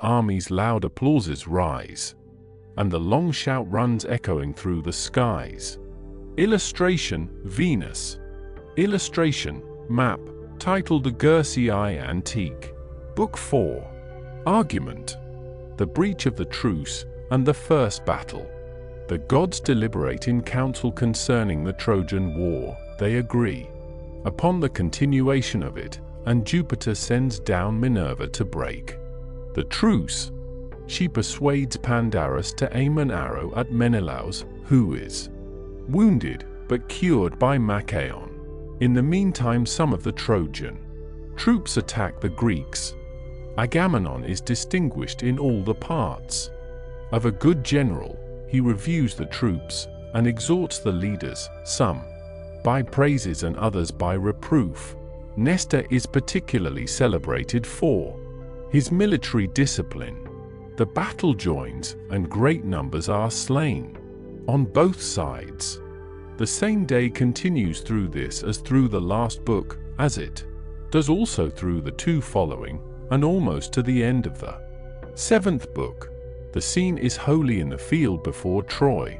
army's loud applauses rise, and the long shout runs echoing through the skies. Illustration: Venus. Illustration: map, titled the Greeks Antique. Book 4. Argument: the breach of the truce and the first battle. The gods deliberate in council concerning the Trojan War. They agree upon the continuation of it, and Jupiter sends down Minerva to break the truce. She persuades Pandarus to aim an arrow at Menelaus, who is wounded but cured by Machaon. In the meantime, some of the Trojan troops attack the Greeks. Agamemnon is distinguished in all the parts of a good general. He reviews the troops and exhorts the leaders, some by praises and others by reproof. Nestor is particularly celebrated for his military discipline. The battle joins, and great numbers are slain on both sides. The same day continues through this as through the last book, as it does also through the two following, and almost to the end of the 7th book. The scene is wholly in the field before Troy,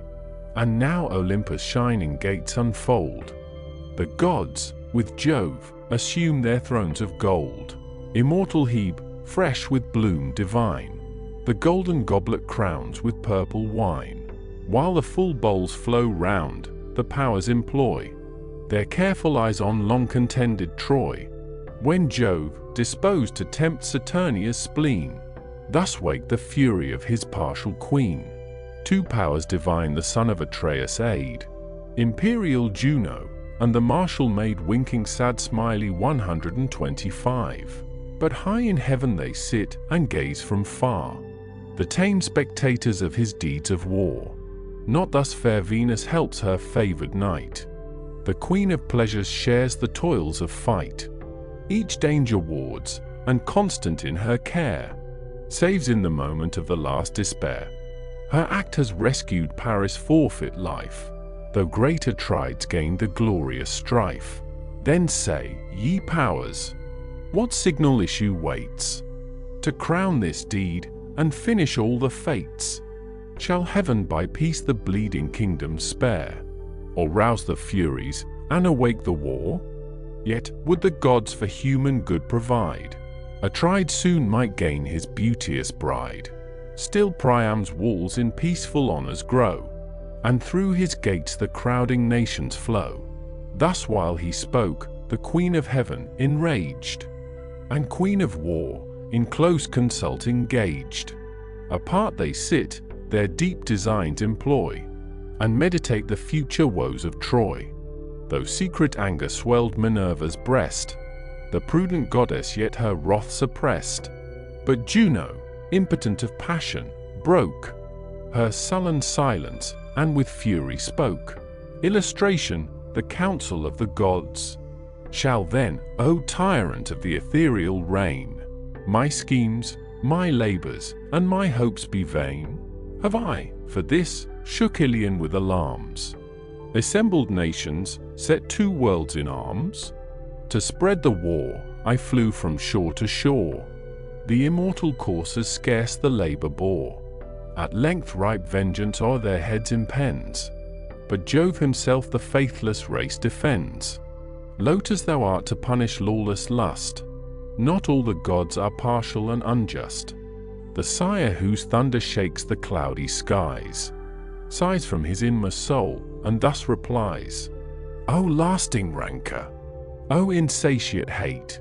and now Olympus' shining gates unfold. The gods, with Jove, assume their thrones of gold. Immortal Hebe, fresh with bloom divine, the golden goblet crowns with purple wine. While the full bowls flow round, the powers employ their careful eyes on long-contended Troy, when Jove, disposed to tempt Saturnia's spleen, thus waked the fury of his partial queen. Two powers divine the son of Atreus aid, imperial Juno, and the martial maid winking sad smiley 125. But high in heaven they sit and gaze from far, the tame spectators of his deeds of war. Not thus fair Venus helps her favored knight. The queen of pleasures shares the toils of fight. Each danger wards, and constant in her care, saves in the moment of the last despair. Her act has rescued Paris forfeit life, though great Atrides gained the glorious strife. Then say, ye powers, what signal issue waits to crown this deed and finish all the fates? Shall heaven by peace the bleeding kingdom spare, or rouse the furies and awake the war? Yet would the gods for human good provide, Atrides soon might gain his beauteous bride. Still Priam's walls in peaceful honors grow, and through his gates the crowding nations flow. Thus while he spoke, the Queen of Heaven enraged, and Queen of War in close consult engaged. Apart they sit, their deep designs employ, and meditate the future woes of Troy. Though secret anger swelled Minerva's breast, the prudent goddess yet her wrath suppressed. But Juno, impotent of passion, broke her sullen silence, and with fury spoke. Illustration: the council of the gods. Shall then, O tyrant of the ethereal reign, my schemes, my labors, and my hopes be vain? Have I, for this, shook Iliad with alarms? Assembled nations, set two worlds in arms? To spread the war, I flew from shore to shore. The immortal coursers scarce the labor bore. At length ripe vengeance o'er their heads impends, but Jove himself the faithless race defends. Loth as thou art to punish lawless lust, not all the gods are partial and unjust. The sire whose thunder shakes the cloudy skies sighs from his inmost soul, and thus replies: O lasting rancor, O insatiate hate,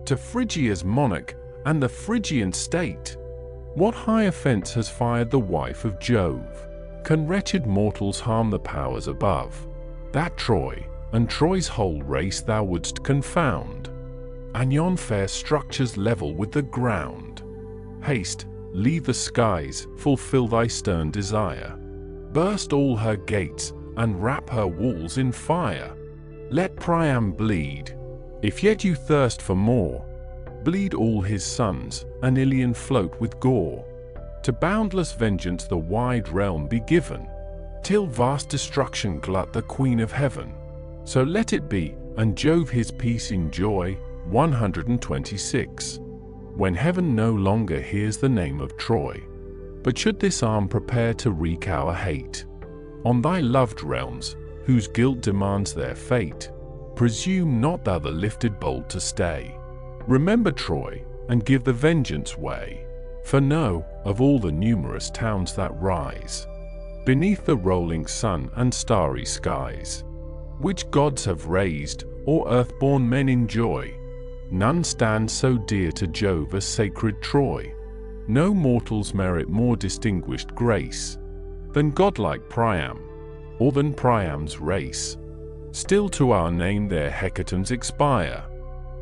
to Phrygia's monarch and the Phrygian state! What high offense has fired the wife of Jove? Can wretched mortals harm the powers above, that Troy and Troy's whole race thou wouldst confound, and yon fair structures level with the ground? Haste, leave the skies, fulfill thy stern desire, burst all her gates, and wrap her walls in fire. Let Priam bleed, if yet you thirst for more. Bleed all his sons, and Iliad float with gore. To boundless vengeance the wide realm be given, till vast destruction glut the Queen of Heaven. So let it be, and Jove his peace enjoy. 126. when heaven no longer hears the name of Troy. But should this arm prepare to wreak our hate on thy loved realms, whose guilt demands their fate, presume not thou the lifted bolt to stay. Remember Troy, and give the vengeance way. For know, of all the numerous towns that rise beneath the rolling sun and starry skies, which gods have raised, or earth-born men enjoy, none stands so dear to Jove as sacred Troy. No mortals merit more distinguished grace than godlike Priam, or than Priam's race. Still to our name their hecatombs expire,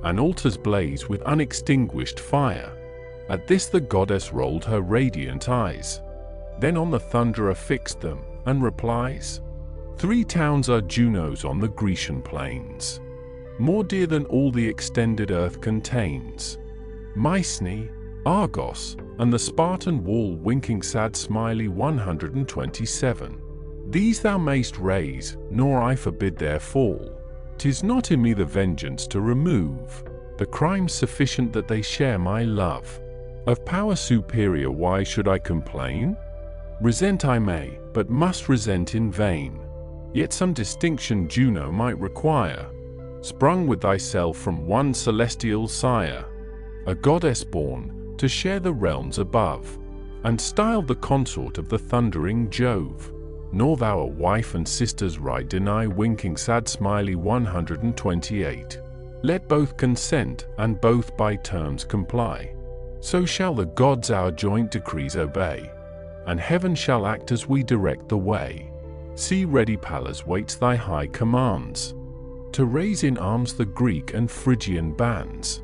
and altars blaze with unextinguished fire. At this the goddess rolled her radiant eyes, then on the thunderer fixed them, and replies, 3 towns are Juno's on the Grecian plains, more dear than all the extended earth contains. Mycenae, Argos, and the Spartan wall winking sad smiley 127. These thou mayst raise, nor I forbid their fall. 'Tis not in me the vengeance to remove the crimes sufficient that they share my love. Of power superior why should I complain? Resent I may, but must resent in vain. Yet some distinction Juno might require, sprung with thyself from one celestial sire, a goddess born to share the realms above, and styled the consort of the thundering Jove. Nor thou a wife and sister's right deny winking sad smiley 128. Let both consent, and both by terms comply. So shall the gods our joint decrees obey, and heaven shall act as we direct the way. See ready Pallas waits thy high commands, to raise in arms the Greek and Phrygian bands.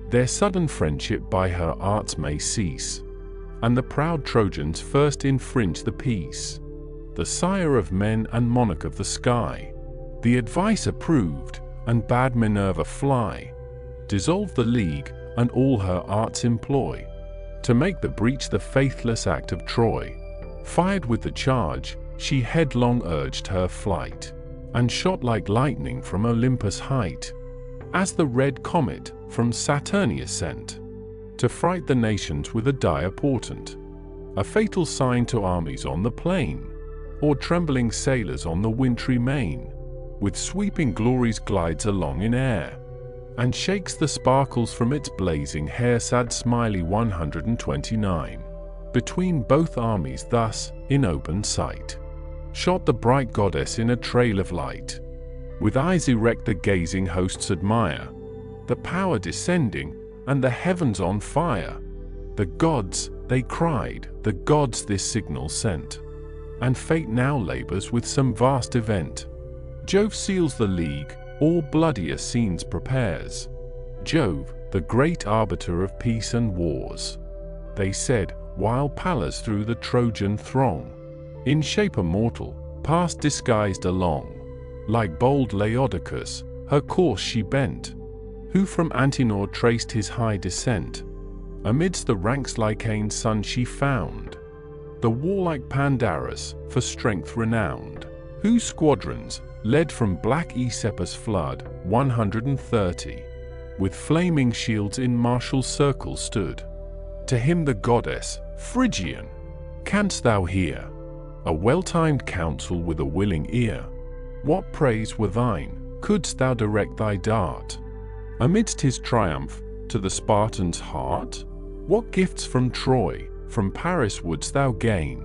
Their sudden friendship by her arts may cease, and the proud Trojans first infringe the peace. The sire of men and monarch of the sky, the advice approved, and bade Minerva fly, dissolve the league, and all her arts employ, to make the breach the faithless act of Troy. Fired with the charge, she headlong urged her flight, and shot like lightning from Olympus' height, as the red comet from Saturnia sent, to fright the nations with a dire portent, a fatal sign to armies on the plain, or trembling sailors on the wintry main. With sweeping glories glides along in air, and shakes the sparkles from its blazing hair. Sad smiley 129. Between both armies thus, in open sight, shot the bright goddess in a trail of light. With eyes erect the gazing hosts admire the power descending, and the heavens on fire. The gods, they cried, the gods this signal sent, and fate now labors with some vast event. Jove seals the league, all bloodier scenes prepares. Jove, the great arbiter of peace and wars, they said, while Pallas through the Trojan throng, in shape immortal, passed disguised along. Like bold Laodocus, her course she bent, who from Antenor traced his high descent. Amidst the ranks Lycaon's son she found, the warlike Pandarus, for strength renowned, whose squadrons, led from black Aesepus' flood, 130, with flaming shields in martial circle stood. To him the goddess, Phrygian, canst thou hear a well-timed counsel with a willing ear? What praise were thine, couldst thou direct thy dart amidst his triumph to the Spartan's heart? What gifts from Troy, from Paris wouldst thou gain,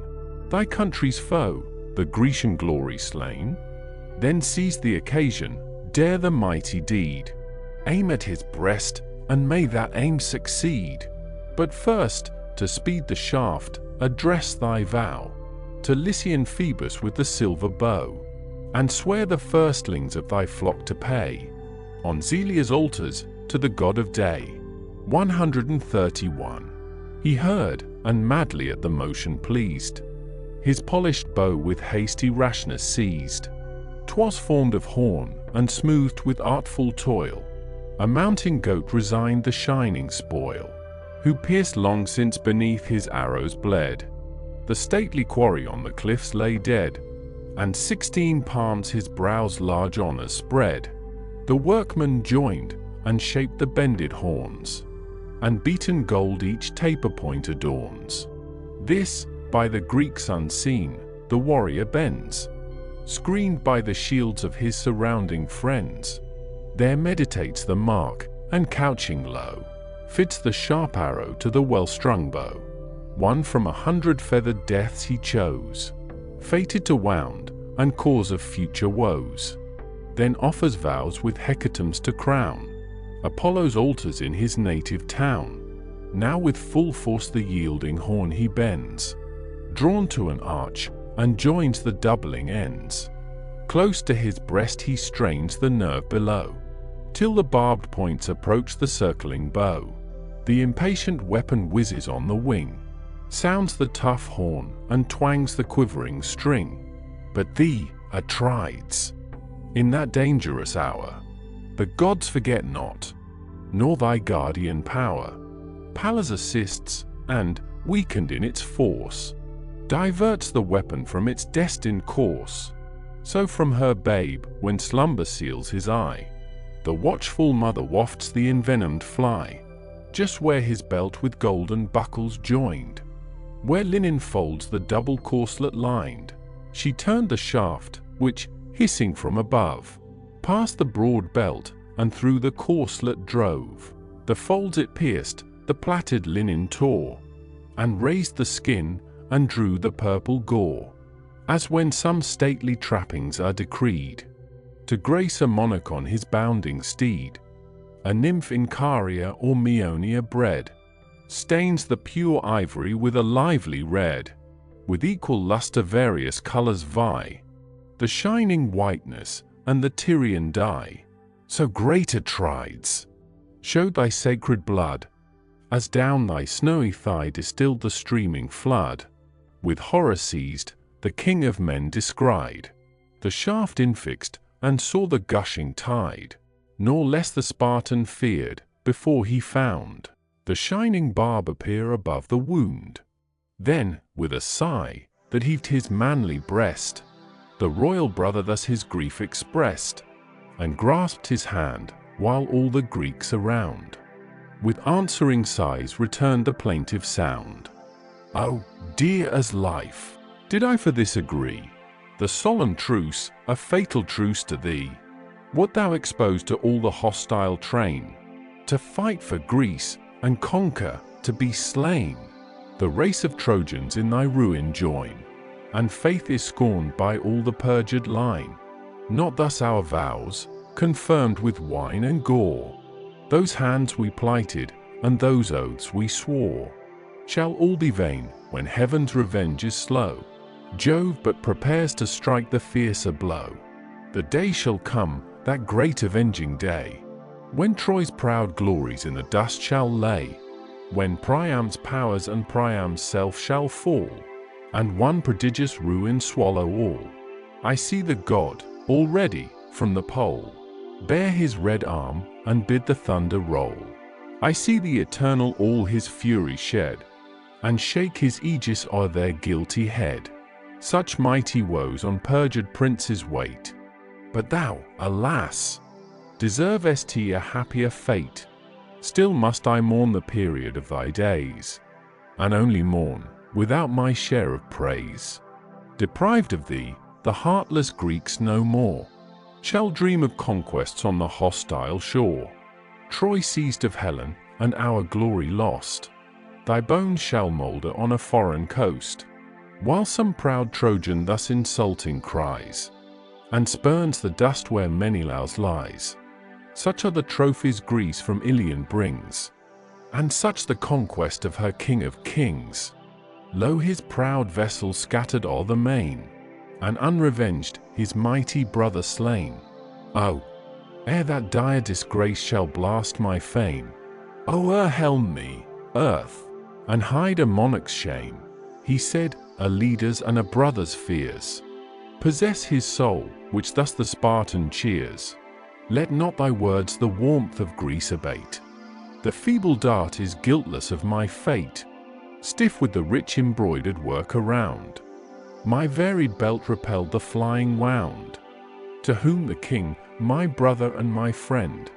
thy country's foe, the Grecian glory slain? Then seize the occasion, dare the mighty deed, aim at his breast, and may that aim succeed. But first, to speed the shaft, address thy vow to Lycian Phoebus with the silver bow, and swear the firstlings of thy flock to pay on Zelia's altars to the god of day. 131. He heard, and madly at the motion pleased, his polished bow with hasty rashness seized. 'Twas formed of horn, and smoothed with artful toil. A mounting goat resigned the shining spoil, who pierced long since beneath his arrows bled. The stately quarry on the cliffs lay dead, and 16 palms his brow's large honors spread. The workmen joined, and shaped the bended horns, and beaten gold each taper point adorns. This, by the Greeks unseen, the warrior bends, screened by the shields of his surrounding friends. There meditates the mark, and couching low, fits the sharp arrow to the well-strung bow. One from 100 feathered deaths he chose, fated to wound, and cause of future woes. Then offers vows with hecatombs to crown Apollo's altars in his native town. Now with full force the yielding horn he bends, drawn to an arch, and joins the doubling ends. Close to his breast he strains the nerve below, till the barbed points approach the circling bow. The impatient weapon whizzes on the wing, sounds the tough horn, and twangs the quivering string. But thee, Atrides, in that dangerous hour, the gods forget not, nor thy guardian power. Pallas assists, and, weakened in its force, diverts the weapon from its destined course. So from her babe, when slumber seals his eye, the watchful mother wafts the envenomed fly, just where his belt with golden buckles joined, where linen folds the double corslet lined. She turned the shaft, which, hissing from above, past the broad belt, and through the corslet drove. The folds it pierced, the plaited linen tore, and raised the skin, and drew the purple gore. As when some stately trappings are decreed to grace a monarch on his bounding steed, a nymph in Caria or Maeonia bred stains the pure ivory with a lively red. With equal lustre various colors vie, the shining whiteness and the Tyrian dye. So great Atrides, show thy sacred blood, as down thy snowy thigh distilled the streaming flood. With horror seized, the king of men descried the shaft infixed, and saw the gushing tide. Nor less the Spartan feared, before he found the shining barb appear above the wound. Then, with a sigh that heaved his manly breast, the royal brother thus his grief expressed, and grasped his hand, while all the Greeks around with answering sighs returned the plaintive sound. Oh, dear as life, did I for this agree, the solemn truce, a fatal truce to thee, wert thou exposed to all the hostile train, to fight for Greece, and conquer, to be slain. The race of Trojans in thy ruin join, and faith is scorned by all the perjured line. Not thus our vows, confirmed with wine and gore, those hands we plighted, and those oaths we swore, shall all be vain, when heaven's revenge is slow. Jove but prepares to strike the fiercer blow. The day shall come, that great avenging day, when Troy's proud glories in the dust shall lay, when Priam's powers and Priam's self shall fall, and one prodigious ruin swallow all. I see the god, already, from the pole, bare his red arm, and bid the thunder roll. I see the Eternal all his fury shed, and shake his aegis o'er their guilty head. Such mighty woes on perjured princes wait. But thou, alas, deservest a happier fate. Still must I mourn the period of thy days, and only mourn, without my share of praise. Deprived of thee, the heartless Greeks no more shall dream of conquests on the hostile shore. Troy seized of Helen, and our glory lost, thy bones shall moulder on a foreign coast, while some proud Trojan thus insulting cries, and spurns the dust where Menelaus lies. Such are the trophies Greece from Iliad brings, and such the conquest of her king of kings. Lo, his proud vessel scattered o'er the main, and unrevenged, his mighty brother slain. Oh, ere that dire disgrace shall blast my fame, o'erwhelm me, earth, and hide a monarch's shame. He said, a leader's and a brother's fears possess his soul, which thus the Spartan cheers. Let not thy words the warmth of Greece abate. The feeble dart is guiltless of my fate, stiff with the rich embroidered work around. My varied belt repelled the flying wound, to whom the king, my brother and my friend,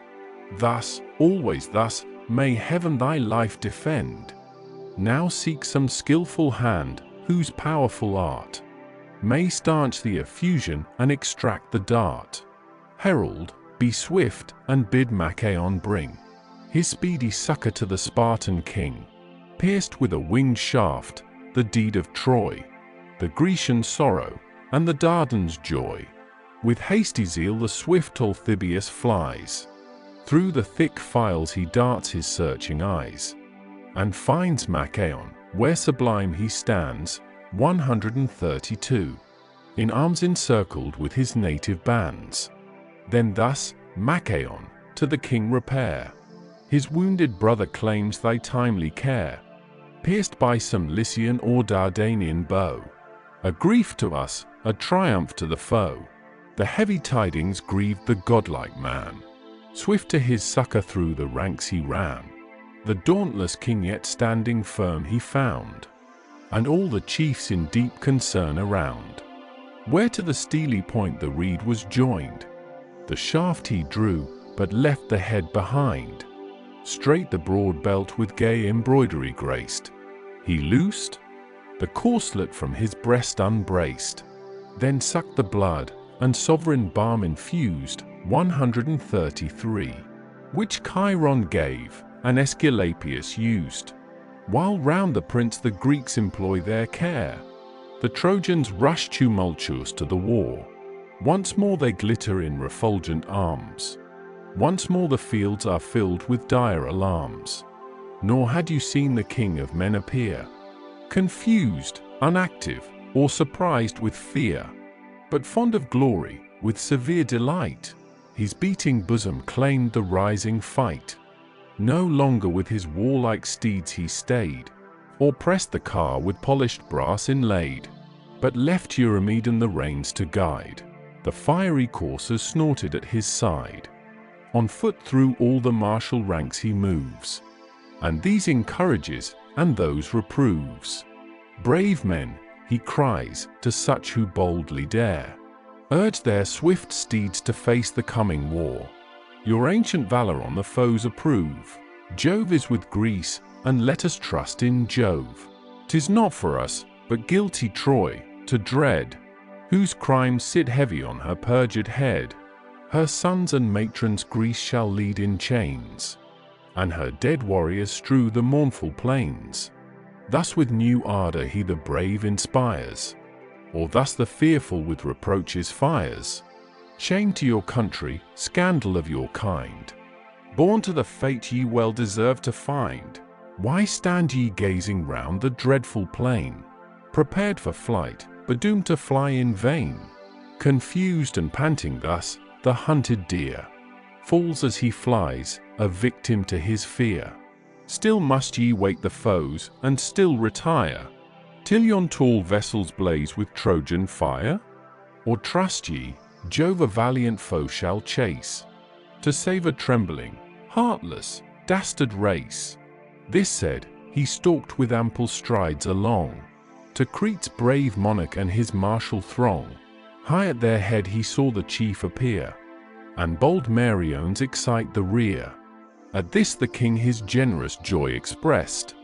thus, always thus, may heaven thy life defend. Now seek some skillful hand, whose powerful art may stanch the effusion and extract the dart. Herald, be swift, and bid Machaon bring his speedy succor to the Spartan king. Pierced with a winged shaft, the deed of Troy, the Grecian sorrow, and the Dardan's joy. With hasty zeal the swift Amphibius flies. Through the thick files he darts his searching eyes, and finds Machaon, where sublime he stands, 132, in arms encircled with his native bands. Then thus, Machaon, to the king repair. His wounded brother claims thy timely care, pierced by some Lycian or Dardanian bow. A grief to us, a triumph to the foe. The heavy tidings grieved the godlike man. Swift to his succor through the ranks he ran. The dauntless king yet standing firm he found, and all the chiefs in deep concern around. Where to the steely point the reed was joined, the shaft he drew, but left the head behind. Straight the broad belt with gay embroidery graced. He loosed the corslet from his breast unbraced, then sucked the blood, and sovereign balm infused, 133, which Chiron gave, and Aesculapius used. While round the prince the Greeks employ their care, the Trojans rush tumultuous to the war. Once more they glitter in refulgent arms. Once more the fields are filled with dire alarms. Nor had you seen the king of men appear, confused, unactive, or surprised with fear, but fond of glory, with severe delight. His beating bosom claimed the rising fight. No longer with his warlike steeds he stayed, or pressed the car with polished brass inlaid, but left Eurymedon the reins to guide. The fiery coursers snorted at his side. On foot through all the martial ranks he moves, and these encourages, and those reproves. Brave men, he cries, to such who boldly dare urge their swift steeds to face the coming war. Your ancient valor on the foes approve. Jove is with Greece, and let us trust in Jove. 'Tis not for us, but guilty Troy, to dread, whose crimes sit heavy on her perjured head. Her sons and matrons Greece shall lead in chains, and her dead warriors strew the mournful plains. Thus with new ardor he the brave inspires, or thus the fearful with reproaches fires. Shame to your country, scandal of your kind, born to the fate ye well deserve to find. Why stand ye gazing round the dreadful plain, prepared for flight, but doomed to fly in vain? Confused and panting thus, the hunted deer falls as he flies, a victim to his fear. Still must ye wait the foes, and still retire, till yon tall vessels blaze with Trojan fire? Or trust ye, Jove a valiant foe shall chase, to save a trembling, heartless, dastard race? This said, he stalked with ample strides along, to Crete's brave monarch and his martial throng. High at their head he saw the chief appear, and bold Meriones excite the rear. At this the king his generous joy expressed,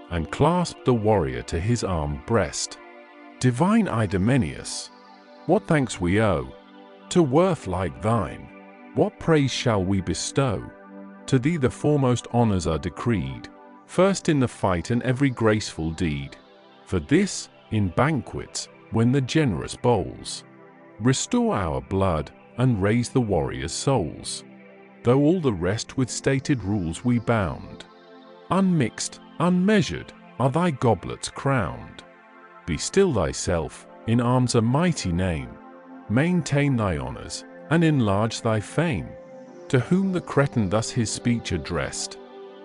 and clasped the warrior to his armed breast. Divine Idomeneus, what thanks we owe to worth like thine, what praise shall we bestow? To thee the foremost honors are decreed, first in the fight and every graceful deed. For this, in banquets, when the generous bowls restore our blood, and raise the warriors' souls. Though all the rest with stated rules we bound, unmixed, unmeasured, are thy goblets crowned. Be still thyself, in arms a mighty name, maintain thy honors, and enlarge thy fame. To whom the Cretan thus his speech addressed: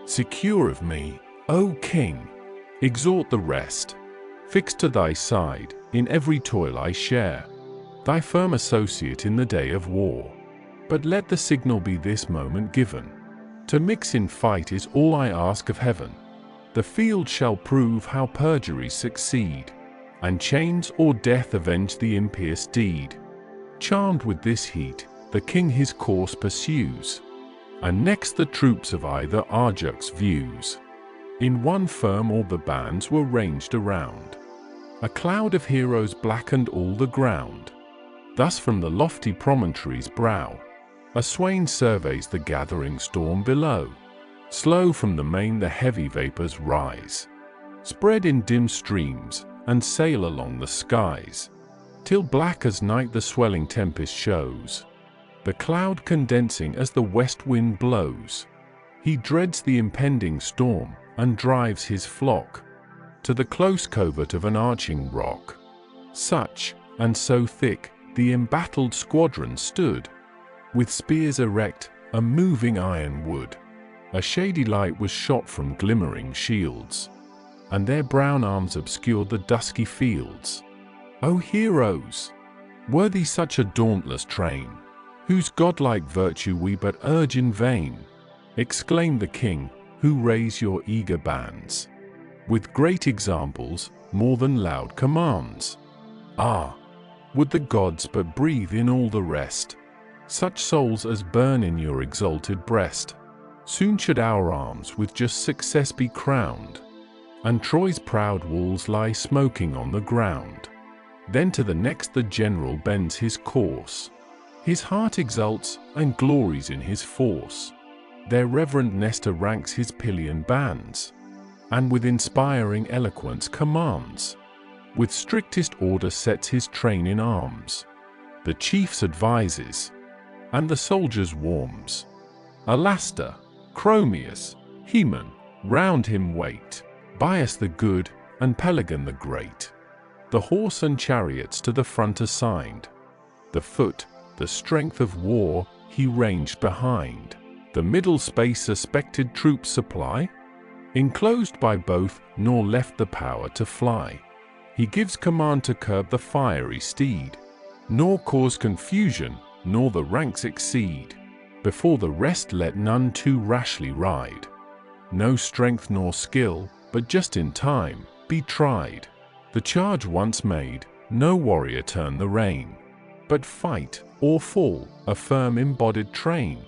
Secure of me, O king, exhort the rest. Fixed to thy side, in every toil I share, thy firm associate in the day of war. But let the signal be this moment given. To mix in fight is all I ask of heaven. The field shall prove how perjuries succeed, and chains or death avenge the impious deed. Charmed with this heat, the king his course pursues, And next the troops of either Ajax views. In one firm all the bands were ranged around. A cloud of heroes blackened all the ground. Thus from the lofty promontory's brow, a swain surveys the gathering storm below. Slow from the main the heavy vapors rise, spread in dim streams, and sail along the skies, till black as night the swelling tempest shows, the cloud condensing as the west wind blows. He dreads the impending storm, and drives his flock to the close covert of an arching rock. Such, and so thick, the embattled squadron stood, with spears erect, a moving iron wood. A shady light was shot from glimmering shields, and their brown arms obscured the dusky fields. O heroes! Worthy such a dauntless train, whose godlike virtue we but urge in vain, exclaimed the king, who raise your eager bands with great examples, more than loud commands. Ah! Would the gods but breathe in all the rest such souls as burn in your exalted breast. Soon should our arms with just success be crowned, and Troy's proud walls lie smoking on the ground. Then to the next the general bends his course. His heart exults and glories in his force. Their reverend Nestor ranks his Pylian bands, and with inspiring eloquence commands. With strictest order sets his train in arms. The chiefs advises, and the soldiers warms. Alastor, Chromius, Haemon, round him wait, Bias the good, and Pelagon the great. The horse and chariots to the front assigned. The foot, the strength of war, he ranged behind. The middle space suspected troops supply, enclosed by both, nor left the power to fly. He gives command to curb the fiery steed, nor cause confusion, nor the ranks exceed. Before the rest let none too rashly ride. No strength nor skill, but just in time, be tried. The charge once made, no warrior turn the rein, but fight, or fall, a firm embodied train.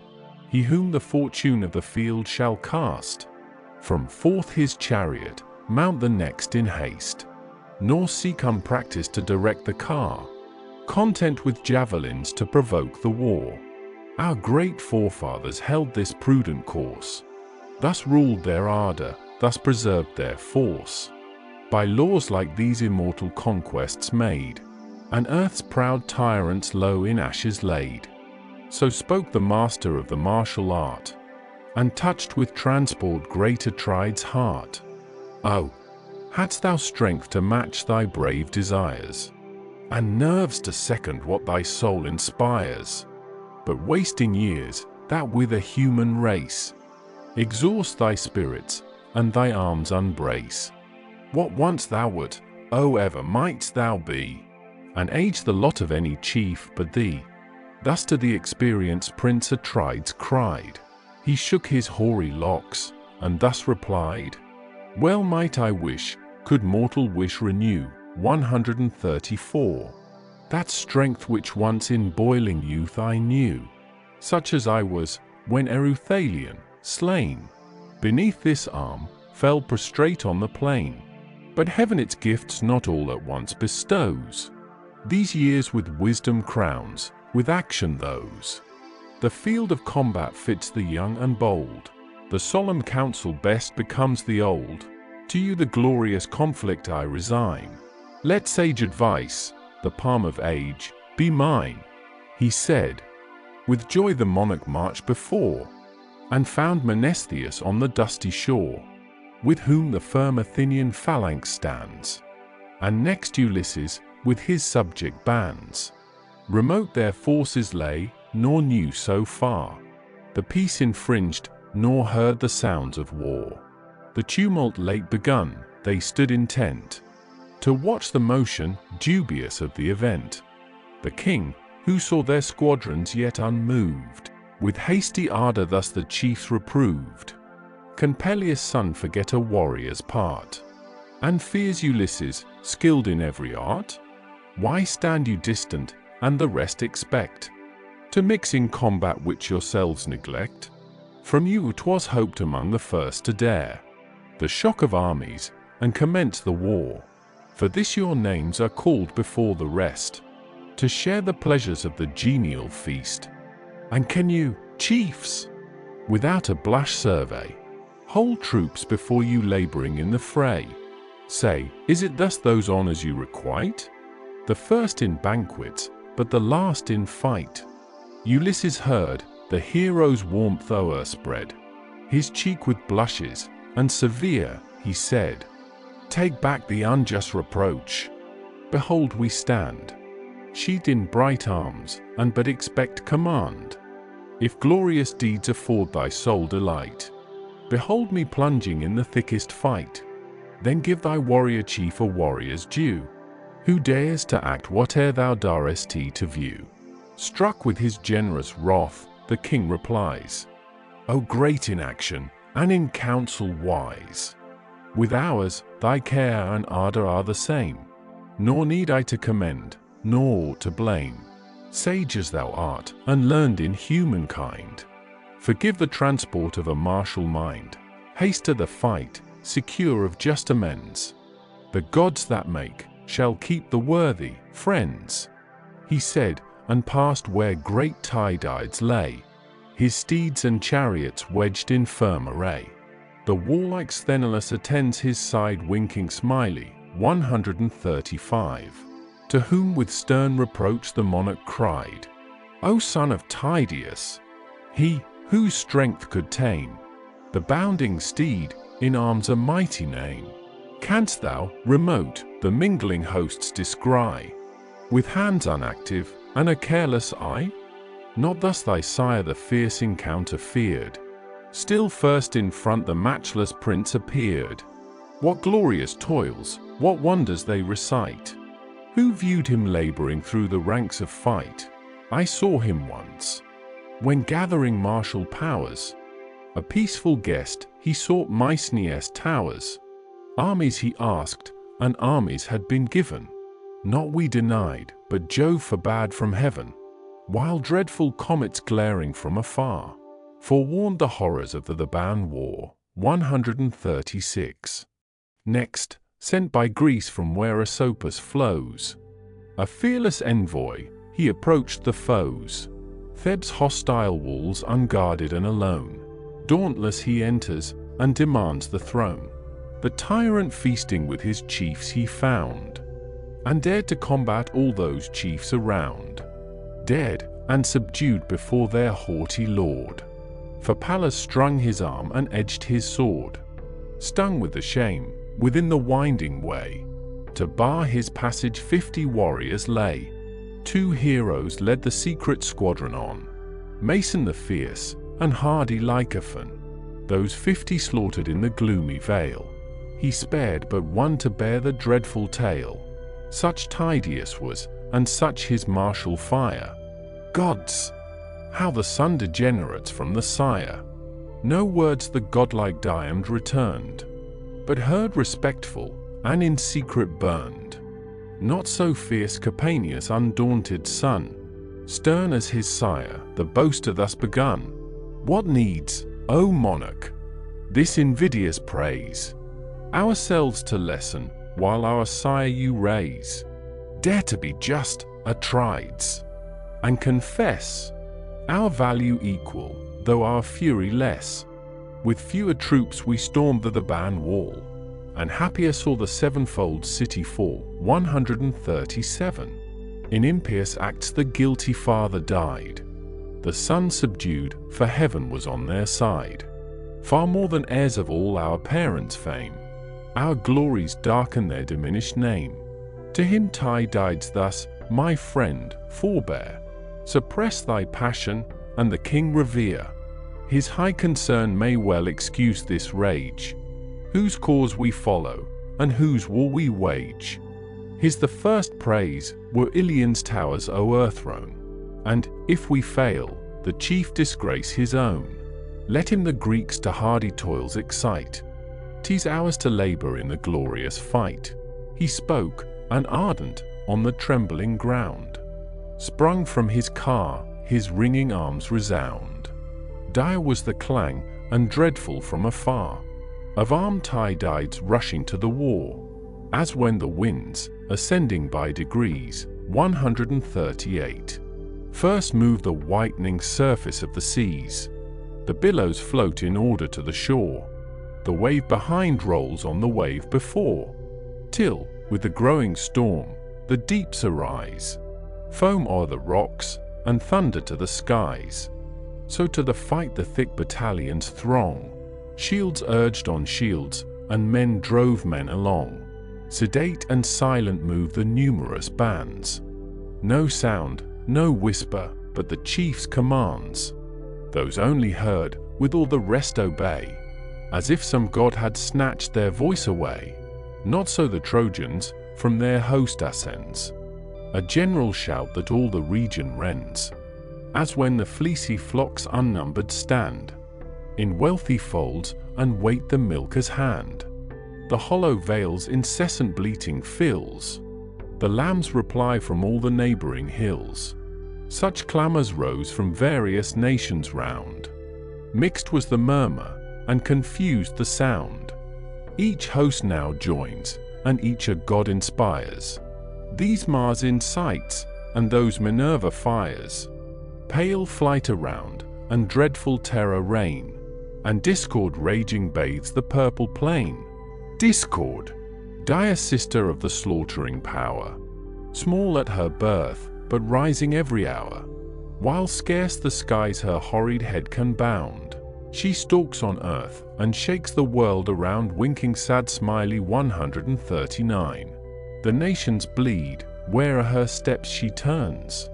He whom the fortune of the field shall cast, from forth his chariot, mount the next in haste. Nor seek unpractised to direct the car, content with javelins to provoke the war. Our great forefathers held this prudent course, thus ruled their ardor, thus preserved their force. By laws like these immortal conquests made, and earth's proud tyrants low in ashes laid. So spoke the master of the martial art, and touched with transport great Atride's heart. Oh! Hadst thou strength to match thy brave desires, and nerves to second what thy soul inspires, but wasting years, that with a human race, exhaust thy spirits, and thy arms unbrace. What once thou wert, O ever mightst thou be, and age the lot of any chief but thee. Thus to the experienced Prince Atrides cried. He shook his hoary locks, and thus replied, Well might I wish, could mortal wish renew, 134. That strength which once in boiling youth I knew, such as I was, when Eruthalion, slain, beneath this arm, fell prostrate on the plain. But heaven its gifts not all at once bestows. These years with wisdom crowns, with action those. The field of combat fits the young and bold. The solemn counsel best becomes the old. To you the glorious conflict I resign. Let sage advice, the palm of age, be mine. He said. With joy the monarch marched before, and found Menestheus on the dusty shore, with whom the firm Athenian phalanx stands, and next Ulysses, with his subject bands. Remote their forces lay, nor knew so far the peace infringed, nor heard the sounds of war. The tumult late begun, they stood intent to watch the motion, dubious of the event. The king, who saw their squadrons yet unmoved, with hasty ardor thus the chiefs reproved. Can Peleus' son forget a warrior's part, and fears Ulysses, skilled in every art? Why stand you distant, and the rest expect to mix in combat which yourselves neglect? From you 'twas hoped among the first to dare the shock of armies, and commence the war. For this your names are called before the rest, to share the pleasures of the genial feast. And can you, chiefs, without a blush survey, hold troops before you laboring in the fray? Say, is it thus those honors you requite? The first in banquets, but the last in fight. Ulysses heard the hero's warmth o'erspread his cheek with blushes, and severe he said, "Take back the unjust reproach. Behold we stand, sheathed in bright arms, and but expect command. If glorious deeds afford thy soul delight, behold me plunging in the thickest fight. Then give thy warrior chief a warrior's due, who dares to act whate'er thou darest he to view." Struck with his generous wrath, the king replies, "O great in action, and in counsel wise, with ours thy care and ardor are the same, nor need I to commend, nor to blame. Sage as thou art, and learned in humankind, forgive the transport of a martial mind, haste to the fight, secure of just amends. The gods that make shall keep the worthy friends." He said, and passed where great Tydides lay, his steeds and chariots wedged in firm array. The warlike Sthenelus attends his side winking smiley, 135. To whom with stern reproach the monarch cried, "O son of Tydeus, he whose strength could tame the bounding steed, in arms a mighty name, canst thou, remote, the mingling hosts descry, with hands unactive and a careless eye? Not thus thy sire the fierce encounter feared, still first in front the matchless prince appeared. What glorious toils, what wonders they recite! Who viewed him laboring through the ranks of fight? I saw him once, when gathering martial powers, a peaceful guest, he sought Mycenae's towers. Armies he asked, and armies had been given, not we denied, but Jove forbade from heaven, while dreadful comets glaring from afar forewarned the horrors of the Trojan War, 136. Next, sent by Greece from where Asopus flows, a fearless envoy, he approached the foes. Thebes' hostile walls unguarded and alone, dauntless he enters and demands the throne. The tyrant feasting with his chiefs he found, and dared to combat all those chiefs around. Dared and subdued before their haughty lord, for Pallas strung his arm and edged his sword. Stung with the shame, within the winding way, to bar his passage 50 warriors lay. 2 heroes led the secret squadron on, Mason the fierce, and hardy Lycophon. Those 50 slaughtered in the gloomy vale, he spared but one to bear the dreadful tale. Such Tydeus was, and such his martial fire. Gods! How the son degenerates from the sire! No words the godlike Diamond returned, but heard respectful, and in secret burned. Not so fierce Capaneus' undaunted son, stern as his sire, the boaster thus begun. "What needs, O monarch, this invidious praise? Ourselves to lessen, while our sire you raise. Dare to be just, Atrides, and confess our value equal, though our fury less. With fewer troops we stormed the Theban wall, and happier saw the sevenfold city fall." 137. In impious acts the guilty father died, the son subdued, for heaven was on their side. Far more than heirs of all our parents' fame, our glories darken their diminished name. To him Tydides thus, "My friend, forbear, suppress thy passion, and the king revere. His high concern may well excuse this rage, whose cause we follow, and whose war we wage. His the first praise were Ilion's towers o'erthrown, and, if we fail, the chief disgrace his own. Let him the Greeks to hardy toils excite, 'tis ours to labor in the glorious fight." He spoke, and ardent, on the trembling ground, sprung from his car, his ringing arms resound. Dire was the clang, and dreadful from afar, of armed Tydides rushing to the war, as when the winds, ascending by degrees, 138, first move the whitening surface of the seas. The billows float in order to the shore, the wave behind rolls on the wave before, till, with the growing storm, the deeps arise, foam o'er the rocks, and thunder to the skies. So to the fight the thick battalions throng, shields urged on shields, and men drove men along. Sedate and silent move the numerous bands. No sound, no whisper, but the chief's commands. Those only heard, with all the rest obey, as if some god had snatched their voice away. Not so the Trojans, from their host ascends a general shout that all the region rends, as when the fleecy flocks unnumbered stand in wealthy folds and wait the milker's hand. The hollow vale's incessant bleating fills the lamb's reply from all the neighboring hills. Such clamors rose from various nations round. Mixed was the murmur, and confused the sound. Each host now joins, and each a god inspires. These Mars incites, and those Minerva fires. Pale flight around, and dreadful terror reign, and discord raging bathes the purple plain. Discord, dire sister of the slaughtering power, small at her birth, but rising every hour, while scarce the skies her horrid head can bound. She stalks on earth, and shakes the world around, winking sad smiley 139. The nations bleed, where her steps she turns.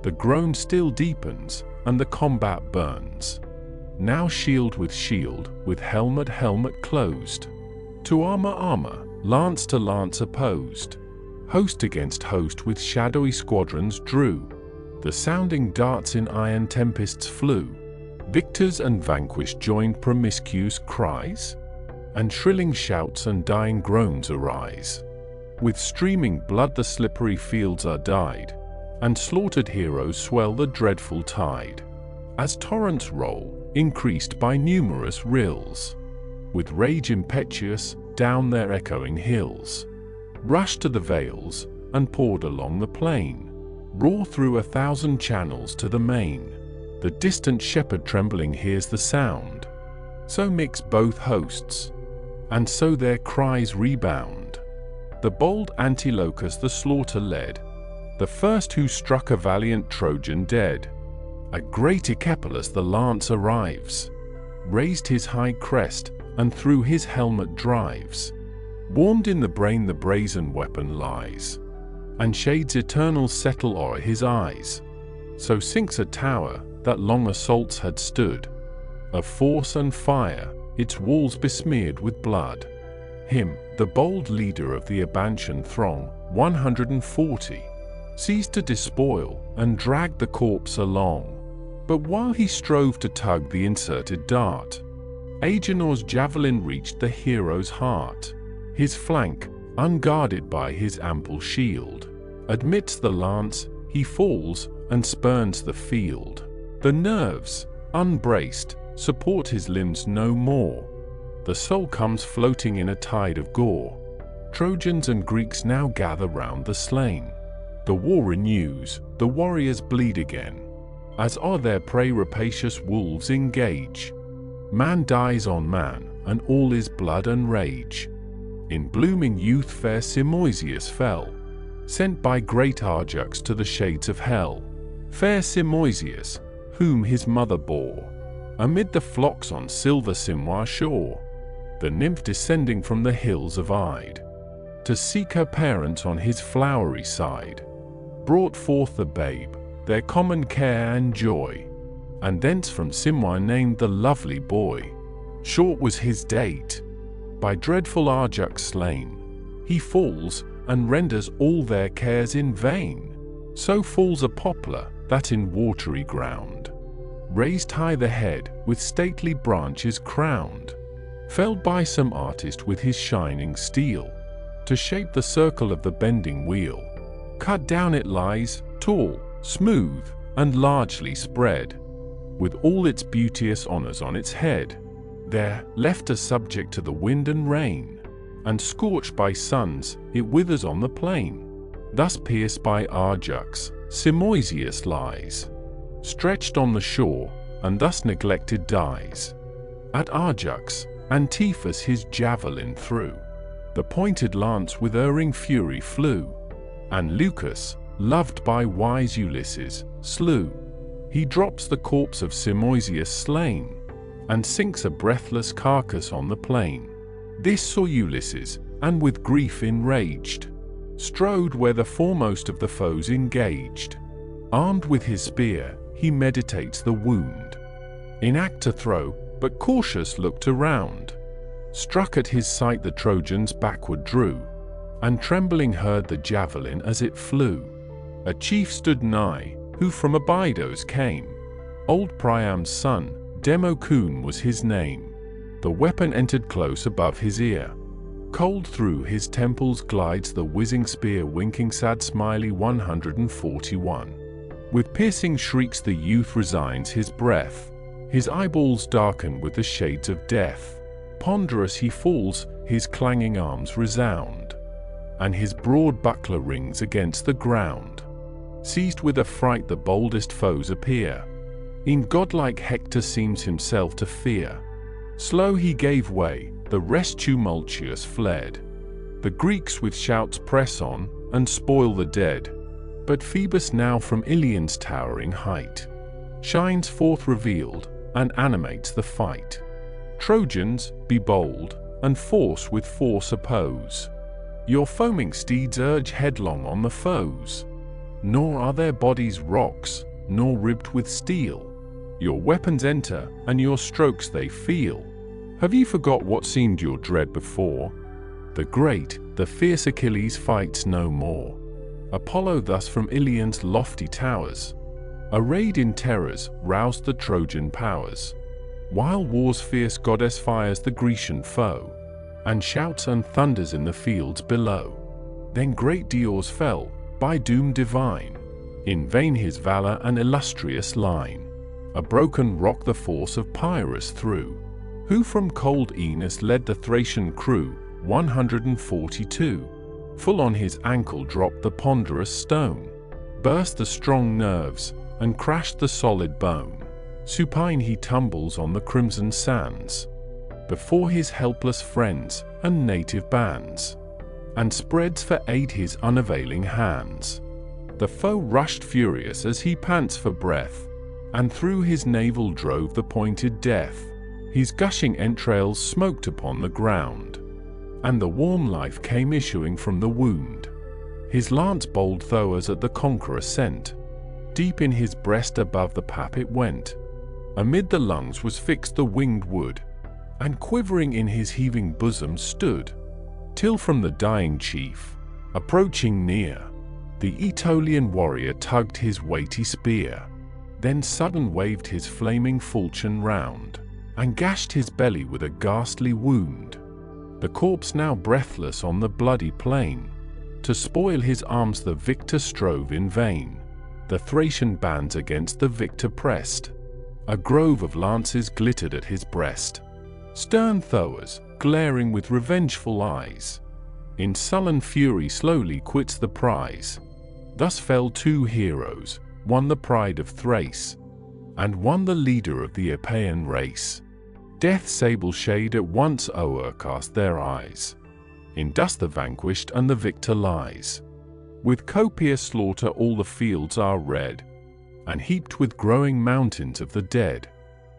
The groan still deepens, and the combat burns. Now shield, with helmet closed. To armor, lance to lance opposed. Host against host with shadowy squadrons drew. The sounding darts in iron tempests flew. Victors and vanquished joined promiscuous cries, and shrilling shouts and dying groans arise. With streaming blood the slippery fields are dyed, and slaughtered heroes swell the dreadful tide, as torrents roll, increased by numerous rills. With rage impetuous, down their echoing hills, rushed to the vales, and poured along the plain, roar through 1,000 channels to the main. The distant shepherd trembling hears the sound, so mix both hosts, and so their cries rebound. The bold Antilochus the slaughter led, the first who struck a valiant Trojan dead. At great Echepolus the lance arrives, raised his high crest, and through his helmet drives. Warmed in the brain the brazen weapon lies, and shades eternal settle o'er his eyes. So sinks a tower that long assaults had stood, of force and fire, its walls besmeared with blood. Him, the bold leader of the Abantian throng, 140, seized to despoil, and dragged the corpse along. But while he strove to tug the inserted dart, Agenor's javelin reached the hero's heart. His flank, unguarded by his ample shield, admits the lance, he falls, and spurns the field. The nerves, unbraced, support his limbs no more. The soul comes floating in a tide of gore. Trojans and Greeks now gather round the slain. The war renews, the warriors bleed again, as are their prey rapacious wolves engage. Man dies on man, and all is blood and rage. In blooming youth fair Simoisius fell, sent by great Ajax to the shades of hell. Fair Simoisius, whom his mother bore, amid the flocks on silver Simois shore. The nymph descending from the hills of Ide, to seek her parents on his flowery side, brought forth the babe, their common care and joy, and thence from Simois named the lovely boy. Short was his date, by dreadful Ajax slain. He falls, and renders all their cares in vain. So falls a poplar, that in watery ground, raised high the head, with stately branches crowned, felled by some artist with his shining steel, to shape the circle of the bending wheel. Cut down it lies, tall, smooth, and largely spread. with all its beauteous honors on its head. There, left as subject to the wind and rain, and scorched by suns, it withers on the plain. Thus pierced by Ajax, Simoisius lies, stretched on the shore, and thus neglected dies. At Ajax, Antiphus his javelin threw, the pointed lance with erring fury flew, and Lucas, loved by wise Ulysses, slew. He drops the corpse of Simoisius slain, and sinks a breathless carcass on the plain. This saw Ulysses, and with grief enraged, strode where the foremost of the foes engaged. Armed with his spear, he meditates the wound, in act to throw, but cautious looked around. Struck at his sight the Trojans backward drew, and trembling heard the javelin as it flew. A chief stood nigh, who from Abydos came. Old Priam's son, Democune was his name. The weapon entered close above his ear. Cold through his temples glides the whizzing spear, winking sad smiley 141. With piercing shrieks the youth resigns his breath. His eyeballs darken with the shades of death. Ponderous he falls, his clanging arms resound, and his broad buckler rings against the ground. Seized with affright the boldest foes appear. E'en godlike Hector seems himself to fear. Slow he gave way, the rest tumultuous fled. The Greeks with shouts press on, and spoil the dead. But Phoebus now from Ilion's towering height shines forth revealed, and animates the fight. Trojans, be bold, and force with force oppose. Your foaming steeds urge headlong on the foes. Nor are their bodies rocks, nor ribbed with steel. Your weapons enter, and your strokes they feel. Have ye forgot what seemed your dread before? The great, the fierce Achilles fights no more. Apollo thus from Ilion's lofty towers, arrayed in terrors, roused the Trojan powers. While war's fierce goddess fires the Grecian foe, and shouts and thunders in the fields below. Then great Dios fell, by doom divine. In vain his valor and illustrious line. A broken rock the force of Pyrrhus threw, who from cold Aenus led the Thracian crew, 142. Full on his ankle dropped the ponderous stone, burst the strong nerves, and crashed the solid bone. Supine he tumbles on the crimson sands, before his helpless friends and native bands, and spreads for aid his unavailing hands. The foe rushed furious as he pants for breath, and through his navel drove the pointed death. His gushing entrails smoked upon the ground, and the warm life came issuing from the wound. His lance bold Thoas at the conqueror sent, deep in his breast above the pap it went. Amid the lungs was fixed the winged wood, and quivering in his heaving bosom stood, till from the dying chief, approaching near, the Aetolian warrior tugged his weighty spear, then sudden waved his flaming falchion round, and gashed his belly with a ghastly wound. The corpse now breathless on the bloody plain, to spoil his arms the victor strove in vain. The Thracian bands against the victor pressed, a grove of lances glittered at his breast. Stern Thoas, glaring with revengeful eyes, in sullen fury slowly quits the prize. Thus fell two heroes, one the pride of Thrace, and one the leader of the Epean race. Death's sable shade at once o'ercast their eyes. In dust the vanquished and the victor lies. With copious slaughter all the fields are red, and heaped with growing mountains of the dead.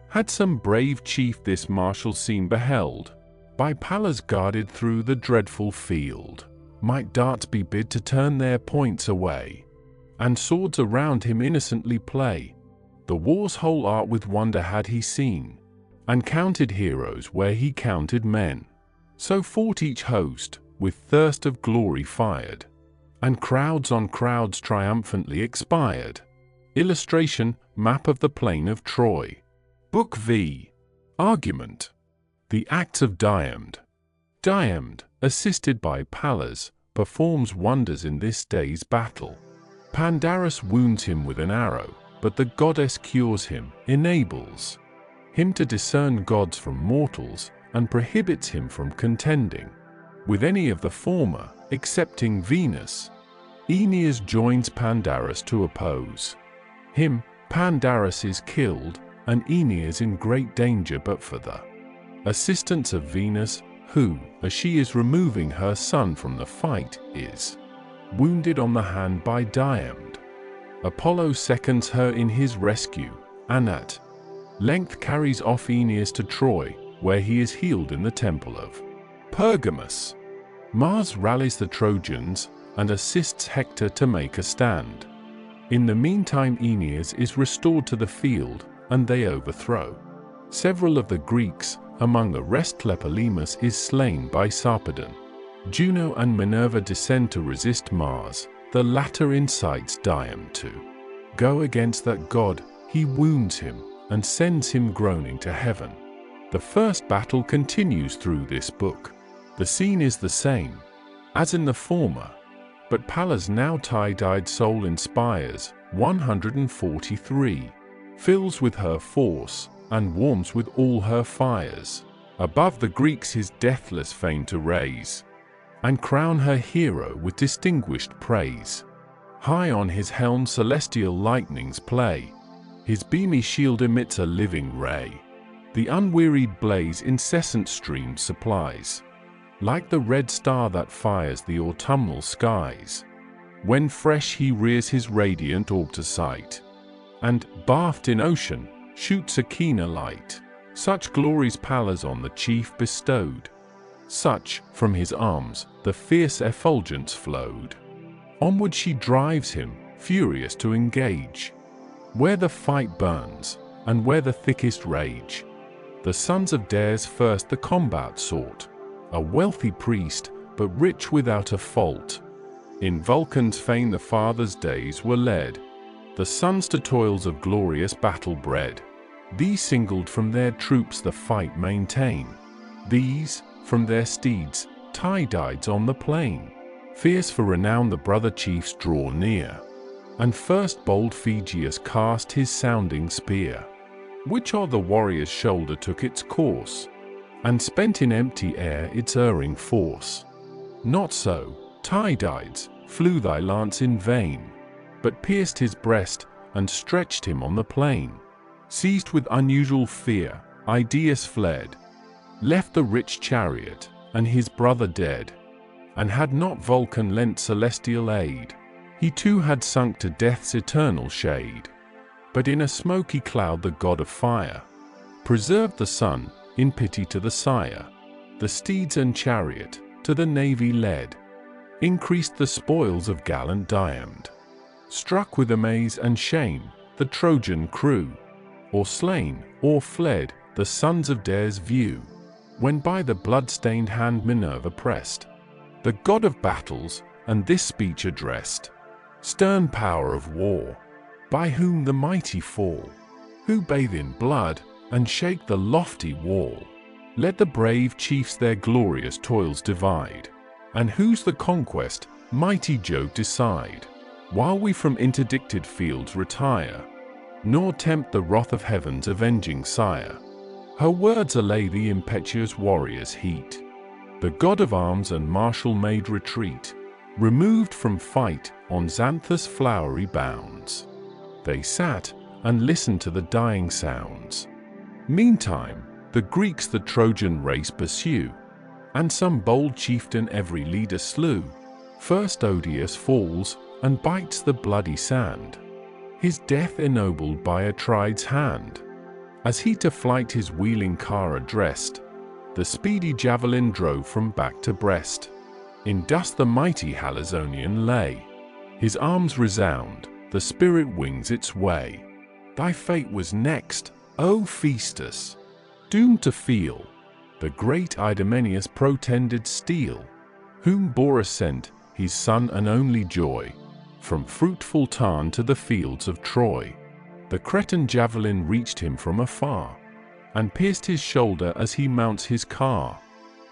Had some brave chief this martial scene beheld, by Pallas guarded through the dreadful field, might darts be bid to turn their points away, and swords around him innocently play. The war's whole art with wonder had he seen, and counted heroes where he counted men. So fought each host, with thirst of glory fired, and crowds on crowds triumphantly expired. Illustration, map of the plain of Troy. Book V. Argument. The acts of Diomed. Diomed, assisted by Pallas, performs wonders in this day's battle. Pandarus wounds him with an arrow, but the goddess cures him, enables him to discern gods from mortals, and prohibits him from contending with any of the former, excepting Venus. Aeneas joins Pandarus to oppose him. Pandarus is killed, and Aeneas in great danger but for the assistance of Venus, who, as she is removing her son from the fight, is wounded on the hand by Diamond. Apollo seconds her in his rescue, and at length carries off Aeneas to Troy, where he is healed in the temple of Pergamus. Mars rallies the Trojans and assists Hector to make a stand. In the meantime, Aeneas is restored to the field, and they overthrow several of the Greeks. Among the rest, Tlepolemus is slain by Sarpedon. Juno and Minerva descend to resist Mars. The latter incites Diam to go against that god. He wounds him and sends him groaning to heaven. The first battle continues through this book. The scene is the same as in the former, but Pallas' now tie-dyed soul inspires 143, fills with her force, and warms with all her fires. Above the Greeks his deathless fame to raise, and crown her hero with distinguished praise. High on his helm celestial lightnings play, his beamy shield emits a living ray. The unwearied blaze incessant streams supplies, like the red star that fires the autumnal skies. When fresh he rears his radiant orb to sight, and, bathed in ocean, shoots a keener light. Such glories Pallas on the chief bestowed, such, from his arms, the fierce effulgence flowed. Onward she drives him, furious to engage, where the fight burns, and where the thickest rage. The sons of Dares first the combat sought, a wealthy priest, but rich without a fault. In Vulcan's fane the father's days were led, the sons to toils of glorious battle bred. These singled from their troops the fight maintain, these, from their steeds, tie-dyed on the plain. Fierce for renown the brother chiefs draw near, and first bold Phegeus cast his sounding spear, which o'er the warrior's shoulder took its course, and spent in empty air its erring force. Not so, Tydides, flew thy lance in vain, but pierced his breast, and stretched him on the plain. Seized with unusual fear, Idaeus fled, left the rich chariot, and his brother dead. And had not Vulcan lent celestial aid, he too had sunk to death's eternal shade. But in a smoky cloud the god of fire preserved the son, in pity to the sire. The steeds and chariot, to the navy led, increased the spoils of gallant Diamond. Struck with amaze and shame, the Trojan crew, or slain, or fled, the sons of Dares view, when by the blood-stained hand Minerva pressed the god of battles, and this speech addressed: Stern power of war, by whom the mighty fall, who bathe in blood, and shake the lofty wall. Let the brave chiefs their glorious toils divide, and whose the conquest, mighty Jove decide, while we from interdicted fields retire, nor tempt the wrath of heaven's avenging sire. Her words allay the impetuous warrior's heat. The god of arms and martial made retreat, removed from fight on Xanthus' flowery bounds. They sat and listened to the dying sounds. Meantime, the Greeks the Trojan race pursue, and some bold chieftain every leader slew. First Odysseus falls, and bites the bloody sand, his death ennobled by Atrides' hand. As he to flight his wheeling car addressed, the speedy javelin drove from back to breast. In dust the mighty Halizonian lay, his arms resound, the spirit wings its way. Thy fate was next, O Phaestus, doomed to feel the great Idomeneus' protended steel, whom bore ascent, his son and only joy, from fruitful Tarn to the fields of Troy. The Cretan javelin reached him from afar, and pierced his shoulder as he mounts his car.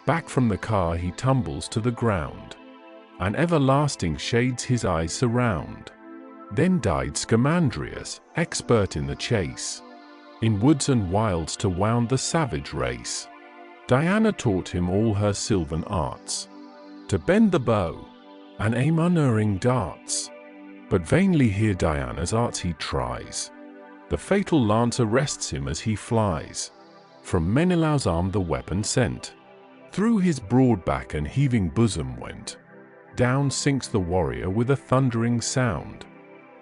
Back from the car he tumbles to the ground, and everlasting shades his eyes surround. Then died Scamandrius, expert in the chase, in woods and wilds to wound the savage race. Diana taught him all her sylvan arts, to bend the bow, and aim unerring darts. But vainly here Diana's arts he tries. The fatal lance arrests him as he flies. From Menelaus' arm the weapon sent, through his broad back and heaving bosom went. Down sinks the warrior with a thundering sound.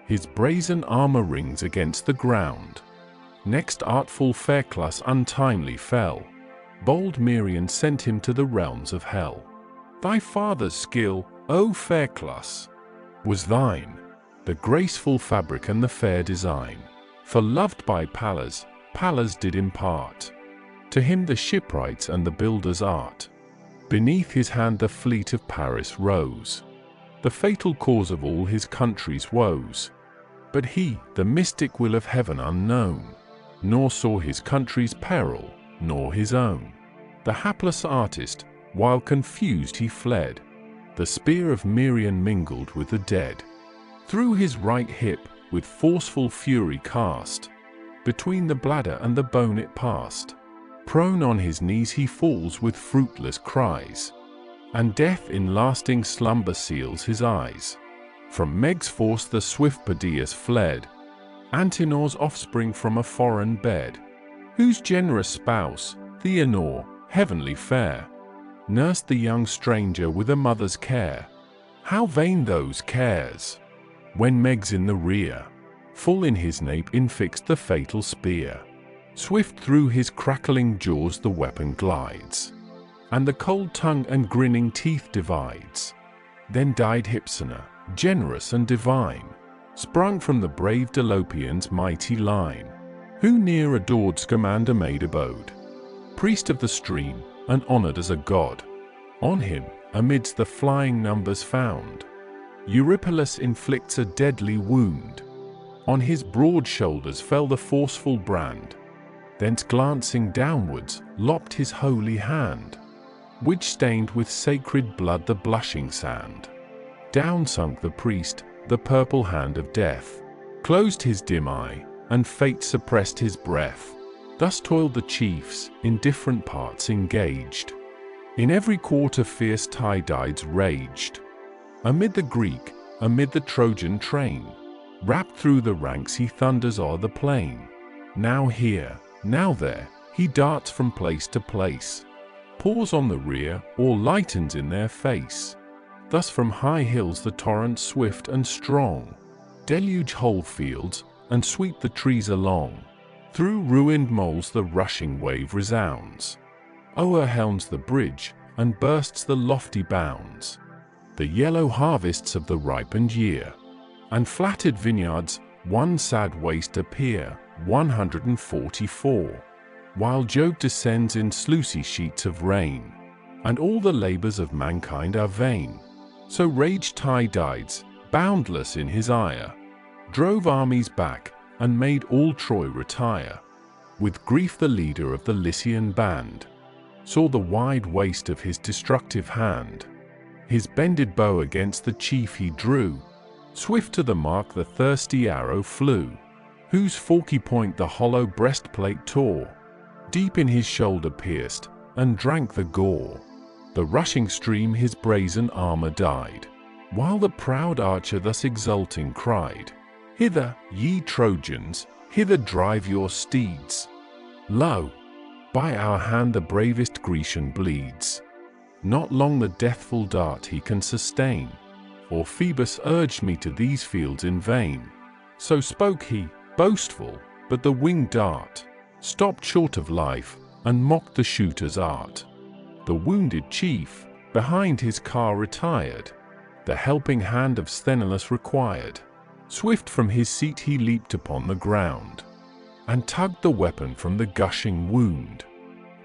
His brazen armor rings against the ground. Next artful Patroclus untimely fell. Bold Merion sent him to the realms of hell. Thy father's skill, O Patroclus, was thine, the graceful fabric and the fair design. For loved by Pallas, Pallas did impart to him the shipwright's and the builder's art. Beneath his hand the fleet of Paris rose, the fatal cause of all his country's woes. But he, the mystic will of heaven unknown, nor saw his country's peril, nor his own. The hapless artist, while confused he fled. The spear of Merion mingled with the dead. Through his right hip, with forceful fury cast, between the bladder and the bone it passed. Prone on his knees he falls with fruitless cries, and death in lasting slumber seals his eyes. From Meg's force the swift Podeus fled, Antenor's offspring from a foreign bed, whose generous spouse, Theanor, heavenly fair, nursed the young stranger with a mother's care. How vain those cares, when Meg's in the rear, full in his nape infixed the fatal spear. Swift through his crackling jaws the weapon glides, and the cold tongue and grinning teeth divides. Then died Hypsina, generous and divine, sprung from the brave Dolopian's mighty line, who near adored Scamander made abode, priest of the stream, and honored as a god. On him, amidst the flying numbers found, Eurypylus inflicts a deadly wound. On his broad shoulders fell the forceful brand, thence glancing downwards, lopped his holy hand, which stained with sacred blood the blushing sand. Down sunk the priest, the purple hand of death closed his dim eye, and fate suppressed his breath. Thus toiled the chiefs, in different parts engaged. In every quarter fierce Tydides raged. Amid the Greek, amid the Trojan train, wrapped through the ranks he thunders o'er the plain. Now here, now there, he darts from place to place, pours on the rear, or lightens in their face. Thus from high hills the torrents swift and strong deluge whole fields, and sweep the trees along. Through ruined moles the rushing wave resounds, o'erwhelms the bridge, and bursts the lofty bounds. The yellow harvests of the ripened year, and flattered vineyards, one sad waste appear. 144. While Jove descends in sluicy sheets of rain, and all the labors of mankind are vain. So raged Tydides, boundless in his ire, drove armies back, and made all Troy retire. With grief the leader of the Lycian band saw the wide waste of his destructive hand. His bended bow against the chief he drew, swift to the mark the thirsty arrow flew, whose forky point the hollow breastplate tore. Deep in his shoulder pierced, and drank the gore. The rushing stream his brazen armor dyed, while the proud archer thus exulting cried, "Hither, ye Trojans, hither drive your steeds. Lo, by our hand the bravest Grecian bleeds. Not long the deathful dart he can sustain, or Phoebus urged me to these fields in vain." So spoke he, boastful, but the winged dart stopped short of life, and mocked the shooter's art. The wounded chief, behind his car retired, the helping hand of Sthenelus required. Swift from his seat he leaped upon the ground, and tugged the weapon from the gushing wound.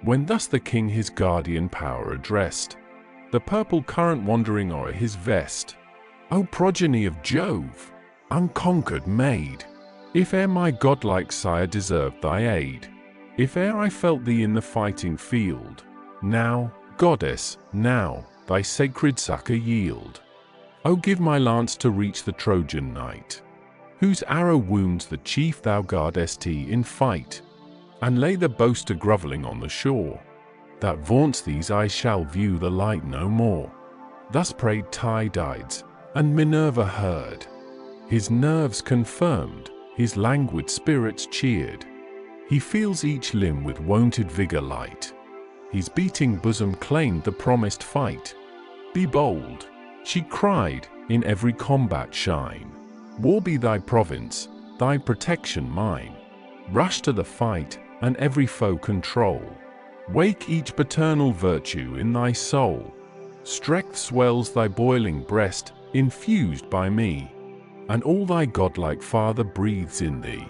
When thus the king his guardian power addressed, the purple current wandering o'er his vest, "O progeny of Jove, unconquered maid, if e'er my godlike sire deserved thy aid, if e'er I felt thee in the fighting field, now, goddess, now, thy sacred succor yield. O give my lance to reach the Trojan knight, whose arrow wounds the chief thou guardest in fight, and lay the boaster grovelling on the shore, that vaunts these I shall view the light no more. Thus prayed Tydides, and Minerva heard. His nerves confirmed, his languid spirits cheered. He feels each limb with wonted vigor light. His beating bosom claimed the promised fight. Be bold, she cried, in every combat shine. War be thy province, thy protection mine. Rush to the fight, and every foe control. Wake each paternal virtue in thy soul. Strength swells thy boiling breast, infused by me, and all thy godlike father breathes in thee.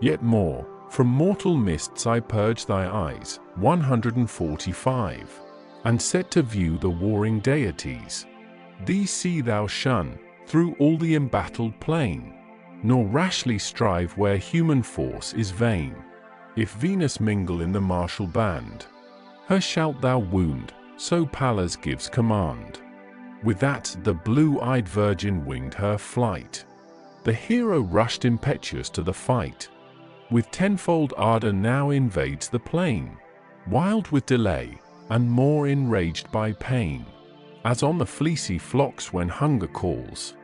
Yet more, from mortal mists I purge thy eyes, 145, and set to view the warring deities. These see thou shun, through all the embattled plain, nor rashly strive where human force is vain. If Venus mingle in the martial band, her shalt thou wound, so Pallas gives command. With that the blue-eyed virgin winged her flight. The hero rushed impetuous to the fight. With tenfold ardor now invades the plain, wild with delay, and more enraged by pain. As on the fleecy flocks when hunger calls,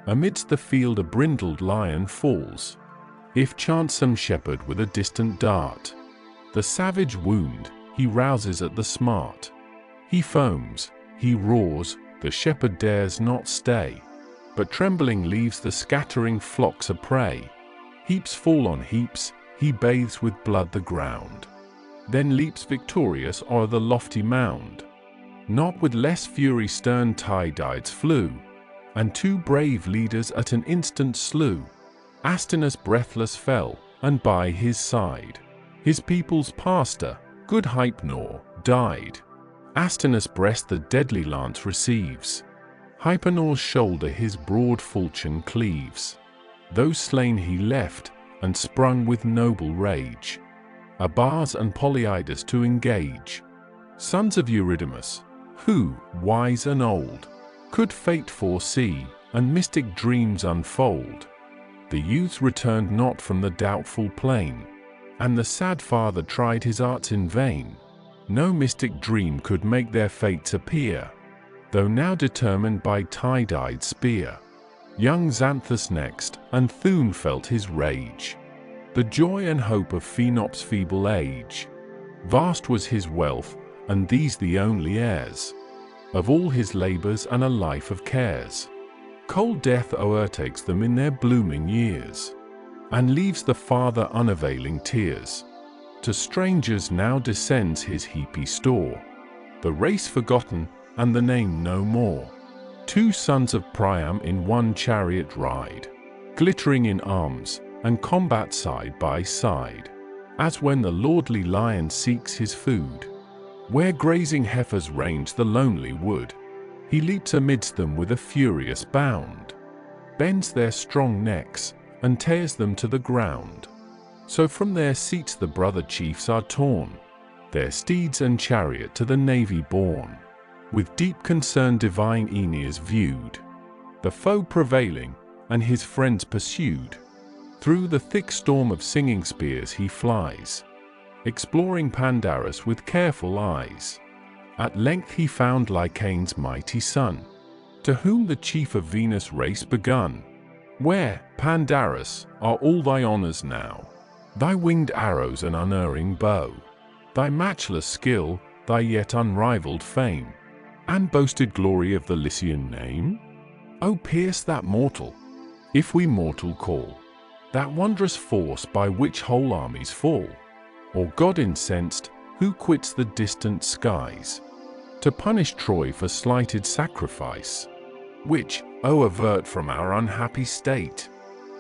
amidst the field a brindled lion falls. If chance some shepherd with a distant dart, the savage wound, he rouses at the smart. He foams, he roars, the shepherd dares not stay, but trembling leaves the scattering flocks a prey. Heaps fall on heaps, he bathes with blood the ground, then leaps victorious o'er the lofty mound. Not with less fury stern Tydides flew, and two brave leaders at an instant slew. Astinus breathless fell, and by his side his people's pastor, good Hypnor, died. Astinus' breast the deadly lance receives, Hypenor's shoulder his broad falchion cleaves. Those slain he left, and sprung with noble rage, Abas and Polyidus to engage, sons of Eurydamas, who, wise and old, could fate foresee, and mystic dreams unfold. The youths returned not from the doubtful plain, and the sad father tried his arts in vain. No mystic dream could make their fates appear, though now determined by Tydides' spear. Young Xanthus next, and Thun felt his rage, the joy and hope of Phaenop's feeble age. Vast was his wealth, and these the only heirs of all his labors and a life of cares. Cold death o'ertakes them in their blooming years, and leaves the father unavailing tears. To strangers now descends his heapy store, the race forgotten, and the name no more. Two sons of Priam in one chariot ride, glittering in arms, and combat side by side, as when the lordly lion seeks his food. Where grazing heifers range the lonely wood, he leaps amidst them with a furious bound, bends their strong necks, and tears them to the ground. So from their seats the brother chiefs are torn, their steeds and chariot to the navy borne. With deep concern divine Aeneas viewed the foe prevailing, and his friends pursued. Through the thick storm of singing spears he flies, exploring Pandarus with careful eyes. At length he found Lycaon's mighty son, to whom the chief of Venus' race begun. Where, Pandarus, are all thy honors now? Thy winged arrows and unerring bow, thy matchless skill, thy yet unrivaled fame, and boasted glory of the Lycian name? O pierce that mortal, if we mortal call, that wondrous force by which whole armies fall, or God incensed, who quits the distant skies, to punish Troy for slighted sacrifice. Which, O avert from our unhappy state,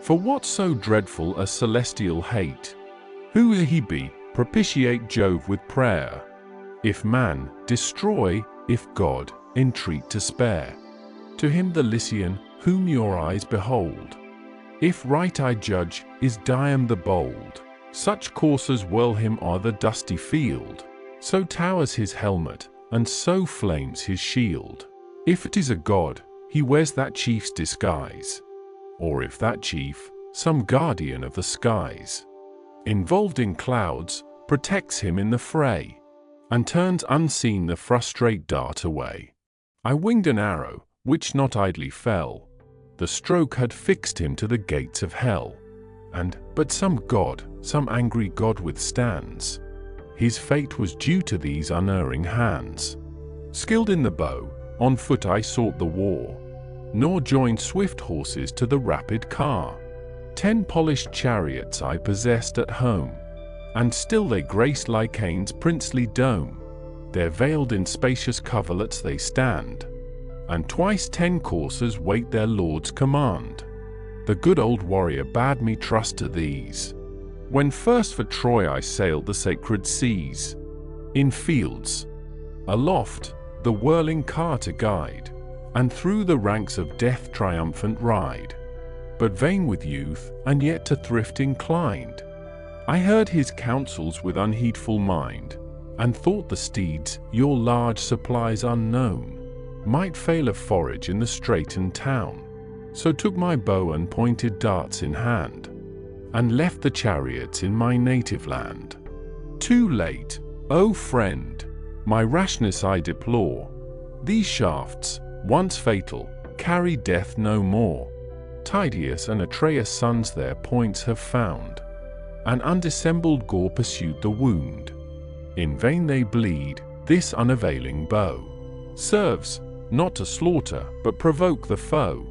for what so dreadful as celestial hate? Who he be, propitiate Jove with prayer. If man, destroy; if God, entreat to spare. To him the Lycian, whom your eyes behold, if right I judge, is Dium the bold. Such coursers whirl him o'er the dusty field, so towers his helmet, and so flames his shield. If it is a god, he wears that chief's disguise, or if that chief, some guardian of the skies, involved in clouds, protects him in the fray, and turns unseen the frustrate dart away. I winged an arrow, which not idly fell. The stroke had fixed him to the gates of hell. But some god, some angry god withstands. His fate was due to these unerring hands. Skilled in the bow, on foot I sought the war, nor joined swift horses to the rapid car. 10 polished chariots I possessed at home, and still they grace Lycaon's princely dome. There veiled in spacious coverlets they stand, and twice 10 coursers wait their lord's command. The good old warrior bade me trust to these, when first for Troy I sailed the sacred seas. In fields, aloft, the whirling car to guide, and through the ranks of death triumphant ride. But vain with youth, and yet to thrift inclined, I heard his counsels with unheedful mind, and thought the steeds, your large supplies unknown, might fail of forage in the straitened town. So took my bow and pointed darts in hand, and left the chariots in my native land. Too late, O friend, my rashness I deplore. These shafts, once fatal, carry death no more. Tydeus and Atreus' sons their points have found, and undissembled gore pursued the wound. In vain they bleed, this unavailing bow serves, not to slaughter, but provoke the foe.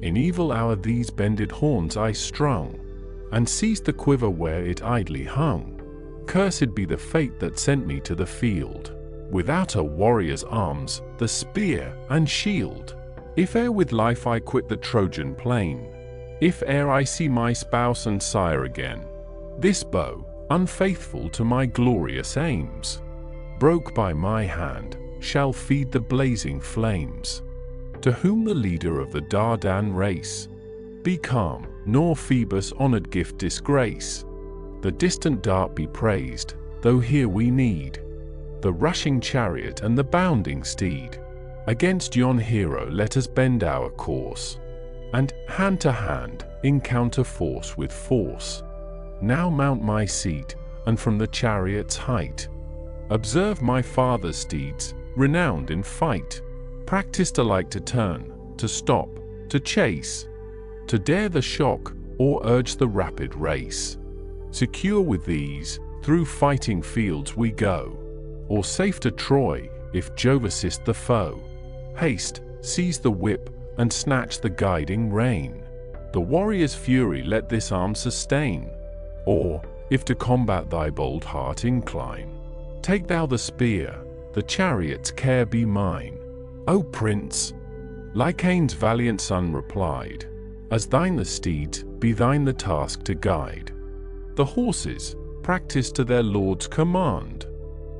In evil hour these bended horns I strung, and seized the quiver where it idly hung. Cursed be the fate that sent me to the field, without a warrior's arms, the spear and shield. If e'er with life I quit the Trojan plain, if e'er I see my spouse and sire again, this bow, unfaithful to my glorious aims, broke by my hand, shall feed the blazing flames. To whom the leader of the Dardan race, be calm, nor Phoebus' honored gift disgrace. The distant dart be praised, though here we need the rushing chariot and the bounding steed. Against yon hero let us bend our course, and, hand to hand, encounter force with force. Now mount my seat, and from the chariot's height, observe my father's steeds, renowned in fight. Practiced alike to turn, to stop, to chase, to dare the shock, or urge the rapid race. Secure with these, through fighting fields we go, or safe to Troy, if Jove assist the foe. Haste, seize the whip, and snatch the guiding rein. The warrior's fury let this arm sustain, or, if to combat thy bold heart incline, take thou the spear, the chariot's care be mine. O Prince, Lycaon's valiant son replied, as thine the steeds, be thine the task to guide. The horses, practised to their lord's command,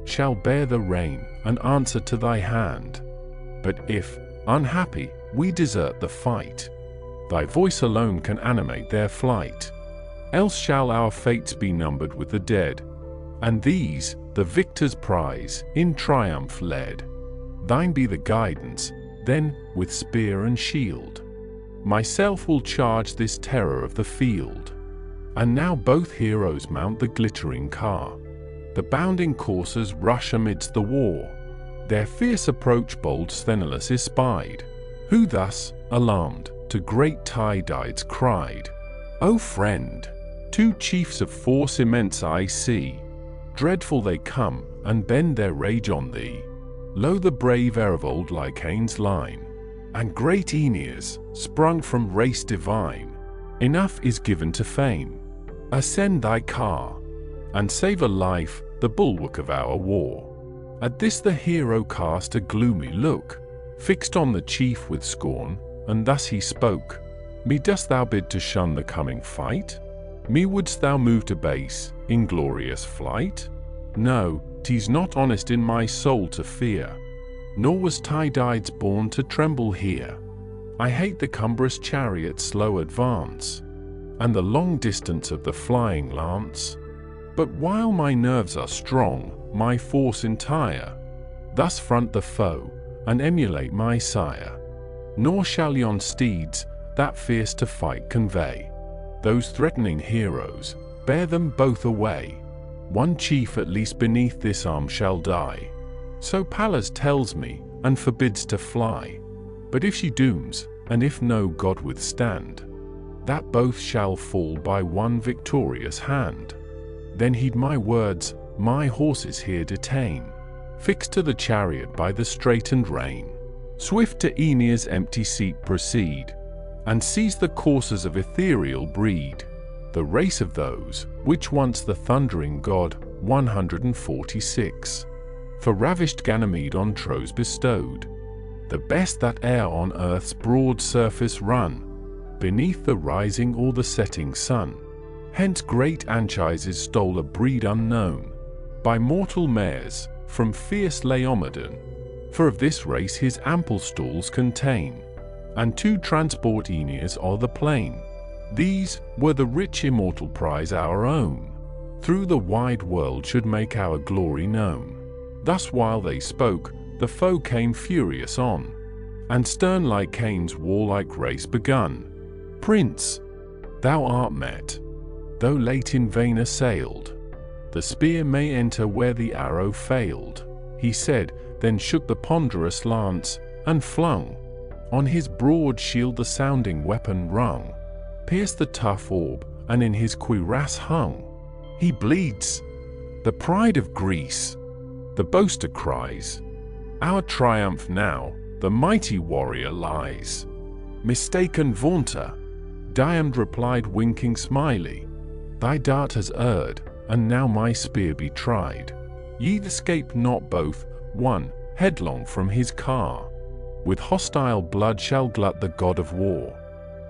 shall bear the rein and answer to thy hand. But if, unhappy, we desert the fight, thy voice alone can animate their flight. Else shall our fates be numbered with the dead, and these, the victor's prize, in triumph led. Thine be the guidance, then, with spear and shield, myself will charge this terror of the field. And now both heroes mount the glittering car. The bounding coursers rush amidst the war. Their fierce approach bold Sthenelus espied, who thus, alarmed, to great Tydides cried, O friend, 2 chiefs of force immense I see. Dreadful they come, and bend their rage on thee. Lo, the brave heir of old Lycaon's line, and great Aeneas, sprung from race divine. Enough is given to fame. Ascend thy car, and save a life, the bulwark of our war. At this the hero cast a gloomy look, fixed on the chief with scorn, and thus he spoke. Me dost thou bid to shun the coming fight? Me wouldst thou move to base, inglorious flight? No, 'tis not honest in my soul to fear, nor was Tydides born to tremble here. I hate the cumbrous chariot's slow advance, and the long distance of the flying lance. But while my nerves are strong, my force entire, thus front the foe, and emulate my sire. Nor shall yon steeds, that fierce to fight convey, Those threatening heroes, bear them both away. One chief at least beneath this arm shall die. So Pallas tells me, and forbids to fly. But if she dooms, and if no god withstand, that both shall fall by one victorious hand. Then heed my words, my horses here detain, fixed to the chariot by the straitened rein. Swift to Aeneas' empty seat proceed, and seize the coursers of ethereal breed, the race of those which once the thundering god 146 for ravished Ganymede on Tros bestowed, the best that e'er on earth's broad surface run, beneath the rising or the setting sun. Hence great Anchises stole a breed unknown by mortal mares from fierce Laomedon, for of this race his ample stalls contain, and to transport Aeneas o'er the plain. These were the rich immortal prize our own, through the wide world should make our glory known. Thus while they spoke, the foe came furious on, and stern like Cain's warlike race begun. Prince, thou art met, though late in vain assailed. The spear may enter where the arrow failed, he said, then shook the ponderous lance, and flung on his broad shield the sounding weapon rung, pierced the tough orb, and in his cuirass hung. He bleeds, the pride of Greece, the boaster cries, our triumph now, the mighty warrior lies. Mistaken vaunter, Diamd replied winking smiley, thy dart has erred, and now my spear be tried. Ye escape not both, one, headlong from his car, with hostile blood shall glut the god of war.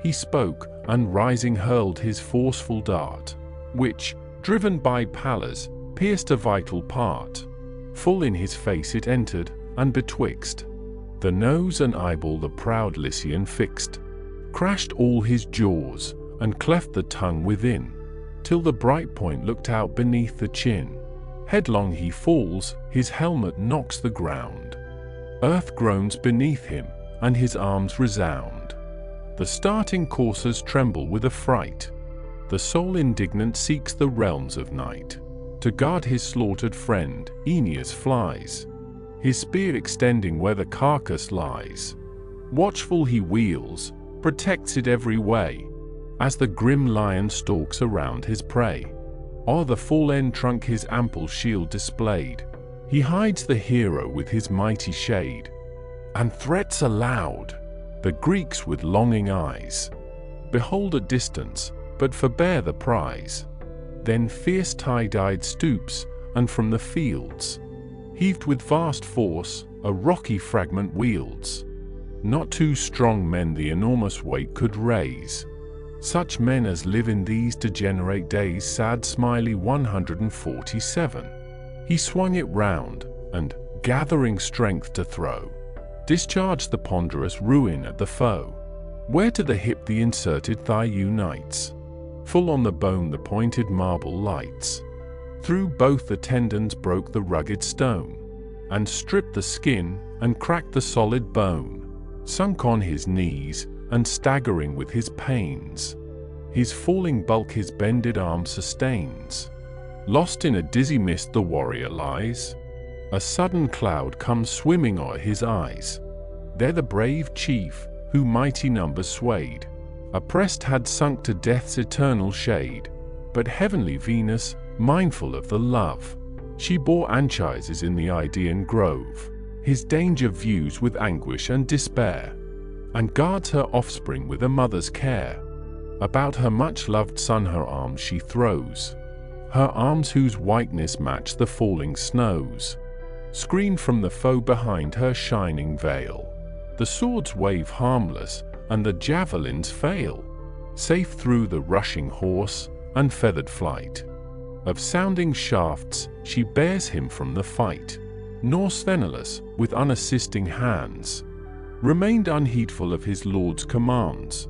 He spoke, and rising hurled his forceful dart, which, driven by Pallas, pierced a vital part. Full in his face it entered, and betwixt the nose and eyeball the proud Lycian fixed, crashed all his jaws, and cleft the tongue within, till the bright point looked out beneath the chin. Headlong he falls, his helmet knocks the ground. Earth groans beneath him, and his arms resound. The starting coursers tremble with affright. The soul indignant seeks the realms of night. To guard his slaughtered friend, Aeneas flies, his spear extending where the carcass lies. Watchful he wheels, protects it every way, as the grim lion stalks around his prey. O'er the fallen trunk his ample shield displayed, he hides the hero with his mighty shade, and threats aloud. The Greeks with longing eyes behold at distance, but forbear the prize. Then fierce Tydides stoops, and from the fields, heaved with vast force, a rocky fragment wields. Not two strong men the enormous weight could raise, such men as live in these degenerate days. Sad smiley 147. He swung it round, and, gathering strength to throw, discharged the ponderous ruin at the foe, where to the hip the inserted thigh unites. Full on the bone the pointed marble lights, through both the tendons broke the rugged stone, and stripped the skin, and cracked the solid bone. Sunk on his knees, and staggering with his pains, his falling bulk his bended arm sustains. Lost in a dizzy mist the warrior lies. A sudden cloud comes swimming o'er his eyes. There the brave chief, who mighty numbers swayed, oppressed had sunk to death's eternal shade. But heavenly Venus, mindful of the love she bore Anchises in the Idaean grove, his danger views with anguish and despair, and guards her offspring with a mother's care. About her much-loved son her arms she throws, her arms whose whiteness match the falling snows, screened from the foe behind her shining veil. The swords wave harmless, and the javelins fail, safe through the rushing horse and feathered flight of sounding shafts she bears him from the fight. Nor Sthenelus, with unassisting hands, remained unheedful of his lord's commands.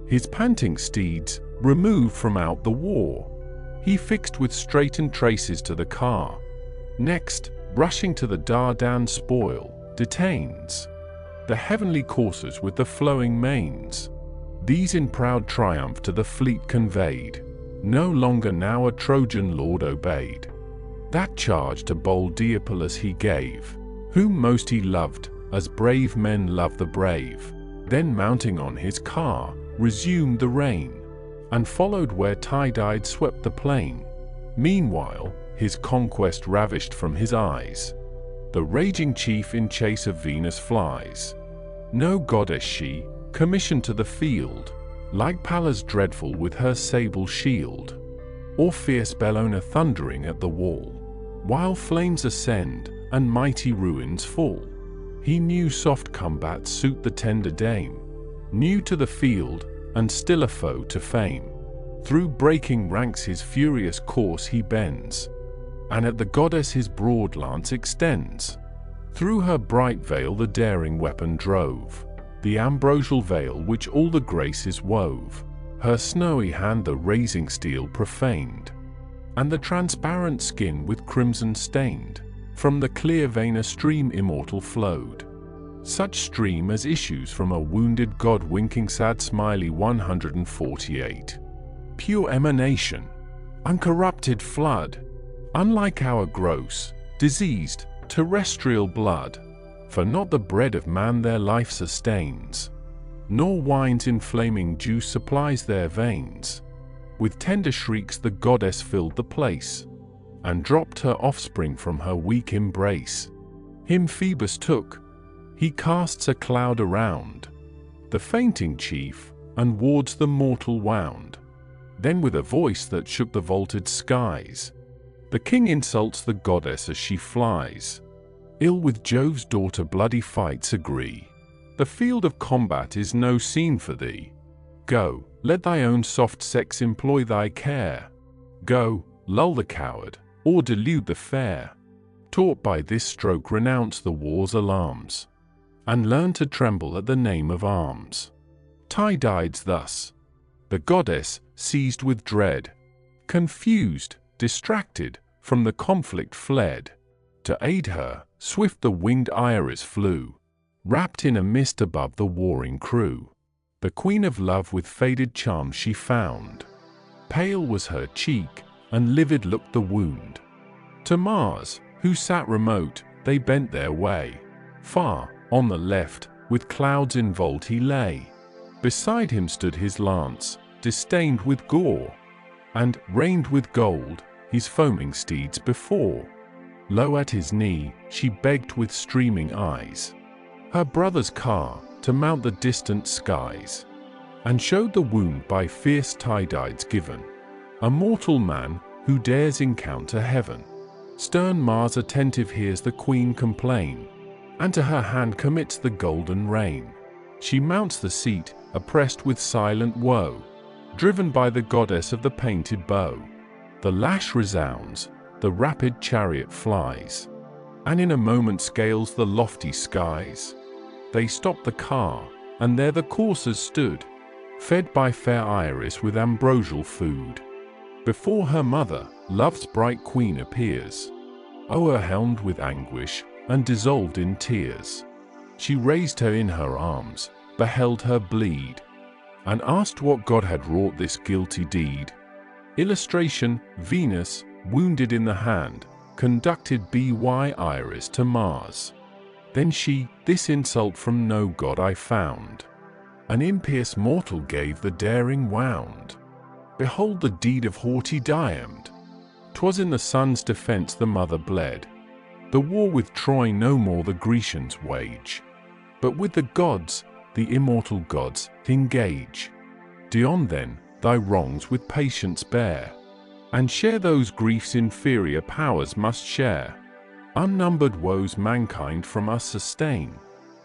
His panting steeds, removed from out the war, he fixed with straitened traces to the car. Next, rushing to the Dardan spoil, detains the heavenly coursers with the flowing manes. These in proud triumph to the fleet conveyed. No longer now a Trojan lord obeyed. That charge to bold Deipolus he gave, whom most he loved, as brave men love the brave. Then mounting on his car, resumed the reign, and followed where tide swept the plain. Meanwhile, his conquest ravished from his eyes, the raging chief in chase of Venus flies. No goddess she, commissioned to the field, like Pallas dreadful with her sable shield, or fierce Bellona thundering at the wall, while flames ascend and mighty ruins fall. He knew soft combats suit the tender dame, new to the field and still a foe to fame. Through breaking ranks his furious course he bends, and at the goddess his broad lance extends. Through her bright veil the daring weapon drove, the ambrosial veil which all the graces wove. Her snowy hand the razing steel profaned, and the transparent skin with crimson stained. From the clear vein a stream immortal flowed, such stream as issues from a wounded god winking sad smiley 148. Pure emanation, uncorrupted flood, unlike our gross, diseased, terrestrial blood. For not the bread of man their life sustains, nor wine's inflaming juice supplies their veins. With tender shrieks the goddess filled the place, and dropped her offspring from her weak embrace. Him Phoebus took, he casts a cloud around the fainting chief, and wards the mortal wound. Then with a voice that shook the vaulted skies, the king insults the goddess as she flies. Ill with Jove's daughter bloody fights agree. The field of combat is no scene for thee. Go, let thy own soft sex employ thy care. Go, lull the coward, or delude the fair. Taught by this stroke renounce the war's alarms, and learn to tremble at the name of arms. Tydides thus, the goddess, seized with dread, confused, distracted, from the conflict fled. To aid her, swift the winged Iris flew, wrapped in a mist above the warring crew. The queen of love with faded charms she found. Pale was her cheek, and livid looked the wound. To Mars, who sat remote, they bent their way. Far, on the left, with clouds involved he lay. Beside him stood his lance, disdained with gore, and, reined with gold, his foaming steeds before. Low at his knee, she begged with streaming eyes her brother's car to mount the distant skies, and showed the wound by fierce Tydides given. A mortal man who dares encounter heaven. Stern Mars attentive hears the queen complain, and to her hand commits the golden rein. She mounts the seat, oppressed with silent woe, driven by the goddess of the painted bow. The lash resounds, the rapid chariot flies, and in a moment scales the lofty skies. They stopped the car, and there the coursers stood, fed by fair Iris with ambrosial food. Before her mother, love's bright queen appears, o'erwhelmed with anguish, and dissolved in tears. She raised her in her arms, beheld her bleed, and asked what god had wrought this guilty deed. Illustration: Venus, wounded in the hand, conducted by Iris to Mars. Then she, this insult from no god I found, an impious mortal gave the daring wound. Behold the deed of haughty Diomed. 'Twas in the son's defense the mother bled. The war with Troy no more the Grecians wage, but with the gods, the immortal gods, engage. Dion then, thy wrongs with patience bear, and share those griefs inferior powers must share. Unnumbered woes mankind from us sustain,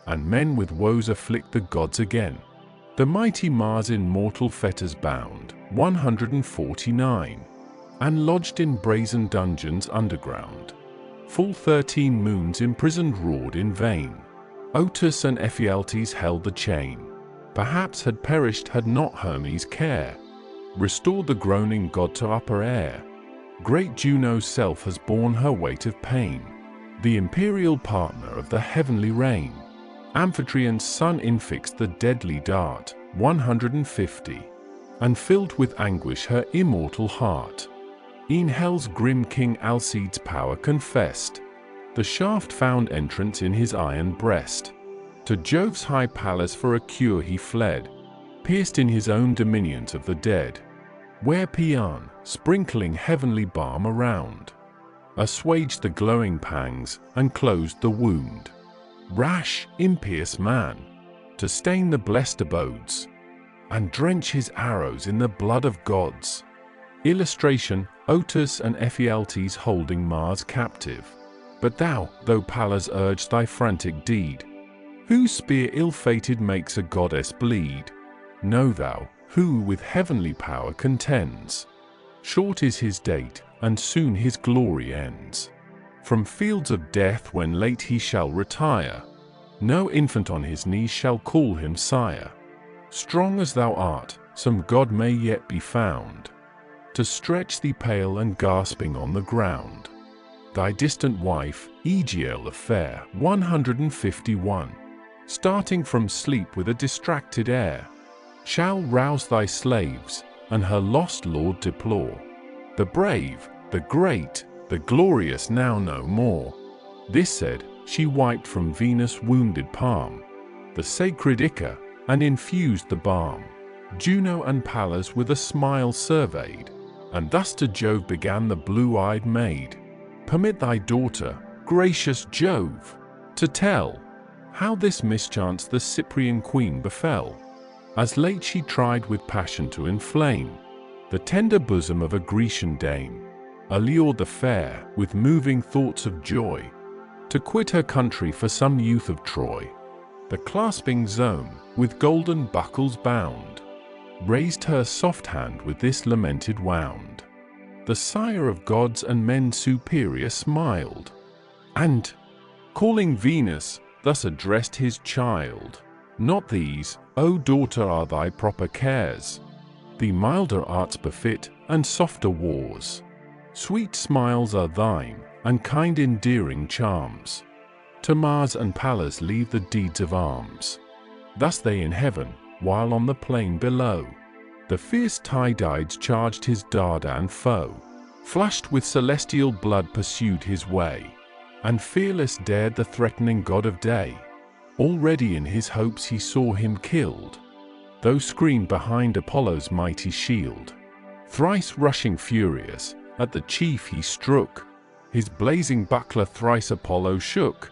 and men with woes afflict the gods again. The mighty Mars in mortal fetters bound, 149, and lodged in brazen dungeons underground. Full 13 moons imprisoned roared in vain. Otus and Ephialtes held the chain. Perhaps had perished had not Hermes' care restored the groaning god to upper air. Great Juno's self has borne her weight of pain, the imperial partner of the heavenly reign. Amphitrion's son infixed the deadly dart, 150. And filled with anguish her immortal heart, e'en hell's grim king Alcide's power confessed. The shaft found entrance in his iron breast. To Jove's high palace for a cure he fled, pierced in his own dominions of the dead, where Paean, sprinkling heavenly balm around, assuaged the glowing pangs and closed the wound. Rash, impious man, to stain the blessed abodes, and drench his arrows in the blood of gods. Illustration: Otus and Ephialtes holding Mars captive. But thou, though Pallas urged thy frantic deed, whose spear ill-fated makes a goddess bleed, know thou, who with heavenly power contends, short is his date, and soon his glory ends. From fields of death when late he shall retire, no infant on his knees shall call him sire. Strong as thou art, some god may yet be found, to stretch thee pale and gasping on the ground. Thy distant wife, Aegiale the fair, 151, starting from sleep with a distracted air, shall rouse thy slaves, and her lost lord deplore. The brave, the great, the glorious now no more. This said, she wiped from Venus' wounded palm the sacred ichor, and infused the balm. Juno and Pallas with a smile surveyed, and thus to Jove began the blue-eyed maid: Permit thy daughter, gracious Jove, to tell how this mischance the Cyprian queen befell, as late she tried with passion to inflame the tender bosom of a Grecian dame, allured the fair with moving thoughts of joy, to quit her country for some youth of Troy. The clasping zone, with golden buckles bound, raised her soft hand with this lamented wound. The sire of gods and men superior smiled, and, calling Venus, thus addressed his child: Not these, O daughter, are thy proper cares. Thee milder arts befit, and softer wars. Sweet smiles are thine, and kind endearing charms. To Mars and Pallas leave the deeds of arms. Thus they in heaven, while on the plain below, the fierce Tydides charged his Dardan foe. Flushed with celestial blood pursued his way, and fearless dared the threatening god of day. Already in his hopes he saw him killed, though screened behind Apollo's mighty shield. Thrice rushing furious, at the chief he struck, his blazing buckler thrice Apollo shook.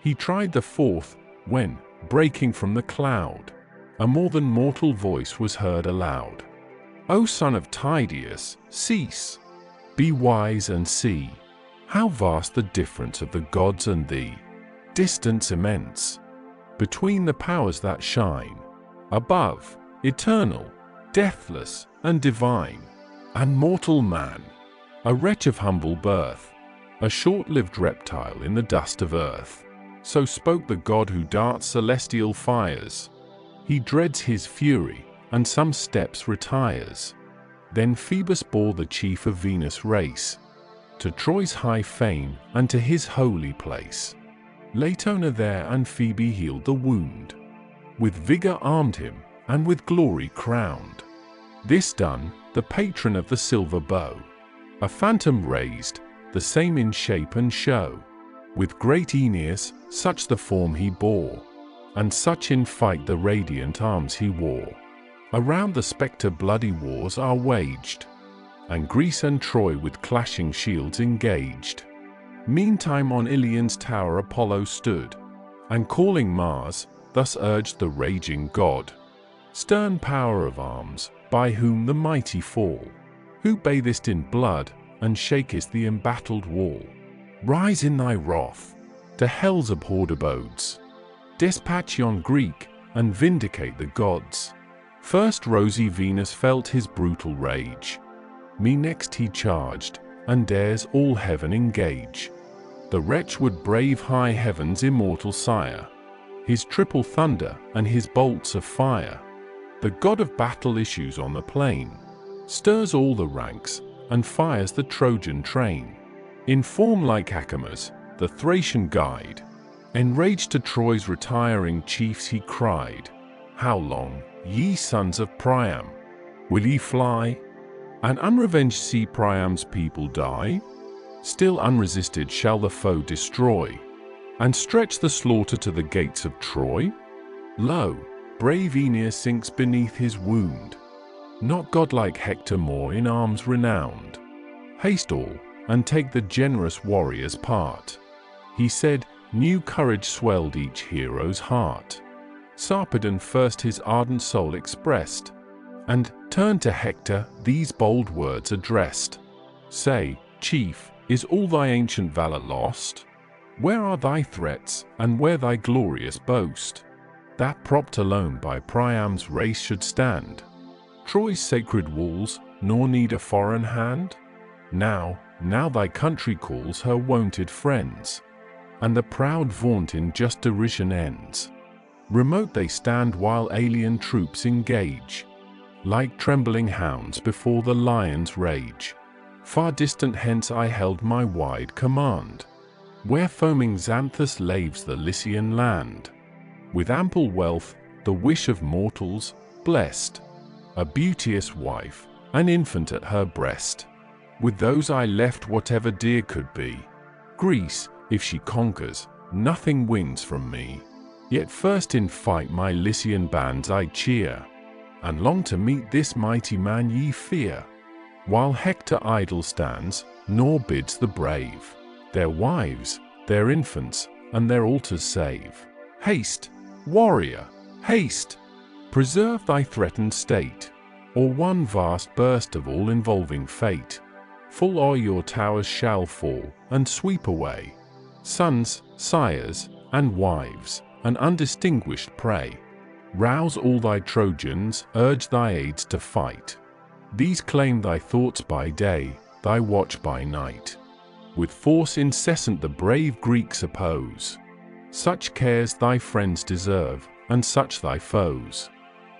He tried the fourth, when, breaking from the cloud, a more than mortal voice was heard aloud: O son of Tydeus, cease! Be wise and see how vast the difference of the gods and thee. Distance immense between the powers that shine above, eternal, deathless, and divine, and mortal man, a wretch of humble birth, a short-lived reptile in the dust of earth. So spoke the god who darts celestial fires. He dreads his fury, and some steps retires. Then Phoebus bore the chief of Venus' race to Troy's high fane and to his holy place. Latona there and Phoebe healed the wound, with vigor armed him, and with glory crowned. This done, the patron of the silver bow, a phantom raised, the same in shape and show. With great Aeneas, such the form he bore, and such in fight the radiant arms he wore. Around the spectre bloody wars are waged, and Greece and Troy with clashing shields engaged. Meantime on Ilion's tower Apollo stood, and calling Mars, thus urged the raging god: Stern power of arms, by whom the mighty fall, who bathest in blood, and shakest the embattled wall. Rise in thy wrath, to hell's abhorred abodes, dispatch yon Greek, and vindicate the gods. First rosy Venus felt his brutal rage, me next he charged, and dares all heaven engage. The wretch would brave high heaven's immortal sire, his triple thunder and his bolts of fire. The god of battle issues on the plain, stirs all the ranks, and fires the Trojan train. In form like Achames, the Thracian guide, enraged to Troy's retiring chiefs he cried: How long, ye sons of Priam? Will ye fly, and unrevenged see Priam's people die? Still unresisted shall the foe destroy, and stretch the slaughter to the gates of Troy? Lo, brave Aeneas sinks beneath his wound, not godlike Hector more in arms renowned. Haste all, and take the generous warrior's part. He said, new courage swelled each hero's heart. Sarpedon first his ardent soul expressed, and turned to Hector these bold words addressed. Say, chief, is all thy ancient valor lost? Where are thy threats, and where thy glorious boast, that propped alone by Priam's race should stand Troy's sacred walls, nor need a foreign hand? Now thy country calls her wonted friends, and the proud vaunt in just derision ends. Remote they stand while alien troops engage, like trembling hounds before the lion's rage. Far distant hence I held my wide command, where foaming Xanthus laves the Lycian land, with ample wealth, the wish of mortals, blessed, a beauteous wife, an infant at her breast. With those I left whatever dear could be. Greece, if she conquers, nothing wins from me. Yet first in fight my Lycian bands I cheer, and long to meet this mighty man ye fear. While Hector idle stands, nor bids the brave their wives, their infants, and their altars save. Haste, warrior, haste! Preserve thy threatened state, or one vast burst of all-involving fate. Full o'er your towers shall fall, and sweep away sons, sires, and wives, an undistinguished prey. Rouse all thy Trojans, urge thy aids to fight. These claim thy thoughts by day, thy watch by night. With force incessant the brave Greeks oppose. Such cares thy friends deserve, and such thy foes.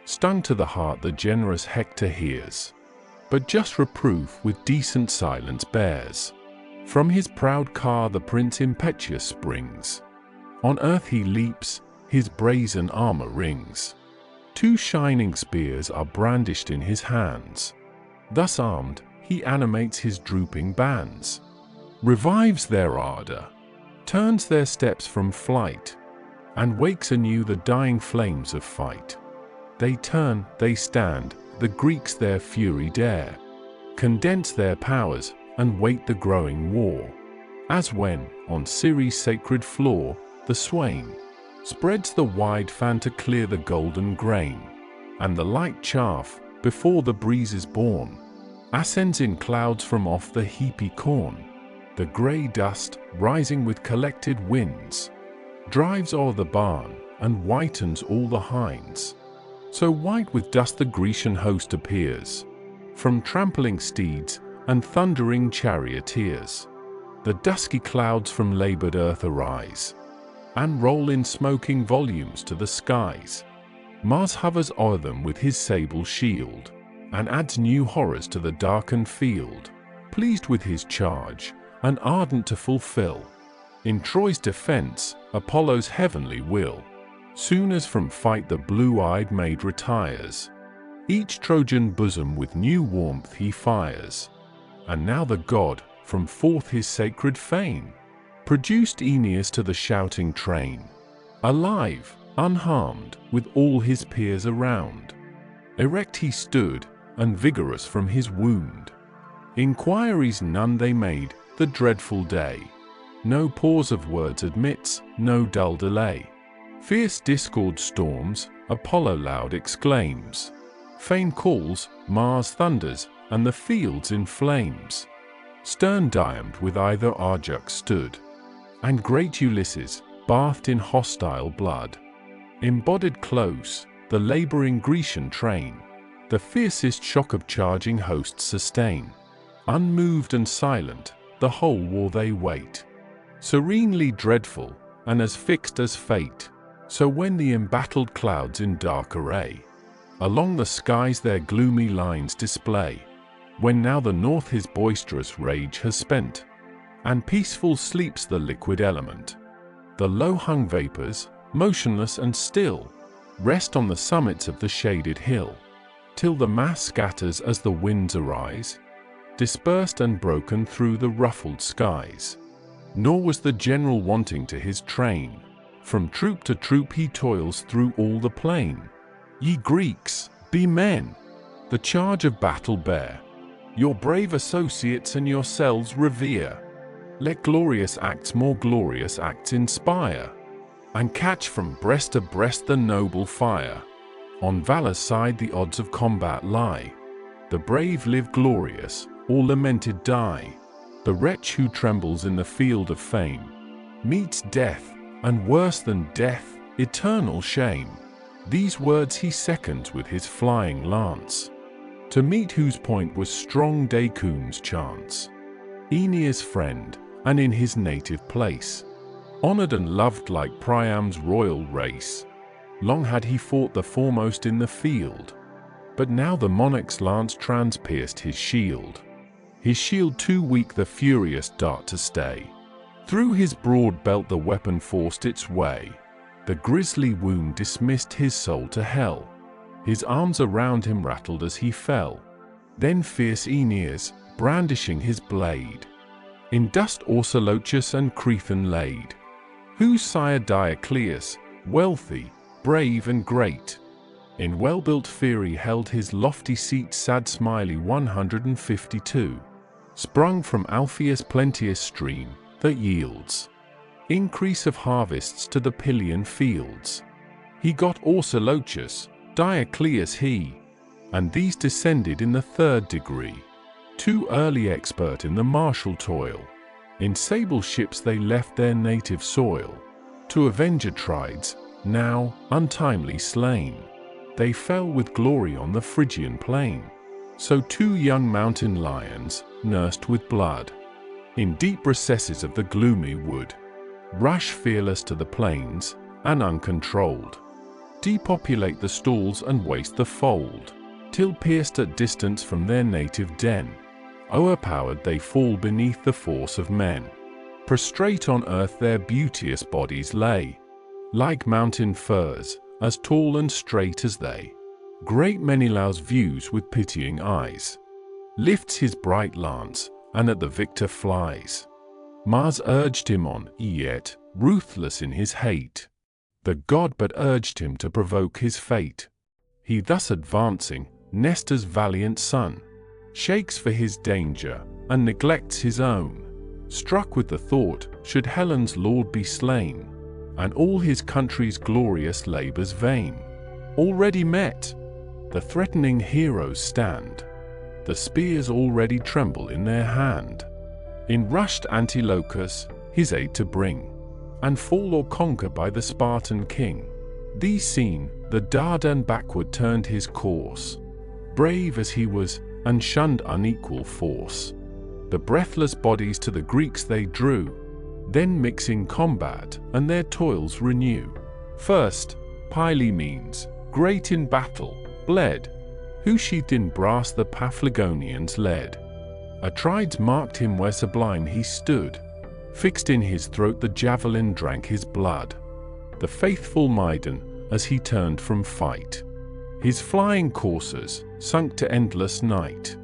Stung to the heart the generous Hector hears, but just reproof with decent silence bears. From his proud car the prince impetuous springs. On earth he leaps, his brazen armor rings. Two shining spears are brandished in his hands. Thus armed, he animates his drooping bands, revives their ardor, turns their steps from flight, and wakes anew the dying flames of fight. They turn, they stand, the Greeks their fury dare, condense their powers, and wait the growing war. As when, on Ceres' sacred floor, the swain spreads the wide fan to clear the golden grain, and the light chaff, before the breeze is born, ascends in clouds from off the heapy corn. The grey dust, rising with collected winds, drives o'er the barn, and whitens all the hinds. So white with dust the Grecian host appears, from trampling steeds and thundering charioteers. The dusky clouds from labored earth arise, and roll in smoking volumes to the skies. Mars hovers o'er them with his sable shield, and adds new horrors to the darkened field. Pleased with his charge, and ardent to fulfill, in Troy's defense, Apollo's heavenly will. Soon as from fight the blue-eyed maid retires, each Trojan bosom with new warmth he fires. And now the god, from forth his sacred fane, produced Aeneas to the shouting train, alive, unharmed, with all his peers around. Erect he stood, and vigorous from his wound. Inquiries none they made, the dreadful day. No pause of words admits, no dull delay. Fierce discord storms, Apollo loud exclaims. Fame calls, Mars thunders, and the fields in flames. Stern Diomede with either Arjux stood, and great Ulysses, bathed in hostile blood, embodied close the laboring Grecian train. The fiercest shock of charging hosts sustain. Unmoved and silent, the whole war they wait. Serenely dreadful, and as fixed as fate. So when the embattled clouds in dark array along the skies their gloomy lines display, when now the north his boisterous rage has spent, and peaceful sleeps the liquid element, the low-hung vapors, motionless and still, rest on the summits of the shaded hill, till the mass scatters as the winds arise, dispersed and broken through the ruffled skies. Nor was the general wanting to his train. From troop to troop he toils through all the plain. Ye Greeks, be men! The charge of battle bear. Your brave associates and yourselves revere. Let glorious acts more glorious acts inspire, and catch from breast to breast the noble fire. On valor's side the odds of combat lie. The brave live glorious, or lamented die. The wretch who trembles in the field of fame meets death, and worse than death, eternal shame. These words he seconds with his flying lance, to meet whose point was strong Dacun's chance. Aeneas' friend, and in his native place, honored and loved like Priam's royal race. Long had he fought the foremost in the field, but now the monarch's lance transpierced his shield. His shield too weak the furious dart to stay. Through his broad belt the weapon forced its way. The grisly wound dismissed his soul to hell. His arms around him rattled as he fell. Then fierce Aeneas, brandishing his blade, in dust Orsilochus and Crethan laid, whose sire Diocleus, wealthy, brave and great, in well-built fury held his lofty seat. Sad Smiley 152, sprung from Alpheus' plenteous stream, that yields increase of harvests to the Pylian fields. He got Orsilochus, Diocleus he, and these descended in the third degree. Too early expert in the martial toil, in sable ships they left their native soil, to avenge Atrides, now untimely slain. They fell with glory on the Phrygian plain. So two young mountain lions, nursed with blood, in deep recesses of the gloomy wood, rush fearless to the plains, and uncontrolled, depopulate the stalls and waste the fold, till pierced at distance from their native den, o'erpowered they fall beneath the force of men. Prostrate on earth their beauteous bodies lay, like mountain firs, as tall and straight as they. Great Menelaus views with pitying eyes, lifts his bright lance, and at the victor flies. Mars urged him on, yet, ruthless in his hate, the god but urged him to provoke his fate. He thus advancing, Nestor's valiant son, shakes for his danger, and neglects his own, struck with the thought, should Helen's lord be slain, and all his country's glorious labors vain. Already met, the threatening heroes stand, the spears already tremble in their hand. In rushed Antilochus, his aid to bring, and fall or conquer by the Spartan king. These seen, the Dardan backward turned his course, brave as he was, and shunned unequal force. The breathless bodies to the Greeks they drew, then mixing combat, and their toils renew. First, Pylaemenes, great in battle, bled, who sheathed in brass the Paphlagonians led. Atrides marked him where sublime he stood, fixed in his throat the javelin drank his blood. The faithful Mydon, as he turned from fight, his flying coursers sunk to endless night.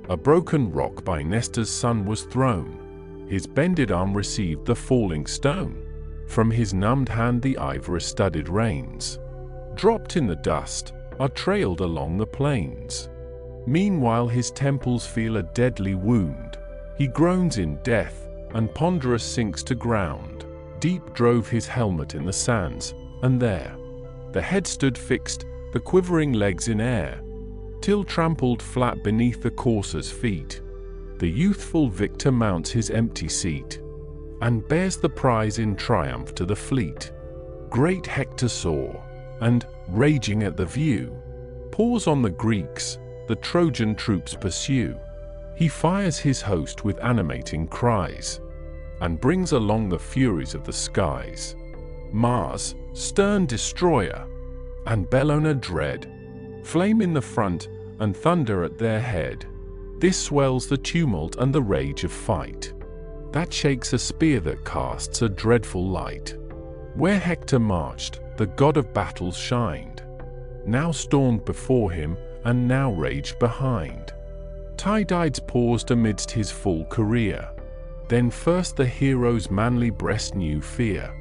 A broken rock by Nestor's son was thrown, his bended arm received the falling stone. From his numbed hand the ivory-studded reins, dropped in the dust, are trailed along the plains. Meanwhile his temples feel a deadly wound, he groans in death, and ponderous sinks to ground. Deep drove his helmet in the sands, and there the head stood fixed, the quivering legs in air, till trampled flat beneath the courser's feet. The youthful victor mounts his empty seat, and bears the prize in triumph to the fleet. Great Hector saw, and, raging at the view, pours on the Greeks, the Trojan troops pursue. He fires his host with animating cries, and brings along the furies of the skies. Mars, stern destroyer, and Bellona dread, flame in the front, and thunder at their head. This swells the tumult and the rage of fight, that shakes a spear that casts a dreadful light. Where Hector marched, the god of battles shined, now stormed before him, and now raged behind. Tydides paused amidst his full career. Then first the hero's manly breast knew fear,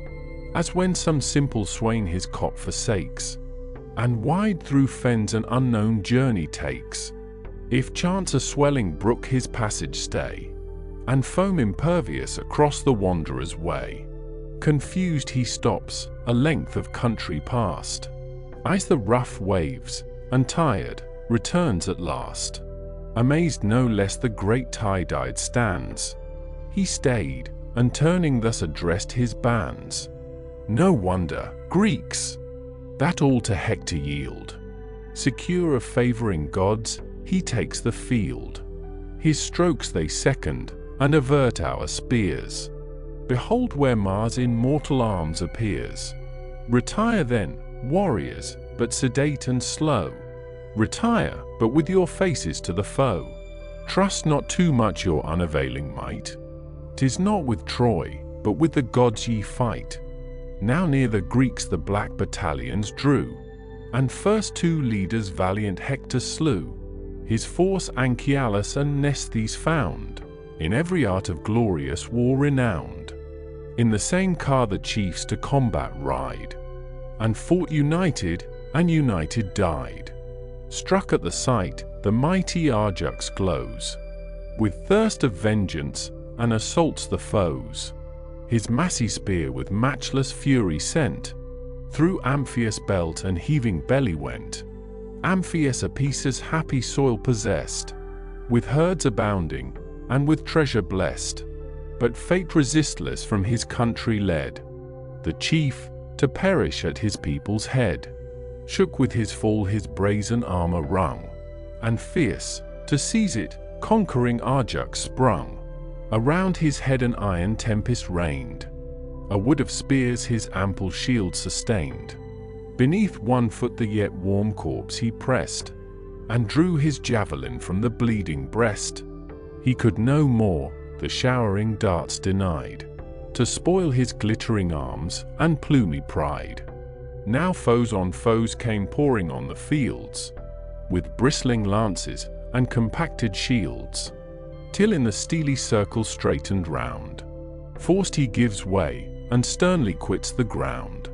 as when some simple swain his cot forsakes, and wide through fens an unknown journey takes. If chance a swelling brook his passage stay, and foam impervious across the wanderer's way, confused he stops, a length of country past, eyes the rough waves, and tired, returns at last. Amazed no less the great Tydides stands. He stayed, and turning thus addressed his bands. No wonder, Greeks, that all to Hector yield. Secure of favouring gods, he takes the field. His strokes they second, and avert our spears. Behold where Mars in mortal arms appears. Retire then, warriors, but sedate and slow. Retire, but with your faces to the foe. Trust not too much your unavailing might. 'Tis not with Troy, but with the gods ye fight. Now near the Greeks the black battalions drew, and first two leaders valiant Hector slew. His force Anchialus and Mnestheus found, in every art of glorious war renowned. In the same car the chiefs to combat ride, and fought united, and united died. Struck at the sight, the mighty Ajax glows, with thirst of vengeance, and assaults the foes. His massy spear with matchless fury sent, through Amphius' belt and heaving belly went. Amphius Apes's happy soil possessed, with herds abounding, and with treasure blessed. But fate resistless from his country led, the chief, to perish at his people's head. Shook with his fall his brazen armor rung, and fierce, to seize it, conquering Ajax sprung. Around his head an iron tempest reigned, a wood of spears his ample shield sustained. Beneath 1 foot the yet warm corpse he pressed, and drew his javelin from the bleeding breast. He could no more, the showering darts denied, to spoil his glittering arms and plumy pride. Now foes on foes came pouring on the fields, with bristling lances and compacted shields, till in the steely circle straitened round, forced he gives way, and sternly quits the ground.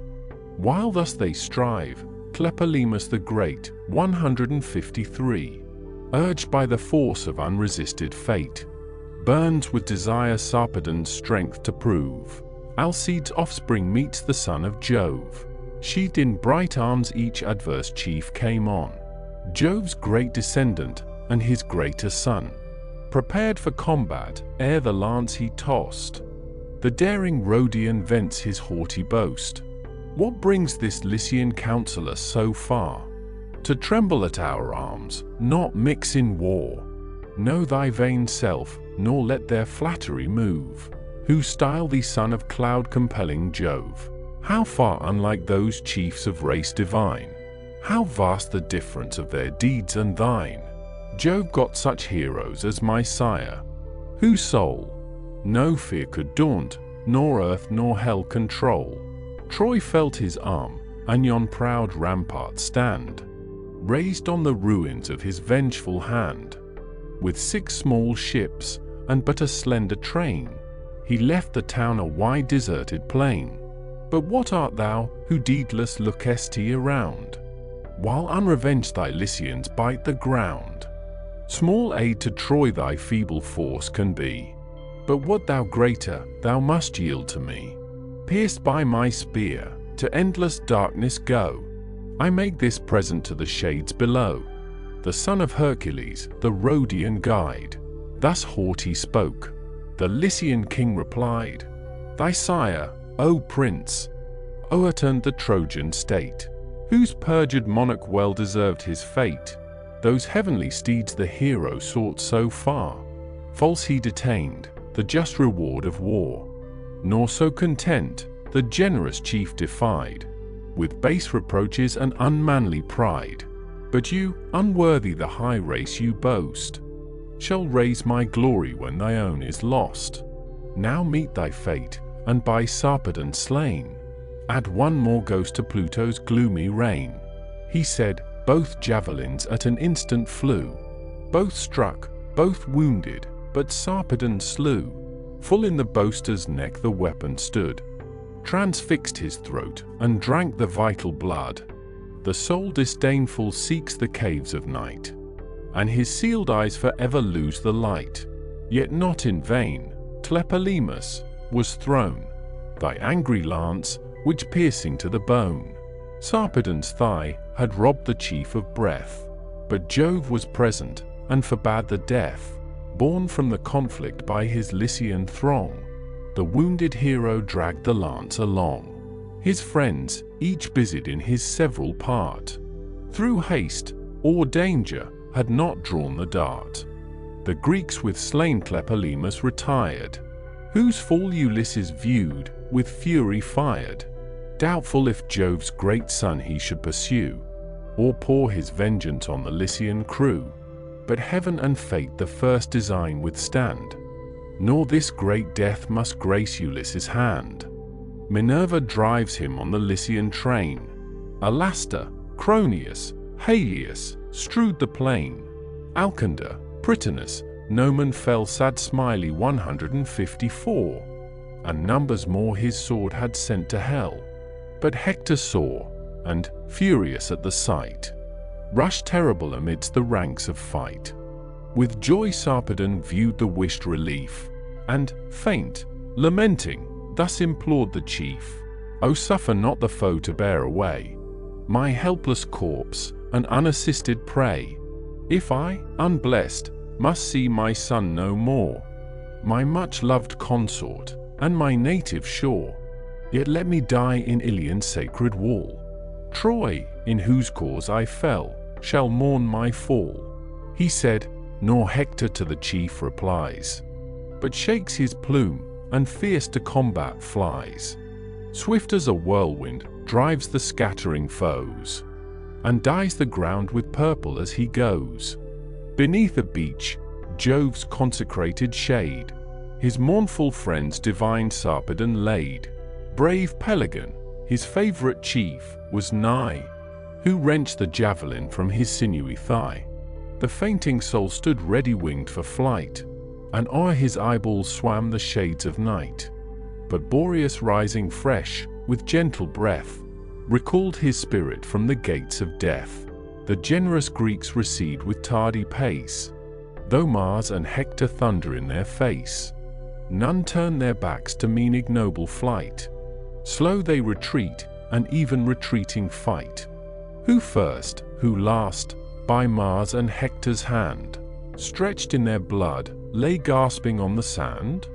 While thus they strive, Tlepolemus the Great, 153, urged by the force of unresisted fate, burns with desire Sarpedon's strength to prove. Alcide's offspring meets the son of Jove. Sheathed in bright arms each adverse chief came on, Jove's great descendant, and his greater son. Prepared for combat, ere the lance he tossed, the daring Rhodian vents his haughty boast. What brings this Lycian counsellor so far? To tremble at our arms, not mix in war. Know thy vain self, nor let their flattery move, who style thee son of cloud-compelling Jove. How far unlike those chiefs of race divine! How vast the difference of their deeds and thine! Jove got such heroes as my sire, whose soul no fear could daunt, nor earth nor hell control. Troy felt his arm, and yon proud rampart stand, raised on the ruins of his vengeful hand. With 6 small ships, and but a slender train, he left the town a wide deserted plain. But what art thou, who deedless lookest around, while unrevenged thy Lycians bite the ground? Small aid to Troy thy feeble force can be, but what thou greater, thou must yield to me. Pierced by my spear, to endless darkness go, I make this present to the shades below. The son of Hercules, the Rhodian guide, thus haughty spoke. The Lycian king replied, Thy sire, O prince, o'erturned the Trojan state, whose perjured monarch well deserved his fate. Those heavenly steeds the hero sought so far, false he detained, the just reward of war. Nor so content, the generous chief defied, with base reproaches and unmanly pride. But you, unworthy the high race you boast, shall raise my glory when thy own is lost. Now meet thy fate, and by Sarpedon slain, add one more ghost to Pluto's gloomy reign. He said, both javelins at an instant flew. Both struck, both wounded, but Sarpedon slew. Full in the boaster's neck the weapon stood, transfixed his throat, and drank the vital blood. The soul disdainful seeks the caves of night, and his sealed eyes forever lose the light. Yet not in vain, Tlepolemus, was thrown, thy angry lance, which piercing to the bone, Sarpedon's thigh, had robbed the chief of breath. But Jove was present, and forbade the death, born from the conflict by his Lycian throng. The wounded hero dragged the lance along, his friends, each busied in his several part, through haste, or danger, had not drawn the dart. The Greeks with slain Tlepolemus retired, whose fall Ulysses viewed, with fury fired, doubtful if Jove's great son he should pursue, or pour his vengeance on the Lycian crew. But heaven and fate the first design withstand, nor this great death must grace Ulysses' hand. Minerva drives him on the Lycian train. Alastor, Cronius, Halius, strewed the plain. Alcander, Prytanis, Noman fell sad smiley 154, and numbers more his sword had sent to hell. But Hector saw, and, furious at the sight, rushed terrible amidst the ranks of fight. With joy Sarpedon viewed the wished relief, and, faint, lamenting, thus implored the chief, O suffer not the foe to bear away my helpless corpse, an unassisted prey. If I, unblessed, must see my son no more, my much-loved consort, and my native shore, yet let me die in Ilion's sacred wall. Troy, in whose cause I fell, shall mourn my fall. He said, nor Hector to the chief replies, but shakes his plume, and fierce to combat flies. Swift as a whirlwind, drives the scattering foes, and dyes the ground with purple as he goes. Beneath a beech, Jove's consecrated shade, his mournful friends divine Sarpedon laid. Brave Pelagon, his favourite chief, was nigh, who wrenched the javelin from his sinewy thigh. The fainting soul stood ready-winged for flight, and o'er his eyeballs swam the shades of night. But Boreas rising fresh, with gentle breath, recalled his spirit from the gates of death. The generous Greeks recede with tardy pace, though Mars and Hector thunder in their face. None turn their backs to mean ignoble flight. Slow they retreat, and even retreating fight. Who first, who last, by Mars and Hector's hand, stretched in their blood, lay gasping on the sand?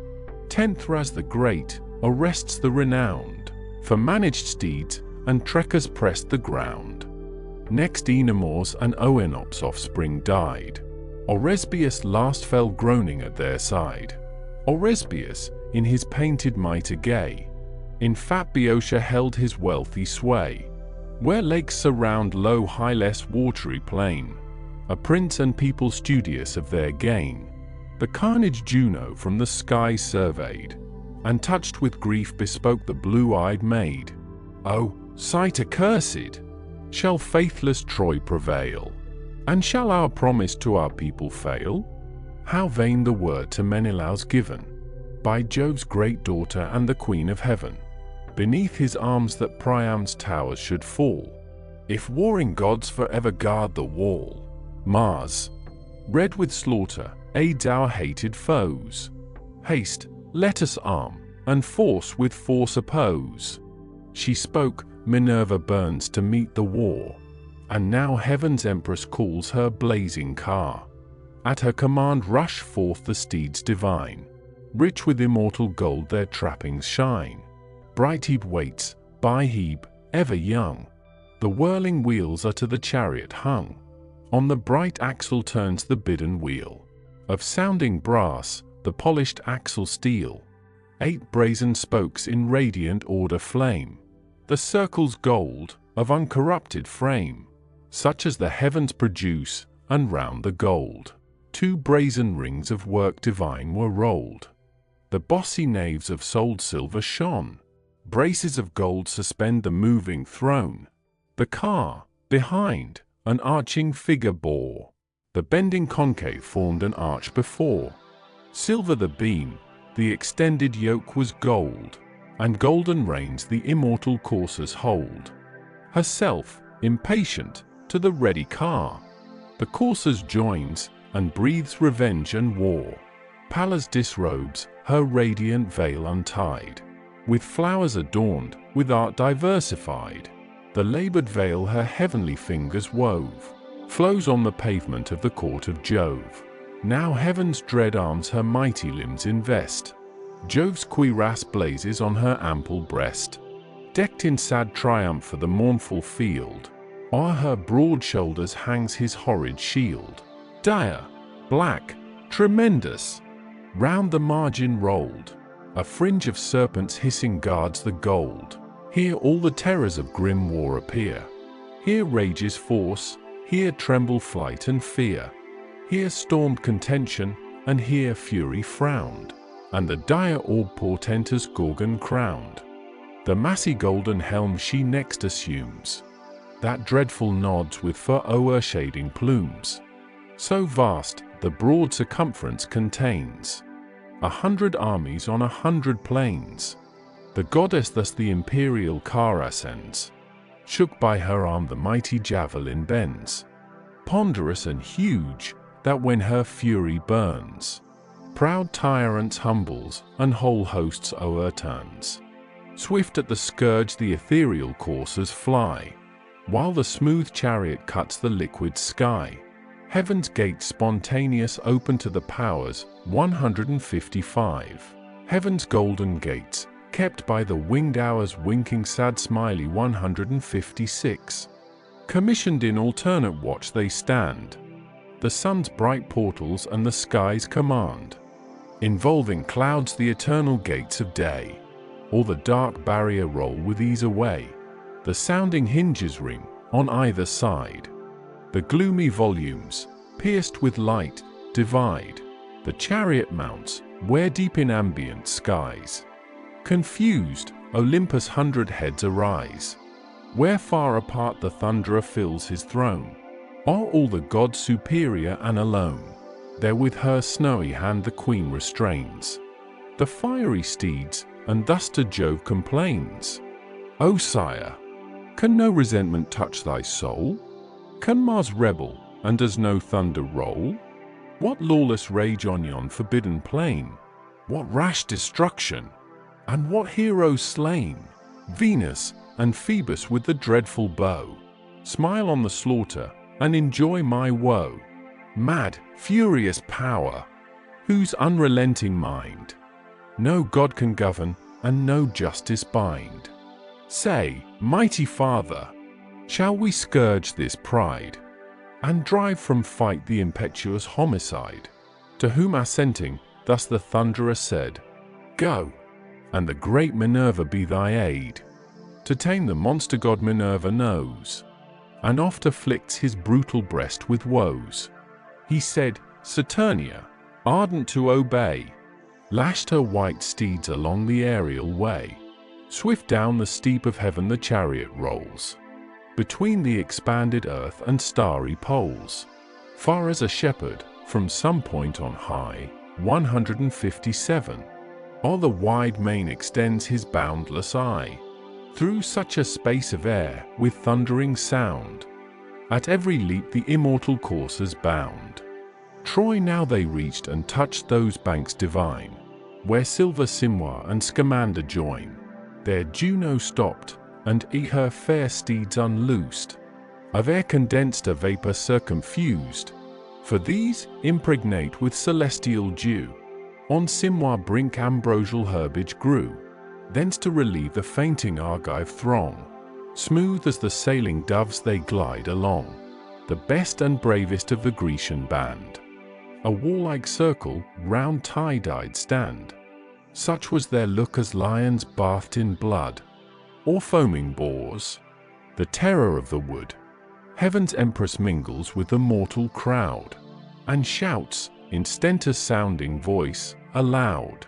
Tenthras the great, Orestes the renowned, for managed steeds, and trekkers pressed the ground. Next Enamor's and Oenops' offspring died. Oresbius last fell groaning at their side. Oresbius, in his painted mitre gay, in fat Boeotia held his wealthy sway. Where lakes surround low high-less watery plain, a prince and people studious of their gain, the carnage Juno from the skies surveyed, and touched with grief bespoke the blue-eyed maid. O, sight accursed! Shall faithless Troy prevail? And shall our promise to our people fail? How vain the word to Menelaus given, by Jove's great daughter and the Queen of Heaven, beneath his arms that Priam's towers should fall, if warring gods forever guard the wall. Mars, red with slaughter, aids our hated foes. Haste, let us arm, and force with force oppose. She spoke, Minerva burns to meet the war, and now heaven's empress calls her blazing car. At her command rush forth the steeds divine, rich with immortal gold their trappings shine. Bright Hebe waits, by Hebe, ever young. The whirling wheels are to the chariot hung. On the bright axle turns the bidden wheel, of sounding brass, the polished axle steel. 8 brazen spokes in radiant order flame. The circle's gold, of uncorrupted frame, such as the heavens produce, and round the gold 2 brazen rings of work divine were rolled. The bossy naves of soled silver shone. Braces of gold suspend the moving throne. The car, Behind, an arching figure bore. The bending concave formed an arch before. Silver the beam, the extended yoke was gold, and golden reins the immortal coursers hold. Herself, impatient, to the ready car, the coursers joins, and breathes revenge and war. Pallas disrobes, her radiant veil untied, with flowers adorned, with art diversified. The labored veil her heavenly fingers wove, flows on the pavement of the court of Jove. Now heaven's dread arms her mighty limbs invest. Jove's cuirass blazes on her ample breast. Decked in sad triumph for the mournful field, o'er her broad shoulders hangs his horrid shield. Dire, black, tremendous, round the margin rolled, a fringe of serpents hissing guards the gold. Here all the terrors of grim war appear. Here rages force, here tremble flight and fear. Here stormed contention, and here fury frowned, and the dire orb portentous Gorgon crowned. The massy golden helm she next assumes, that dreadful nods with fur o'er shading plumes. So vast, the broad circumference contains 100 armies on 100 plains. The goddess thus the imperial car ascends. Shook by her arm the mighty javelin bends. Ponderous and huge, that when her fury burns, proud tyrants humbles, and whole hosts o'erturns. Swift at the scourge the ethereal coursers fly, while the smooth chariot cuts the liquid sky. Heaven's gates spontaneous open to the powers, 155. Heaven's golden gates, kept by the winged hours winking sad smiley, 156. Commissioned in alternate watch they stand, the sun's bright portals and the sky's command. Involving clouds the eternal gates of day, or the dark barrier roll with ease away. The sounding hinges ring on either side. The gloomy volumes, pierced with light, divide. The chariot mounts, where deep in ambient skies, confused, Olympus' 100 heads arise. Where far apart the thunderer fills his throne, are all the gods superior and alone. There with her snowy hand the queen restrains the fiery steeds, and thus to Jove complains. O sire, can no resentment touch thy soul? Can Mars rebel, and does no thunder roll? What lawless rage on yon forbidden plain? What rash destruction? And what heroes slain? Venus and Phoebus with the dreadful bow smile on the slaughter, and enjoy my woe. Mad, furious power, whose unrelenting mind no god can govern, and no justice bind. Say, mighty Father, shall we scourge this pride, and drive from fight the impetuous homicide? To whom assenting, thus the thunderer said, Go, and the great Minerva be thy aid. To tame the monster god Minerva knows, and oft afflicts his brutal breast with woes. He said, Saturnia, ardent to obey, lashed her white steeds along the aerial way. Swift down the steep of heaven the chariot rolls, between the expanded earth and starry poles. Far as a shepherd, from some point on high, 157, o'er the wide main extends his boundless eye. Through such a space of air, with thundering sound, at every leap the immortal coursers bound. Troy now they reached and touched those banks divine, where silver Simwa and Scamander join. There Juno stopped, and her fair steeds unloosed. Of air condensed a vapor circumfused, for these, impregnate with celestial dew, on Simwa brink ambrosial herbage grew. Thence to relieve the fainting Argive throng, smooth as the sailing doves they glide along, the best and bravest of the Grecian band. A warlike circle round tie-dyed stand. Such was their look as lions bathed in blood, or foaming boars, the terror of the wood. Heaven's empress mingles with the mortal crowd, and shouts, in Stentor's sounding voice, aloud.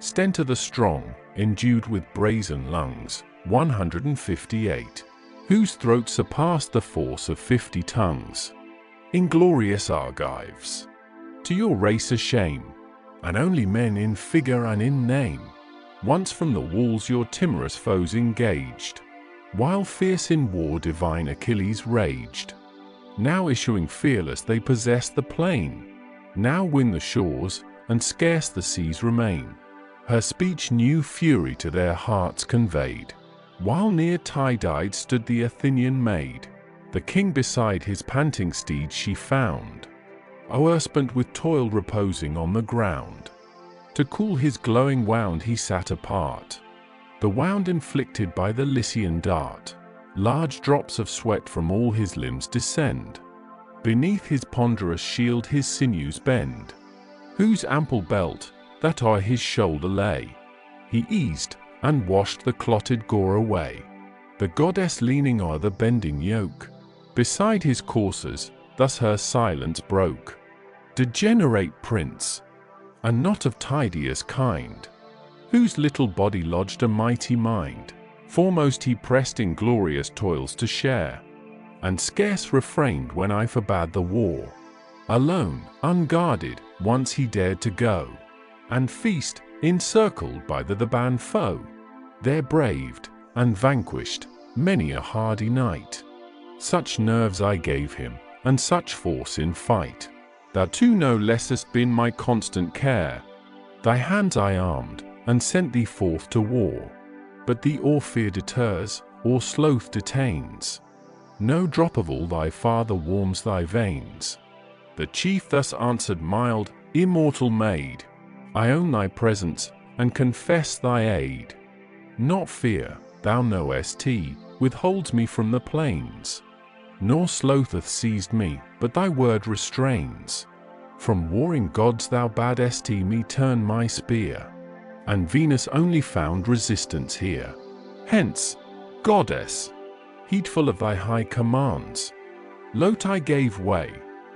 Stentor the strong, endued with brazen lungs, 158. whose throats surpassed the force of 50 tongues. Inglorious Argives, to your race a shame, and only men in figure and in name. Once from the walls your timorous foes engaged, while fierce in war divine Achilles raged. Now issuing fearless they possess the plain, now win the shores, and scarce the seas remain. Her speech new fury to their hearts conveyed, while near Tydides stood the Athenian maid. The king beside his panting steed she found, o'erspent with toil reposing on the ground. To cool his glowing wound he sat apart, the wound inflicted by the Lycian dart. Large drops of sweat from all his limbs descend, beneath his ponderous shield his sinews bend, whose ample belt, that o'er his shoulder lay, he eased, and washed the clotted gore away. The goddess leaning o'er the bending yoke, beside his coursers, thus her silence broke. Degenerate prince, and not of Tydeus' kind, whose little body lodged a mighty mind, foremost he pressed in glorious toils to share, and scarce refrained when I forbade the war. Alone, unguarded, once he dared to go, and feast, encircled by the banned foe. There braved, and vanquished, many a hardy knight. Such nerves I gave him, and such force in fight, that too no less hast been my constant care. Thy hands I armed, and sent thee forth to war, but thee or fear deters, or sloth detains. No drop of all thy father warms thy veins. The chief thus answered, mild, immortal maid, I own thy presence, and confess thy aid. Not fear, thou knowest, withholds me from the plains, nor sloth hath seized me, but thy word restrains. From warring gods thou badest me turn my spear, and Venus only found resistance here. Hence, goddess, heedful of thy high commands, Lot I gave way,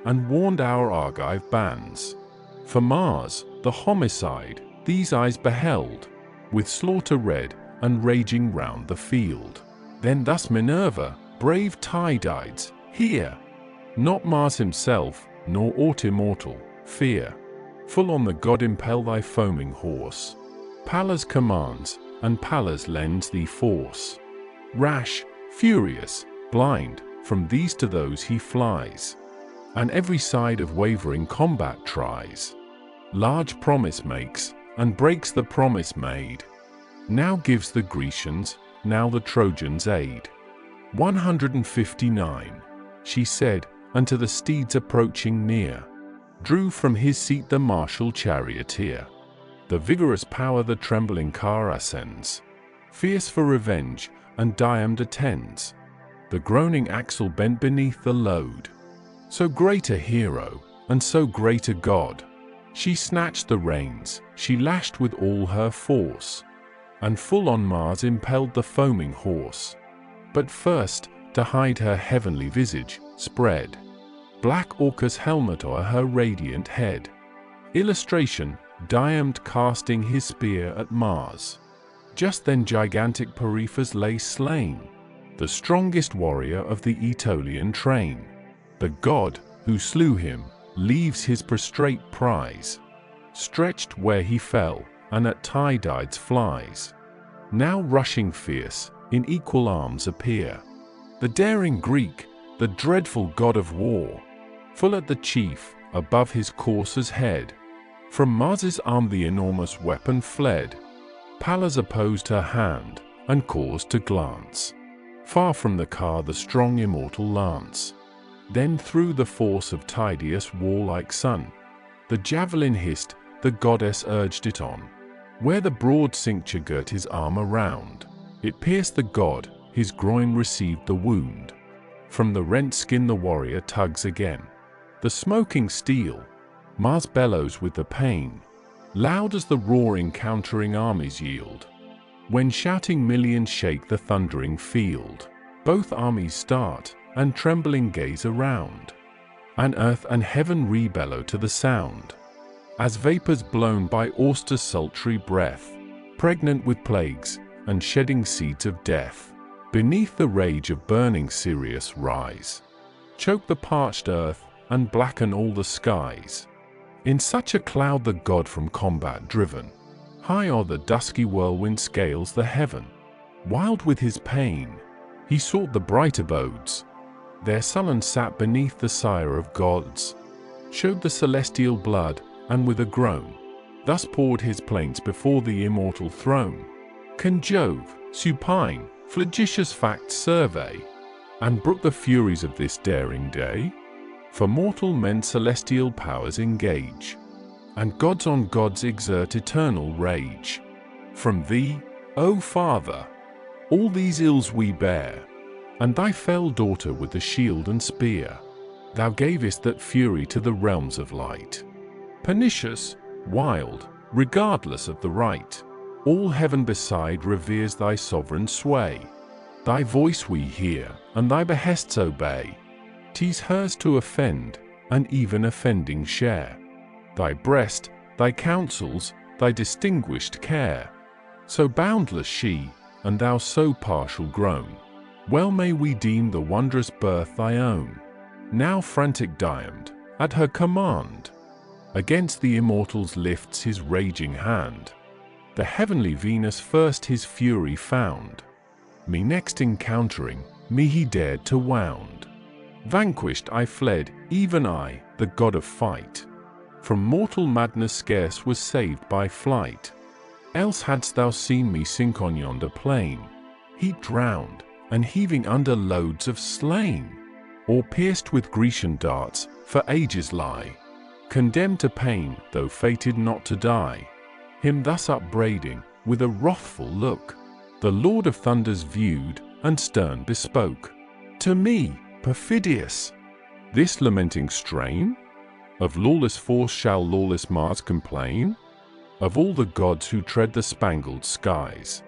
and warned our Argive bands. For Mars, the homicide, these eyes beheld, with slaughter red, and raging round the field. Then thus Minerva, brave Tydides, hear, not Mars himself, nor aught immortal, fear. Full on the god impel thy foaming horse. Pallas commands, and Pallas lends thee force. Rash, furious, blind, from these to those he flies, and every side of wavering combat tries. Large promise makes, and breaks the promise made. Now gives the Grecians, now the Trojans aid. 159. She said, and to the steeds approaching near, drew from his seat the martial charioteer. The vigorous power the trembling car ascends, fierce for revenge, and diamed attends. The groaning axle bent beneath the load. So great a hero, and so great a god. She snatched the reins, she lashed with all her force, and full on Mars impelled the foaming horse. But first, to hide her heavenly visage, spread black Orcus' helmet o'er her radiant head. Illustration, diamed casting his spear at Mars. Just then gigantic Periphas lay slain, the strongest warrior of the Aetolian train. The god, who slew him, leaves his prostrate prize, stretched where he fell, and at Tydides flies. Now rushing fierce, in equal arms appear the daring Greek, the dreadful god of war. Full at the chief, above his courser's head, from Mars's arm the enormous weapon fled. Pallas opposed her hand, and caused to glance far from the car the strong immortal lance. Then through the force of Tydeus' warlike son, the javelin hissed, the goddess urged it on. Where the broad cincture girt his arm around, it pierced the god, his groin received the wound. From the rent skin the warrior tugs again. The smoking steel, Mars bellows with the pain, loud as the roar encountering armies yield. When shouting millions shake the thundering field, both armies start, and trembling gaze around, and earth and heaven rebellow to the sound, as vapors blown by Auster's sultry breath, pregnant with plagues, and shedding seeds of death. beneath the rage of burning Sirius rise, choke the parched earth, and blacken all the skies. In such a cloud the god from combat driven, high o'er the dusky whirlwind scales the heaven. Wild with his pain, he sought the bright abodes. There sullen sat beneath the sire of gods, showed the celestial blood, and with a groan, thus poured his plaints before the immortal throne. Can Jove, supine, flagitious facts survey, and brook the furies of this daring day? For mortal men celestial powers engage, and gods on gods exert eternal rage. From thee, O Father, all these ills we bear, and thy fell daughter with the shield and spear. Thou gavest that fury to the realms of light, pernicious, wild, regardless of the right. All heaven beside reveres thy sovereign sway. Thy voice we hear, and thy behests obey. 'Tis hers to offend, and even offending share. Thy breast, thy counsels, thy distinguished care. So boundless she, and thou so partial grown. Well may we deem the wondrous birth thy own. Now frantic Diamond, at her command, against the immortals lifts his raging hand. The heavenly Venus first his fury found. Me next encountering, me he dared to wound. Vanquished I fled, even I, the god of fight. From mortal madness scarce was saved by flight. Else hadst thou seen me sink on yonder plain, heat drowned, and heaving under loads of slain. Or pierced with Grecian darts, for ages lie, condemned to pain, though fated not to die. Him thus upbraiding, with a wrathful look, the Lord of Thunders viewed, and stern bespoke. To me, perfidious, this lamenting strain? Of lawless force shall lawless Mars complain? Of all the gods who tread the spangled skies,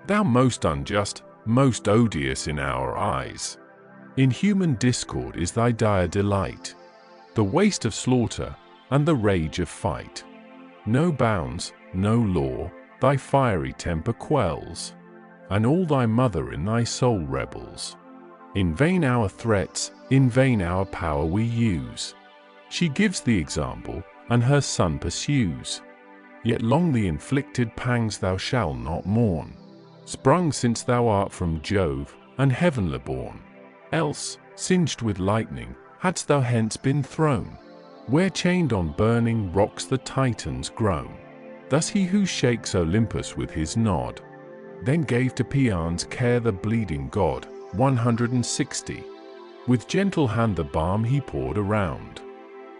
thou most unjust, most odious in our eyes. In human discord is thy dire delight, the waste of slaughter, and the rage of fight. No bounds, no law, thy fiery temper quells, and all thy mother in thy soul rebels. In vain our threats, in vain our power we use. She gives the example, and her son pursues. Yet long the inflicted pangs thou shalt not mourn, sprung since thou art from Jove, and heavenly born. Else, singed with lightning, hadst thou hence been thrown, where chained on burning rocks the Titans groan. Thus he who shakes Olympus with his nod, then gave to Paeon's care the bleeding god. 160. With gentle hand the balm he poured around,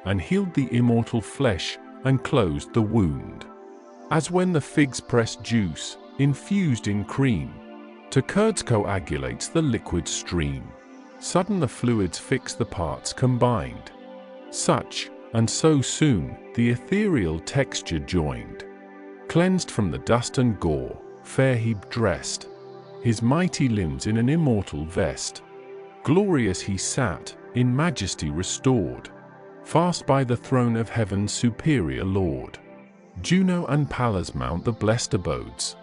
and healed the immortal flesh, and closed the wound. As when the fig's pressed juice, infused in cream, to curds coagulates the liquid stream. Sudden the fluids fix the parts combined. Such, and so soon, the ethereal texture joined. Cleansed from the dust and gore, fair he dressed, his mighty limbs in an immortal vest. Glorious he sat, in majesty restored, fast by the throne of heaven's superior Lord. Juno and Pallas mount the blessed abodes,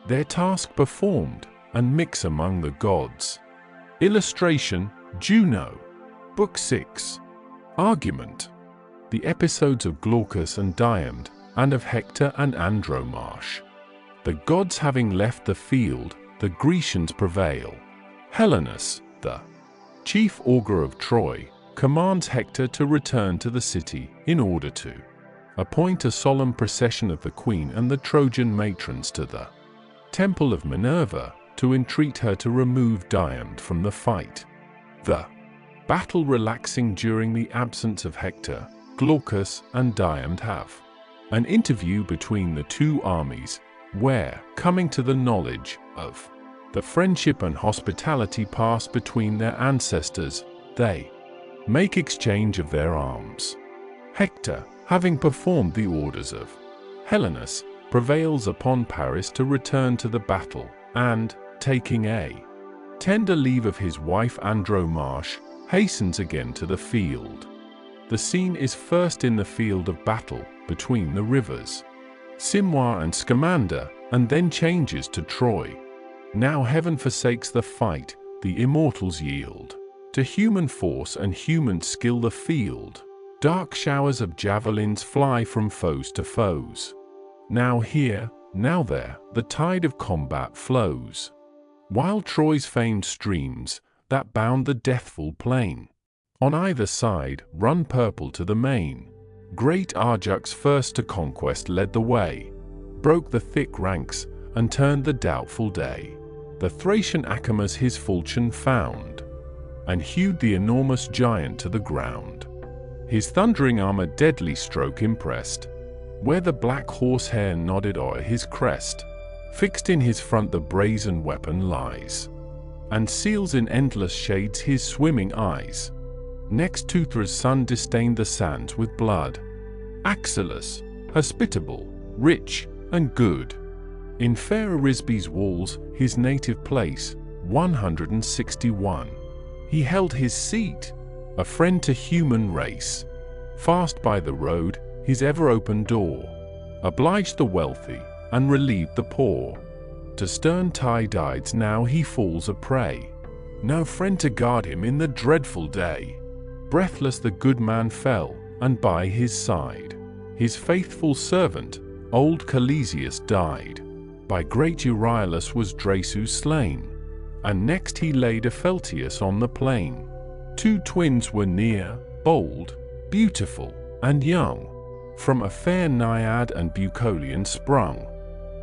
their task performed, and mix among the gods. Illustration, Juno. Book 6. Argument. The episodes of Glaucus and Diamond, and of Hector and Andromache. The gods having left the field, the Grecians prevail. Helenus, the chief augur of Troy, commands Hector to return to the city in order to appoint a solemn procession of the queen and the Trojan matrons to the temple of Minerva, to entreat her to remove Diamond from the fight. The battle relaxing during the absence of Hector, Glaucus and Diamond have an interview between the two armies, where, coming to the knowledge of the friendship and hospitality passed between their ancestors, they make exchange of their arms. Hector, having performed the orders of Helenus, prevails upon Paris to return to the battle, and, taking a tender leave of his wife Andromache, hastens again to the field. The scene is first in the field of battle, between the rivers Simois and Scamander, and then changes to Troy. Now heaven forsakes the fight, the immortals yield to human force and human skill the field. Dark showers of javelins fly from foes to foes. Now here, now there, the tide of combat flows. While Troy's famed streams, that bound the deathful plain, on either side run purple to the main. Great Ajax first to conquest led the way, broke the thick ranks, and turned the doubtful day. The Thracian Achaemes his falchion found, and hewed the enormous giant to the ground. His thundering armor deadly stroke impressed, where the black horsehair nodded o'er his crest. Fixed in his front the brazen weapon lies, and seals in endless shades his swimming eyes. Next Teuthra's son disdained the sands with blood. Axylus, hospitable, rich, and good, in fair Arisbe's walls, his native place, 161. He held his seat, a friend to human race. Fast by the road, his ever-open door, obliged the wealthy, and relieved the poor. To stern Tydides now he falls a prey, no friend to guard him in the dreadful day. Breathless the good man fell, and by his side his faithful servant, old Calesius, died. By great Euryalus was Drasus slain, and next he laid Opheltius on the plain. Two twins were near, bold, beautiful, and young, from a fair Naiad and Bucolion sprung.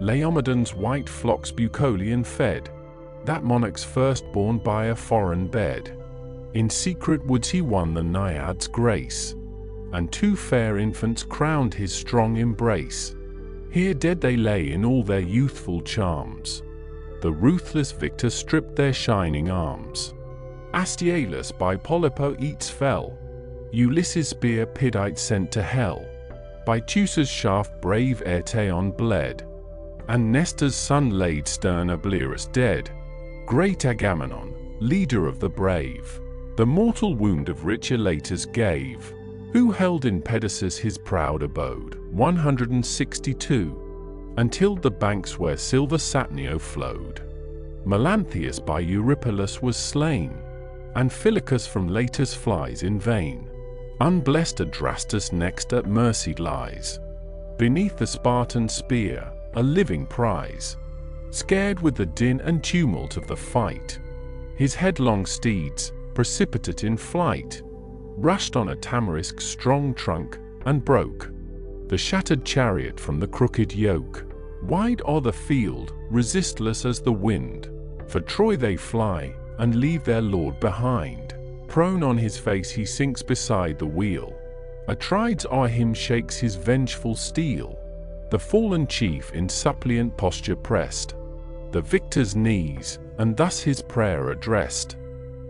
Laomedon's white flocks Bucolion fed, that monarch's firstborn by a foreign bed. In secret woods he won the Naiad's grace, and two fair infants crowned his strong embrace. Here dead they lay in all their youthful charms. The ruthless victor stripped their shining arms. Astyaelus by Polypoetes fell, Ulysses' spear Pidite sent to hell. By Teucer's shaft brave Aeetion bled, and Nestor's son laid stern Ablerus dead. Great Agamemnon, leader of the brave, the mortal wound of rich Elatus gave, who held in Pedasus his proud abode, 162, until the banks where silver Satnio flowed. Melanthius by Eurypylus was slain, and Phylacus from Latus flies in vain. Unblessed Adrastus next at mercy lies, beneath the Spartan spear, a living prize. Scared with the din and tumult of the fight, his headlong steeds, precipitate in flight, rushed on a tamarisk's strong trunk, and broke the shattered chariot from the crooked yoke. Wide o'er the field, resistless as the wind, for Troy they fly, and leave their lord behind. Prone on his face he sinks beside the wheel, Atrides o'er him shakes his vengeful steel. The fallen chief in suppliant posture pressed the victor's knees, and thus his prayer addressed: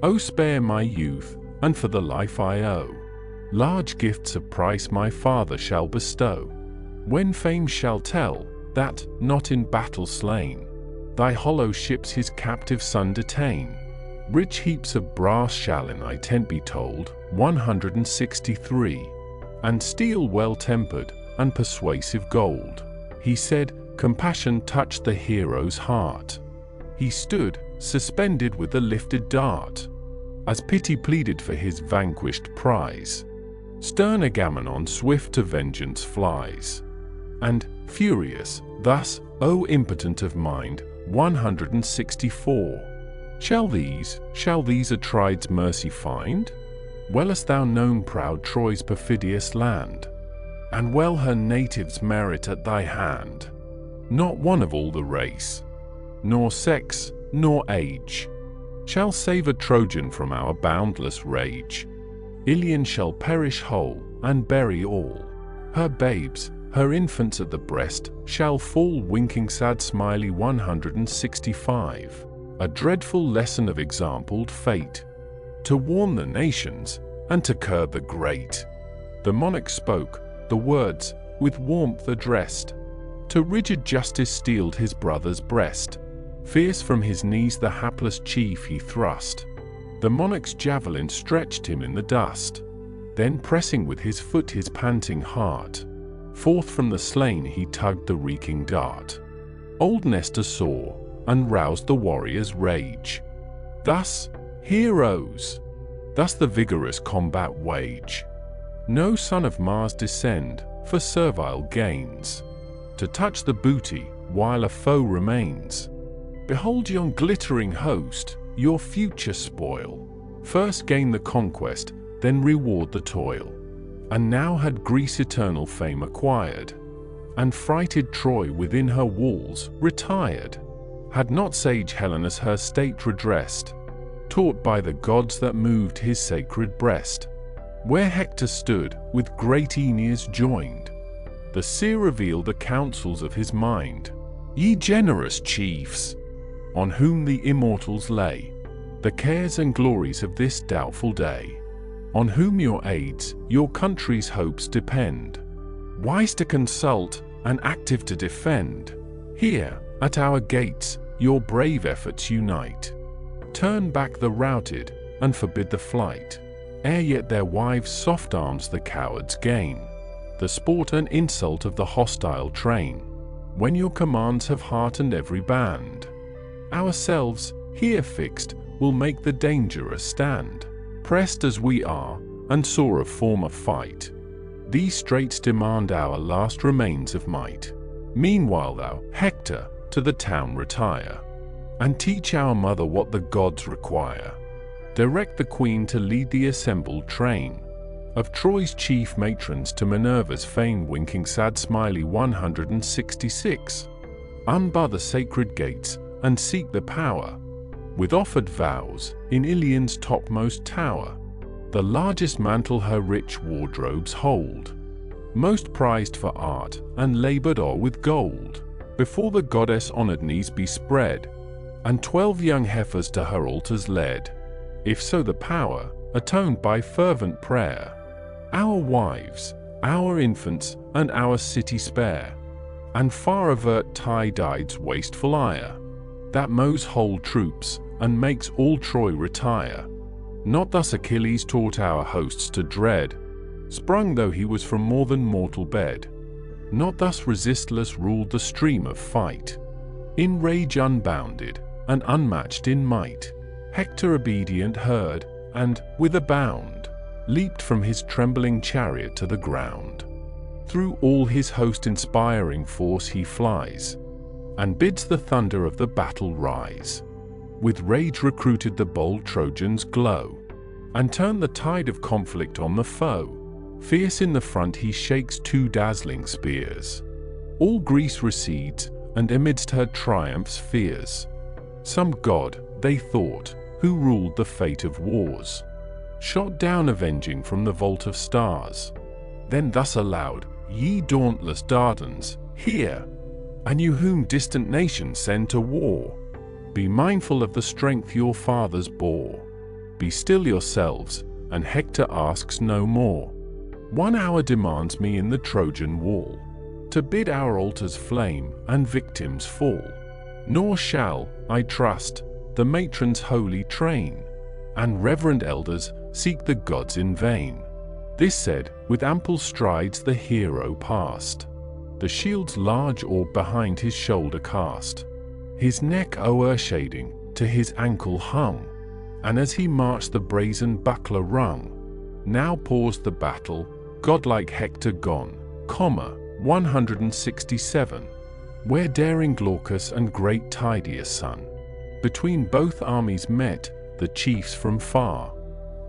"O spare my youth, and for the life I owe, large gifts of price my father shall bestow. When fame shall tell, that, not in battle slain, thy hollow ships his captive son detain, rich heaps of brass shall in thy tent be told, 163, and steel well tempered, and persuasive gold." He said, compassion touched the hero's heart. He stood, suspended with a lifted dart, as pity pleaded for his vanquished prize. Stern Agamemnon swift to vengeance flies, and, furious, thus, O impotent of mind, 164. Shall these Atrides mercy find? Well hast thou known proud Troy's perfidious land, and well her natives merit at thy hand. Not one of all the race, nor sex, nor age, shall save a Trojan from our boundless rage. Ilion shall perish whole, and bury all her babes, her infants at the breast, shall fall winking sad smiley 165. A dreadful lesson of exampled fate, to warn the nations, and to curb the great. The monarch spoke, the words, with warmth addressed, to rigid justice steeled his brother's breast. Fierce from his knees the hapless chief he thrust, the monarch's javelin stretched him in the dust. Then pressing with his foot his panting heart, forth from the slain he tugged the reeking dart. Old Nestor saw, and roused the warrior's rage. Thus, heroes, thus the vigorous combat wage. No son of Mars descend for servile gains, to touch the booty while a foe remains. Behold yon glittering host, your future spoil. First gain the conquest, then reward the toil. And now had Greece eternal fame acquired, and frighted Troy within her walls retired. Had not sage Helenus her state redressed, taught by the gods that moved his sacred breast. Where Hector stood, with great Aeneas joined, the seer revealed the counsels of his mind. Ye generous chiefs, on whom the immortals lay the cares and glories of this doubtful day, on whom your aids, your country's hopes depend, wise to consult and active to defend, here, at our gates, your brave efforts unite. Turn back the routed, and forbid the flight, ere yet their wives' soft arms the cowards gain, the sport and insult of the hostile train, when your commands have heartened every band. Ourselves, here fixed, will make the dangerous stand, pressed as we are, and sore of former fight. These straits demand our last remains of might. Meanwhile thou, Hector, to the town retire, and teach our mother what the gods require. Direct the queen to lead the assembled train of Troy's chief matrons to Minerva's fane, winking sad smiley 166. Unbar the sacred gates, and seek the power, with offered vows, in Ilion's topmost tower. The largest mantle her rich wardrobes hold, most prized for art, and labored o'er with gold. Before the goddess honored knees be spread, and 12 young heifers to her altars led. If so the power, atoned by fervent prayer, our wives, our infants, and our city spare, and far avert Tydide's wasteful ire, that mows whole troops, and makes all Troy retire. Not thus Achilles taught our hosts to dread, sprung though he was from more than mortal bed. Not thus resistless ruled the stream of fight, in rage unbounded, and unmatched in might. Hector obedient heard, and, with a bound, leaped from his trembling chariot to the ground. Through all his host inspiring force he flies, and bids the thunder of the battle rise. With rage recruited the bold Trojans glow, and turn the tide of conflict on the foe. Fierce in the front he shakes 2 dazzling spears. All Greece recedes, and amidst her triumphs fears some god, they thought, who ruled the fate of wars, shot down avenging from the vault of stars. Then thus aloud, ye dauntless Dardans, hear, and you whom distant nations send to war, be mindful of the strength your fathers bore. Be still yourselves, and Hector asks no more. 1 hour demands me in the Trojan wall, to bid our altars flame and victims fall. Nor shall, I trust, the matrons holy train, and reverend elders seek the gods in vain. This said, with ample strides the hero passed, the shield's large orb behind his shoulder cast, his neck o'er shading, to his ankle hung, and as he marched the brazen buckler rung. Now paused the battle, godlike Hector gone, 167, where daring Glaucus and great Tydeus' son, between both armies met, the chiefs from far,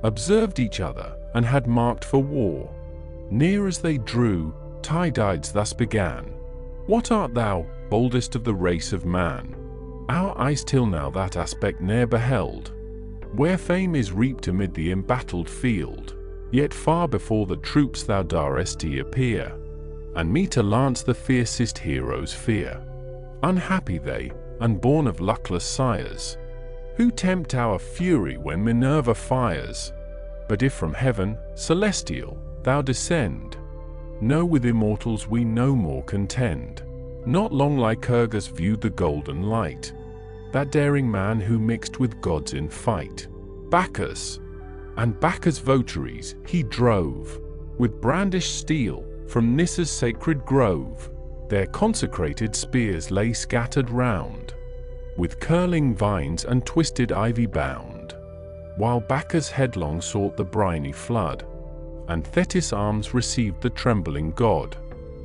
observed each other, and had marked for war. Near as they drew, Tydides thus began, What art thou, boldest of the race of man? Our eyes till now that aspect ne'er beheld, where fame is reaped amid the embattled field. Yet far before the troops thou darest appear, and me to lance the fiercest heroes fear. Unhappy they, unborn of luckless sires, who tempt our fury when Minerva fires. But if from heaven, celestial, thou descend, know with immortals we no more contend. Not long Lycurgus viewed the golden light, that daring man who mixed with gods in fight. Bacchus, and Bacchus' votaries, he drove, with brandished steel, from Nyssa's sacred grove. Their consecrated spears lay scattered round, with curling vines and twisted ivy bound, while Bacchus headlong sought the briny flood, and Thetis' arms received the trembling god.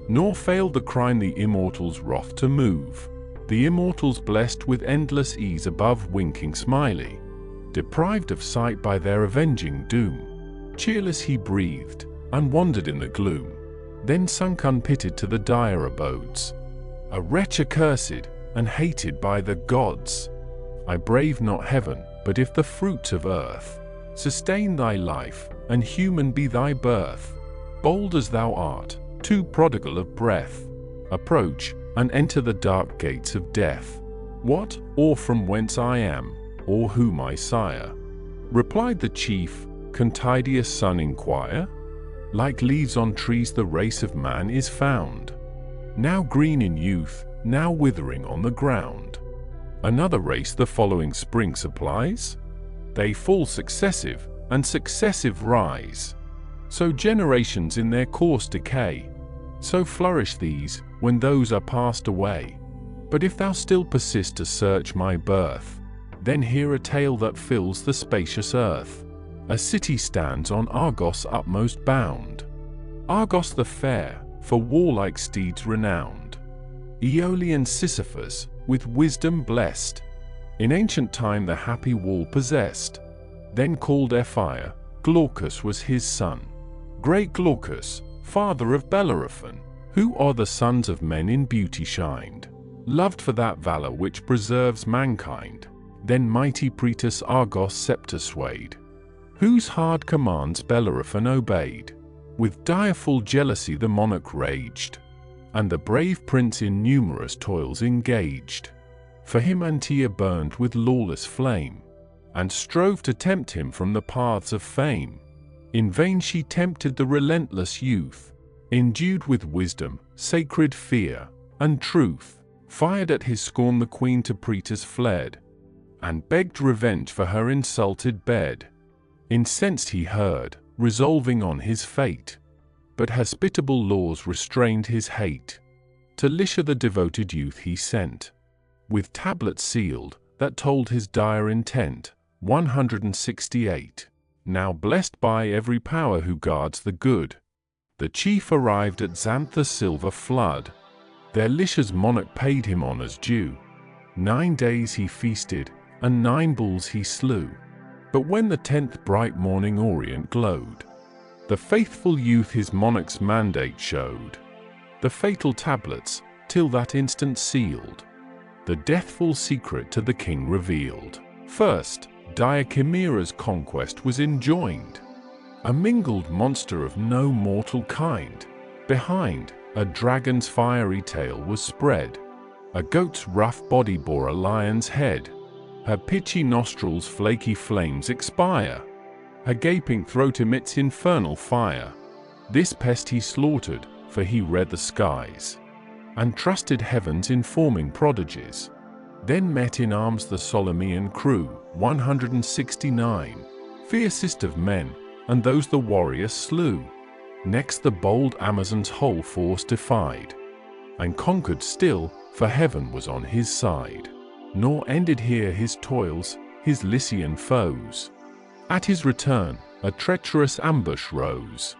Nor failed the crine the immortals' wrath to move, the immortals blessed with endless ease above winking smiley, deprived of sight by their avenging doom. Cheerless he breathed, and wandered in the gloom, then sunk unpitied to the dire abodes, a wretch accursed, and hated by the gods. I brave not heaven, but if the fruits of earth sustain thy life, and human be thy birth, bold as thou art, too prodigal of breath, approach, and enter the dark gates of death. What, or from whence I am, or who my sire? Replied the chief, can Tydeus' son inquire? Like leaves on trees the race of man is found, now green in youth, now withering on the ground. Another race the following spring supplies? They fall successive, and successive rise. So generations in their course decay, so flourish these, when those are passed away. But if thou still persist to search my birth, then hear a tale that fills the spacious earth. A city stands on Argos' utmost bound, Argos the fair, for warlike steeds renowned. Aeolian Sisyphus, with wisdom blessed, in ancient time the happy wall possessed. Then called Ephyre, Glaucus was his son. Great Glaucus, father of Bellerophon, who are the sons of men in beauty shined, loved for that valor which preserves mankind. Then mighty Pretus Argos' scepter swayed, whose hard commands Bellerophon obeyed. With direful jealousy the monarch raged, and the brave prince in numerous toils engaged. For him Antea burned with lawless flame, and strove to tempt him from the paths of fame. In vain she tempted the relentless youth, endued with wisdom, sacred fear, and truth. Fired at his scorn the queen to Pretus fled, and begged revenge for her insulted bed. Incensed he heard, resolving on his fate, but hospitable laws restrained his hate. To Lycia the devoted youth he sent, with tablets sealed, that told his dire intent. 168. Now blessed by every power who guards the good, the chief arrived at Xanthus' silver flood. There Lycia's monarch paid him honors due. 9 days he feasted, and 9 bulls he slew. But when the 10th bright morning orient glowed, the faithful youth his monarch's mandate showed. The fatal tablets, till that instant sealed, the deathful secret to the king revealed. First, dire Chimera's conquest was enjoined, a mingled monster of no mortal kind. Behind, a dragon's fiery tail was spread, a goat's rough body bore a lion's head. Her pitchy nostrils flaky flames expire, her gaping throat emits infernal fire. This pest he slaughtered, for he read the skies, and trusted heaven's informing prodigies. Then met in arms the Solymian crew, 169, fiercest of men, and those the warriors slew. Next the bold Amazon's whole force defied, and conquered still, for heaven was on his side. Nor ended here his toils, his Lycian foes. At his return, a treacherous ambush rose,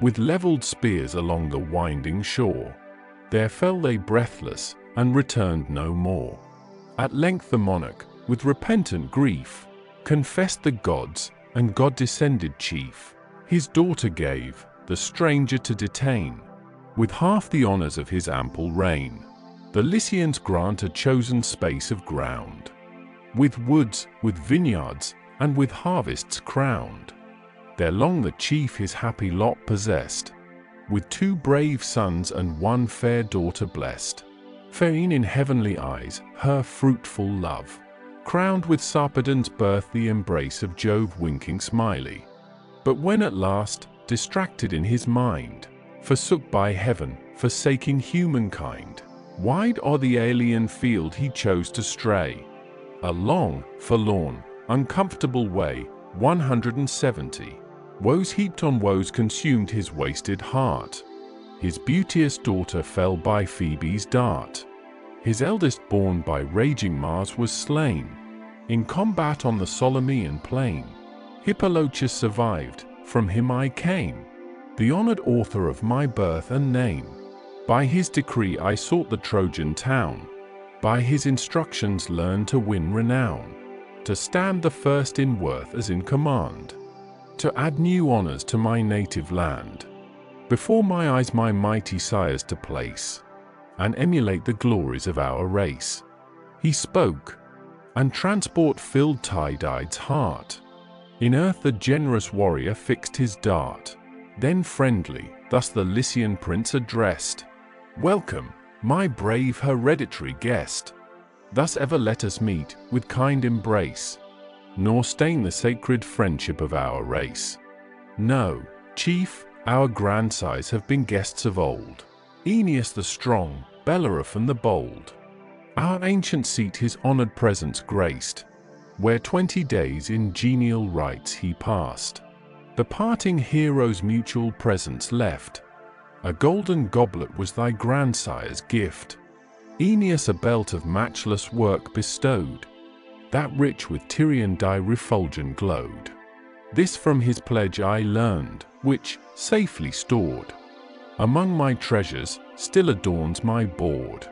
with levelled spears along the winding shore. There fell they breathless, and returned no more. At length the monarch, with repentant grief, confessed the gods, and God-descended chief his daughter gave, the stranger to detain. With half the honours of his ample reign, the Lycians grant a chosen space of ground, with woods, with vineyards, and with harvests crowned. There long the chief his happy lot possessed, with 2 brave sons and 1 fair daughter blessed. Fair in heavenly eyes, her fruitful love, crowned with Sarpedon's birth the embrace of Jove winking smiley. But when at last, distracted in his mind, forsook by heaven, forsaking humankind, wide o'er the alien field he chose to stray, a long, forlorn, uncomfortable way. 170. Woes heaped on woes consumed his wasted heart. His beauteous daughter fell by Phoebe's dart. His eldest born by raging Mars was slain in combat on the Solymian plain. Hippolochus survived, from him I came, the honored author of my birth and name. By his decree I sought the Trojan town, by his instructions learned to win renown, to stand the first in worth as in command, to add new honors to my native land. Before my eyes my mighty sires to place, and emulate the glories of our race. He spoke, and transport filled Tydide's heart. In earth the generous warrior fixed his dart. Then friendly, thus the Lycian prince addressed, "Welcome, my brave hereditary guest. Thus ever let us meet, with kind embrace, nor stain the sacred friendship of our race. No, chief, our grandsires have been guests of old, Aeneas the strong, Bellerophon the bold. Our ancient seat his honored presence graced, where 20 days in genial rites he passed. The parting heroes' mutual presence left. A golden goblet was thy grandsire's gift. Aeneas a belt of matchless work bestowed, that rich with Tyrian dye refulgent glowed. This from his pledge I learned, which, safely stored among my treasures, still adorns my board.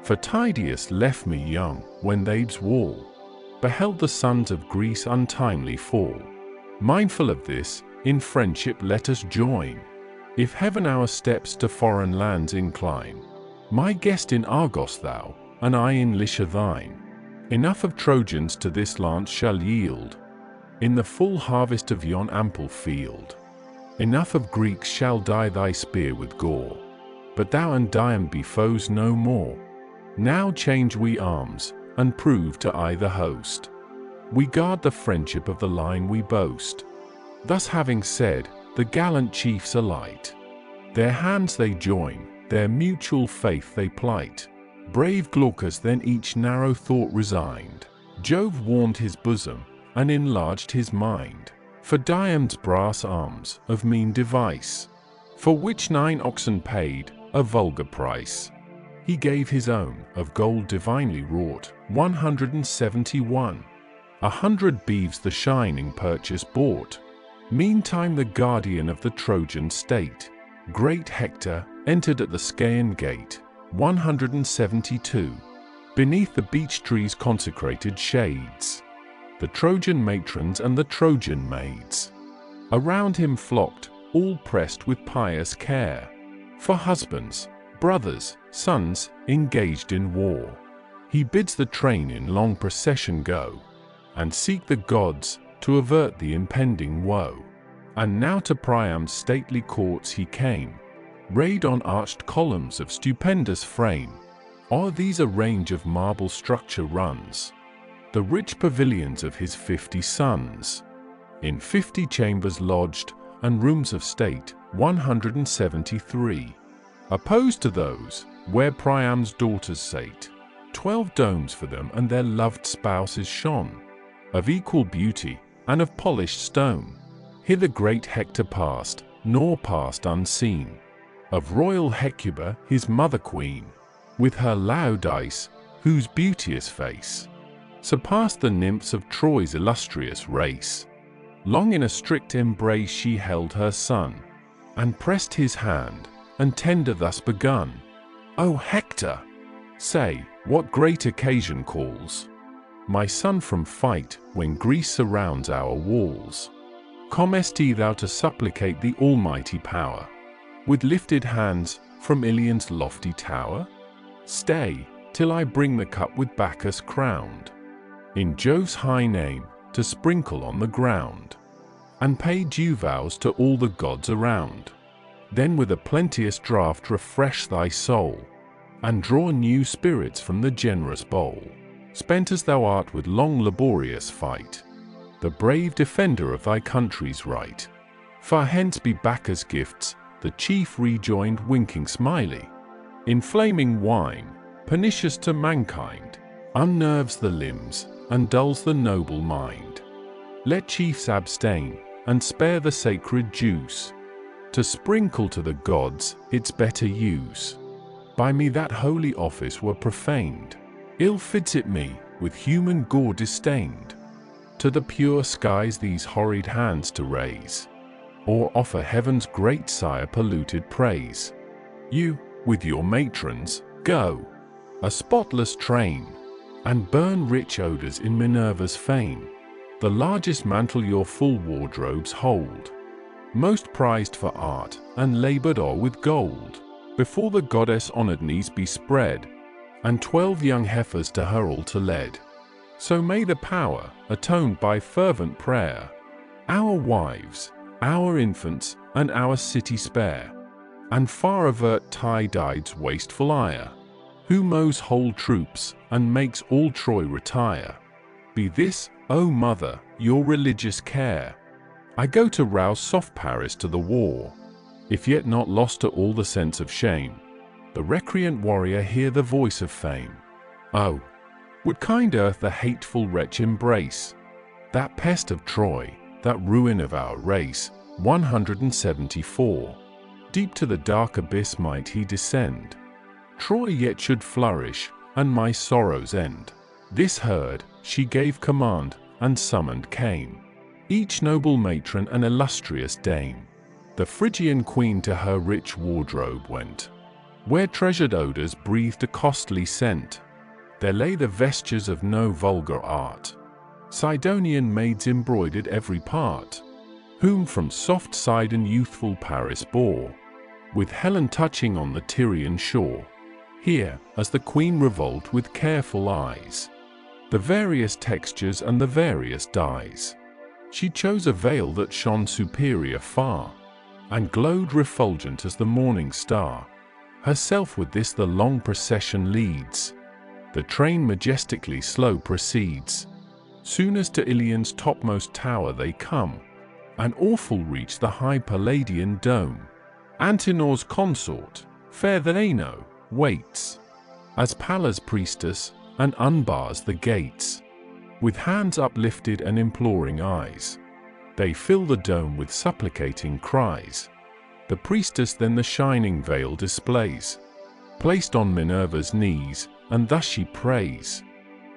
For Tydeus left me young, when Thebes' wall beheld the sons of Greece untimely fall. Mindful of this, in friendship let us join, if heaven our steps to foreign lands incline. My guest in Argos thou, and I in Lycia thine. Enough of Trojans to this lance shall yield, in the full harvest of yon ample field. Enough of Greeks shall dye thy spear with gore, but thou and Dian be foes no more. Now change we arms, and prove to either host. We guard the friendship of the line we boast." Thus having said, the gallant chiefs alight. Their hands they join, their mutual faith they plight. Brave Glaucus then each narrow thought resigned. Jove warmed his bosom, and enlarged his mind, for Dian's brass arms, of mean device, for which 9 oxen paid, a vulgar price. He gave his own, of gold divinely wrought, 171. 100 beeves the shining purchase bought. Meantime the guardian of the Trojan state, great Hector, entered at the Scaean gate, 172. Beneath the beech trees' consecrated shades, the Trojan matrons and the Trojan maids around him flocked, all pressed with pious care, for husbands, brothers, sons, engaged in war. He bids the train in long procession go, and seek the gods, to avert the impending woe. And now to Priam's stately courts he came, rayed on arched columns of stupendous frame. O'er these a range of marble structure runs, the rich pavilions of his 50 sons. In 50 chambers lodged, and rooms of state, 173. Opposed to those, where Priam's daughters sate, 12 domes for them and their loved spouses shone, of equal beauty, and of polished stone. Hither great Hector passed, nor passed unseen, of royal Hecuba his mother queen, with her Laodice, whose beauteous face surpassed the nymphs of Troy's illustrious race. Long in a strict embrace she held her son, and pressed his hand, and tender thus begun, "O Hector, say, what great occasion calls my son from fight, when Greece surrounds our walls? Comest thou to supplicate the almighty power, with lifted hands, from Ilion's lofty tower? Stay, till I bring the cup with Bacchus crowned, in Jove's high name, to sprinkle on the ground, and pay due vows to all the gods around. Then with a plenteous draught refresh thy soul, and draw new spirits from the generous bowl. Spent as thou art with long laborious fight, the brave defender of thy country's right. Far hence be Bacchus' gifts," the chief rejoined, winking smiley. "Inflaming wine, pernicious to mankind, unnerves the limbs, and dulls the noble mind. Let chiefs abstain, and spare the sacred juice. To sprinkle to the gods, its better use. By me that holy office were profaned. Ill fits it me, with human gore disdained, to the pure skies these horrid hands to raise, or offer heaven's great sire polluted praise. You, with your matrons, go, a spotless train, and burn rich odors in Minerva's fane. The largest mantle your full wardrobes hold, most prized for art, and labored o'er with gold. Before the goddess honored knees be spread, and 12 young heifers to her altar led. So may the power, atoned by fervent prayer, our wives, our infants, and our city spare, and far avert Tydide's wasteful ire, who mows whole troops, and makes all Troy retire. Be this, O mother, your religious care. I go to rouse soft Paris to the war, if yet not lost to all the sense of shame. The recreant warrior hear the voice of fame. Oh, would kind earth the hateful wretch embrace, that pest of Troy, that ruin of our race. 174. Deep to the dark abyss might he descend, Troy yet should flourish, and my sorrows end. This heard, she gave command, and summoned came each noble matron and illustrious dame. The Phrygian queen to her rich wardrobe went, where treasured odors breathed a costly scent. There lay the vestures of no vulgar art, Sidonian maids embroidered every part, whom from soft Sidon youthful Paris bore, with Helen touching on the Tyrian shore. Here, as the queen revolved with careful eyes, the various textures and the various dyes, she chose a veil that shone superior far, and glowed refulgent as the morning star. Herself with this the long procession leads, the train majestically slow proceeds. Soon as to Ilion's topmost tower they come, and awful reach the high Palladian dome. Antenor's consort, fair Theano, waits, as Pallas priestess, and unbars the gates. With hands uplifted and imploring eyes, they fill the dome with supplicating cries. The priestess then the shining veil displays, placed on Minerva's knees, and thus she prays.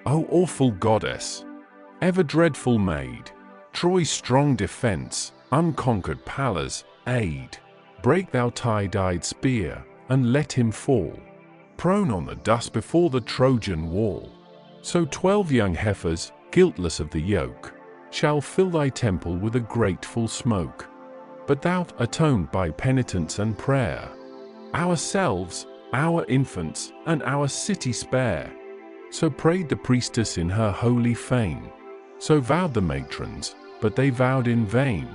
O awful goddess, ever dreadful maid, Troy's strong defense, unconquered Pallas, aid. Break thou Tydide's spear, and let him fall, prone on the dust before the Trojan wall. So 12 young heifers, guiltless of the yoke, shall fill thy temple with a grateful smoke. But thou, atoned by penitence and prayer, ourselves, our infants, and our city spare. So prayed the priestess in her holy fane, so vowed the matrons, but they vowed in vain.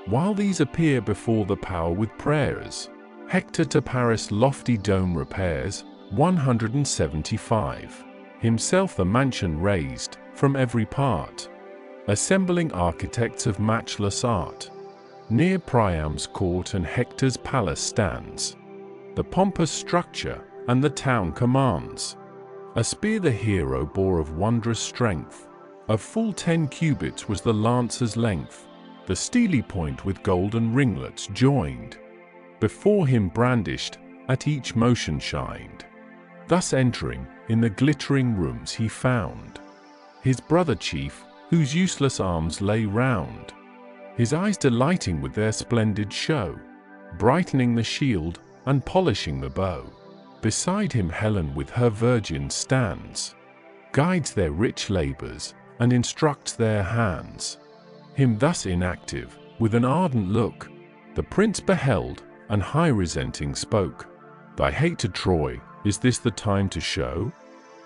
While these appear before the power with prayers, Hector to Paris' lofty dome repairs. 175. Himself the mansion raised, from every part, assembling architects of matchless art. Near Priam's court and Hector's palace stands, the pompous structure, and the town commands. A spear the hero bore of wondrous strength, of full 10 cubits was the lancer's length, the steely point with golden ringlets joined, before him brandished, at each motion shined. Thus entering, in the glittering rooms he found his brother chief, whose useless arms lay round, his eyes delighting with their splendid show, brightening the shield, and polishing the bow. Beside him Helen with her virgin stands, guides their rich labors, and instructs their hands. Him thus inactive, with an ardent look, the prince beheld, and high resenting spoke. Thy hate to Troy, is this the time to show?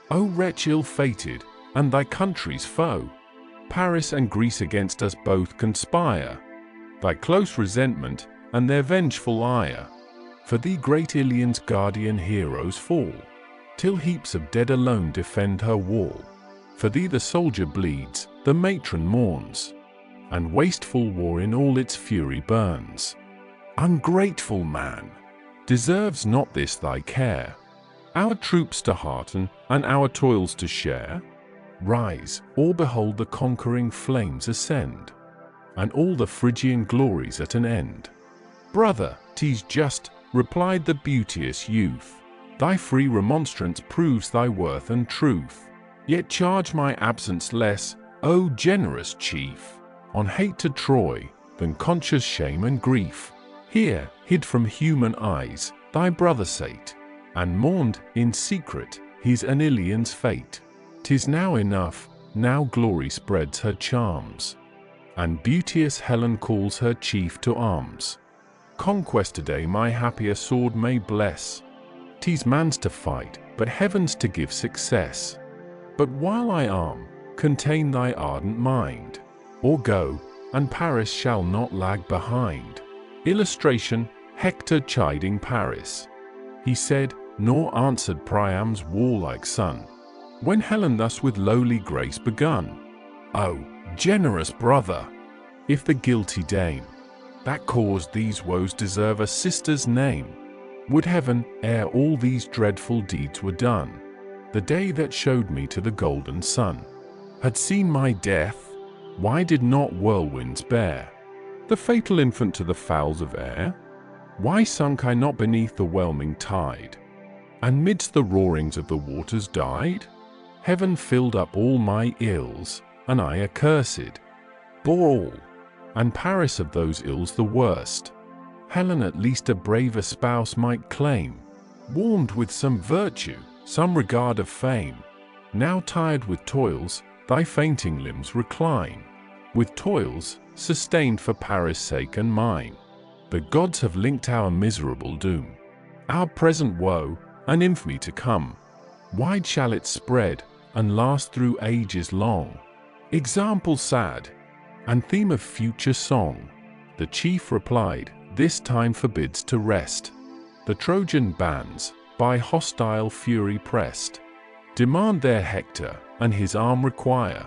O wretch ill-fated, and thy country's foe! Paris and Greece against us both conspire, thy close resentment, and their vengeful ire. For thee great Ilion's guardian heroes fall, till heaps of dead alone defend her wall. For thee the soldier bleeds, the matron mourns, and wasteful war in all its fury burns. Ungrateful man, deserves not this thy care, our troops to hearten, and our toils to share? Rise, or behold the conquering flames ascend, and all the Phrygian glories at an end. Brother, 'tis just, replied the beauteous youth, Thy free remonstrance proves thy worth and truth. Yet charge my absence less, O generous chief, on hate to Troy, than conscious shame and grief. Here, hid from human eyes, thy brother sate, and mourned, in secret, his and Iliad's fate. 'Tis now enough, now glory spreads her charms, and beauteous Helen calls her chief to arms. Conquest today my happier sword may bless. 'Tis man's to fight, but heaven's to give success. But while I arm, contain thy ardent mind, or go, and Paris shall not lag behind. Illustration, Hector chiding Paris. He said, nor answered Priam's warlike son, when Helen thus with lowly grace begun. O, generous brother, if the guilty dame that caused these woes deserve a sister's name, would heaven, ere all these dreadful deeds were done, the day that showed me to the golden sun, had seen my death, why did not whirlwinds bear the fatal infant to the fowls of air? Why sunk I not beneath the whelming tide, and midst the roarings of the waters died? Heaven filled up all my ills, and I accursed bore all, and Paris of those ills the worst. Helen at least a braver spouse might claim, warmed with some virtue, some regard of fame. Now tired with toils, thy fainting limbs recline, with toils, sustained for Paris' sake and mine. The gods have linked our miserable doom, our present woe, and infamy to come. Wide shall it spread, and last through ages long. Example sad, and theme of future song. The chief replied, this time forbids to rest. The Trojan bands, by hostile fury pressed, demand their Hector, and his arm require.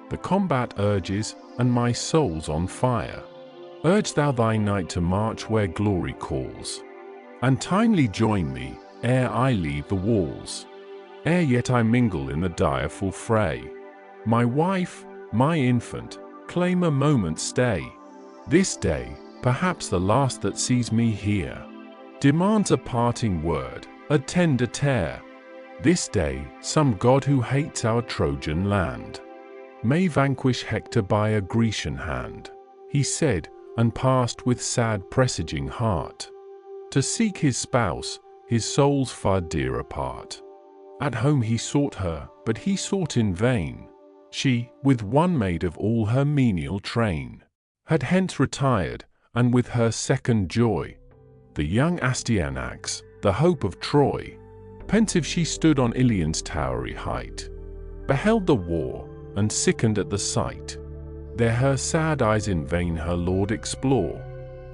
The combat urges, and my soul's on fire. Urge thou thy knight to march where glory calls, and timely join me, ere I leave the walls, ere yet I mingle in the direful fray. My wife, my infant, claim a moment's stay. This day, perhaps the last that sees me here, demands a parting word, a tender tear. This day, some god who hates our Trojan land may vanquish Hector by a Grecian hand. He said, and passed with sad presaging heart, to seek his spouse, his soul's far dearer part. At home he sought her, but he sought in vain. She, with one maid of all her menial train, had hence retired, and with her second joy, the young Astyanax, the hope of Troy, pensive she stood on Iliad's towery height, beheld the war, and sickened at the sight. There her sad eyes in vain her lord explore,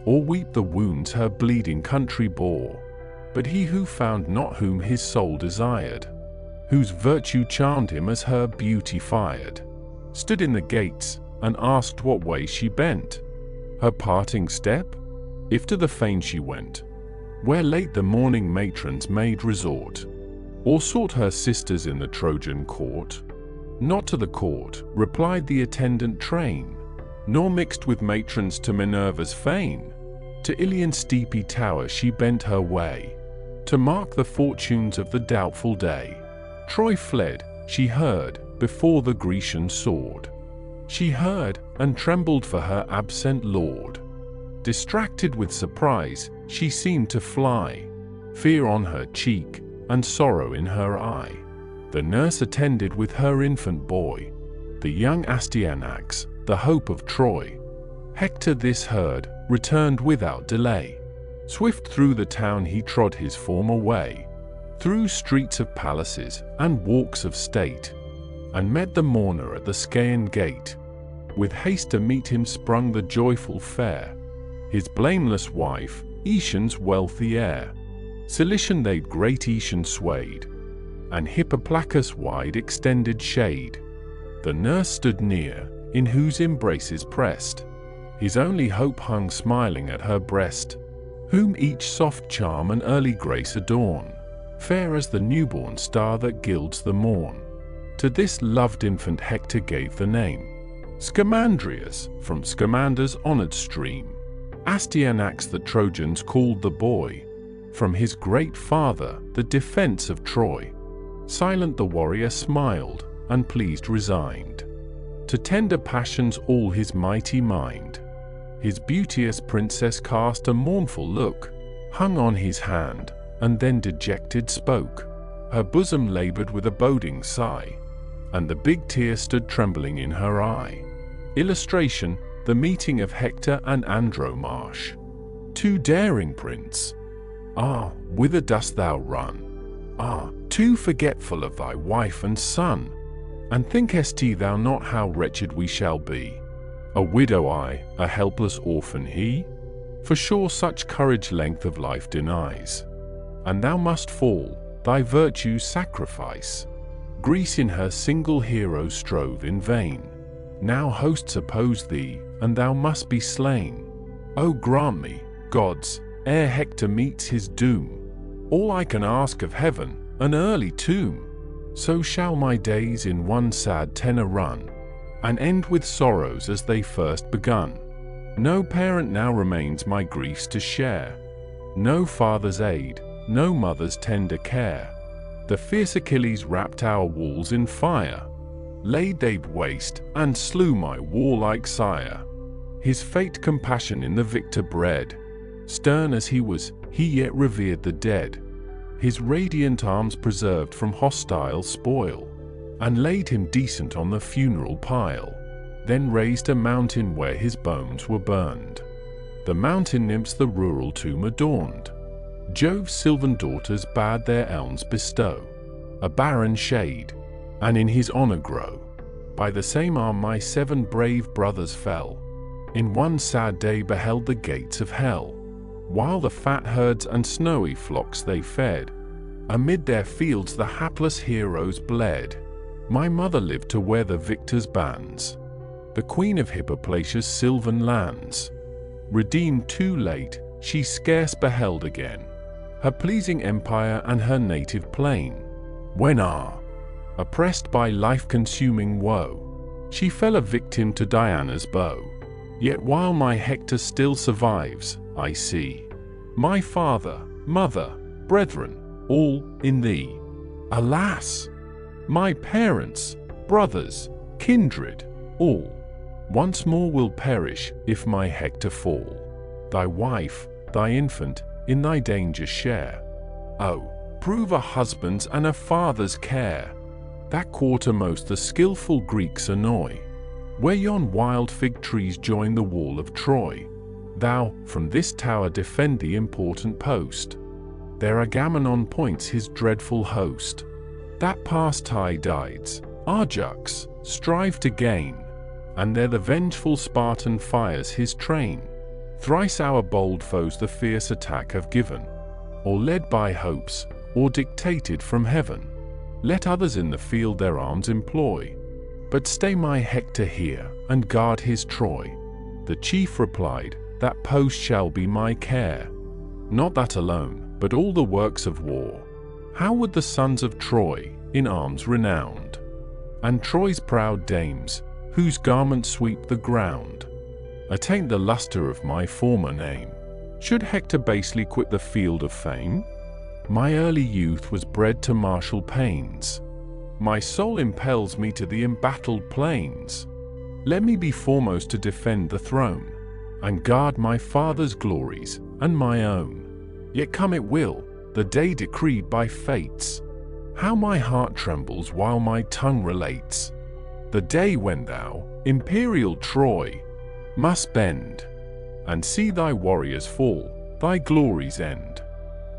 or weep the wounds her bleeding country bore. But he who found not whom his soul desired, whose virtue charmed him as her beauty fired, stood in the gates, and asked what way she bent. Her parting step? If to the fane she went, where late the mourning matrons made resort, or sought her sisters in the Trojan court. Not to the court, replied the attendant train, nor mixed with matrons to Minerva's fane. To Iliad's steepy tower she bent her way, to mark the fortunes of the doubtful day. Troy fled, she heard, before the Grecian sword. She heard, and trembled for her absent lord. Distracted with surprise, she seemed to fly, fear on her cheek, and sorrow in her eye. The nurse attended with her infant boy, the young Astyanax, the hope of Troy. Hector this heard, returned without delay. Swift through the town he trod his former way, through streets of palaces and walks of state, and met the mourner at the Scaean gate. With haste to meet him sprung the joyful fair, his blameless wife, Aetion's wealthy heir. Cilician they'd great Aetion swayed, and Hippoplacus wide extended shade. The nurse stood near, in whose embraces pressed, his only hope hung smiling at her breast, whom each soft charm and early grace adorn, fair as the newborn star that gilds the morn. To this loved infant Hector gave the name Scamandrius, from Scamander's honored stream. Astyanax the Trojans called the boy, from his great father, the defense of Troy. Silent the warrior smiled, and pleased resigned to tender passions all his mighty mind. His beauteous princess cast a mournful look, hung on his hand, and then dejected spoke. Her bosom labored with a boding sigh, and the big tear stood trembling in her eye. Illustration: the meeting of Hector and Andromache. Too daring, prince. Ah, whither dost thou run? Ah, too forgetful of thy wife and son. And thinkest thou not how wretched we shall be? A widow I, a helpless orphan he? For sure such courage length of life denies. And thou must fall, thy virtues sacrifice. Greece in her single hero strove in vain. Now hosts oppose thee, and thou must be slain. O grant me, gods, ere Hector meets his doom, all I can ask of heaven, an early tomb. So shall my days in one sad tenor run, and end with sorrows as they first begun. No parent now remains my griefs to share, no father's aid, no mother's tender care. The fierce Achilles wrapped our walls in fire, laid they waste, and slew my warlike sire. His fate compassion in the victor bred. Stern as he was, he yet revered the dead. His radiant arms preserved from hostile spoil, and laid him decent on the funeral pile. Then raised a mountain where his bones were burned. The mountain nymphs the rural tomb adorned. Jove's sylvan daughters bade their elms bestow a barren shade, and in his honor grow. By the same arm my 7 brave brothers fell, in one sad day beheld the gates of hell. While the fat herds and snowy flocks they fed, amid their fields the hapless heroes bled. My mother lived to wear the victor's bands, the queen of Hippoplacia's sylvan lands. Redeemed too late, she scarce beheld again her pleasing empire and her native plain, when oppressed by life-consuming woe, she fell a victim to Diana's bow. Yet while my Hector still survives, I see my father, mother, brethren, all in thee. Alas! My parents, brothers, kindred, all, once more will perish if my Hector fall. Thy wife, thy infant, in thy danger share. Oh, prove a husband's and a father's care. That quarter most the skillful Greeks annoy, where yon wild fig trees join the wall of Troy. Thou, from this tower defend the important post. There Agamemnon points his dreadful host. That past Tydides, Ajax, strive to gain, and there the vengeful Spartan fires his train. Thrice our bold foes the fierce attack have given, or led by hopes, or dictated from heaven. Let others in the field their arms employ, but stay my Hector here, and guard his Troy. The chief replied, that post shall be my care. Not that alone, but all the works of war. How would the sons of Troy, in arms renowned, and Troy's proud dames, whose garments sweep the ground, attain the lustre of my former name? Should Hector basely quit the field of fame? My early youth was bred to martial pains. My soul impels me to the embattled plains. Let me be foremost to defend the throne, and guard my father's glories and my own. Yet come it will, the day decreed by fates. How my heart trembles while my tongue relates the day when thou, imperial Troy, must bend, and see thy warriors fall, thy glories end.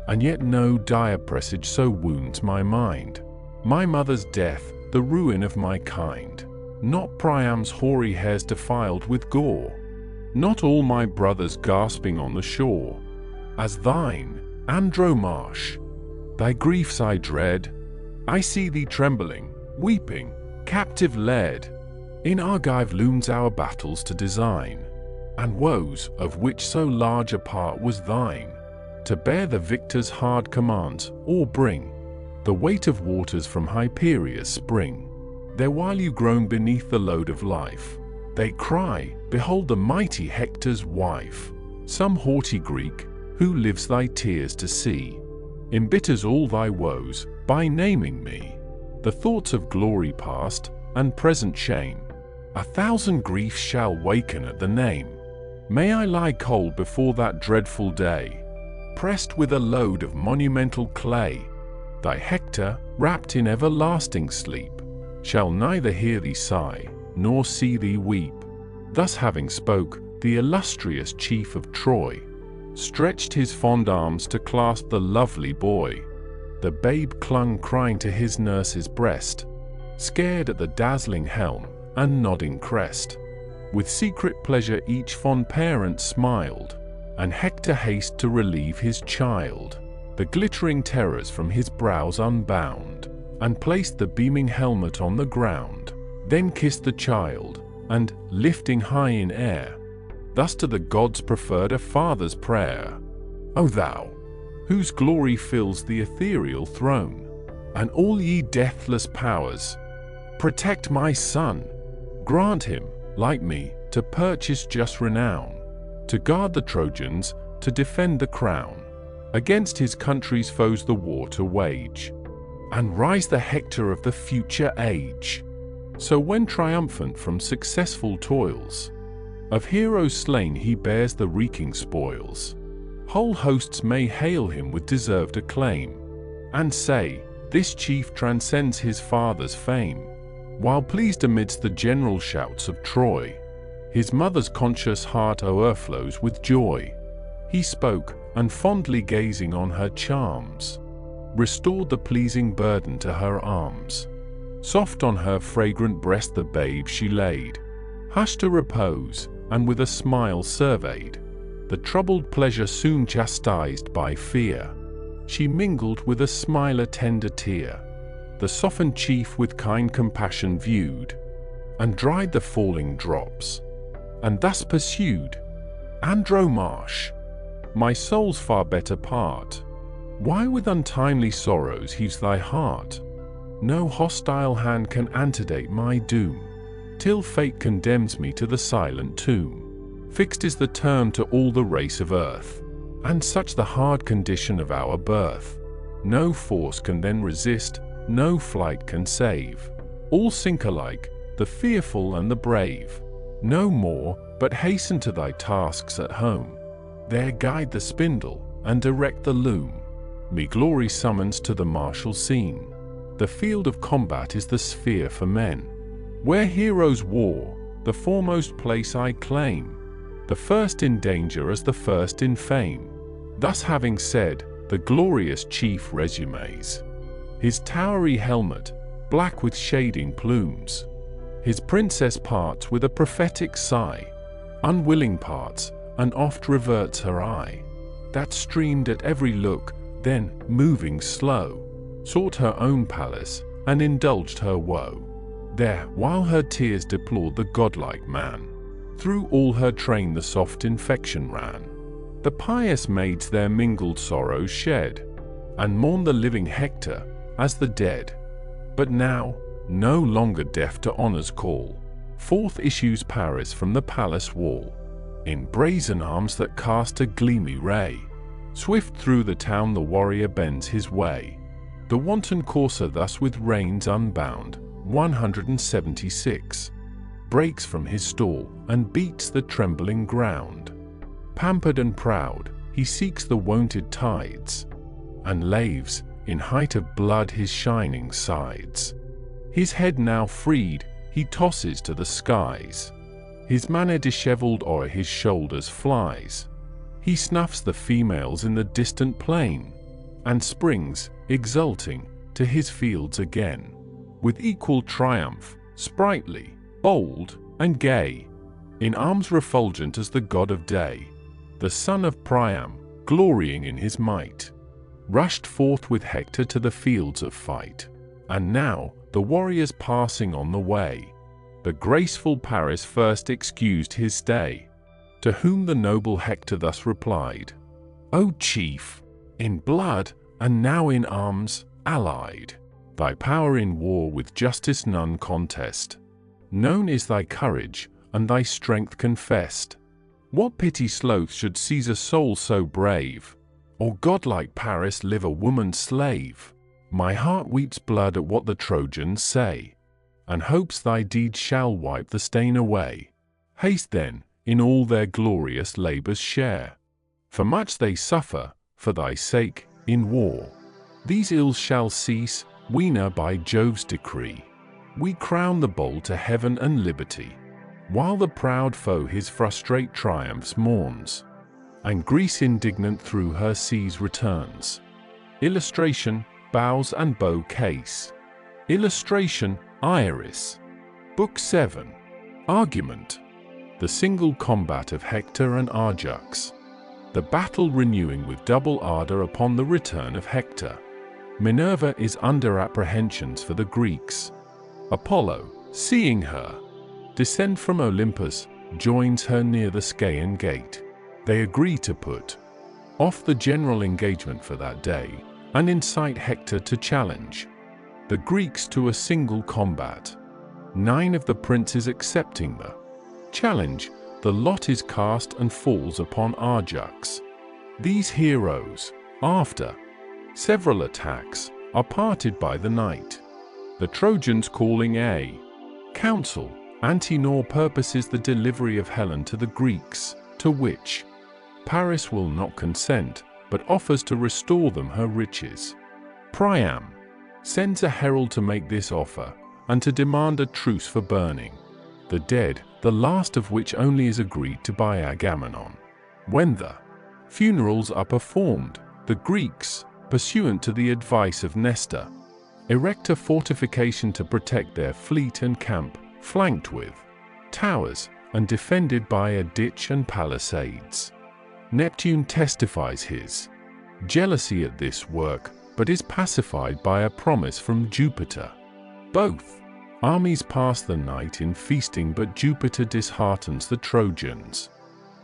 And yet no dire presage so wounds my mind. My mother's death, the ruin of my kind, not Priam's hoary hairs defiled with gore, not all my brothers gasping on the shore, as thine, Andromache. Thy griefs I dread. I see thee trembling, weeping, captive led. In Argive looms our battles to design, and woes, of which so large a part was thine, to bear the victor's hard commands, or bring the weight of waters from Hyperia's spring. There while you groan beneath the load of life, they cry, behold the mighty Hector's wife. Some haughty Greek, who lives thy tears to see, embitters all thy woes by naming me. The thoughts of glory past and present shame, 1,000 griefs shall waken at the name. May I lie cold before that dreadful day, pressed with a load of monumental clay. Thy Hector, wrapped in everlasting sleep, shall neither hear thee sigh, nor see thee weep. Thus having spoke, the illustrious chief of Troy stretched his fond arms to clasp the lovely boy. The babe clung crying to his nurse's breast, scared at the dazzling helm and nodding crest. With secret pleasure each fond parent smiled, and Hector haste to relieve his child. The glittering terrors from his brows unbound, and placed the beaming helmet on the ground. Then kissed the child, and, lifting high in air, thus to the gods preferred a father's prayer. O thou, whose glory fills the ethereal throne, and all ye deathless powers, protect my son. Grant him, like me, to purchase just renown, to guard the Trojans, to defend the crown, against his country's foes the war to wage, and rise the Hector of the future age. So when triumphant from successful toils, of heroes slain he bears the reeking spoils, whole hosts may hail him with deserved acclaim, and say, this chief transcends his father's fame. While pleased amidst the general shouts of Troy, his mother's conscious heart o'erflows with joy. He spoke, and fondly gazing on her charms, restored the pleasing burden to her arms. Soft on her fragrant breast the babe she laid, hushed to repose, and with a smile surveyed the troubled pleasure soon chastised by fear. She mingled with a smile a tender tear. The softened chief with kind compassion viewed, and dried the falling drops, and thus pursued, Andromache, my soul's far better part, why with untimely sorrows heaves thy heart? No hostile hand can antedate my doom, till fate condemns me to the silent tomb. Fixed is the term to all the race of earth, and such the hard condition of our birth. No force can then resist, no flight can save. All sink alike, the fearful and the brave. No more, but hasten to thy tasks at home. There guide the spindle, and direct the loom. Me glory summons to the martial scene. The field of combat is the sphere for men, where heroes war, the foremost place I claim, the first in danger as the first in fame. Thus having said, the glorious chief resumes his towery helmet, black with shading plumes. His princess parts with a prophetic sigh, unwilling parts, and oft reverts her eye, that streamed at every look, then, moving slow, sought her own palace, and indulged her woe. There, while her tears deplored the godlike man, through all her train the soft infection ran. The pious maids their mingled sorrows shed, and mourned the living Hector as the dead. But now, no longer deaf to honor's call, forth issues Paris from the palace wall, in brazen arms that cast a gleamy ray. Swift through the town the warrior bends his way. The wanton courser thus with reins unbound, 176, breaks from his stall and beats the trembling ground. Pampered and proud, he seeks the wonted tides, and laves, in height of blood, his shining sides. His head now freed, he tosses to the skies. His manner dishevelled o'er his shoulders flies. He snuffs the females in the distant plain, and springs, exulting, to his fields again, with equal triumph, sprightly, bold, and gay, in arms refulgent as the god of day. The son of Priam, glorying in his might, rushed forth with Hector to the fields of fight. And now, the warriors passing on the way, the graceful Paris first excused his stay, to whom the noble Hector thus replied, O chief, in blood, and now in arms, allied, thy power in war with justice none contest. Known is thy courage, and thy strength confessed. What pity sloth should seize a soul so brave, or godlike Paris live a woman's slave? My heart weeps blood at what the Trojans say, and hopes thy deeds shall wipe the stain away. Haste then, in all their glorious labors share, for much they suffer, for thy sake, in war. These ills shall cease, we know by Jove's decree. We crown the bold to heaven and liberty, while the proud foe his frustrate triumphs mourns, and Greece indignant through her seas returns. Illustration, bows and bow case. Illustration, Iris. Book 7. Argument. The single combat of Hector and Ajax. The battle renewing with double ardor upon the return of Hector. Minerva is under apprehensions for the Greeks. Apollo, seeing her descend from Olympus, joins her near the Scaean gate. They agree to put off the general engagement for that day, and incite Hector to challenge the Greeks to a single combat. 9 of the princes accepting the challenge, the lot is cast and falls upon Ajax. These heroes, after several attacks, are parted by the night. The Trojans calling a council, Antenor purposes the delivery of Helen to the Greeks, to which Paris will not consent, but offers to restore them her riches. Priam sends a herald to make this offer, and to demand a truce for burning the dead, the last of which only is agreed to by Agamemnon. When the funerals are performed, the Greeks, pursuant to the advice of Nestor, erect a fortification to protect their fleet and camp, flanked with towers, and defended by a ditch and palisades. Neptune testifies his jealousy at this work, but is pacified by a promise from Jupiter. Both armies pass the night in feasting, but Jupiter disheartens the Trojans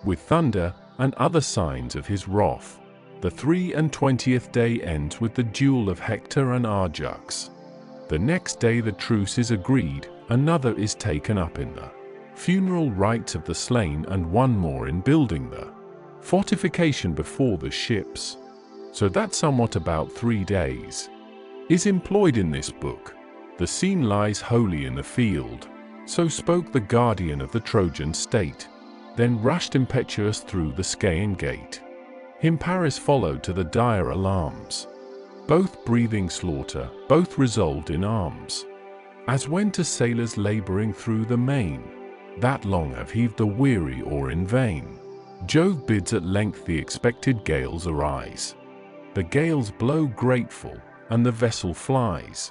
with thunder and other signs of his wrath. The 23rd day ends with the duel of Hector and Ajax. The next day the truce is agreed, another is taken up in the funeral rites of the slain, and one more in building the fortification before the ships. So that somewhat about 3 days is employed in this book. The scene lies wholly in the field. So spoke the guardian of the Trojan state, then rushed impetuous through the Scaean gate. Him Paris followed to the dire alarms, both breathing slaughter, both resolved in arms. As when to sailors laboring through the main, that long have heaved the weary oar in vain, Jove bids at length the expected gales arise. The gales blow grateful, and the vessel flies.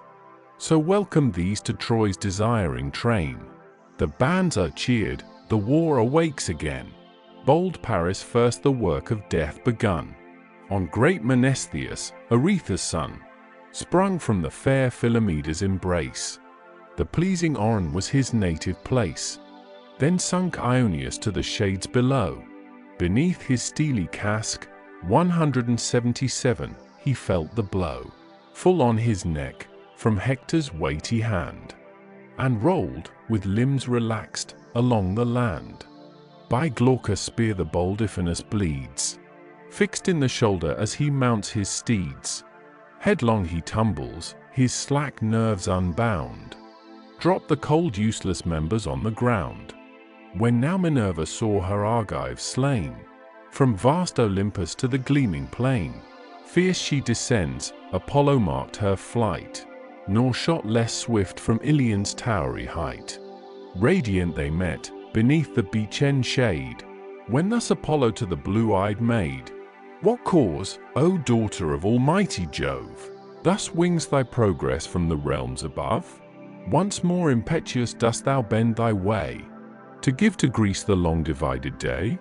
So welcome these to Troy's desiring train. The bands are cheered, the war awakes again. Bold Paris first the work of death begun. On great Menestheus, Aretha's son, sprung from the fair Philomeda's embrace. The pleasing Oron was his native place. Then sunk Ionius to the shades below. Beneath his steely casque, 177, he felt the blow, full on his neck, from Hector's weighty hand, and rolled, with limbs relaxed, along the land. By Glaucus' spear the bold Iphinus bleeds, fixed in the shoulder as he mounts his steeds. Headlong he tumbles, his slack nerves unbound, drop the cold useless members on the ground. When now Minerva saw her Argives slain, from vast Olympus to the gleaming plain, fierce she descends, Apollo marked her flight, nor shot less swift from Ilion's towery height. Radiant they met, beneath the beech-end shade, when thus Apollo to the blue-eyed maid, "What cause, O daughter of almighty Jove, thus wings thy progress from the realms above? Once more impetuous dost thou bend thy way, to give to Greece the long-divided day?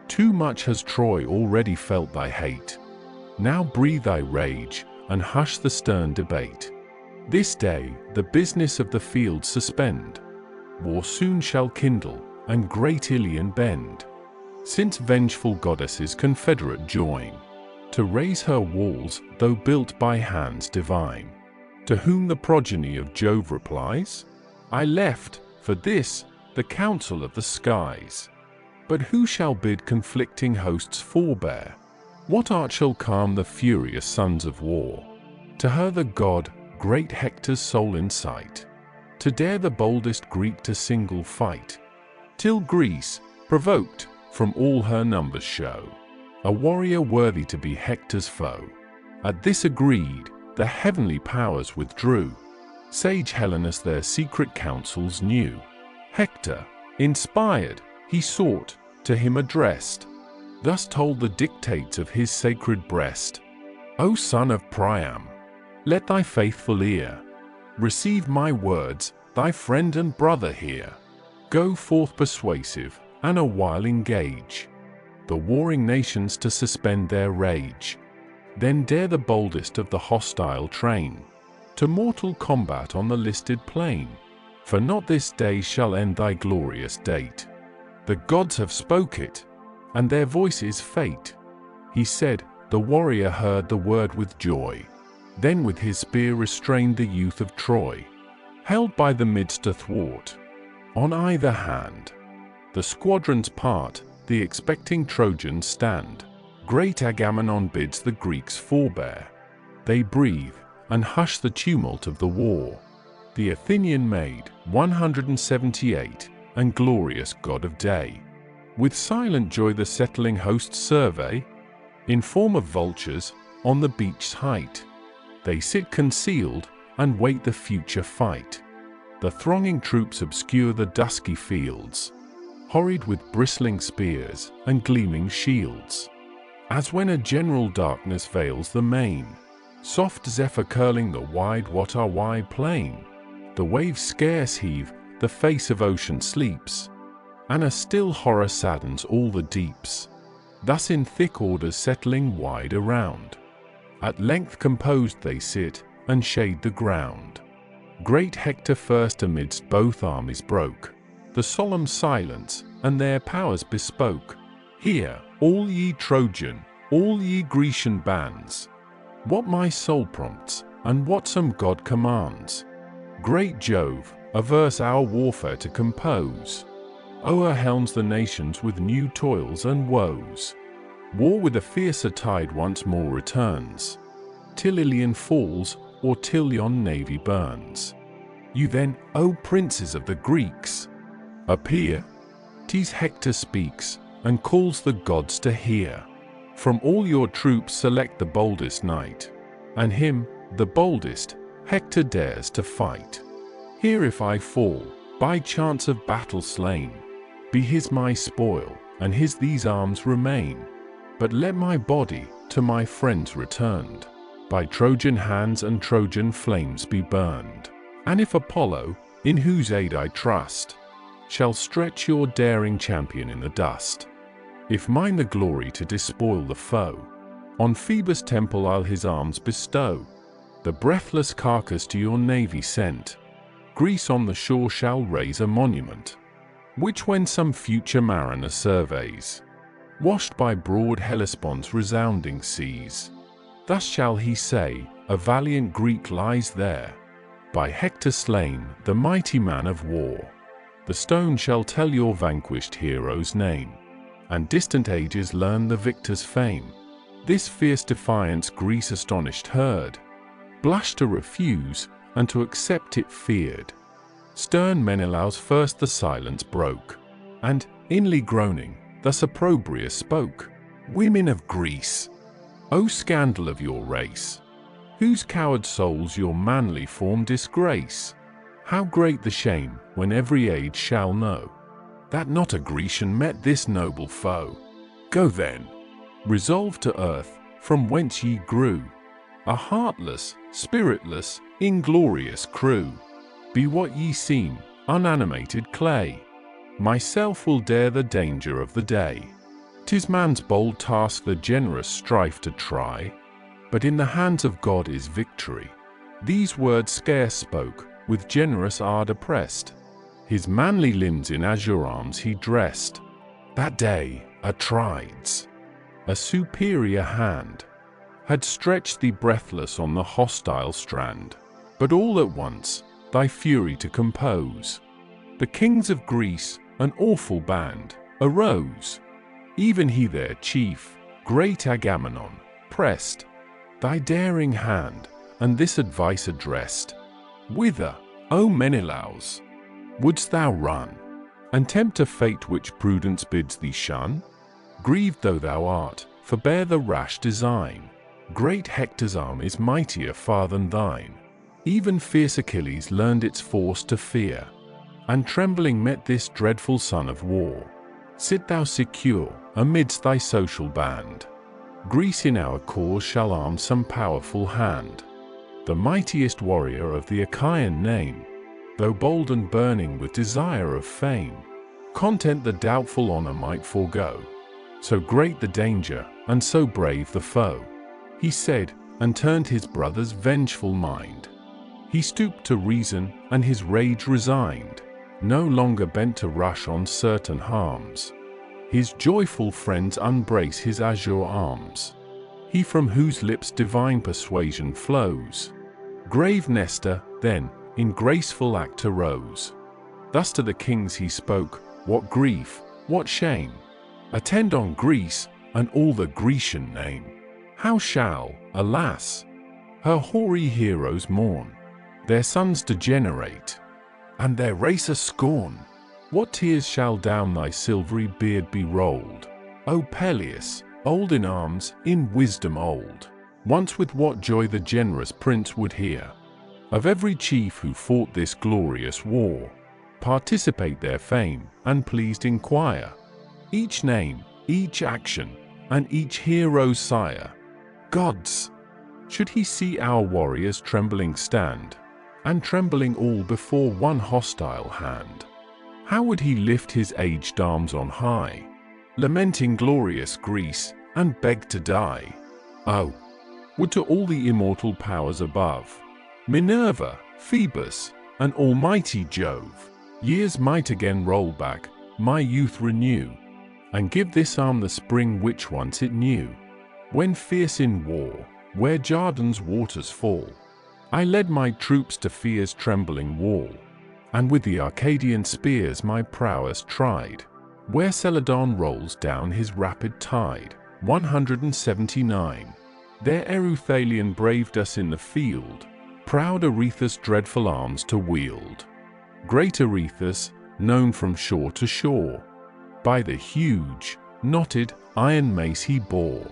Too much has Troy already felt thy hate. Now breathe thy rage, and hush the stern debate. This day the business of the field suspend. War soon shall kindle, and great Ilion bend, since vengeful goddesses confederate join, to raise her walls, though built by hands divine." To whom the progeny of Jove replies, "I left, for this, the council of the skies, But who shall bid conflicting hosts forbear? What art shall calm the furious sons of war? To her the god, great Hector's sole insight, to dare the boldest Greek to single fight, till Greece, provoked, from all her numbers show a warrior worthy to be Hector's foe. At this agreed, the heavenly powers withdrew. Sage Helenus their secret counsels knew. Hector, inspired, he sought, to him addressed, thus told the dictates of his sacred breast. O son of Priam, let thy faithful ear receive my words, thy friend and brother hear. Go forth persuasive, and awhile engage the warring nations to suspend their rage. Then dare the boldest of the hostile train to mortal combat on the listed plain. For not this day shall end thy glorious date. The gods have spoke it, and their voice is fate. He said, the warrior heard the word with joy. Then with his spear restrained the youth of Troy, held by the midst athwart. On either hand, the squadrons part, the expecting Trojans stand. Great Agamemnon bids the Greeks forbear. They breathe, and hush the tumult of the war. The Athenian maid, 178, and glorious god of day, with silent joy the settling hosts survey. In form of vultures, on the beach's height, they sit concealed, and wait the future fight. The thronging troops obscure the dusky fields, horried with bristling spears and gleaming shields. As when a general darkness veils the main, soft zephyr curling the wide plain, the waves scarce heave, the face of ocean sleeps, and a still horror saddens all the deeps. Thus in thick orders settling wide around, at length composed they sit, and shade the ground. Great Hector first amidst both armies broke the solemn silence, and their powers bespoke. Hear, all ye Trojan, all ye Grecian bands, what my soul prompts, and what some god commands. Great Jove, averse our warfare to compose, o'erwhelms the nations with new toils and woes. War with a fiercer tide once more returns, till Ilion falls, or till yon navy burns. You then, O princes of the Greeks, appear. 'Tis Hector speaks, and calls the gods to hear. From all your troops select the boldest knight, and him, the boldest, Hector dares to fight. Here if I fall, by chance of battle slain, be his my spoil, and his these arms remain. But let my body, to my friends returned, by Trojan hands and Trojan flames be burned. And if Apollo, in whose aid I trust, shall stretch your daring champion in the dust, if mine the glory to despoil the foe, on Phoebus' temple I'll his arms bestow. The breathless carcass to your navy sent, Greece on the shore shall raise a monument, which when some future mariner surveys, washed by broad Hellespont's resounding seas, thus shall he say, a valiant Greek lies there, by Hector slain, the mighty man of war. The stone shall tell your vanquished hero's name, and distant ages learn the victor's fame. This fierce defiance Greece astonished heard, blushed to refuse, and to accept it feared. Stern Menelaus first the silence broke, and, inly groaning, thus opprobrious spoke. Women of Greece, O scandal of your race, whose coward souls your manly form disgrace! How great the shame, when every age shall know, that not a Grecian met this noble foe. Go then, resolve to earth, from whence ye grew, a heartless, spiritless, inglorious crew. Be what ye seem, unanimated clay. Myself will dare the danger of the day. 'Tis man's bold task the generous strife to try, but in the hands of God is victory. These words scarce spoke, with generous ardor pressed, his manly limbs in azure arms he dressed. That day, Atrides, a superior hand, had stretched thee breathless on the hostile strand, but all at once, thy fury to compose. The kings of Greece, an awful band, arose. Even he their chief, great Agamemnon, pressed thy daring hand, and this advice addressed: Whither, O Menelaus, wouldst thou run, and tempt a fate which prudence bids thee shun? Grieved though thou art, forbear the rash design. Great Hector's arm is mightier far than thine. Even fierce Achilles learned its force to fear, and trembling met this dreadful son of war. Sit thou secure amidst thy social band. Greece in our cause shall arm some powerful hand. The mightiest warrior of the Achaean name, though bold and burning with desire of fame, content the doubtful honor might forego. So great the danger, and so brave the foe, he said, and turned his brother's vengeful mind. He stooped to reason, and his rage resigned, no longer bent to rush on certain harms. His joyful friends unbrace his azure arms, he from whose lips divine persuasion flows. Grave Nestor, then, in graceful act arose. Thus to the kings he spoke: What grief, what shame, attend on Greece, and all the Grecian name! How shall, alas, her hoary heroes mourn, their sons degenerate, and their race a scorn? What tears shall down thy silvery beard be rolled, O Peleus, old in arms, in wisdom old! Once with what joy the generous prince would hear of every chief who fought this glorious war, participate their fame, and pleased inquire each name, each action, and each hero's sire. Gods! Should he see our warriors trembling stand, and trembling all before one hostile hand, how would he lift his aged arms on high, lamenting glorious Greece, and beg to die? Oh, would to all the immortal powers above, Minerva, Phoebus, and almighty Jove, years might again roll back, my youth renew, and give this arm the spring which once it knew. When fierce in war, where Jordan's waters fall, I led my troops to fear's trembling wall, and with the Arcadian spears my prowess tried, where Celadon rolls down his rapid tide. 179. There Ereuthalion braved us in the field, proud Arethu's dreadful arms to wield. Great Arethus, known from shore to shore, by the huge, knotted, iron mace he bore.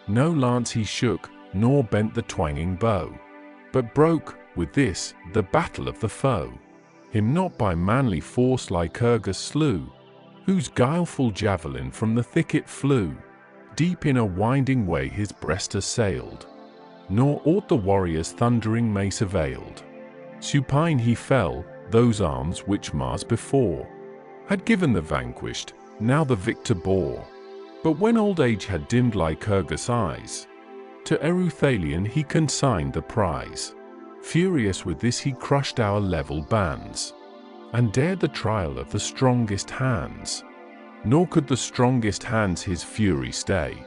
No lance he shook, nor bent the twanging bow, but broke, with this, the battle of the foe. Him not by manly force Lycurgus slew, whose guileful javelin from the thicket flew. Deep in a winding way his breast assailed, nor aught the warrior's thundering mace availed. Supine he fell, those arms which Mars before had given the vanquished, now the victor bore. But when old age had dimmed Lycurgus' eyes, to Ereuthalion he consigned the prize. Furious with this he crushed our level bands, and dared the trial of the strongest hands. Nor could the strongest hands his fury stay.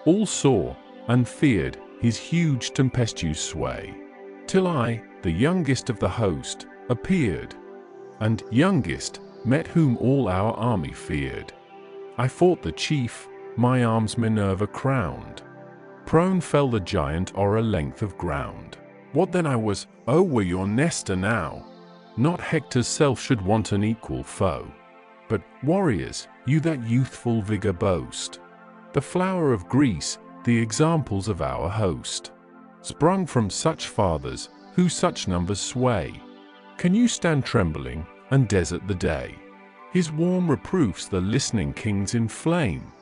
All saw, and feared, his huge tempestuous sway, till I, the youngest of the host, appeared, and, youngest, met whom all our army feared. I fought the chief, my arms Minerva crowned. Prone fell the giant o'er a length of ground. What then I was, oh were your Nestor now! Not Hector's self should want an equal foe. But, warriors, you that youthful vigor boast, the flower of Greece, the examples of our host, sprung from such fathers, who such numbers sway, can you stand trembling, and desert the day? His warm reproofs the listening kings inflame,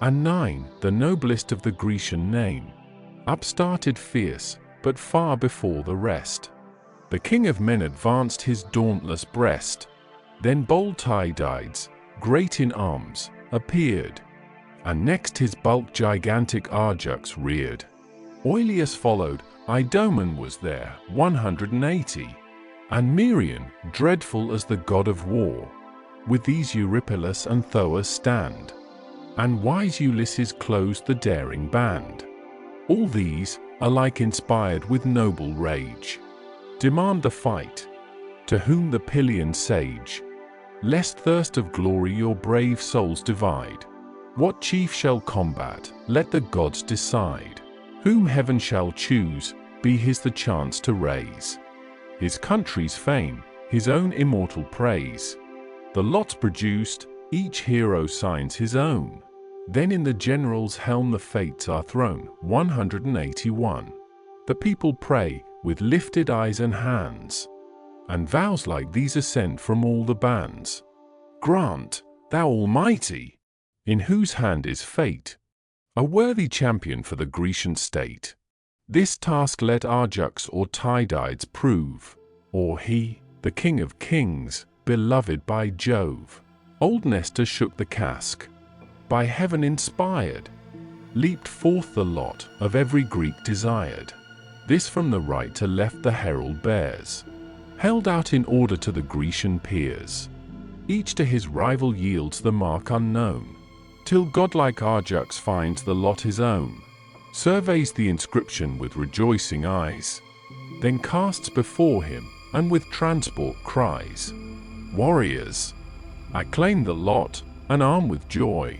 and nine, the noblest of the Grecian name, upstarted fierce, but far before the rest. The king of men advanced his dauntless breast. Then bold Tydides, great in arms, appeared, and next his bulk gigantic Arjux reared. Oileus followed, Idomen was there, 180, and Merion, dreadful as the god of war. With these Eurypylus and Thoas stand, and wise Ulysses closed the daring band. All these, alike inspired with noble rage, demand the fight, to whom the Pylian sage lest thirst of glory your brave souls divide. What chief shall combat, let the gods decide. Whom heaven shall choose, be his the chance to raise. His country's fame, his own immortal praise. The lots produced, each hero signs his own. Then in the general's helm the fates are thrown. 181. The people pray, with lifted eyes and hands, and vows like these ascend from all the bands. Grant, thou Almighty, in whose hand is fate, a worthy champion for the Grecian state. This task let Ajax or Tydides prove, or he, the king of kings, beloved by Jove. Old Nestor shook the casque, by heaven inspired, leaped forth the lot of every Greek desired. This from the right to left the herald bears, held out in order to the Grecian peers. Each to his rival yields the mark unknown, till godlike Ajax finds the lot his own, surveys the inscription with rejoicing eyes, then casts before him, and with transport cries, "Warriors, I claim the lot, and arm with joy.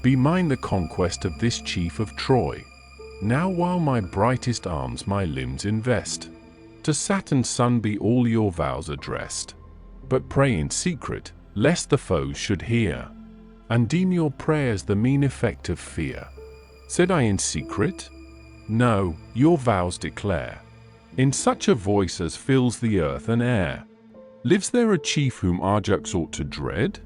Be mine the conquest of this chief of Troy. Now while my brightest arms my limbs invest, to Saturn's son be all your vows addressed. But pray in secret, lest the foes should hear, and deem your prayers the mean effect of fear." Said I in secret? No, your vows declare, in such a voice as fills the earth and air. Lives there a chief whom Ajax ought to dread?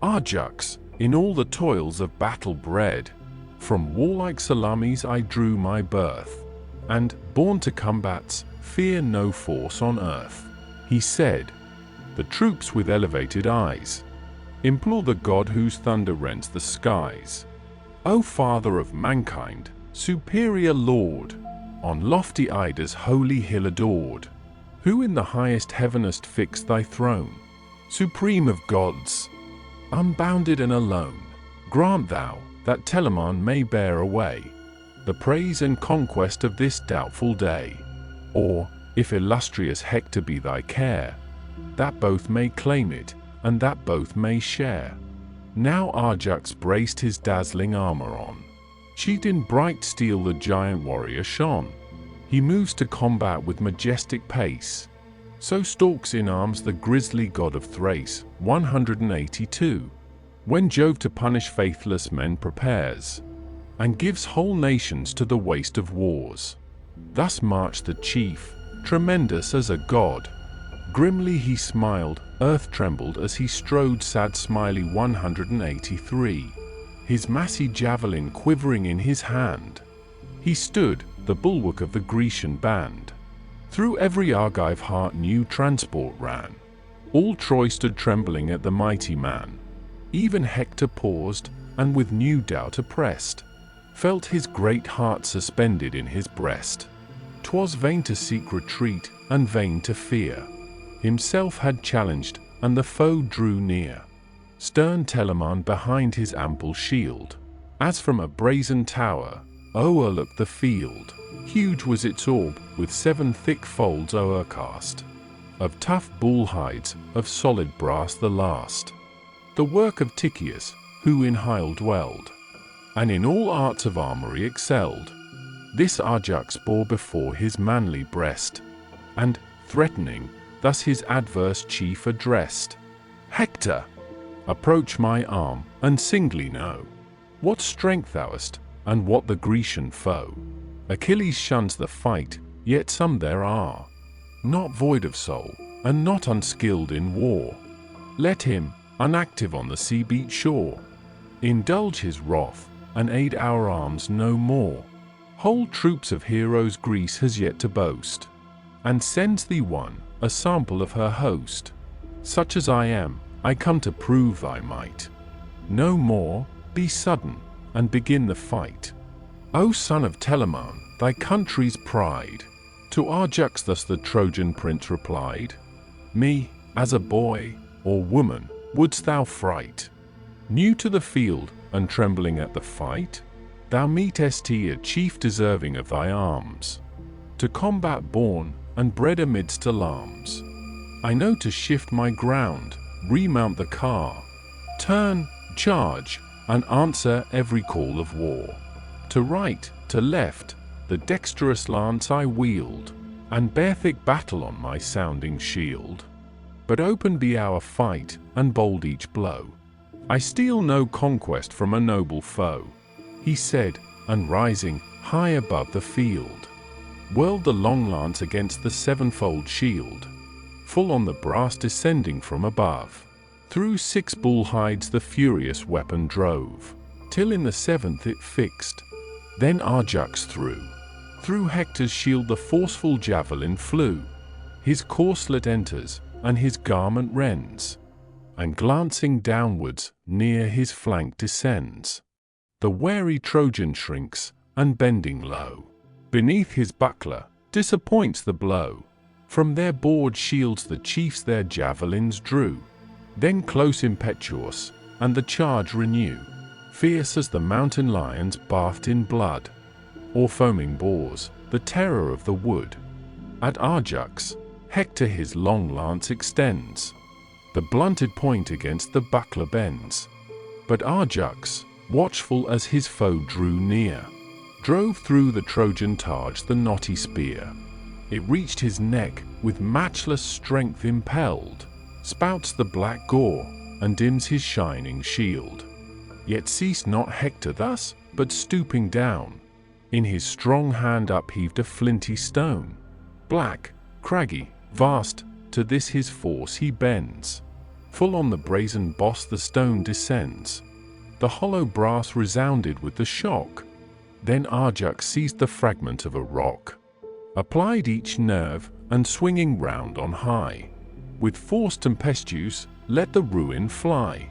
Ajax, in all the toils of battle bred, from warlike Salamis I drew my birth, and, born to combats, fear no force on earth. He said. The troops with elevated eyes implore the god whose thunder rents the skies. O Father of mankind, superior Lord, on lofty Ida's holy hill adored, who in the highest heaven hast fixed thy throne, supreme of gods, unbounded and alone, grant thou that Telamon may bear away the praise and conquest of this doubtful day. Or, if illustrious Hector be thy care, that both may claim it, and that both may share. Now Ajax braced his dazzling armor on. Sheathed in bright steel the giant warrior shone. He moves to combat with majestic pace. So stalks in arms the grisly god of Thrace. 182. When Jove to punish faithless men prepares, and gives whole nations to the waste of wars. Thus marched the chief, tremendous as a god. Grimly he smiled, earth trembled as he strode sad smiley. 183. His massy javelin quivering in his hand, he stood, the bulwark of the Grecian band. Through every Argive heart new transport ran. All Troy stood trembling at the mighty man. Even Hector paused, and with new doubt oppressed, felt his great heart suspended in his breast. 'Twas vain to seek retreat, and vain to fear. Himself had challenged, and the foe drew near. Stern Telamon behind his ample shield, as from a brazen tower, o'erlooked the field. Huge was its orb, with 7 thick folds o'ercast, of tough bull hides, of solid brass the last. The work of Tychius, who in Hyle dwelled, and in all arts of armory excelled. This Ajax bore before his manly breast, and, threatening, thus his adverse chief addressed. "Hector, approach my arm, and singly know what strength thou hast, and what the Grecian foe. Achilles shuns the fight, yet some there are, not void of soul, and not unskilled in war. Let him, unactive on the sea-beat shore, indulge his wrath, and aid our arms no more. Whole troops of heroes Greece has yet to boast, and sends thee one, a sample of her host. Such as I am, I come to prove thy might. No more, be sudden, and begin the fight. O son of Telamon, thy country's pride." To Ajax thus the Trojan prince replied, "Me, as a boy, or woman, wouldst thou fright? New to the field, and trembling at the fight? Thou meetest a chief deserving of thy arms, to combat born, and bred amidst alarms. I know to shift my ground, remount the car, turn, charge, and answer every call of war. To right, to left, the dexterous lance I wield, and bear thick battle on my sounding shield. But open be our fight, and bold each blow. I steal no conquest from a noble foe, he said, and rising high above the field, whirled the long lance against the sevenfold shield, full on the brass descending from above. Through 6 bull hides the furious weapon drove, till in the 7th it fixed. Then Ajax through Hector's shield the forceful javelin flew. His corslet enters, and his garment rends, and glancing downwards, near his flank descends. The wary Trojan shrinks, and bending low, beneath his buckler, disappoints the blow. From their broad shields the chiefs their javelins drew, then close impetuous, and the charge renew, fierce as the mountain lions bathed in blood, or foaming boars, the terror of the wood. At Ajax, Hector his long lance extends, the blunted point against the buckler bends. But Ajax, watchful as his foe drew near, drove through the Trojan targe the knotty spear. It reached his neck, with matchless strength impelled, spouts the black gore, and dims his shining shield. Yet ceased not Hector thus, but stooping down, in his strong hand upheaved a flinty stone. Black, craggy, vast, to this his force he bends. Full on the brazen boss the stone descends. The hollow brass resounded with the shock. Then Ajax seized the fragment of a rock, applied each nerve, and swinging round on high, with force tempestuous, let the ruin fly.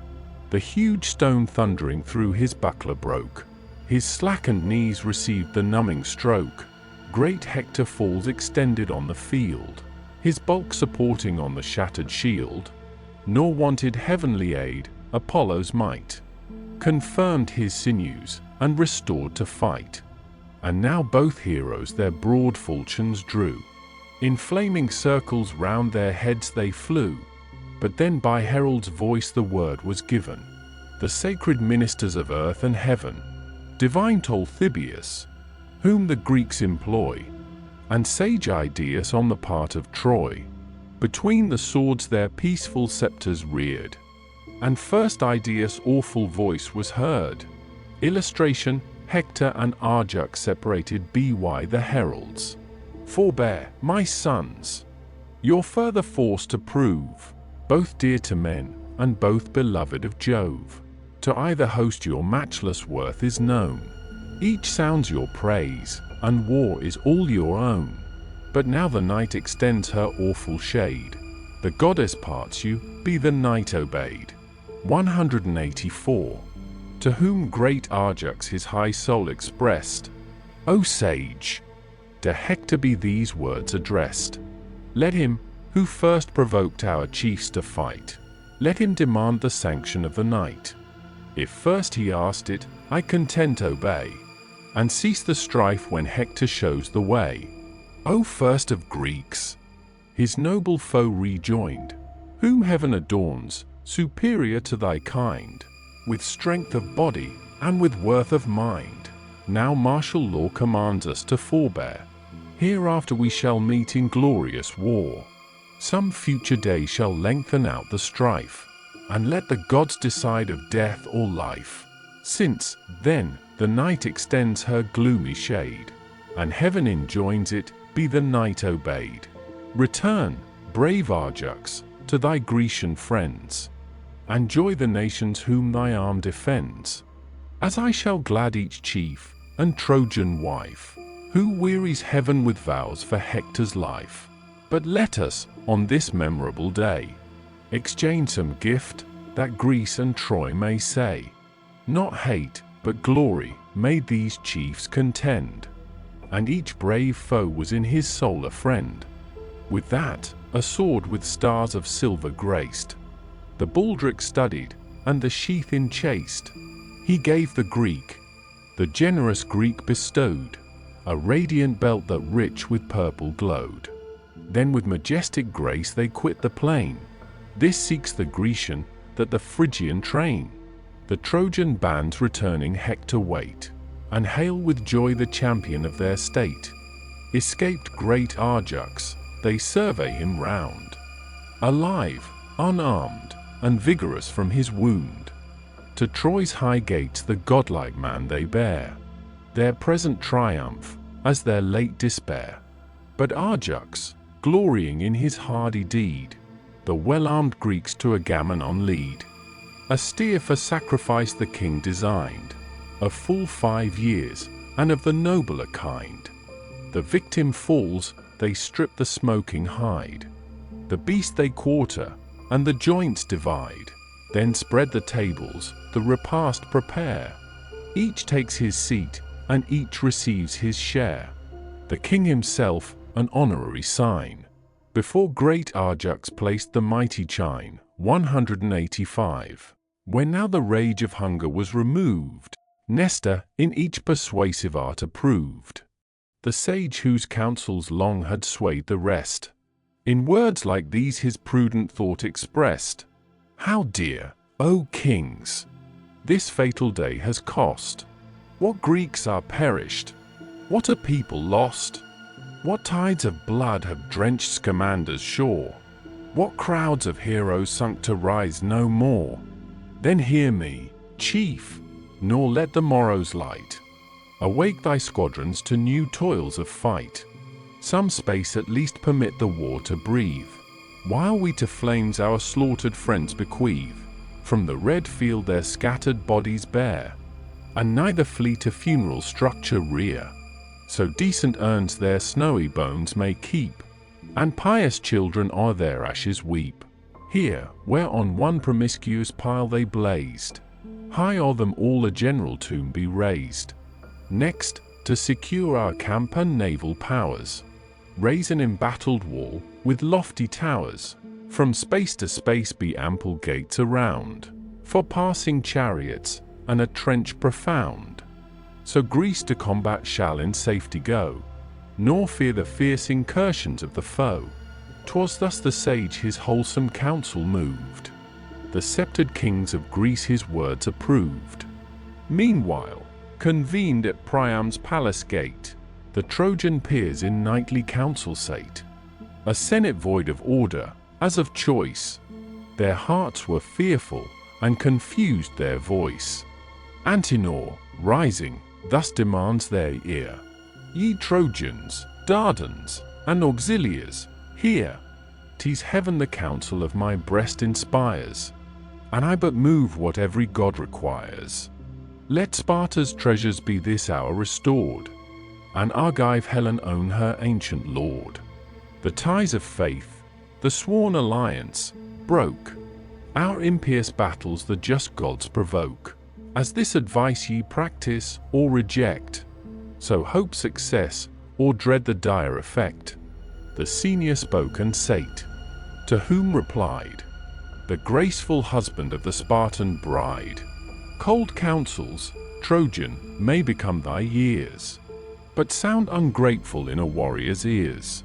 The huge stone thundering through his buckler broke. His slackened knees received the numbing stroke. Great Hector falls extended on the field, his bulk supporting on the shattered shield. Nor wanted heavenly aid, Apollo's might confirmed his sinews, and restored to fight. And now both heroes their broad falchions drew. In flaming circles round their heads they flew. But then by herald's voice the word was given. The sacred ministers of earth and heaven, divine Talthybius, whom the Greeks employ, and sage Idaeus on the part of Troy, between the swords their peaceful scepters reared. And first Idaeus' awful voice was heard. Illustration: Hector and Ajax separated by the heralds. Forbear, my sons, your further force to prove, both dear to men, and both beloved of Jove. To either host your matchless worth is known. Each sounds your praise, and war is all your own. But now the night extends her awful shade. The goddess parts you, be the night obeyed. 184. To whom great Ajax his high soul expressed, O sage, to Hector be these words addressed. Let him, who first provoked our chiefs to fight, let him demand the sanction of the night. If first he asked it, I content obey, and cease the strife when Hector shows the way. O first of Greeks, his noble foe rejoined, whom heaven adorns, superior to thy kind, with strength of body, and with worth of mind. Now martial law commands us to forbear. Hereafter we shall meet in glorious war. Some future day shall lengthen out the strife, and let the gods decide of death or life. Since, then, the night extends her gloomy shade, and heaven enjoins it, be the night obeyed. Return, brave Ajax, to thy Grecian friends, and joy the nations whom thy arm defends. As I shall glad each chief, and Trojan wife, who wearies heaven with vows for Hector's life. But let us, on this memorable day, exchange some gift, that Greece and Troy may say. Not hate, but glory, made these chiefs contend, and each brave foe was in his soul a friend. With that, a sword with stars of silver graced, the baldric studied, and the sheath enchased. He gave the Greek, the generous Greek bestowed, a radiant belt that rich with purple glowed. Then with majestic grace they quit the plain, This seeks the Grecian, that the Phrygian train. The Trojan bands returning Hector wait, and hail with joy the champion of their state. Escaped great Ajax, they survey him round, alive, unarmed, and vigorous from his wound. To Troy's high gates the godlike man they bear, their present triumph, as their late despair. But Ajax, glorying in his hardy deed, the well-armed Greeks to Agamemnon lead. A steer for sacrifice the king designed, of full 5 years, and of the nobler kind. The victim falls, they strip the smoking hide. The beast they quarter, and the joints divide. Then spread the tables, the repast prepare. Each takes his seat, and each receives his share. The king himself, an honorary sign, before great Ajax placed the mighty chine. 185. When now the rage of hunger was removed, Nestor in each persuasive art approved. The sage whose counsels long had swayed the rest, in words like these his prudent thought expressed. How dear, O kings, this fatal day has cost! What Greeks are perished! What a people lost! What tides of blood have drenched Scamander's shore! What crowds of heroes sunk to rise no more! Then hear me, chief, nor let the morrow's light awake thy squadrons to new toils of fight. Some space at least permit the war to breathe, while we to flames our slaughtered friends bequeath. From the red field their scattered bodies bear, and neither flee to funeral structure rear, so decent urns their snowy bones may keep, and pious children o'er their ashes weep. Here, where on one promiscuous pile they blazed, high o'er them all a general tomb be raised. Next, to secure our camp and naval powers, raise an embattled wall with lofty towers. From space to space be ample gates around, for passing chariots, and a trench profound. So Greece to combat shall in safety go, nor fear the fierce incursions of the foe. 'Twas thus the sage his wholesome counsel moved. The sceptred kings of Greece his words approved. Meanwhile, convened at Priam's palace gate, the Trojan peers in nightly council sate. A senate void of order, as of choice. Their hearts were fearful, and confused their voice. Antenor, rising, thus demands their ear. Ye Trojans, Dardans, and Auxiliars, hear! 'Tis heaven the counsel of my breast inspires, and I but move what every god requires. Let Sparta's treasures be this hour restored, and Argive Helen own her ancient lord. The ties of faith, the sworn alliance, broke. Our impious battles the just gods provoke. As this advice ye practice, or reject, so hope success, or dread the dire effect. The senior spoke and sate, to whom replied the graceful husband of the Spartan bride. Cold counsels, Trojan, may become thy years, but sound ungrateful in a warrior's ears.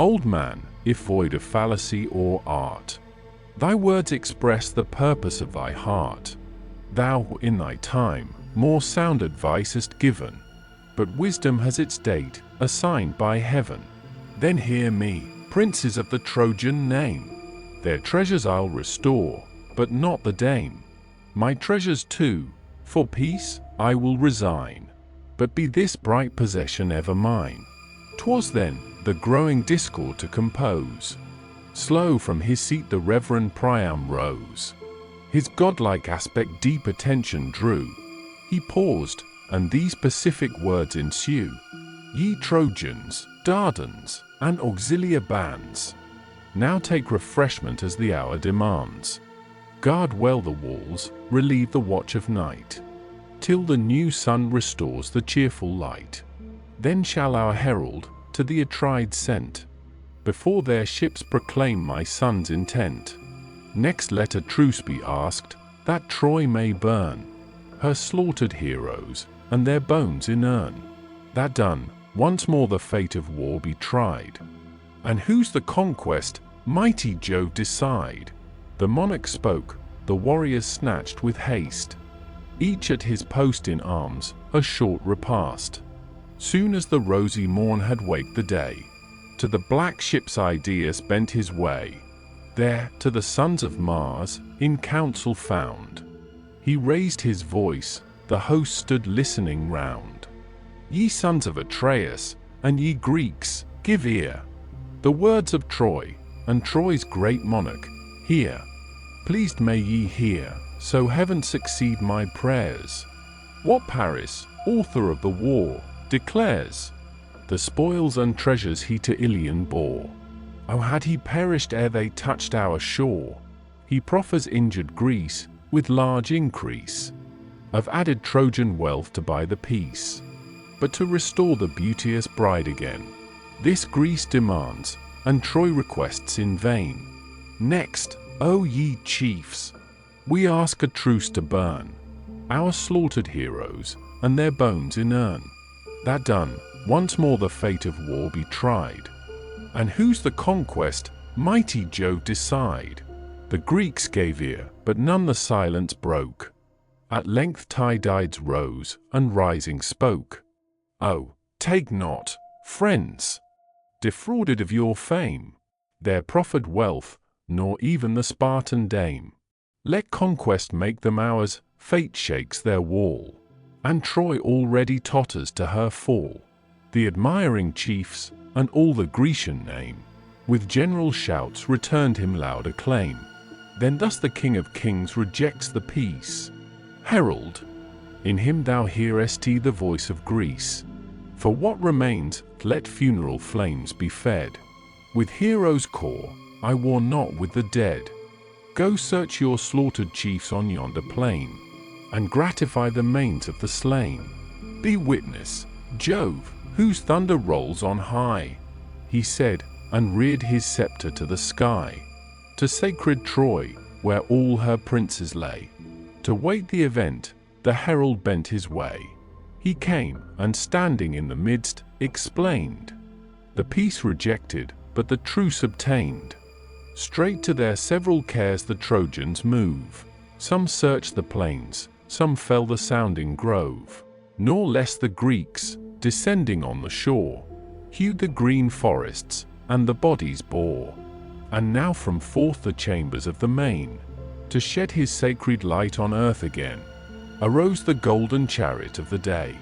Old man, if void of fallacy or art, thy words express the purpose of thy heart. Thou, in thy time, more sound advice hast given, but wisdom has its date, assigned by heaven. Then hear me, princes of the Trojan name. Their treasures I'll restore, but not the dame. My treasures too, for peace, I will resign, but be this bright possession ever mine. 'Twas then, the growing discord to compose. Slow from his seat the reverend Priam rose. His godlike aspect deep attention drew. He paused, and these pacific words ensue. Ye Trojans, Dardans, and auxiliar bands, now take refreshment as the hour demands. Guard well the walls, relieve the watch of night, till the new sun restores the cheerful light. Then shall our herald, to the Atrides sent, before their ships proclaim my son's intent. Next let a truce be asked, that Troy may burn her slaughtered heroes, and their bones inurn. That done, once more the fate of war be tried, and whose the conquest, mighty Jove decide. The monarch spoke, the warriors snatched with haste, each at his post in arms, a short repast. Soon as the rosy morn had waked the day, to the black ships Odysseus bent his way. There, to the sons of Mars, in council found, he raised his voice, the host stood listening round. Ye sons of Atreus, and ye Greeks, give ear. The words of Troy, and Troy's great monarch, hear. Pleased may ye hear, so heaven succeed my prayers. What Paris, author of the war, declares, the spoils and treasures he to Iliad bore. Oh, had he perished ere they touched our shore! He proffers injured Greece, with large increase of added Trojan wealth to buy the peace. But to restore the beauteous bride again, this Greece demands, and Troy requests in vain. Next, O ye chiefs, we ask a truce to burn our slaughtered heroes, and their bones inurn. That done, once more the fate of war be tried. And whose the conquest, mighty Jove decide. The Greeks gave ear, but none the silence broke. At length Tydides rose, and rising spoke. Oh, take not, friends, defrauded of your fame, their proffered wealth, nor even the Spartan dame. Let conquest make them ours, fate shakes their wall, and Troy already totters to her fall. The admiring chiefs, and all the Grecian name, with general shouts returned him loud acclaim. Then thus the King of Kings rejects the peace. Herald, in him thou hearest the voice of Greece. For what remains, let funeral flames be fed. With heroes' core, I war not with the dead. Go search your slaughtered chiefs on yonder plain, and gratify the manes of the slain. Be witness, Jove, whose thunder rolls on high, he said, and reared his scepter to the sky, to sacred Troy, where all her princes lay. To wait the event, the herald bent his way. He came, and standing in the midst, explained. The peace rejected, but the truce obtained. Straight to their several cares the Trojans move. Some search the plains, some fell the sounding grove. Nor less the Greeks, descending on the shore, hewed the green forests, and the bodies bore. And now from forth the chambers of the main, to shed his sacred light on earth again, arose the golden chariot of the day,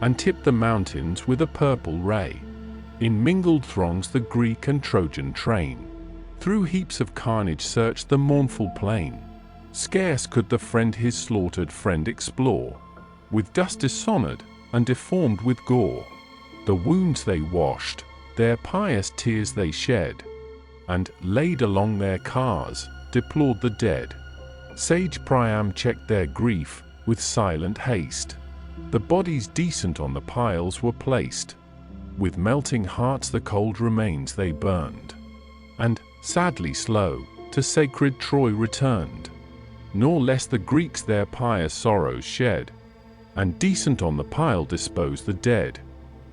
and tipped the mountains with a purple ray. In mingled throngs the Greek and Trojan train, through heaps of carnage searched the mournful plain. Scarce could the friend his slaughtered friend explore, with dust dishonored, and deformed with gore. The wounds they washed, their pious tears they shed, and, laid along their cars, deplored the dead. Sage Priam checked their grief, with silent haste. The bodies decent on the piles were placed. With melting hearts the cold remains they burned, and, sadly slow, to sacred Troy returned. Nor less the Greeks their pious sorrows shed, and decent on the pile dispose the dead.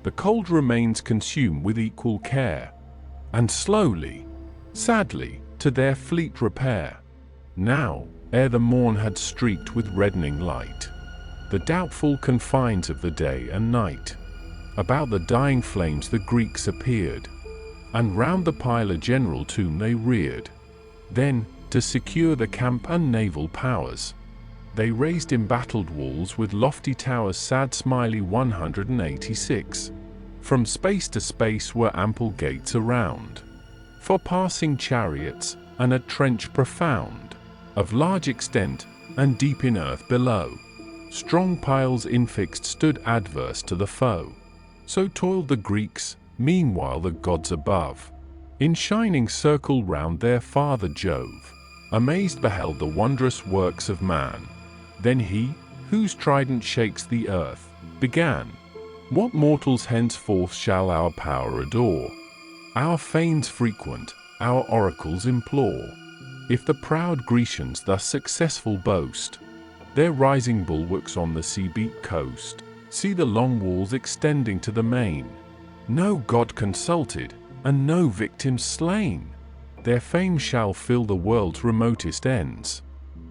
The cold remains consume with equal care, and slowly, sadly, to their fleet repair. Now, ere the morn had streaked with reddening light, the doubtful confines of the day and night, about the dying flames the Greeks appeared, and round the pile a general tomb they reared. Then, to secure the camp and naval powers, they raised embattled walls with lofty towers sad smiley 186. From space to space were ample gates around, for passing chariots, and a trench profound, of large extent, and deep in earth below. Strong piles infixed stood adverse to the foe. So toiled the Greeks, meanwhile the gods above, in shining circle round their father Jove, amazed beheld the wondrous works of man. Then he, whose trident shakes the earth, began. What mortals henceforth shall our power adore? Our fanes frequent, our oracles implore. If the proud Grecians thus successful boast, their rising bulwarks on the sea-beat coast, see the long walls extending to the main, no god consulted, and no victims slain. their fame shall fill the world's remotest ends.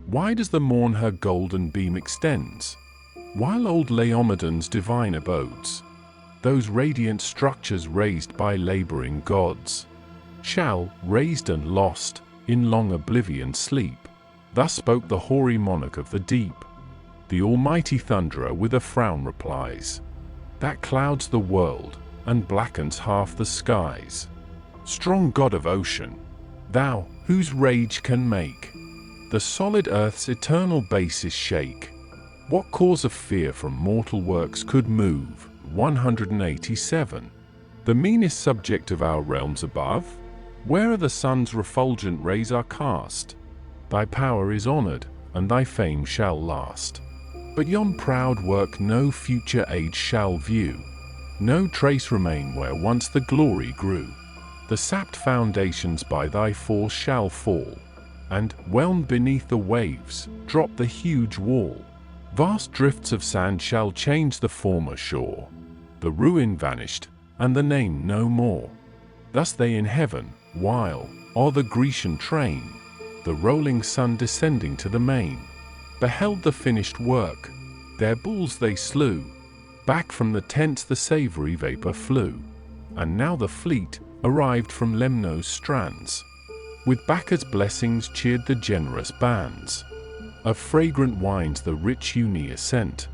Why does the morn her golden beam extends? While old Laomedon's divine abodes, those radiant structures raised by laboring gods, shall, raised and lost, in long oblivion sleep. Thus spoke the hoary monarch of the deep. The almighty thunderer with a frown replies, that clouds the world, and blackens half the skies. Strong god of ocean, thou, whose rage can make the solid earth's eternal basis shake, what cause of fear from mortal works could move? 187. The meanest subject of our realms above, where the sun's refulgent rays are cast, thy power is honored, and thy fame shall last. But yon proud work no future age shall view, no trace remain where once the glory grew. The sapped foundations by thy force shall fall, and, whelmed beneath the waves, drop the huge wall. Vast drifts of sand shall change the former shore, the ruin vanished, and the name no more. Thus they in heaven, while, o'er the Grecian train, the rolling sun descending to the main, beheld the finished work. Their bulls they slew, back from the tents the savory vapor flew, and now the fleet arrived from Lemnos strands. With Bacchus' blessings cheered the generous bands. Of fragrant wines the rich Eunaeus sent,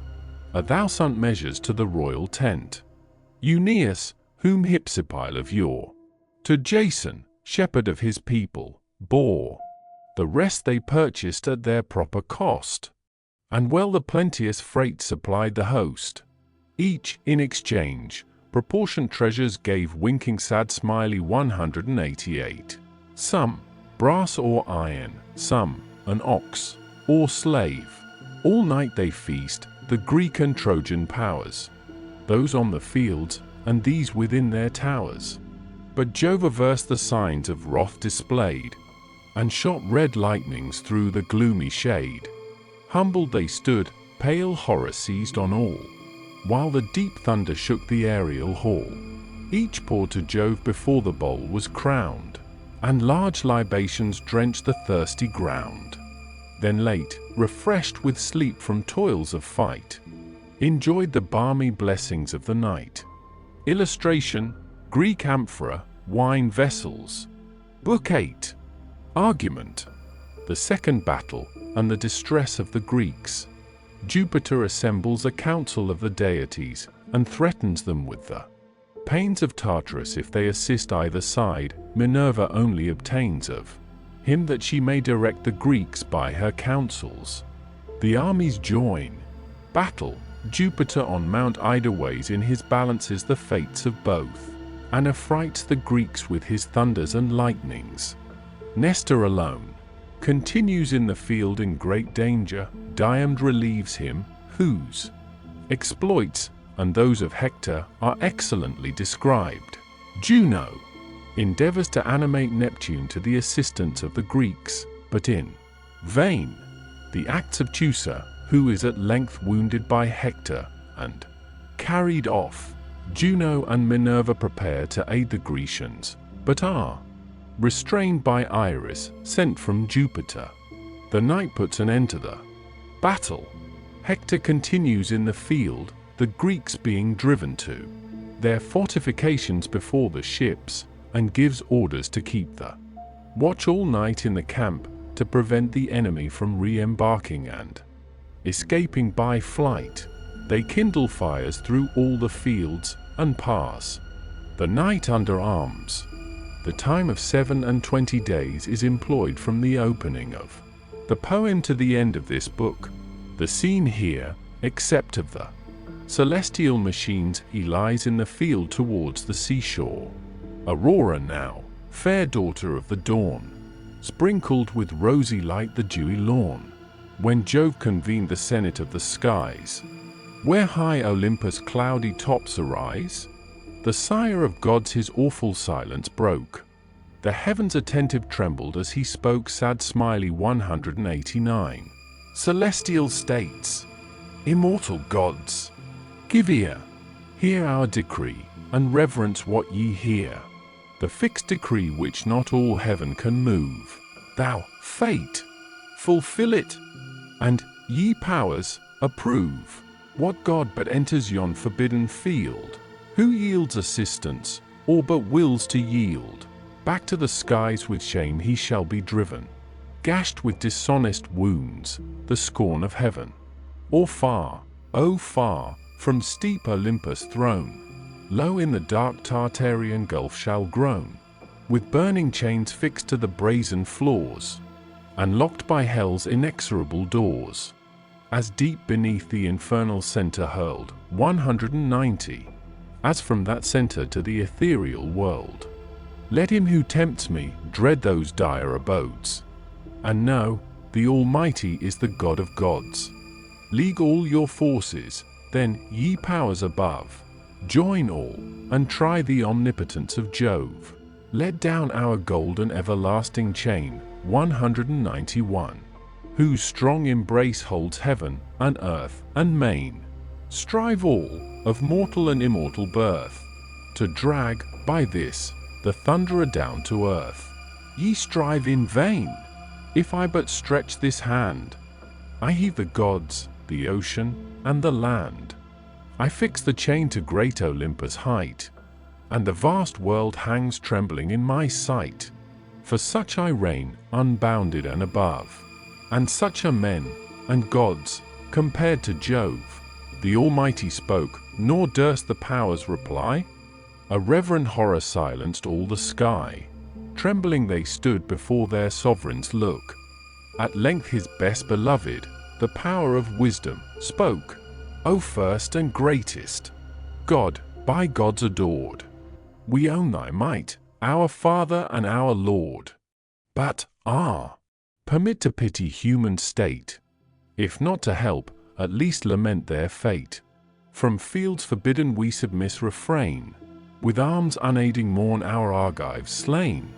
a thousand measures to the royal tent. Eunaeus, whom Hypsipyle of yore, to Jason, shepherd of his people, bore. The rest they purchased at their proper cost, and well the plenteous freight supplied the host. Each, in exchange, proportioned treasures gave, winking sad smiley 188. Some, brass or iron, some, an ox, or slave. All night they feast, the Greek and Trojan powers, those on the fields, and these within their towers. But Jove averse the signs of wrath displayed, and shot red lightnings through the gloomy shade. Humbled they stood, pale horror seized on all, while the deep thunder shook the aerial hall. Each poured to Jove before the bowl was crowned, and large libations drenched the thirsty ground. Then late, refreshed with sleep from toils of fight, enjoyed the balmy blessings of the night. Illustration: Greek amphora, wine vessels. Book 8. Argument: the second battle, and the distress of the Greeks. Jupiter assembles a council of the deities, and threatens them with the pains of Tartarus if they assist either side. Minerva only obtains of him that she may direct the Greeks by her counsels. The armies join battle. Jupiter on Mount Ida weighs in his balances the fates of both, and affrights the Greeks with his thunders and lightnings. Nestor alone continues in the field in great danger. Diomed relieves him, whose exploits, and those of Hector, are excellently described. Juno endeavors to animate Neptune to the assistance of the Greeks, but in vain. The acts of Teucer, who is at length wounded by Hector, and carried off. Juno and Minerva prepare to aid the Grecians, but are restrained by Iris, sent from Jupiter. The night puts an end to the battle. Hector continues in the field, the Greeks being driven to their fortifications before the ships, and gives orders to keep the watch all night in the camp, to prevent the enemy from re-embarking and escaping by flight. They kindle fires through all the fields, and pass the night under arms. The time of 27 days is employed from the opening of the poem to the end of this book. The scene here, except of the celestial machines, he lies in the field towards the seashore. Aurora now, fair daughter of the dawn, sprinkled with rosy light the dewy lawn, when Jove convened the senate of the skies, where high Olympus' cloudy tops arise. The sire of gods his awful silence broke. The heavens attentive trembled as he spoke. Sad smiley 189. Celestial states, immortal gods, give ear, hear our decree, and reverence what ye hear. the fixed decree which not all heaven can move. Thou, fate, fulfill it, and, ye powers, approve. What god but enters yon forbidden field? Who yields assistance, or but wills to yield? Back to the skies with shame he shall be driven, gashed with dishonest wounds, the scorn of heaven. Or far, oh far, from steep Olympus thrown, low in the dark Tartarian gulf shall groan, with burning chains fixed to the brazen floors, and locked by hell's inexorable doors. As deep beneath the infernal center hurled, 190, as from that center to the ethereal world. Let him who tempts me dread those dire abodes, and know, the Almighty is the God of gods. League all your forces, then, ye powers above, join all, and try the omnipotence of Jove. Let down our golden everlasting chain, 191, whose strong embrace holds heaven, and earth, and main. Strive all, of mortal and immortal birth, to drag, by this, the thunderer down to earth. Ye strive in vain. If I but stretch this hand, I heave the gods, the ocean, and the land. I fix the chain to great Olympus' height, and the vast world hangs trembling in my sight. For such I reign, unbounded and above, and such are men, and gods, compared to Jove. The Almighty spoke, nor durst the powers reply. A reverent horror silenced all the sky. Trembling they stood before their sovereign's look. At length his best beloved, the power of wisdom, spoke. O first and greatest God, by gods adored, we own thy might, our Father and our Lord. But, permit to pity human state, if not to help, at least lament their fate. From fields forbidden we submiss refrain, with arms unaiding mourn our Argives slain.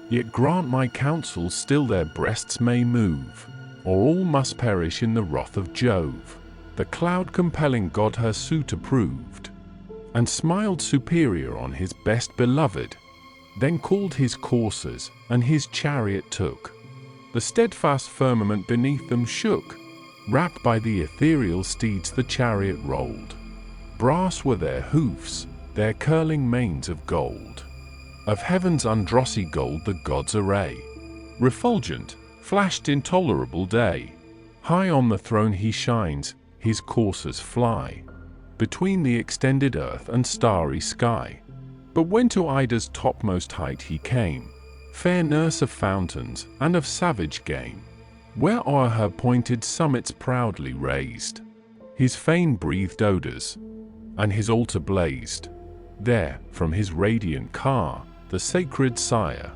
Yet grant my counsel still their breasts may move, or all must perish in the wrath of Jove. The cloud-compelling god her suit approved, and smiled superior on his best beloved, then called his coursers, and his chariot took. The steadfast firmament beneath them shook, wrapped by the ethereal steeds the chariot rolled. Brass were their hoofs, their curling manes of gold. Of heaven's undrossy gold the gods' array, refulgent, flashed intolerable day. High on the throne he shines, his coursers fly, between the extended earth and starry sky. But when to Ida's topmost height he came, fair nurse of fountains and of savage game, where o'er her pointed summits proudly raised, his fane breathed odors, and his altar blazed. There, from his radiant car, the sacred sire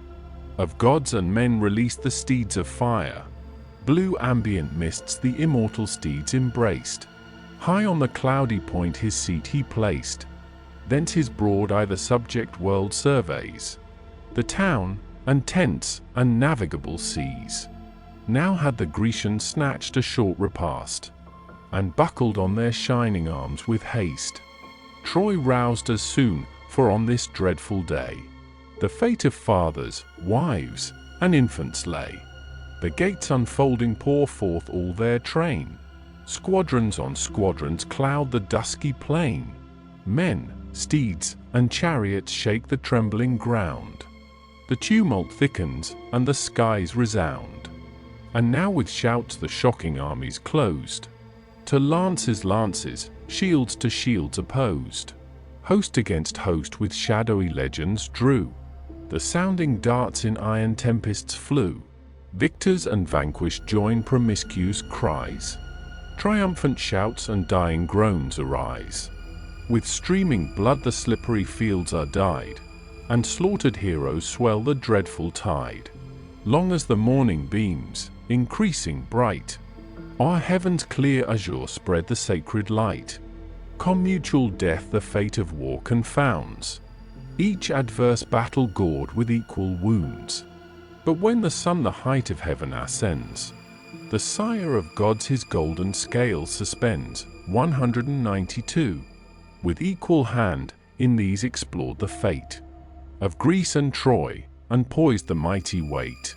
of gods and men released the steeds of fire. Blue ambient mists the immortal steeds embraced. High on the cloudy point his seat he placed. Thence his broad eye the subject world surveys, the town, and tents, and navigable seas. Now had the Grecians snatched a short repast, and buckled on their shining arms with haste. Troy roused as soon, for on this dreadful day, the fate of fathers, wives, and infants lay. The gates unfolding pour forth all their train. Squadrons on squadrons cloud the dusky plain. Men, steeds, and chariots shake the trembling ground. The tumult thickens, and the skies resound. And now with shouts the shocking armies closed. To lances lances, shields to shields opposed. Host against host with shadowy legends drew. The sounding darts in iron tempests flew. Victors and vanquished join promiscuous cries. Triumphant shouts and dying groans arise. With streaming blood the slippery fields are dyed, and slaughtered heroes swell the dreadful tide. Long as the morning beams, increasing bright, o'er heaven's clear azure spread the sacred light. Commutual death the fate of war confounds, each adverse battle gored with equal wounds. But when the sun the height of heaven ascends, the sire of gods his golden scales suspends. 192. With equal hand, in these explored the fate of Greece and Troy, and poised the mighty weight.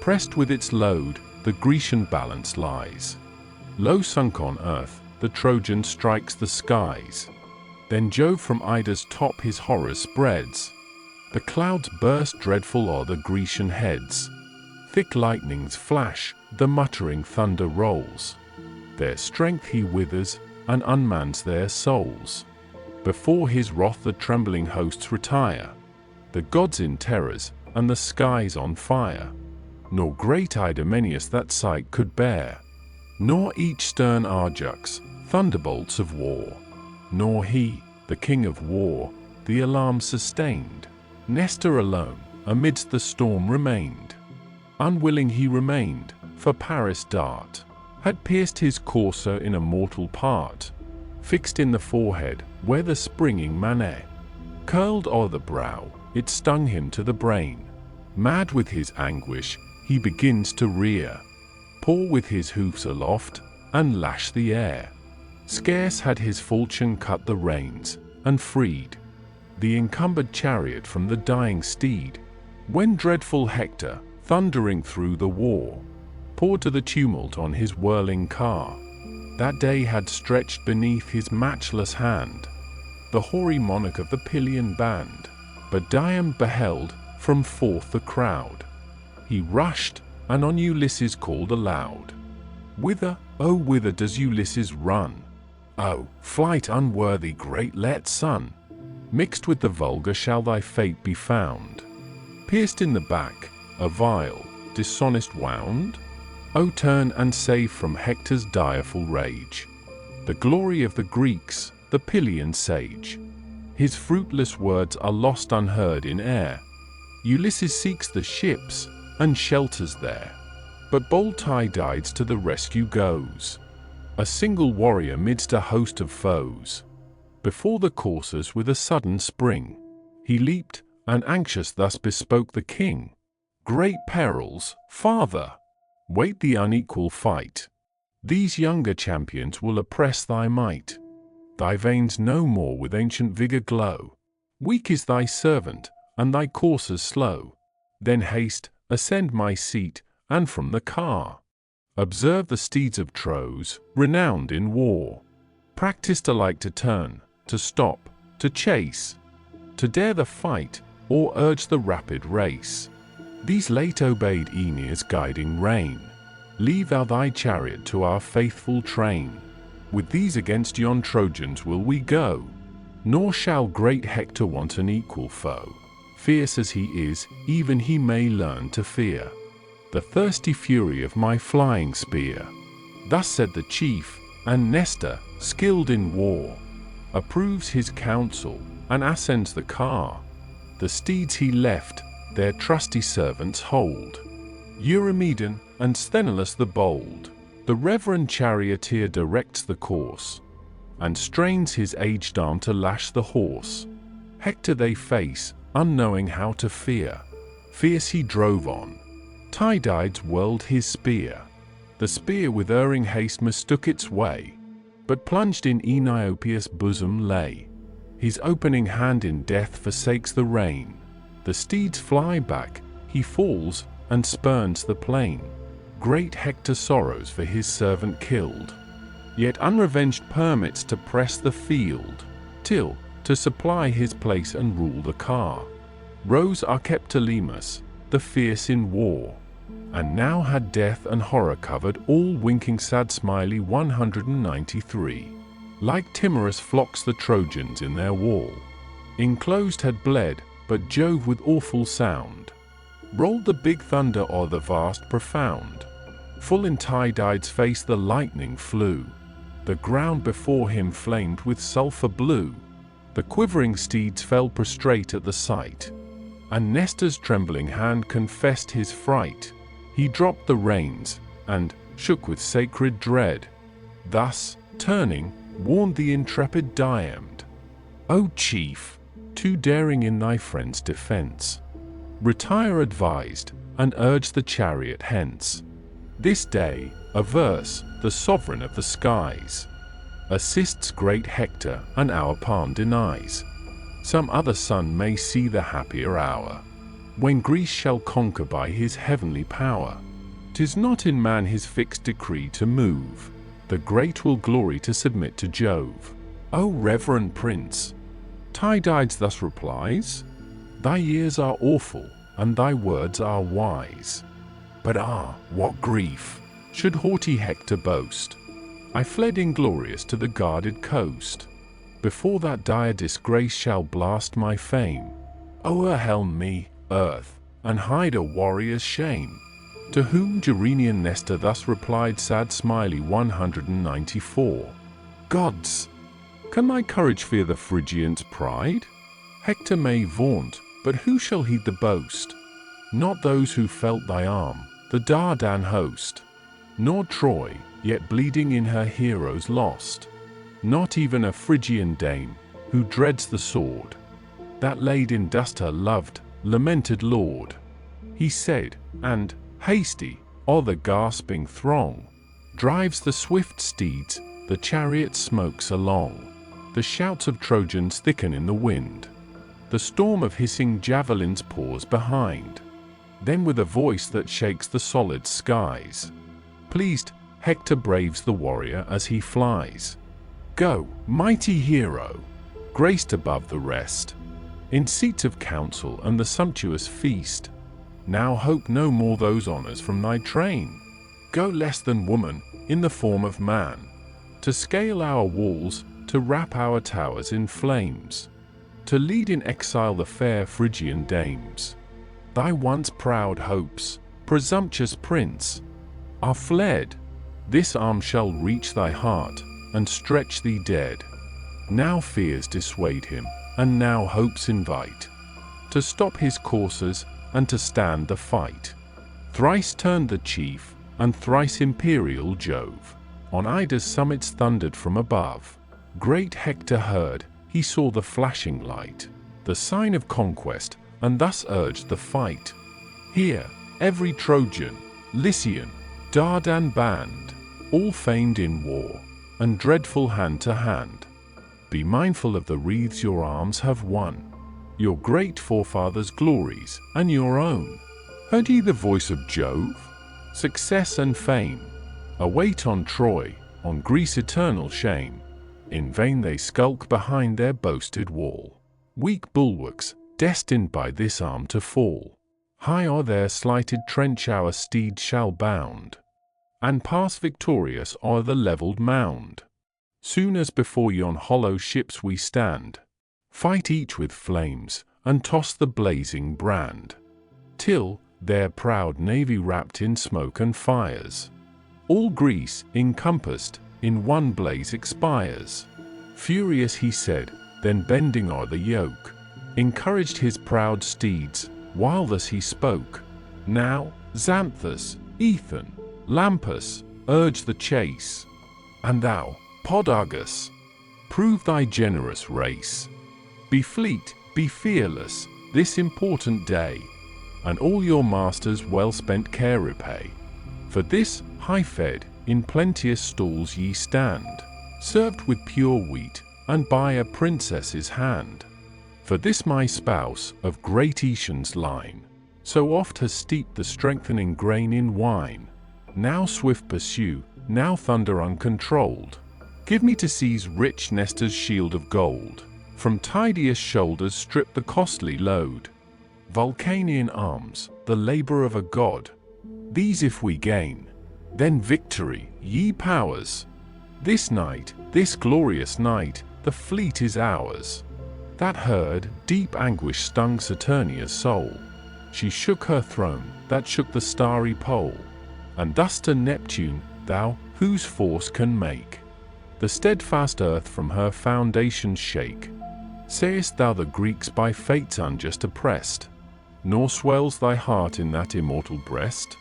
Pressed with its load, the Grecian balance lies. Low sunk on earth, the Trojan strikes the skies. Then Jove from Ida's top his horrors spreads. The clouds burst dreadful o'er the Grecian heads. Thick lightnings flash, the muttering thunder rolls. Their strength he withers, and unmans their souls. Before his wrath the trembling hosts retire, the gods in terrors, and the skies on fire. Nor great Idomeneus that sight could bear, nor each stern Ajax, thunderbolts of war. Nor he, the king of war, the alarm sustained. Nestor alone, amidst the storm remained. Unwilling he remained, for Paris' dart had pierced his courser in a mortal part, fixed in the forehead, where the springing manet curled o'er the brow, it stung him to the brain. Mad with his anguish, he begins to rear, paw with his hoofs aloft, and lash the air. Scarce had his falchion cut the reins, and freed the encumbered chariot from the dying steed, when dreadful Hector, thundering through the war, poured to the tumult on his whirling car. That day had stretched beneath his matchless hand the hoary monarch of the Pylian band. But Dian beheld from forth the crowd. He rushed, and on Ulysses called aloud. Whither, oh whither does Ulysses run? Oh, flight unworthy great let son! Mixed with the vulgar shall thy fate be found. Pierced in the back, a vile, dishonest wound? O turn and save from Hector's direful rage the glory of the Greeks, the Pylian sage. His fruitless words are lost unheard in air. Ulysses seeks the ships, and shelters there. But bold Tydides to the rescue goes, a single warrior midst a host of foes. Before the coursers with a sudden spring, he leaped, and anxious thus bespoke the king. Great perils, father! Wait the unequal fight. These younger champions will oppress thy might. Thy veins no more with ancient vigor glow. Weak is thy servant, and thy coursers slow. Then haste, ascend my seat, and from the car observe the steeds of Tros, renowned in war, practiced alike to turn, to stop, to chase, to dare the fight, or urge the rapid race. These late obeyed Aeneas' guiding rein. Leave thou thy chariot to our faithful train. With these against yon Trojans will we go, nor shall great Hector want an equal foe. Fierce as he is, even he may learn to fear the thirsty fury of my flying spear. Thus said the chief, and Nestor, skilled in war, approves his counsel, and ascends the car. The steeds he left, their trusty servants hold, Eurymedon and Sthenelus the bold. The reverend charioteer directs the course, and strains his aged arm to lash the horse. Hector they face, unknowing how to fear. Fierce he drove on. Tydides whirled his spear. The spear with erring haste mistook its way, but plunged in Aeniopeus' bosom lay. His opening hand in death forsakes the rein. The steeds fly back, he falls, and spurns the plain. Great Hector sorrows for his servant killed, yet unrevenged permits to press the field, till, to supply his place and rule the car, rose Archeptolemus, the fierce in war, and now had death and horror covered all winking sad smiley 193. Like timorous flocks the Trojans in their wall, enclosed had bled, but Jove with awful sound rolled the big thunder o'er the vast profound. Full in Tydides' face the lightning flew. The ground before him flamed with sulphur blue. The quivering steeds fell prostrate at the sight, and Nestor's trembling hand confessed his fright. He dropped the reins, and, shook with sacred dread, thus, turning, warned the intrepid Diamd. O chief, too daring in thy friend's defense, retire advised, and urge the chariot hence. This day, Averse, the sovereign of the skies, assists great Hector, and our palm denies. some other son may see the happier hour, when Greece shall conquer by his heavenly power. 'Tis not in man his fixed decree to move, the great will glory to submit to Jove. O reverend prince, Tydides thus replies, thy years are awful, and thy words are wise. But what grief should haughty Hector boast? I fled inglorious to the guarded coast, before that dire disgrace shall blast my fame. O'erwhelm me, earth, and hide a warrior's shame. To whom Gerenian Nestor thus replied, sad smiley 194. Gods, can thy courage fear the Phrygians' pride? Hector may vaunt, but who shall heed the boast? Not those who felt thy arm, the Dardan host, nor Troy, yet bleeding in her heroes lost. Not even a Phrygian dame, who dreads the sword, that laid in dust her loved, lamented lord. He said, and, hasty, o'er the gasping throng, drives the swift steeds, the chariot smokes along. The shouts of Trojans thicken in the wind, the storm of hissing javelins pours behind. Then with a voice that shakes the solid skies, pleased, Hector braves the warrior as he flies. Go, mighty hero, graced above the rest, in seats of council and the sumptuous feast. Now hope no more those honors from thy train. Go less than woman, in the form of man, to scale our walls, to wrap our towers in flames, to lead in exile the fair Phrygian dames. Thy once proud hopes, presumptuous prince, are fled. This arm shall reach thy heart, and stretch thee dead. Now fears dissuade him, and now hopes invite, to stop his coursers, and to stand the fight. Thrice turned the chief, and thrice imperial Jove, on Ida's summits thundered from above. Great Hector heard, he saw the flashing light, the sign of conquest, and thus urged the fight. Hear, every Trojan, Lycian, Dardan band, all famed in war, and dreadful hand to hand. Be mindful of the wreaths your arms have won, your great forefathers' glories, and your own. Heard ye the voice of Jove? Success and fame await on Troy, on Greece eternal shame. In vain they skulk behind their boasted wall, weak bulwarks, destined by this arm to fall. High o'er their slighted trench our steeds shall bound, and pass victorious o'er the levelled mound. Soon as before yon hollow ships we stand, fight each with flames, and toss the blazing brand, till, their proud navy wrapped in smoke and fires, all Greece, encompassed, in one blaze expires. Furious he said, then bending o'er the yoke, encouraged his proud steeds, while thus he spoke. Now, Xanthus, Ethan, Lampus, urge the chase, and thou, Podargus, prove thy generous race. Be fleet, be fearless, this important day, and all your master's well-spent care repay. For this, high-fed, in plenteous stalls ye stand, served with pure wheat, and by a princess's hand. For this my spouse, of great Aetion's line, so oft has steeped the strengthening grain in wine. Now swift pursue, now thunder uncontrolled. Give me to seize rich Nestor's shield of gold, from Tydeus' shoulders strip the costly load. Vulcanian arms, the labor of a god, these if we gain, then victory, ye powers. This night, this glorious night, the fleet is ours. That heard, deep anguish stung Saturnia's soul. She shook her throne, that shook the starry pole, and thus to Neptune, thou, whose force can make the steadfast earth from her foundations shake. Sayest thou the Greeks by fates unjust oppressed, nor swells thy heart in that immortal breast?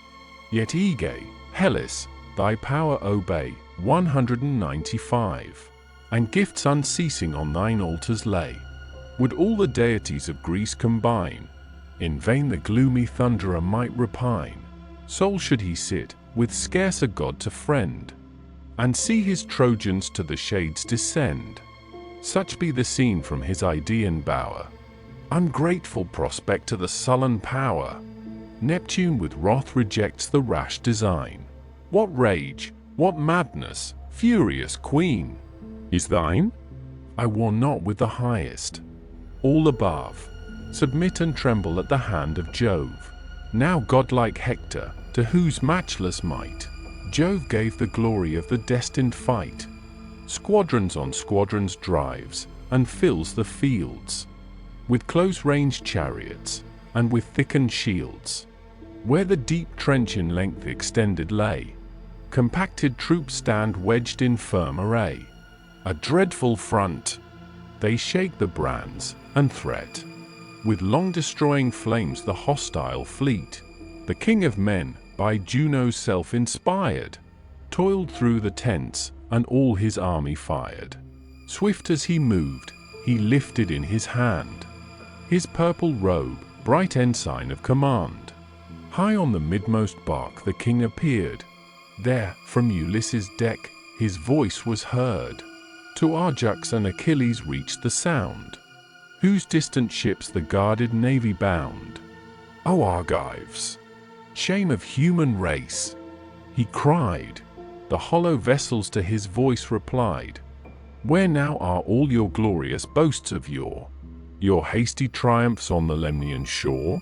Yet Aegae, Hellas, thy power obey, 195, and gifts unceasing on thine altars lay. Would all the deities of Greece combine, in vain the gloomy thunderer might repine. Sole should he sit, with scarce a god to friend, and see his Trojans to the shades descend. Such be the scene from his Idaean bower. Ungrateful prospect to the sullen power. Neptune with wrath rejects the rash design. What rage, what madness, furious queen, is thine? I war not with the highest. All above submit and tremble at the hand of Jove. Now godlike Hector, to whose matchless might Jove gave the glory of the destined fight, squadrons on squadrons drives, and fills the fields with close-ranged chariots, and with thickened shields. Where the deep trench in length extended lay, compacted troops stand wedged in firm array. A dreadful front, they shake the brands, and threat with long-destroying flames the hostile fleet. The king of men, by Juno's self-inspired, toiled through the tents, and all his army fired. Swift as he moved, he lifted in his hand his purple robe, bright ensign of command. High on the midmost bark the king appeared. There, from Ulysses' deck, his voice was heard. To Ajax and Achilles reached the sound, whose distant ships the guarded navy bound. O Argives, shame of human race, he cried. The hollow vessels to his voice replied. Where now are all your glorious boasts of yore, your hasty triumphs on the Lemnian shore?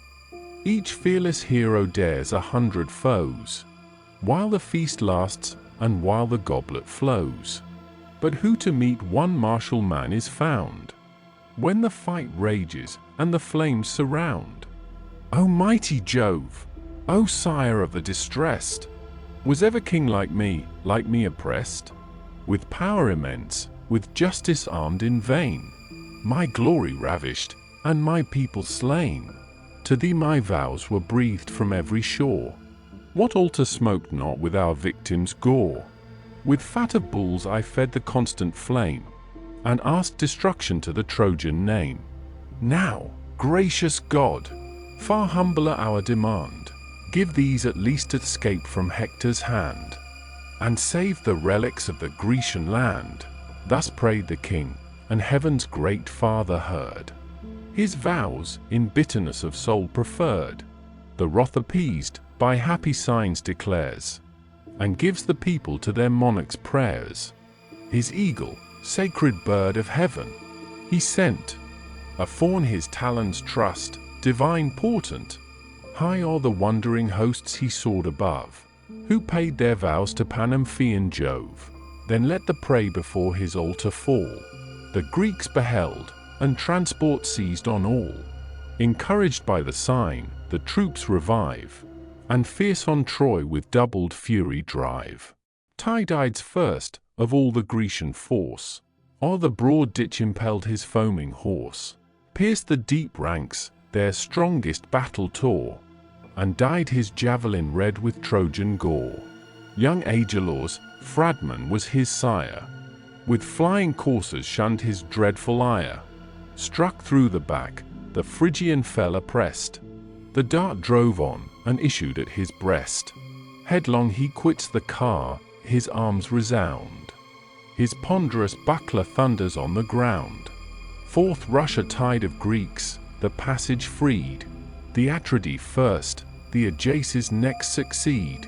Each fearless hero dares 100 foes, while the feast lasts and while the goblet flows. But who to meet one martial man is found, when the fight rages and the flames surround? O mighty Jove, O sire of the distressed, was ever king like me oppressed? With power immense, with justice armed in vain, my glory ravished, and my people slain. To thee my vows were breathed from every shore. What altar smoked not with our victims' gore? With fat of bulls I fed the constant flame, and asked destruction to the Trojan name. Now, gracious God, far humbler our demand. Give these at least escape from Hector's hand, and save the relics of the Grecian land. Thus prayed the king, and heaven's great father heard his vows, in bitterness of soul preferred. The wrath appeased, by happy signs declares, and gives the people to their monarch's prayers. His eagle, sacred bird of heaven, he sent, a fawn his talons trust, divine portent. High o'er the wondering hosts he soared above, who paid their vows to Panamphaean Jove. Then let the prey before his altar fall. The Greeks beheld, and transport seized on all. Encouraged by the sign, the troops revive, and fierce on Troy with doubled fury drive. Tydides first, of all the Grecian force, o'er the broad ditch impelled his foaming horse, pierced the deep ranks, their strongest battle tore, and dyed his javelin red with Trojan gore. Young Agelaus, Phradmon was his sire, with flying coursers shunned his dreadful ire. Struck through the back, the Phrygian fell oppressed. The dart drove on, and issued at his breast. Headlong he quits the car, his arms resound. His ponderous buckler thunders on the ground. Forth rush a tide of Greeks, the passage freed. The Atridae first, the Ajaces next succeed.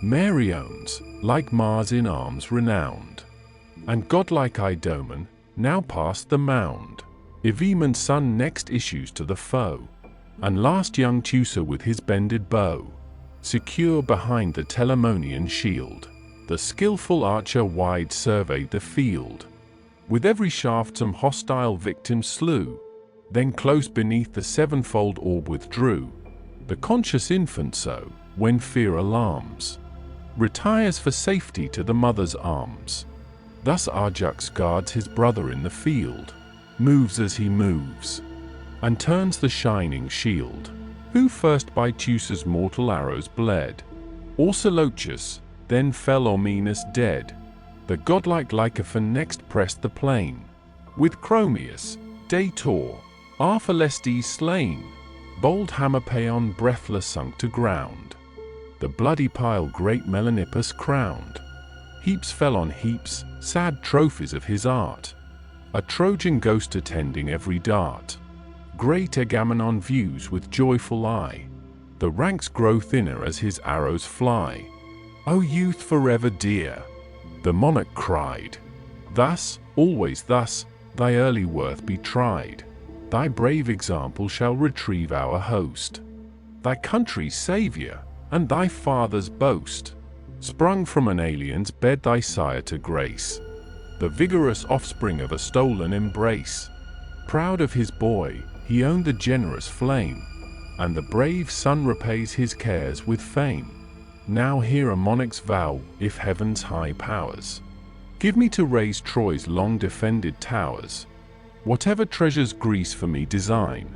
Meriones, like Mars in arms renowned, and godlike Idomen, now past the mound. Evaemon's son next issues to the foe, and last young Teucer with his bended bow, secure behind the Telamonian shield. The skillful archer wide surveyed the field, with every shaft some hostile victim slew, then close beneath the sevenfold orb withdrew. The conscious infant so, when fear alarms, retires for safety to the mother's arms. Thus Ajax guards his brother in the field, moves as he moves, and turns the shining shield. Who first by Teucer's mortal arrows bled? Orsilochus, then fell Ormenus dead. The godlike Lycophon next pressed the plain, with Chromius, Dator, Arphalestes slain. Bold Hamopaon breathless sunk to ground. The bloody pile great Melanippus crowned. Heaps fell on heaps, sad trophies of his art. a Trojan ghost attending every dart. Great Agamemnon views with joyful eye. The ranks grow thinner as his arrows fly. "O youth forever dear," the monarch cried, "thus, always thus, thy early worth be tried. Thy brave example shall retrieve our host. Thy country's saviour, and thy father's boast, sprung from an alien's bed thy sire to grace, the vigorous offspring of a stolen embrace. Proud of his boy, he owned the generous flame, and the brave son repays his cares with fame. Now hear a monarch's vow, if heaven's high powers give me to raise Troy's long defended towers. Whatever treasures Greece for me design,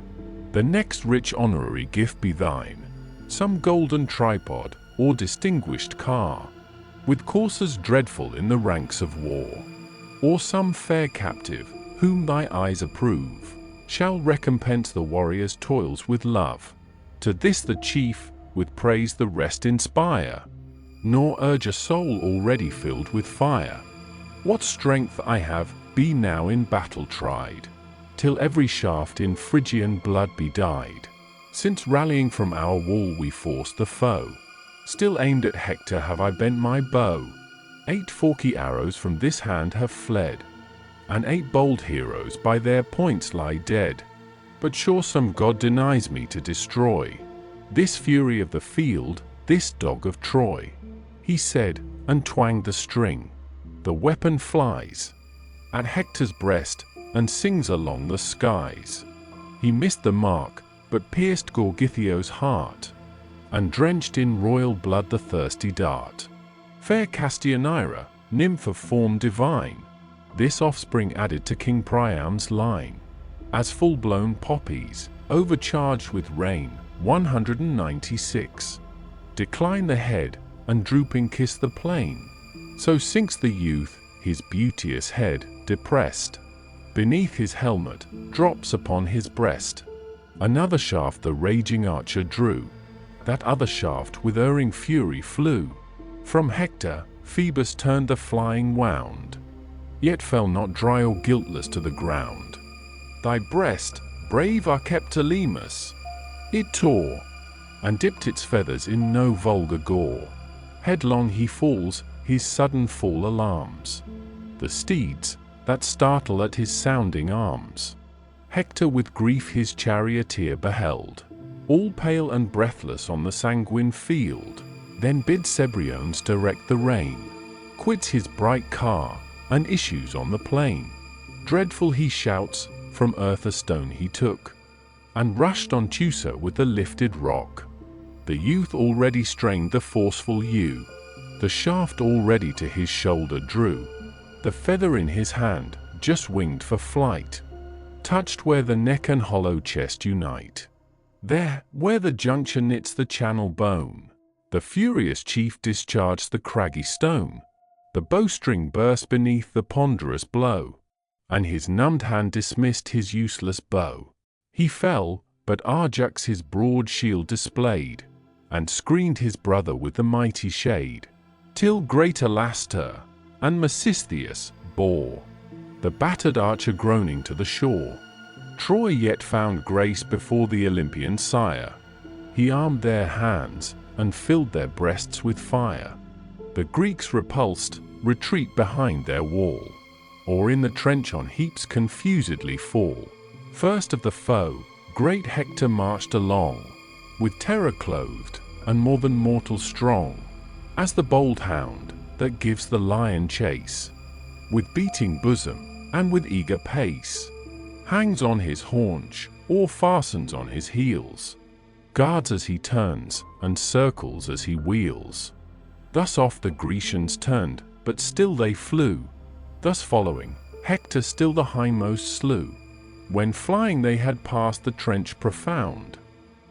the next rich honorary gift be thine. Some golden tripod, or distinguished car, with coursers dreadful in the ranks of war. Or some fair captive, whom thy eyes approve, shall recompense the warrior's toils with love. To this the chief, with praise the rest inspire, nor urge a soul already filled with fire. What strength I have, be now in battle tried, till every shaft in Phrygian blood be dyed. Since rallying from our wall we forced the foe, still aimed at Hector have I bent my bow. 8 forky arrows from this hand have fled, and 8 bold heroes by their points lie dead. But sure some god denies me to destroy this fury of the field, this dog of Troy. He said, and twanged the string. The weapon flies at Hector's breast, and sings along the skies. He missed the mark, but pierced Gorgithio's heart, and drenched in royal blood the thirsty dart. Fair Castianira, nymph of form divine, this offspring added to King Priam's line. As full-blown poppies, overcharged with rain, 196, decline the head, and drooping kiss the plain. So sinks the youth, his beauteous head, depressed. Beneath his helmet, drops upon his breast. Another shaft the raging archer drew. That other shaft with erring fury flew. From Hector, Phoebus turned the flying wound, yet fell not dry or guiltless to the ground. Thy breast, brave Archeptolemus, it tore, and dipped its feathers in no vulgar gore. Headlong he falls, his sudden fall alarms the steeds, that startle at his sounding arms. Hector with grief his charioteer beheld, all pale and breathless on the sanguine field. Then bids Cebriones direct the rein, quits his bright car, and issues on the plain. Dreadful he shouts, from earth a stone he took, and rushed on Teucer with the lifted rock. The youth already strained the forceful yew, the shaft already to his shoulder drew. The feather in his hand, just winged for flight, touched where the neck and hollow chest unite. There, where the juncture knits the channel bone, the furious chief discharged the craggy stone. The bowstring burst beneath the ponderous blow, and his numbed hand dismissed his useless bow. He fell, but Ajax his broad shield displayed, and screened his brother with the mighty shade, till great Alastor and Mecistheus bore the battered archer groaning to the shore. Troy yet found grace before the Olympian sire. He armed their hands, and filled their breasts with fire. The Greeks repulsed, retreat behind their wall, or in the trench on heaps confusedly fall. First of the foe, great Hector marched along, with terror clothed, and more than mortal strong, as the bold hound, that gives the lion chase, with beating bosom, and with eager pace, hangs on his haunch, or fastens on his heels, guards as he turns, and circles as he wheels. Thus oft the Grecians turned, but still they flew. Thus following, Hector still the hindmost slew. When flying they had passed the trench profound,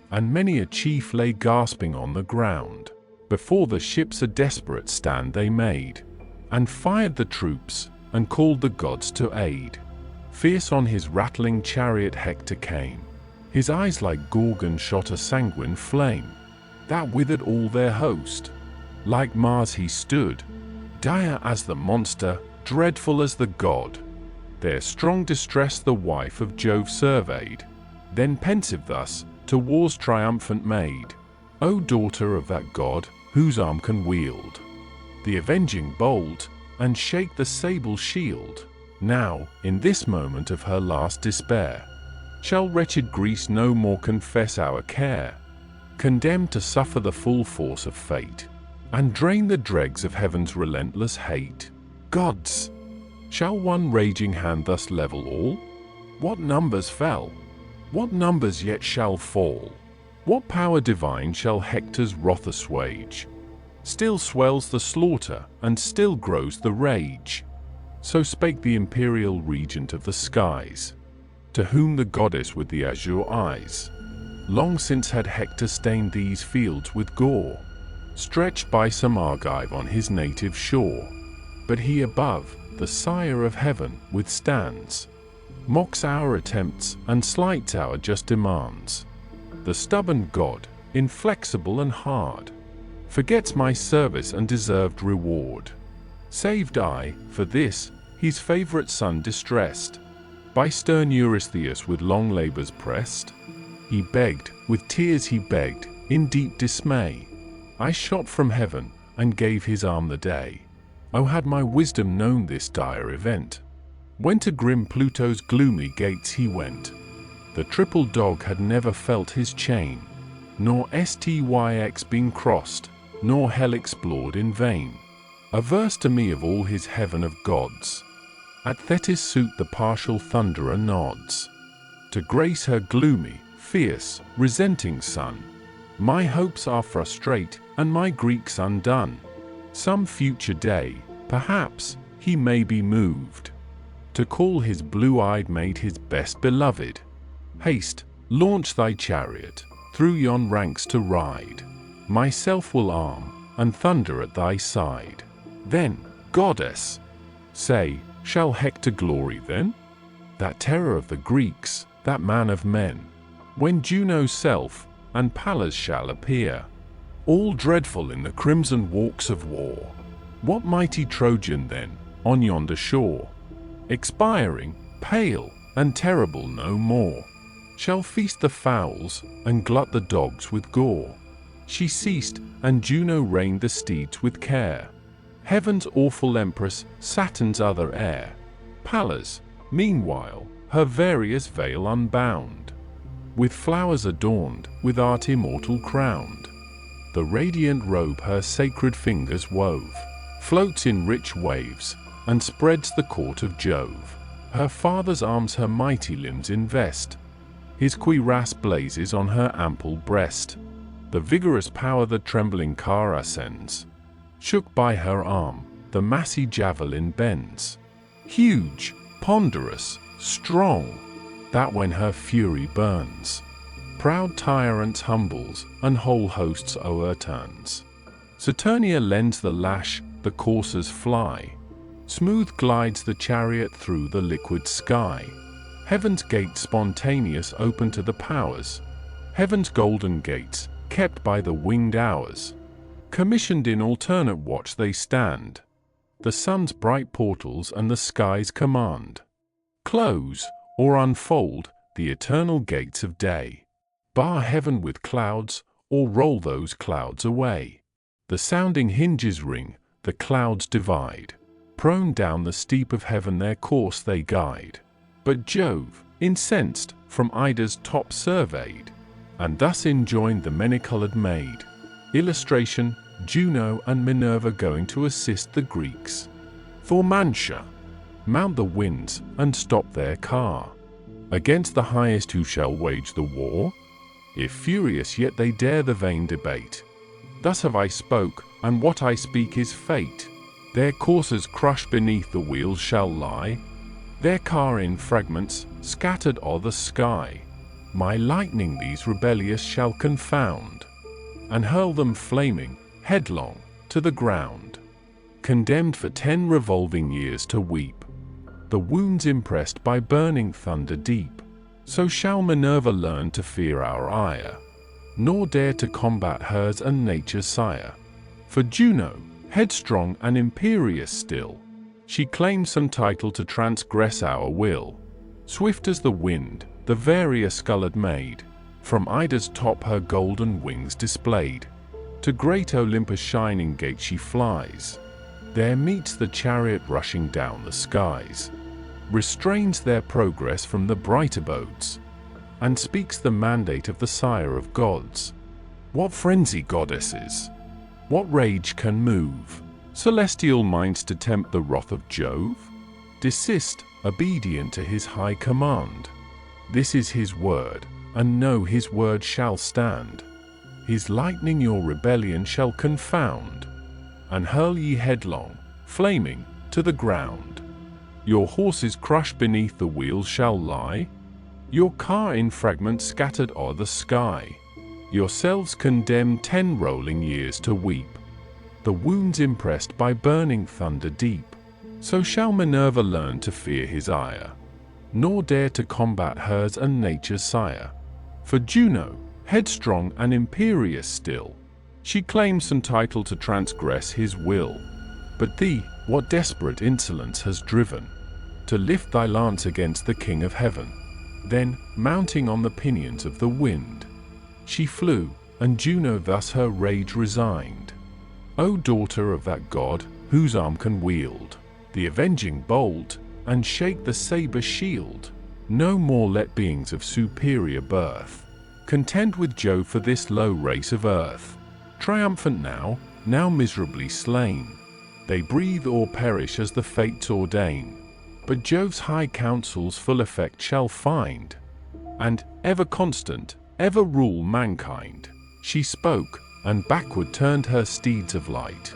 and many a chief lay gasping on the ground. Before the ships a desperate stand they made, and fired the troops, and called the gods to aid. Fierce on his rattling chariot Hector came, his eyes like Gorgon shot a sanguine flame, that withered all their host. Like Mars he stood, dire as the monster, dreadful as the god. Their strong distress the wife of Jove surveyed, then pensive thus, to war's triumphant maid, O daughter of that god, whose arm can wield the avenging bolt, and shake the sable shield, now, in this moment of her last despair, shall wretched Greece no more confess our care, condemned to suffer the full force of fate, and drain the dregs of heaven's relentless hate. Gods! Shall one raging hand thus level all? What numbers fell? What numbers yet shall fall? What power divine shall Hector's wrath assuage? Still swells the slaughter, and still grows the rage. So spake the imperial regent of the skies, to whom the goddess with the azure eyes. Long since had Hector stained these fields with gore, stretched by some Argive on his native shore. But he above, the sire of heaven, withstands, mocks our attempts, and slights our just demands. The stubborn god, inflexible and hard, forgets my service and deserved reward. Saved I, for this, his favourite son distressed, by stern Eurystheus with long labours pressed. He begged, with tears he begged, in deep dismay. I shot from heaven, and gave his arm the day. Oh, had my wisdom known this dire event, when to grim Pluto's gloomy gates he went. The triple dog had never felt his chain, nor Styx been crossed, nor hell explored in vain. Averse to me of all his heaven of gods, at Thetis' suit the partial thunderer nods, to grace her gloomy, fierce, resenting son. My hopes are frustrate, and my Greeks undone. Some future day, perhaps, he may be moved to call his blue-eyed maid his best beloved. Haste, launch thy chariot, through yon ranks to ride. Myself will arm, and thunder at thy side. Then, goddess, say, shall Hector glory then? That terror of the Greeks, that man of men, when Juno's self and Pallas shall appear, all dreadful in the crimson walks of war. What mighty Trojan then, on yonder shore, expiring, pale, and terrible no more, shall feast the fowls, and glut the dogs with gore? She ceased, and Juno reined the steeds with care. Heaven's awful empress, Saturn's other heir, Pallas, meanwhile, her various veil unbound, with flowers adorned, with art immortal crowned. The radiant robe her sacred fingers wove, floats in rich waves, and spreads the court of Jove. Her father's arms her mighty limbs invest, his cuirass blazes on her ample breast. The vigorous power the trembling car ascends, shook by her arm, the massy javelin bends. Huge, ponderous, strong, that when her fury burns, proud tyrants humbles, and whole hosts o'erturns. Saturnia lends the lash, the coursers fly, smooth glides the chariot through the liquid sky. Heaven's gates spontaneous open to the powers, heaven's golden gates, kept by the winged hours. Commissioned in alternate watch they stand, the sun's bright portals and the sky's command. Close, or unfold, the eternal gates of day. Bar heaven with clouds, or roll those clouds away. The sounding hinges ring, the clouds divide. Prone down the steep of heaven their course they guide. But Jove, incensed, from Ida's top surveyed, and thus enjoined the many-colored maid. Illustration, Juno and Minerva going to assist the Greeks. For Mantia, mount the winds, and stop their car. Against the highest who shall wage the war? If furious yet they dare the vain debate. Thus have I spoke, and what I speak is fate. Their coursers crushed beneath the wheels shall lie, their car in fragments, scattered o'er the sky. My lightning these rebellious shall confound, and hurl them flaming, headlong, to the ground. Condemned for 10 revolving years to weep, the wounds impressed by burning thunder deep. So shall Minerva learn to fear our ire, nor dare to combat hers and nature's sire. For Juno, headstrong and imperious still, She claims some title to transgress our will. Swift as the wind, the various-colored maid, from Ida's top her golden wings displayed. To great Olympus' shining gate she flies. There meets the chariot rushing down the skies, restrains their progress from the bright abodes, and speaks the mandate of the sire of gods. What frenzy, goddesses! What rage can move celestial minds to tempt the wrath of Jove? Desist, obedient to his high command. This is his word, and know his word shall stand. His lightning your rebellion shall confound, and hurl ye headlong, flaming, to the ground. Your horses crushed beneath the wheels shall lie, your car in fragments scattered o'er the sky. Yourselves condemn 10 rolling years to weep, the wounds impressed by burning thunder deep. So shall Minerva learn to fear his ire, nor dare to combat hers and nature's sire. For Juno, headstrong and imperious still, she claims some title to transgress his will. But thee, what desperate insolence has driven to lift thy lance against the King of Heaven? Then, mounting on the pinions of the wind, she flew, and Juno thus her rage resigned. O daughter of that god, whose arm can wield the avenging bolt, and shake the saber shield, no more let beings of superior birth contend with Jove for this low race of earth. Triumphant now miserably slain, they breathe or perish as the fates ordain. But Jove's high counsels full effect shall find, and, ever constant, ever rule mankind. She spoke, and backward turned her steeds of light,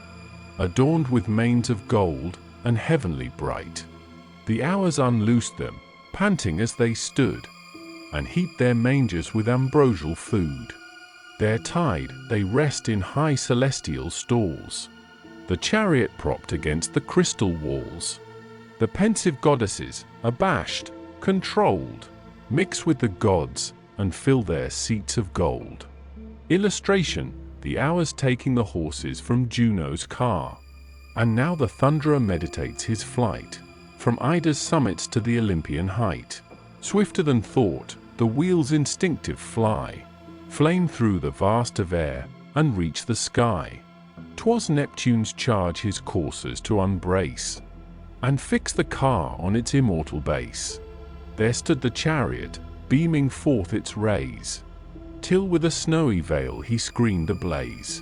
adorned with manes of gold, and heavenly bright. The hours unloosed them, panting as they stood, and heaped their mangers with ambrosial food. There tied, they rest in high celestial stalls, the chariot propped against the crystal walls. The pensive goddesses, abashed, controlled, mix with the gods, and fill their seats of gold. Illustration: the hours taking the horses from Juno's car, and now the thunderer meditates his flight, from Ida's summits to the Olympian height. Swifter than thought, the wheels instinctive fly, flame through the vast of air, and reach the sky. 'Twas Neptune's charge his coursers to unbrace, and fix the car on its immortal base. There stood the chariot, beaming forth its rays, till with a snowy veil he screened ablaze.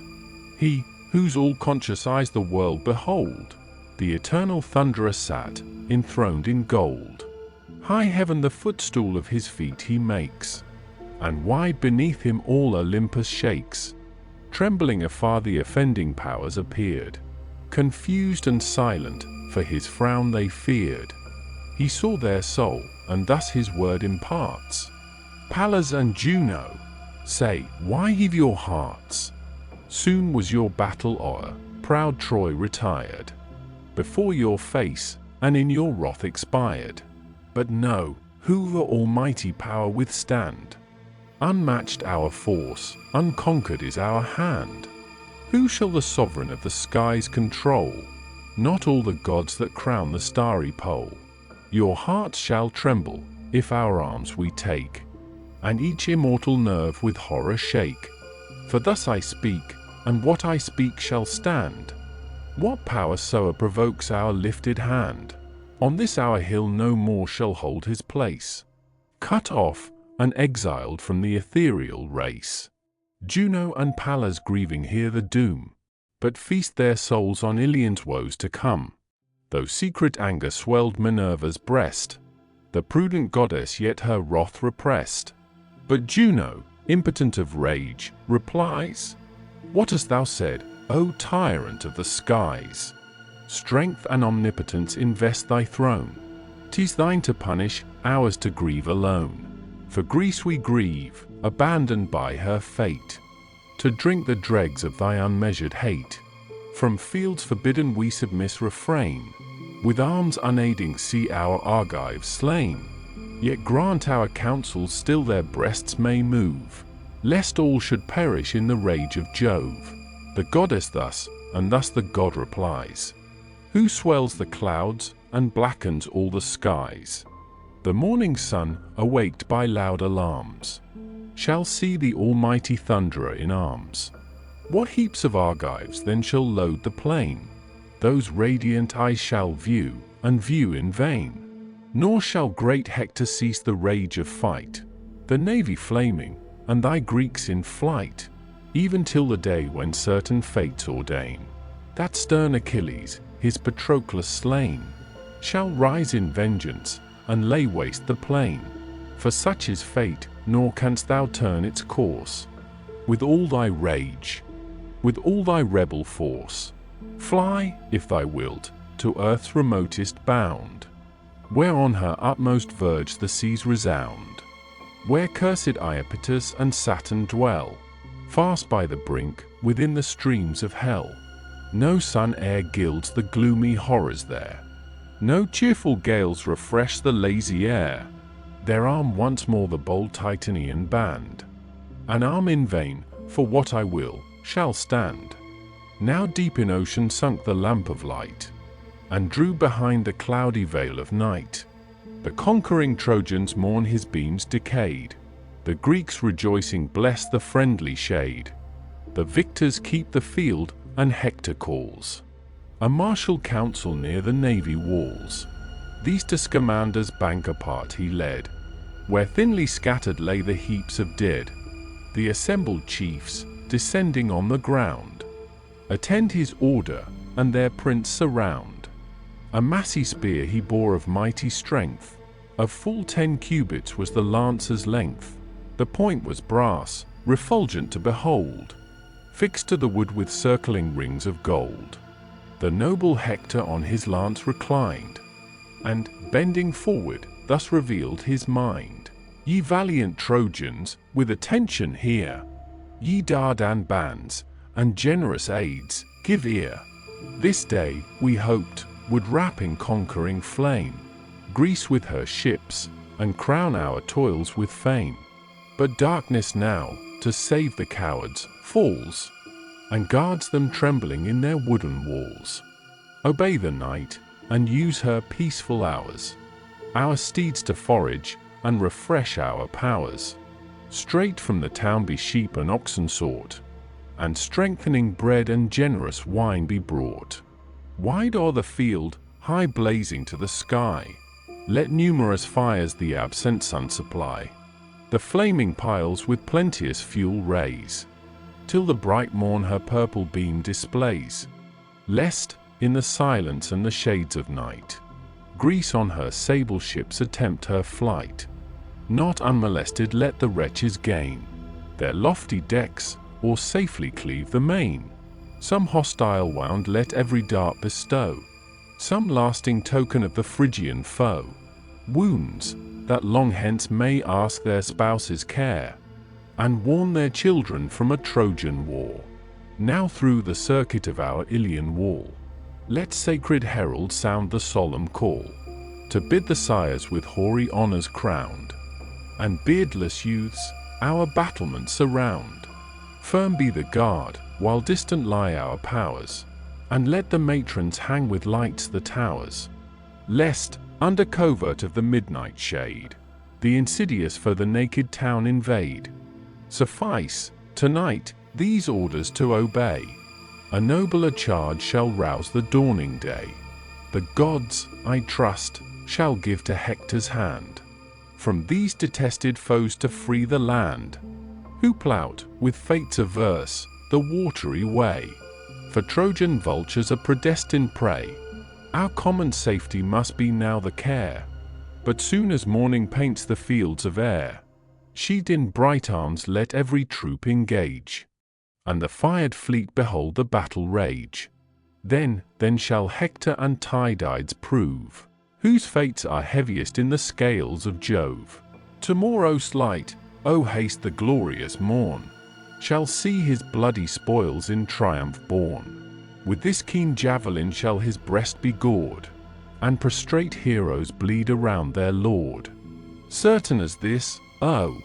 He, whose all-conscious eyes the world behold, the eternal thunderer sat, enthroned in gold. High heaven the footstool of his feet he makes, and wide beneath him all Olympus shakes. Trembling afar the offending powers appeared, confused and silent, for his frown they feared. He saw their soul, and thus his word imparts: Pallas and Juno, say, why heave your hearts? Soon was your battle o'er, proud Troy retired before your face, and in your wrath expired. But know, who the almighty power withstand? Unmatched our force, unconquered is our hand. Who shall the sovereign of the skies control? Not all the gods that crown the starry pole. Your hearts shall tremble, if our arms we take, and each immortal nerve with horror shake. For thus I speak, and what I speak shall stand. What power soe'er provokes our lifted hand, on this our hill no more shall hold his place. Cut off, and exiled from the ethereal race, Juno and Pallas grieving hear the doom, but feast their souls on Ilian's woes to come. Though secret anger swelled Minerva's breast, the prudent goddess yet her wrath repressed. But Juno, impotent of rage, replies, What hast thou said, O tyrant of the skies? Strength and omnipotence invest thy throne. 'Tis thine to punish, ours to grieve alone. For Greece we grieve, abandoned by her fate, to drink the dregs of thy unmeasured hate. From fields forbidden we submiss refrain, with arms unaiding see our Argives slain. Yet grant our counsels still their breasts may move, lest all should perish in the rage of Jove. The goddess thus, and thus the god replies, Who swells the clouds and blackens all the skies? The morning sun, awaked by loud alarms, shall see the almighty thunderer in arms. What heaps of Argives then shall load the plain? Those radiant eyes shall view, and view in vain. Nor shall great Hector cease the rage of fight, the navy flaming, and thy Greeks in flight, even till the day when certain fates ordain that stern Achilles, his Patroclus slain, shall rise in vengeance, and lay waste the plain. For such is fate, nor canst thou turn its course. With all thy rage, with all thy rebel force, fly, if thou wilt, to earth's remotest bound, where on her utmost verge the seas resound, where cursed Iapetus and Saturn dwell, fast by the brink, within the streams of hell. No sun e'er gilds the gloomy horrors there, no cheerful gales refresh the lazy air. There arm once more the bold Titanian band, an arm in vain, for what I will, shall stand. Now deep in ocean sunk the lamp of light, and drew behind the cloudy veil of night. The conquering Trojans mourn his beams decayed, the Greeks rejoicing bless the friendly shade. The victors keep the field, and Hector calls a martial council near the navy walls. These to Scamander's bank apart he led, where thinly scattered lay the heaps of dead. The assembled chiefs, descending on the ground, attend his order, and their prince surround. A massy spear he bore of mighty strength, of full 10 cubits was the lancer's length. The point was brass, refulgent to behold, fixed to the wood with circling rings of gold. The noble Hector on his lance reclined, and, bending forward, thus revealed his mind. Ye valiant Trojans, with attention hear. Ye Dardan bands, and generous aids, give ear. This day, we hoped, would wrap in conquering flame Greece with her ships, and crown our toils with fame. But darkness now, to save the cowards, falls, and guards them trembling in their wooden walls. Obey the night, and use her peaceful hours, our steeds to forage, and refresh our powers. Straight from the town be sheep and oxen sought, and strengthening bread and generous wine be brought. Wide o'er the field, high blazing to the sky, let numerous fires the absent sun supply. The flaming piles with plenteous fuel raise, till the bright morn her purple beam displays. Lest, in the silence and the shades of night, Greece on her sable ships attempt her flight. Not unmolested let the wretches gain their lofty decks, or safely cleave the main. Some hostile wound let every dart bestow, some lasting token of the Phrygian foe. Wounds, that long hence may ask their spouses' care, and warn their children from a Trojan War. Now through the circuit of our Ilian wall, let sacred heralds sound the solemn call, to bid the sires with hoary honors crowned, and beardless youths, our battlements surround. Firm be the guard, while distant lie our powers, and let the matrons hang with lights the towers, lest, under covert of the midnight shade, the insidious foe the naked town invade. Suffice, tonight, these orders to obey. A nobler charge shall rouse the dawning day. The gods, I trust, shall give to Hector's hand, from these detested foes to free the land, who plout, with fates averse, the watery way. For Trojan vultures a predestined prey, our common safety must be now the care. But soon as morning paints the fields of air, sheathed in bright arms let every troop engage, and the fired fleet behold the battle rage. Then shall Hector and Tydides prove, whose fates are heaviest in the scales of Jove. Tomorrow's light, O haste the glorious morn, shall see his bloody spoils in triumph borne. With this keen javelin shall his breast be gored, and prostrate heroes bleed around their lord. Certain as this, oh,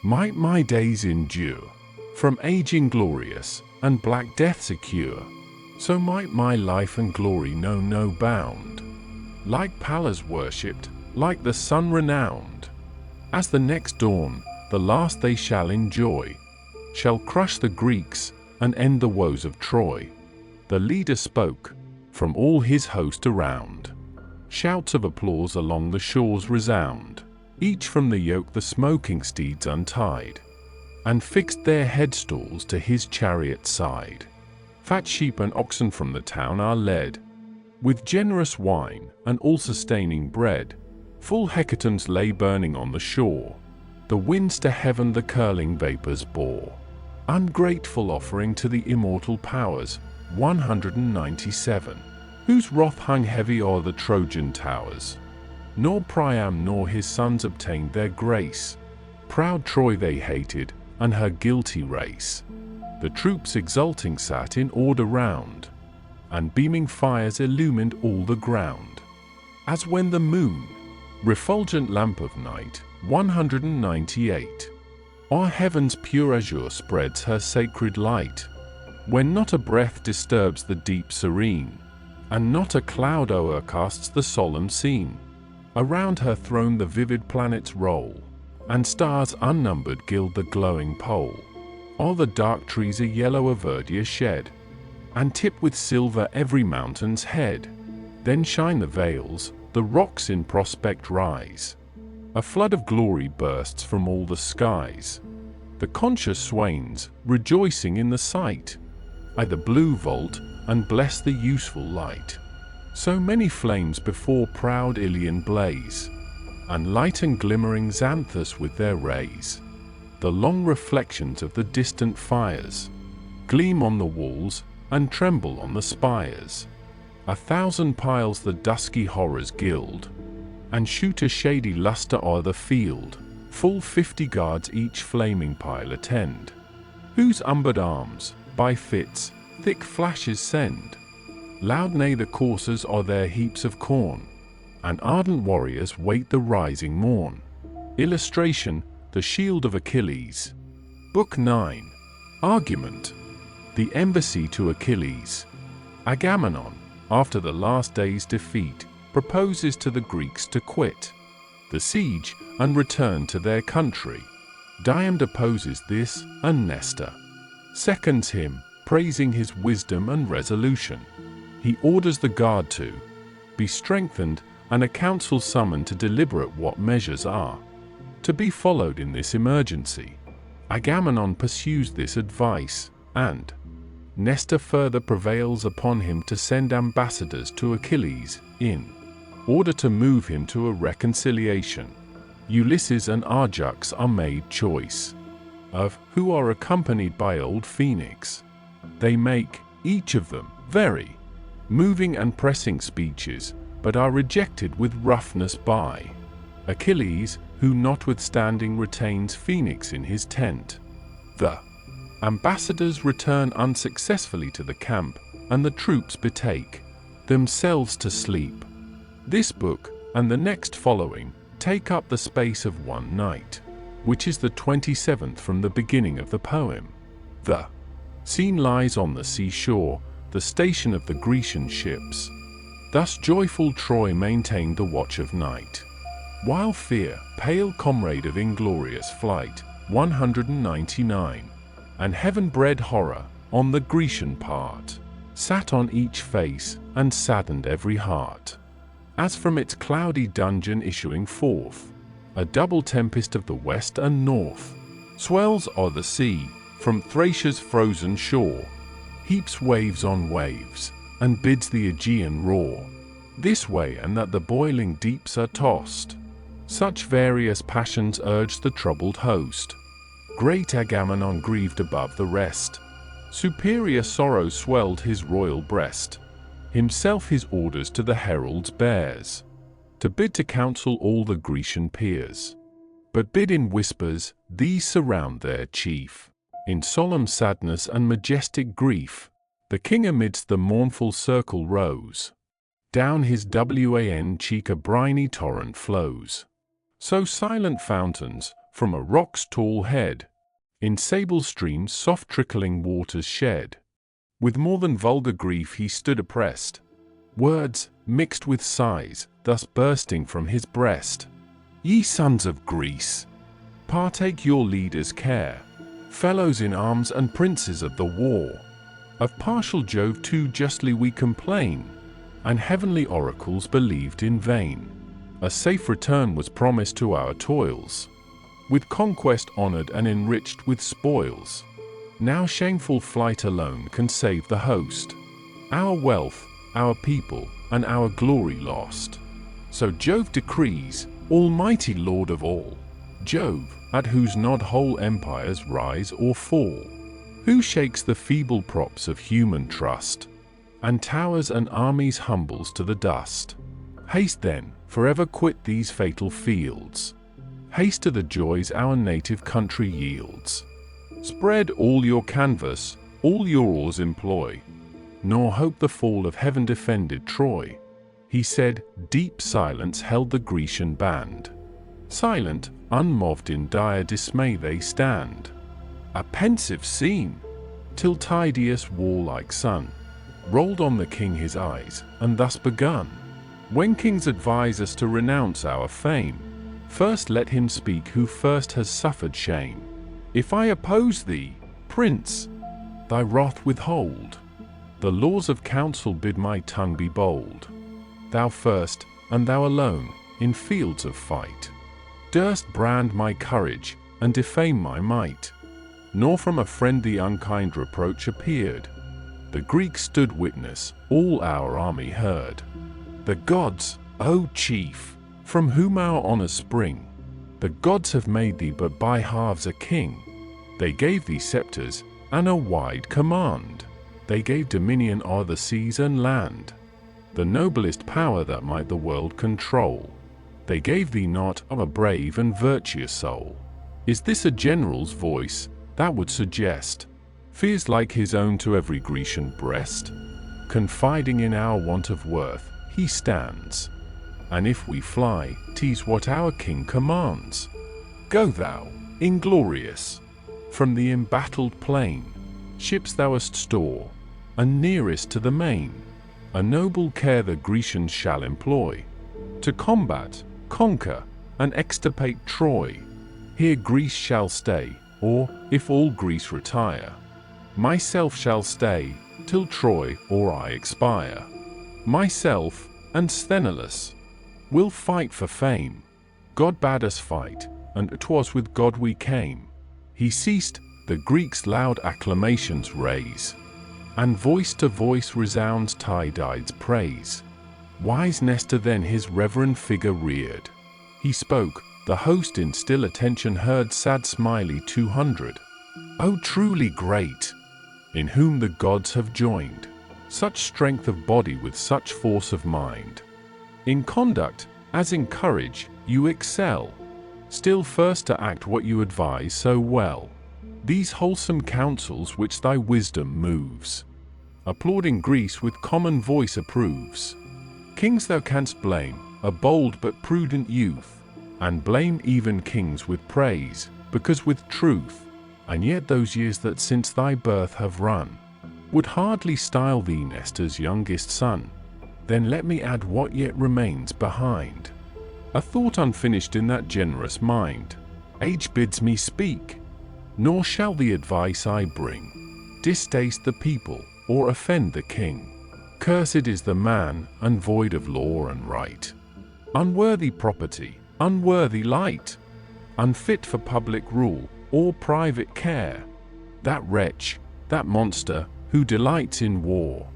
might my days endure, from age inglorious, and black death secure. So might my life and glory know no bound. Like Pallas worshipped, like the sun renowned. As the next dawn, the last they shall enjoy, shall crush the Greeks and end the woes of Troy. The leader spoke, from all his host around. Shouts of applause along the shores resound. Each from the yoke the smoking steeds untied, and fixed their headstalls to his chariot side. Fat sheep and oxen from the town are led, with generous wine and all-sustaining bread. Full hecatombs lay burning on the shore. The winds to heaven the curling vapors bore. Ungrateful offering to the immortal powers, 197, whose wrath hung heavy o'er the Trojan towers. Nor Priam nor his sons obtained their grace. Proud Troy they hated, and her guilty race. The troops exulting sat in order round, and beaming fires illumined all the ground. As when the moon, refulgent lamp of night, 198, o'er heaven's pure azure spreads her sacred light, when not a breath disturbs the deep serene, and not a cloud o'ercasts the solemn scene. Around her throne the vivid planets roll, and stars unnumbered gild the glowing pole. All the dark trees a yellower verdure shed, and tip with silver every mountain's head. Then shine the vales, the rocks in prospect rise. A flood of glory bursts from all the skies. The conscious swains, rejoicing in the sight, eye the blue vault, and bless the useful light. So many flames before proud Iliad blaze, and light and glimmering Xanthus with their rays. The long reflections of the distant fires gleam on the walls and tremble on the spires. 1,000 piles the dusky horrors gild, and shoot a shady lustre o'er the field. Full 50 guards each flaming pile attend, whose umbered arms, by fits, thick flashes send. Loud neigh the coursers o'er their heaps of corn, and ardent warriors wait the rising morn. Illustration: the shield of Achilles. Book 9. Argument: the embassy to Achilles. Agamemnon, after the last day's defeat, proposes to the Greeks to quit the siege and return to their country. Diom opposes this, and Nestor seconds him, praising his wisdom and resolution. He orders the guard to be strengthened, and a council summoned to deliberate what measures are to be followed in this emergency. Agamemnon pursues this advice, and Nestor further prevails upon him to send ambassadors to Achilles in order to move him to a reconciliation. Ulysses and Ajax are made choice of, who are accompanied by old Phoenix. They make, each of them, very moving and pressing speeches, but are rejected with roughness by Achilles, who notwithstanding retains Phoenix in his tent. The ambassadors return unsuccessfully to the camp, and the troops betake themselves to sleep. This book, and the next following, take up the space of one night, which is the 27th from the beginning of the poem. The scene lies on the seashore, the station of the Grecian ships. Thus joyful Troy maintained the watch of night, while fear, pale comrade of inglorious flight, 199, and heaven-bred horror, on the Grecian part, sat on each face, and saddened every heart. As from its cloudy dungeon issuing forth, a double tempest of the west and north swells o'er the sea, from Thracia's frozen shore, heaps waves on waves, and bids the Aegean roar this way and that the boiling deeps are tossed. Such various passions urged the troubled host. Great Agamemnon grieved above the rest. Superior sorrow swelled his royal breast. Himself his orders to the heralds bears, to bid to council all the Grecian peers. But bid in whispers, these surround their chief. In solemn sadness and majestic grief, the king amidst the mournful circle rose. Down his wan cheek a briny torrent flows. So silent fountains, from a rock's tall head, in sable streams soft trickling waters shed. With more than vulgar grief he stood oppressed, words, mixed with sighs, thus bursting from his breast. Ye sons of Greece, partake your leaders' care, fellows in arms and princes of the war. Of partial Jove too justly we complain, and heavenly oracles believed in vain. A safe return was promised to our toils, with conquest honored and enriched with spoils. Now shameful flight alone can save the host, our wealth, our people, and our glory lost. So Jove decrees, almighty Lord of all, Jove, at whose nod whole empires rise or fall, who shakes the feeble props of human trust, and towers and armies humbles to the dust. Haste then, forever quit these fatal fields, haste to the joys our native country yields. Spread all your canvas, all your oars employ, nor hope the fall of heaven defended Troy. He said, deep silence held the Grecian band. Silent, unmoved in dire dismay they stand. A pensive scene, till Tydeus' warlike son rolled on the king his eyes, and thus begun. When kings advise us to renounce our fame, first let him speak who first has suffered shame. If I oppose thee, prince, thy wrath withhold. The laws of counsel bid my tongue be bold. Thou first, and thou alone, in fields of fight, durst brand my courage, and defame my might. Nor from a friend the unkind reproach appeared. The Greeks stood witness, all our army heard. The gods, O chief, from whom our honours spring, the gods have made thee but by halves a king. They gave thee sceptres, and a wide command. They gave dominion o'er the seas and land, the noblest power that might the world control. They gave thee not a brave and virtuous soul. Is this a general's voice, that would suggest fears like his own to every Grecian breast? Confiding in our want of worth, he stands, and if we fly, 'tis what our king commands. Go thou, inglorious, from the embattled plain, ships thou hast store, and nearest to the main. A noble care the Grecians shall employ, to combat, conquer, and extirpate Troy. Here Greece shall stay, or, if all Greece retire, myself shall stay, till Troy or I expire. Myself, and Sthenelus, will fight for fame. God bade us fight, and 'twas with God we came. He ceased, the Greeks loud acclamations raise, and voice to voice resounds Tydides' praise. Wise Nestor then his reverend figure reared. He spoke, the host in still attention heard sad smiley 200. O truly great, in whom the gods have joined such strength of body with such force of mind. In conduct, as in courage, you excel, still first to act what you advise so well. These wholesome counsels which thy wisdom moves, applauding Greece with common voice approves. Kings thou canst blame, a bold but prudent youth, and blame even kings with praise, because with truth, and yet those years that since thy birth have run, would hardly style thee Nestor's youngest son. Then let me add what yet remains behind, a thought unfinished in that generous mind. Age bids me speak, nor shall the advice I bring distaste the people, or offend the king. Cursed is the man, and void of law and right, unworthy property, unworthy light, unfit for public rule, or private care. That wretch, that monster, who delights in war,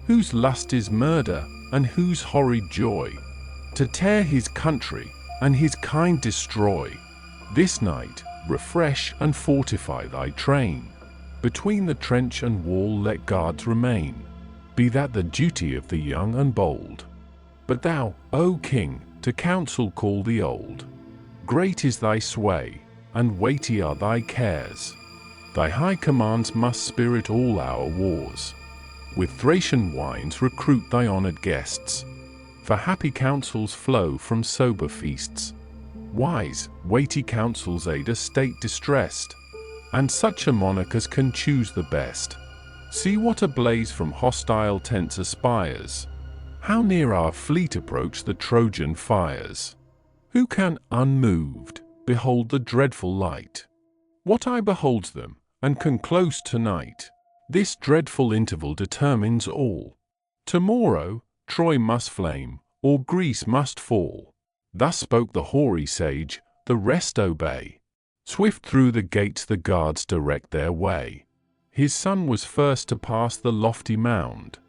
whose lust is murder, and whose horrid joy, to tear his country, and his kind destroy. This night, refresh and fortify thy train. Between the trench and wall let guards remain. Be that the duty of the young and bold. But thou, O king, to counsel call the old. Great is thy sway, and weighty are thy cares. Thy high commands must spirit all our wars. With Thracian wines recruit thy honored guests, for happy counsels flow from sober feasts. Wise, weighty counsels aid a state distressed, and such a monarch as can choose the best. See what a blaze from hostile tents aspires. How near our fleet approach the Trojan fires. Who can, unmoved, behold the dreadful light? What eye beholds them, and can close tonight? This dreadful interval determines all. Tomorrow, Troy must flame, or Greece must fall. Thus spoke the hoary sage, the rest obey. Swift through the gates the guards direct their way. His son was first to pass the lofty mound,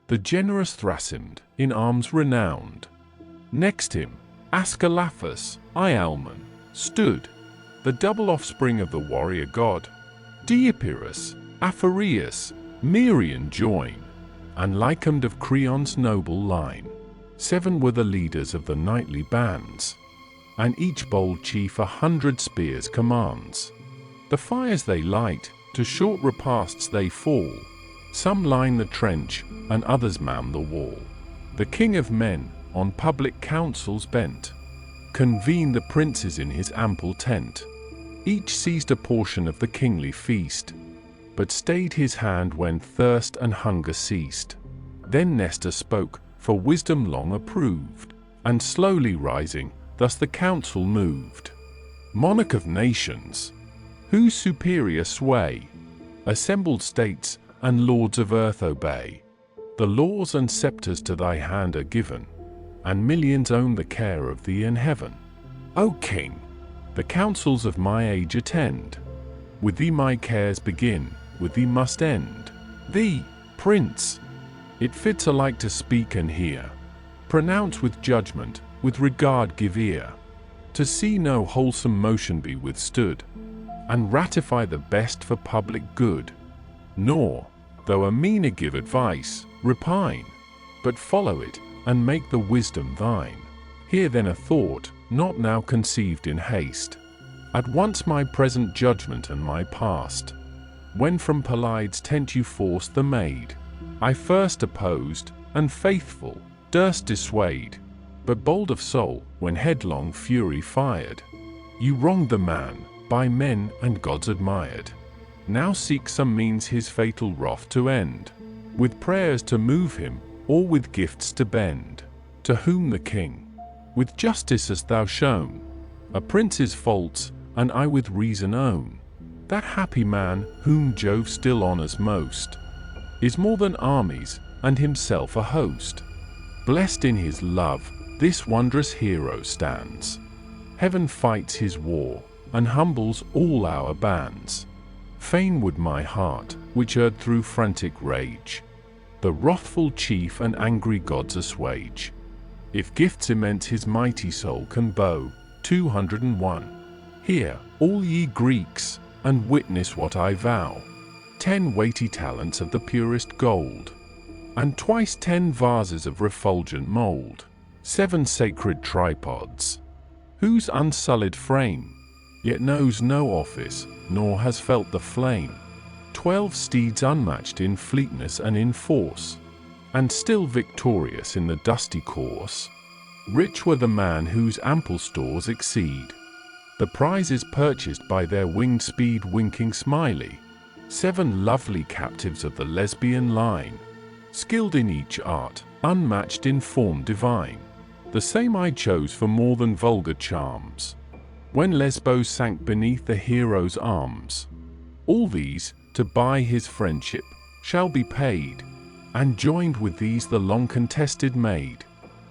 the generous Thrasimund, in arms renowned. Next him, Ascalaphus, Ialmen, stood, the double offspring of the warrior god. Deipyrus, Aphareus, Merion join, and Lycomede of Creon's noble line. 7 were the leaders of the knightly bands, and each bold chief 100 spears commands. The fires they light, to short repasts they fall. Some line the trench, and others man the wall. The king of men, on public councils bent, convened the princes in his ample tent. Each seized a portion of the kingly feast, but stayed his hand when thirst and hunger ceased. Then Nestor spoke, for wisdom long approved, and slowly rising, thus the council moved. Monarch of nations, whose superior sway assembled states and lords of earth obey. The laws and scepters to thy hand are given, and millions own the care of thee in heaven. O king, the councils of my age attend. With thee my cares begin, with thee must end. Thee, prince, it fits alike to speak and hear. Pronounce with judgment, with regard give ear. To see no wholesome motion be withstood, and ratify the best for public good. Nor, though a meaner give advice, repine, but follow it, and make the wisdom thine. Hear then a thought, not now conceived in haste. At once my present judgment and my past. When from Pelides' tent you forced the maid, I first opposed, and faithful, durst dissuade, but bold of soul, when headlong fury fired. You wronged the man, by men and gods admired. Now seek some means his fatal wrath to end, with prayers to move him, or with gifts to bend. To whom the king, with justice hast thou shown, a prince's faults, and I with reason own. That happy man, whom Jove still honours most, is more than armies, and himself a host. Blessed in his love, this wondrous hero stands. Heaven fights his war, and humbles all our bands. Fain would my heart, which erred through frantic rage, the wrathful chief and angry gods assuage. If gifts immense his mighty soul can bow. 201. Hear, all ye Greeks, and witness what I vow. 10 weighty talents of the purest gold, and twice 10 vases of refulgent mould. 7 sacred tripods, whose unsullied frame yet knows no office, nor has felt the flame. 12 steeds unmatched in fleetness and in force, and still victorious in the dusty course. Rich were the man whose ample stores exceed the prizes purchased by their winged speed winking smiley. 7 lovely captives of the Lesbian line, skilled in each art, unmatched in form divine. The same I chose for more than vulgar charms, when Lesbos sank beneath the hero's arms. All these, to buy his friendship, shall be paid, and joined with these the long contested maid.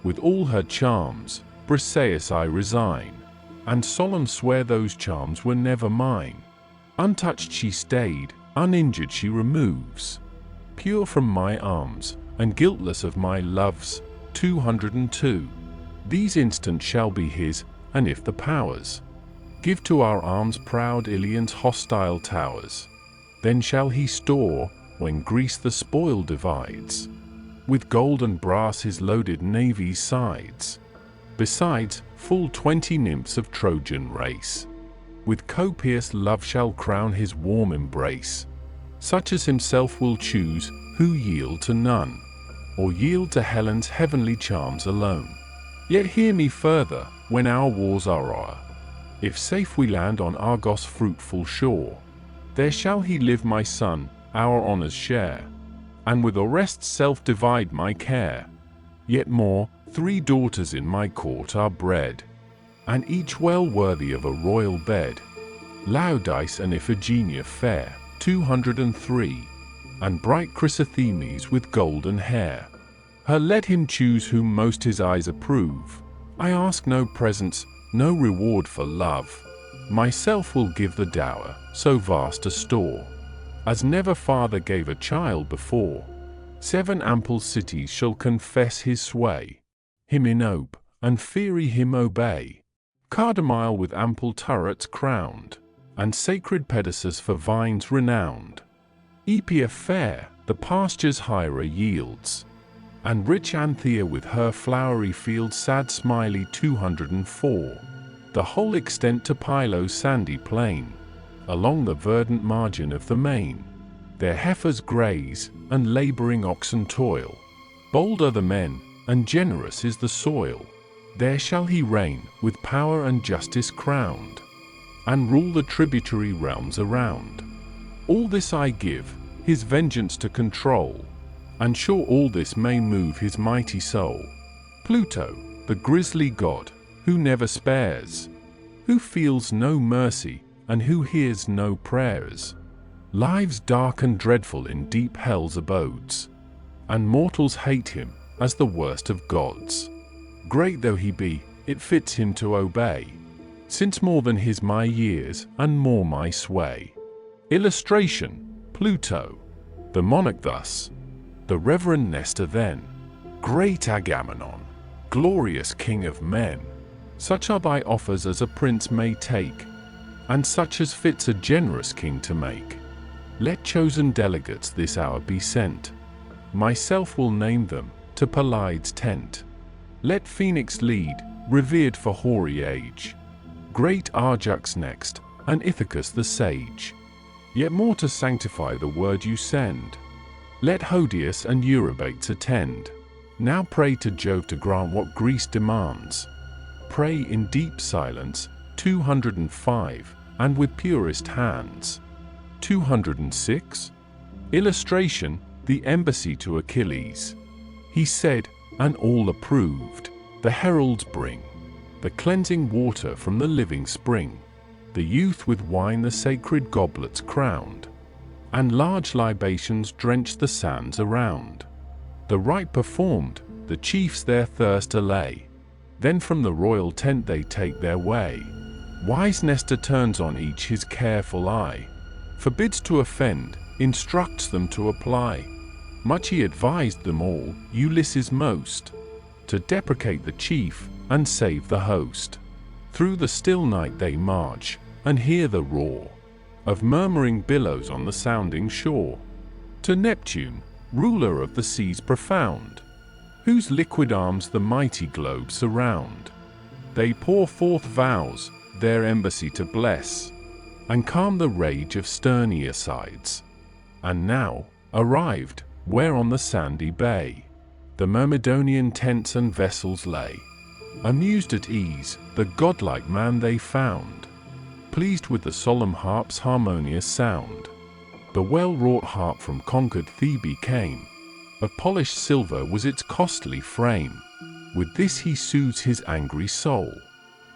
With all her charms, Briseis I resign, and solemn swear those charms were never mine. Untouched she stayed, uninjured she removes, pure from my arms, and guiltless of my loves. 202. These instant shall be his, and if the powers give to our arms proud Ilion's hostile towers, then shall he store, when Greece the spoil divides, with gold and brass his loaded navy's sides. Besides, full 20 nymphs of Trojan race, with copious love shall crown his warm embrace. Such as himself will choose, who yield to none, or yield to Helen's heavenly charms alone. Yet hear me further, when our wars are o'er, if safe we land on Argos' fruitful shore, there shall he live my son, our honours share, and with Orest's self divide my care. Yet more, 3 daughters in my court are bred, and each well worthy of a royal bed. Laodice and Iphigenia fair, 203, and bright Chrysothemis with golden hair. Her let him choose whom most his eyes approve. I ask no presents, no reward for love. Myself will give the dower, so vast a store, as never father gave a child before. 7 ample cities shall confess his sway, him inope, and fiery him obey. Cardamile with ample turrets crowned, and sacred Pedasus for vines renowned. Epia fair, the pastures Hyra yields, and rich Anthea with her flowery fields sad Smiley 204. The whole extent to Pylo's sandy plain, along the verdant margin of the main. Their heifers graze, and labouring oxen toil. Bold are the men, and generous is the soil. There shall he reign, with power and justice crowned, and rule the tributary realms around. All this I give, his vengeance to control, and sure all this may move his mighty soul. Pluto, the grisly god, who never spares, who feels no mercy, and who hears no prayers, lives dark and dreadful in deep hell's abodes, and mortals hate him as the worst of gods. Great though he be, it fits him to obey, since more than his my years, and more my sway. Illustration: Pluto, the monarch thus, the reverend Nestor then, great Agamemnon, glorious king of men. Such are thy offers as a prince may take, and such as fits a generous king to make. Let chosen delegates this hour be sent, myself will name them, to Pelides' tent. Let Phoenix lead, revered for hoary age, great Ajax next, and Ithacus the sage. Yet more to sanctify the word you send, let Hodius and Eurybates attend. Now pray to Jove to grant what Greece demands. Pray in deep silence, 205, and with purest hands. 206. Illustration: the embassy to Achilles. He said, and all approved, the heralds bring the cleansing water from the living spring. The youth with wine the sacred goblets crowned, and large libations drenched the sands around. The rite performed, the chiefs their thirst allay, then from the royal tent they take their way. Wise Nestor turns on each his careful eye, forbids to offend, instructs them to apply. Much he advised them all, Ulysses most, to deprecate the chief, and save the host. Through the still night they march, and hear the roar of murmuring billows on the sounding shore. To Neptune, ruler of the seas profound, whose liquid arms the mighty globe surround, they pour forth vows, their embassy to bless, and calm the rage of stern Aeacides. And now, arrived, where on the sandy bay, the Myrmidonian tents and vessels lay, amused at ease, the godlike man they found, pleased with the solemn harp's harmonious sound. The well-wrought harp from conquered Thebe came, of polished silver was its costly frame. With this he soothes his angry soul,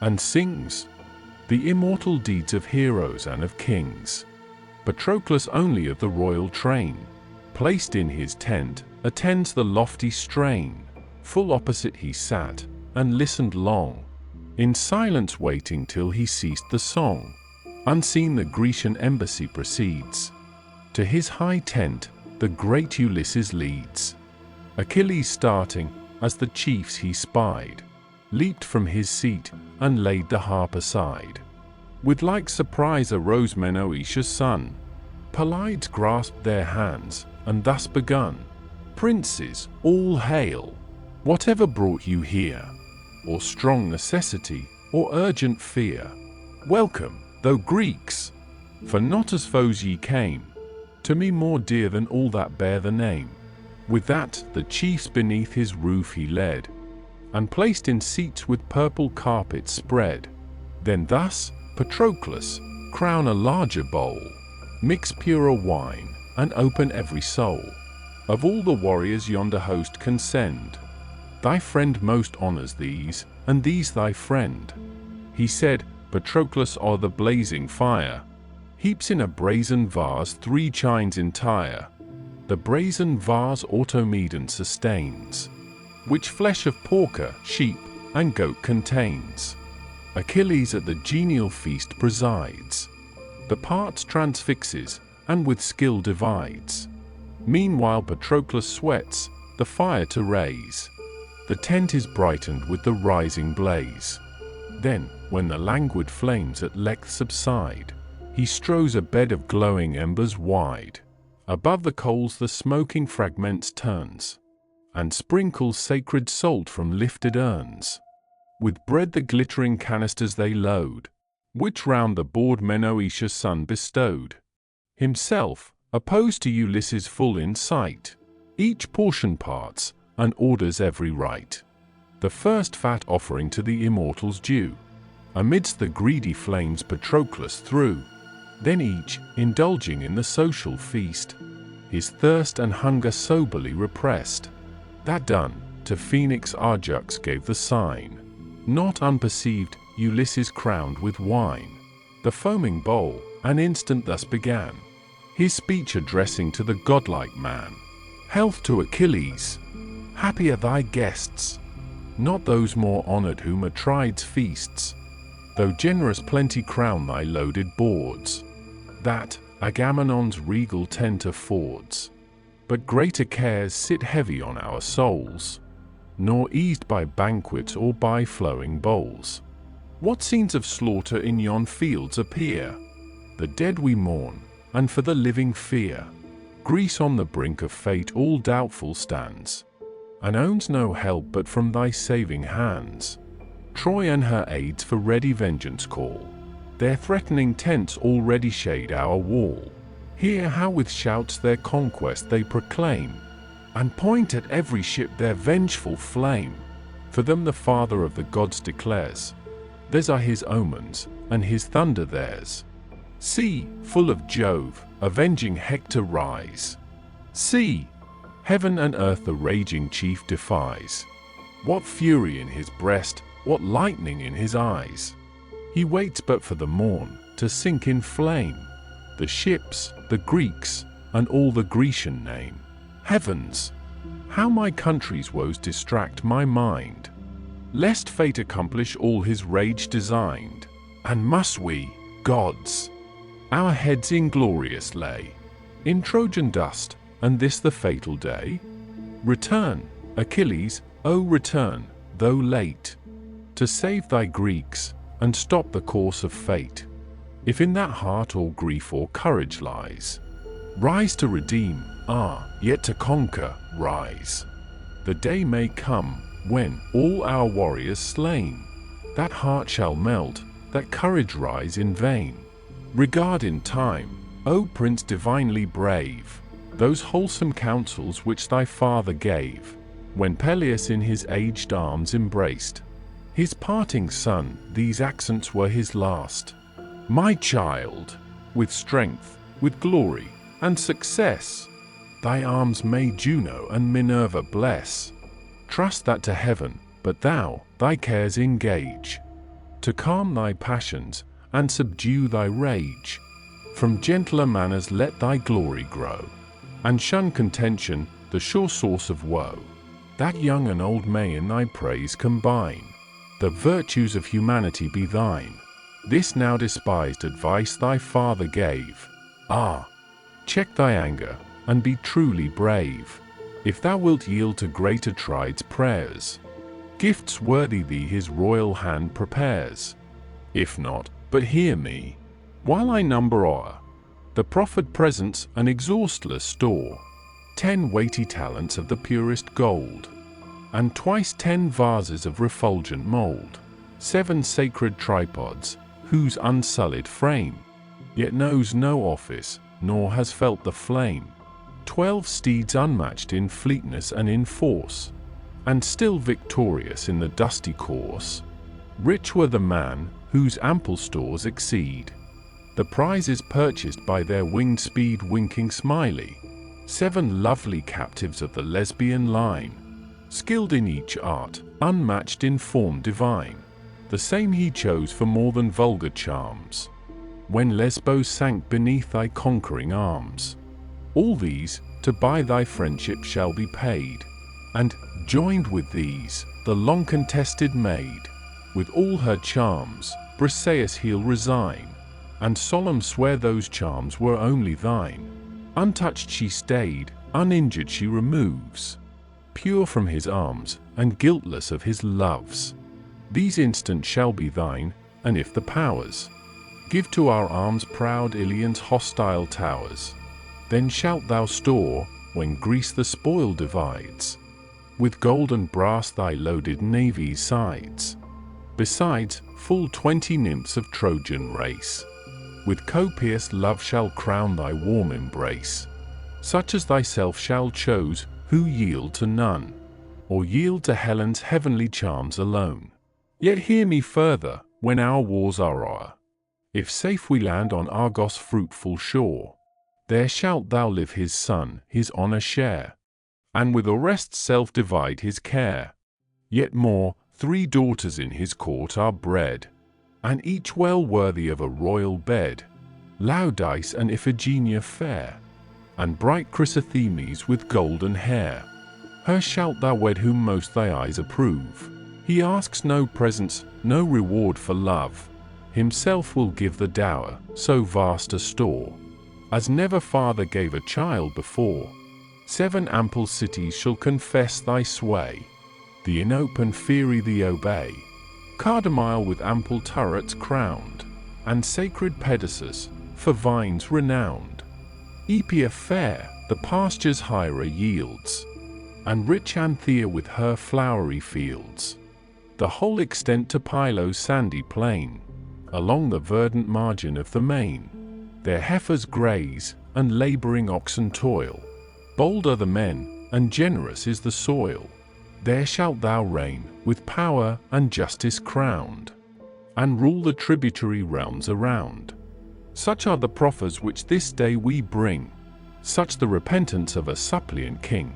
and sings the immortal deeds of heroes and of kings. Patroclus only of the royal train, placed in his tent, attends the lofty strain. Full opposite he sat, and listened long, in silence waiting till he ceased the song. Unseen the Grecian embassy proceeds, to his high tent the great Ulysses leads. Achilles starting, as the chiefs he spied, leaped from his seat, and laid the harp aside. With like surprise arose Menoetius' son. Pelides grasped their hands, and thus begun: Princes, all hail! Whatever brought you here, or strong necessity, or urgent fear, welcome, though Greeks, for not as foes ye came, to me more dear than all that bear the name. With that the chiefs beneath his roof he led, and placed in seats with purple carpets spread. Then thus, Patroclus, crown a larger bowl, mix purer wine, and open every soul. Of all the warriors yonder host can send, thy friend most honors these, and these thy friend. He said, Patroclus o'er the blazing fire heaps in a brazen vase 3 chines entire. The brazen vase Automedon sustains, which flesh of porker, sheep, and goat contains. Achilles at the genial feast presides, the parts transfixes, and with skill divides. Meanwhile Patroclus sweats, the fire to raise. The tent is brightened with the rising blaze. Then, when the languid flames at length subside, he strews a bed of glowing embers wide. Above the coals the smoking fragments turns, and sprinkles sacred salt from lifted urns. With bread the glittering canisters they load, which round the board Menoetius' son bestowed. Himself, opposed to Ulysses full in sight, each portion parts, and orders every rite. The first fat offering to the immortals due, amidst the greedy flames Patroclus threw. Then each, indulging in the social feast, his thirst and hunger soberly repressed. That done, to Phoenix Arjux gave the sign. Not unperceived, Ulysses crowned with wine the foaming bowl, an instant thus began his speech, addressing to the godlike man. Health to Achilles! Happy are thy guests, not those more honored whom Atrides feasts, though generous plenty crown thy loaded boards, that Agamemnon's regal tent affords. But greater cares sit heavy on our souls, nor eased by banquets or by flowing bowls. What scenes of slaughter in yon fields appear! The dead we mourn, and for the living fear. Greece on the brink of fate all doubtful stands, and owns no help but from thy saving hands. Troy and her aids for ready vengeance call, their threatening tents already shade our wall. Hear how with shouts their conquest they proclaim, and point at every ship their vengeful flame. For them the father of the gods declares, theirs are his omens, and his thunder theirs. See, full of Jove, avenging Hector rise. See, heaven and earth the raging chief defies. What fury in his breast, what lightning in his eyes! He waits but for the morn to sink in flame. The ships, the Greeks, and all the Grecian name. Heavens! How my country's woes distract my mind, lest fate accomplish all his rage designed. And must we, gods, our heads inglorious lay in Trojan dust, and this the fatal day? Return, Achilles, O return, though late, to save thy Greeks, and stop the course of fate. If in that heart or grief or courage lies, rise to redeem, yet to conquer, rise. The day may come, when, all our warriors slain, that heart shall melt, that courage rise in vain. Regard in time, O Prince divinely brave, those wholesome counsels which thy father gave, when Peleus in his aged arms embraced his parting son. These accents were his last. My child, with strength, with glory, and success, thy arms may Juno and Minerva bless. Trust that to heaven, but thou, thy cares engage, to calm thy passions, and subdue thy rage. From gentler manners let thy glory grow, and shun contention, the sure source of woe. That young and old may in thy praise combine, the virtues of humanity be thine. This now despised advice thy father gave. Check thy anger, and be truly brave, if thou wilt yield to great Atrides' prayers. Gifts worthy thee his royal hand prepares. If not, but hear me, while I number o'er the proffered presents an exhaustless store, 10 weighty talents of the purest gold, and twice 10 vases of refulgent mold, 7 sacred tripods, whose unsullied frame yet knows no office, nor has felt the flame, 12 steeds unmatched in fleetness and in force, and still victorious in the dusty course. Rich were the man, whose ample stores exceed The prize is purchased by their winged speed winking smiley, 7 lovely captives of the lesbian line, skilled in each art, unmatched in form divine, the same he chose for more than vulgar charms, when Lesbos sank beneath thy conquering arms. All these, to buy thy friendship shall be paid, and, joined with these, the long-contested maid, with all her charms, Briseis he'll resign, and solemn swear those charms were only thine. Untouched she stayed, uninjured she removes, pure from his arms, and guiltless of his loves. These instant shall be thine, and if the powers give to our arms proud Ilion's hostile towers, then shalt thou store, when Greece the spoil divides, with gold and brass thy loaded navy's sides. Besides, full 20 nymphs of Trojan race, with copious love shall crown thy warm embrace, such as thyself shall choose, who yield to none, or yield to Helen's heavenly charms alone. Yet hear me further, when our wars are o'er, if safe we land on Argos' fruitful shore, there shalt thou live his son, his honour share, and with Orest's self divide his care. Yet more, 3 daughters in his court are bred, and each well worthy of a royal bed, Laudice and Iphigenia fair, and bright Chrysothemis with golden hair. Her shalt thou wed whom most thy eyes approve. He asks no presents, no reward for love, himself will give the dower, so vast a store, as never father gave a child before. 7 ample cities shall confess thy sway, the Inope Fiery thee obey, Cardamile with ample turrets crowned, and sacred Pedasus, for vines renowned. Aepia fair, the pastures Hyra yields, and rich Anthea with her flowery fields. The whole extent to Pylo's sandy plain, along the verdant margin of the main. Their heifers graze, and labouring oxen toil. Bold are the men, and generous is the soil. There shalt thou reign, with power and justice crowned, and rule the tributary realms around. Such are the proffers which this day we bring, such the repentance of a suppliant king.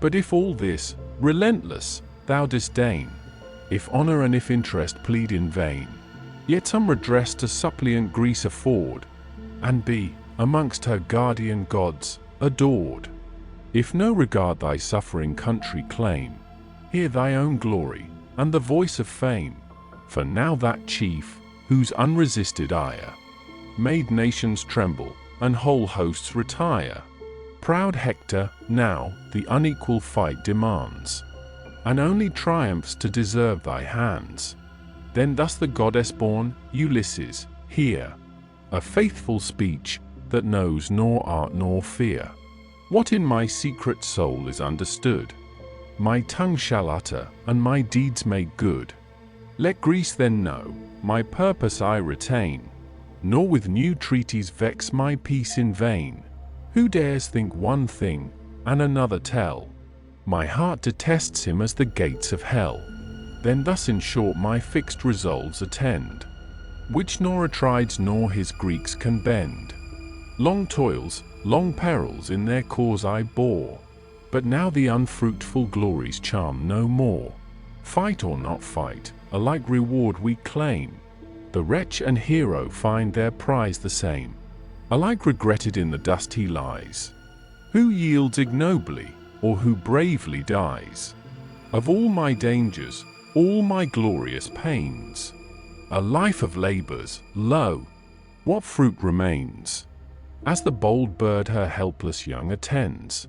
But if all this, relentless, thou disdain, if honour and if interest plead in vain, yet some redress to suppliant Greece afford, and be, amongst her guardian gods, adored. If no regard thy suffering country claim, hear thy own glory, and the voice of fame. For now that chief, whose unresisted ire made nations tremble, and whole hosts retire, proud Hector, now the unequal fight demands, and only triumphs to deserve thy hands. Then thus the goddess-born Ulysses, hear a faithful speech that knows nor art nor fear. What in my secret soul is understood, my tongue shall utter, and my deeds make good. Let Greece then know, my purpose I retain, nor with new treaties vex my peace in vain. Who dares think one thing, and another tell? My heart detests him as the gates of hell. Then thus in short my fixed resolves attend, which nor Atrides nor his Greeks can bend. Long toils, long perils in their cause I bore, but now the unfruitful glories charm no more. Fight or not fight, a like reward we claim. The wretch and hero find their prize the same. Alike regretted in the dust he lies, who yields ignobly, or who bravely dies. Of all my dangers, all my glorious pains, a life of labours, lo, what fruit remains? As the bold bird her helpless young attends,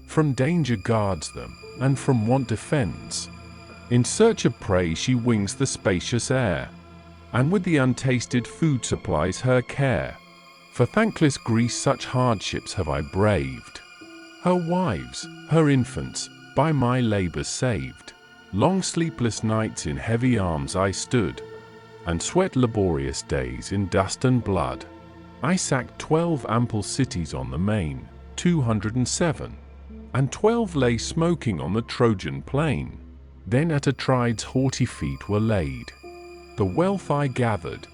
from danger guards them, and from want defends. In search of prey she wings the spacious air, and with the untasted food supplies her care. For thankless Greece such hardships have I braved, her wives, her infants, by my labours saved. Long sleepless nights in heavy arms I stood, and sweat laborious days in dust and blood. I sacked 12 ample cities on the main, 207, and 12 lay smoking on the Trojan plain. Then at Atrides' haughty feet were laid the wealth I gathered,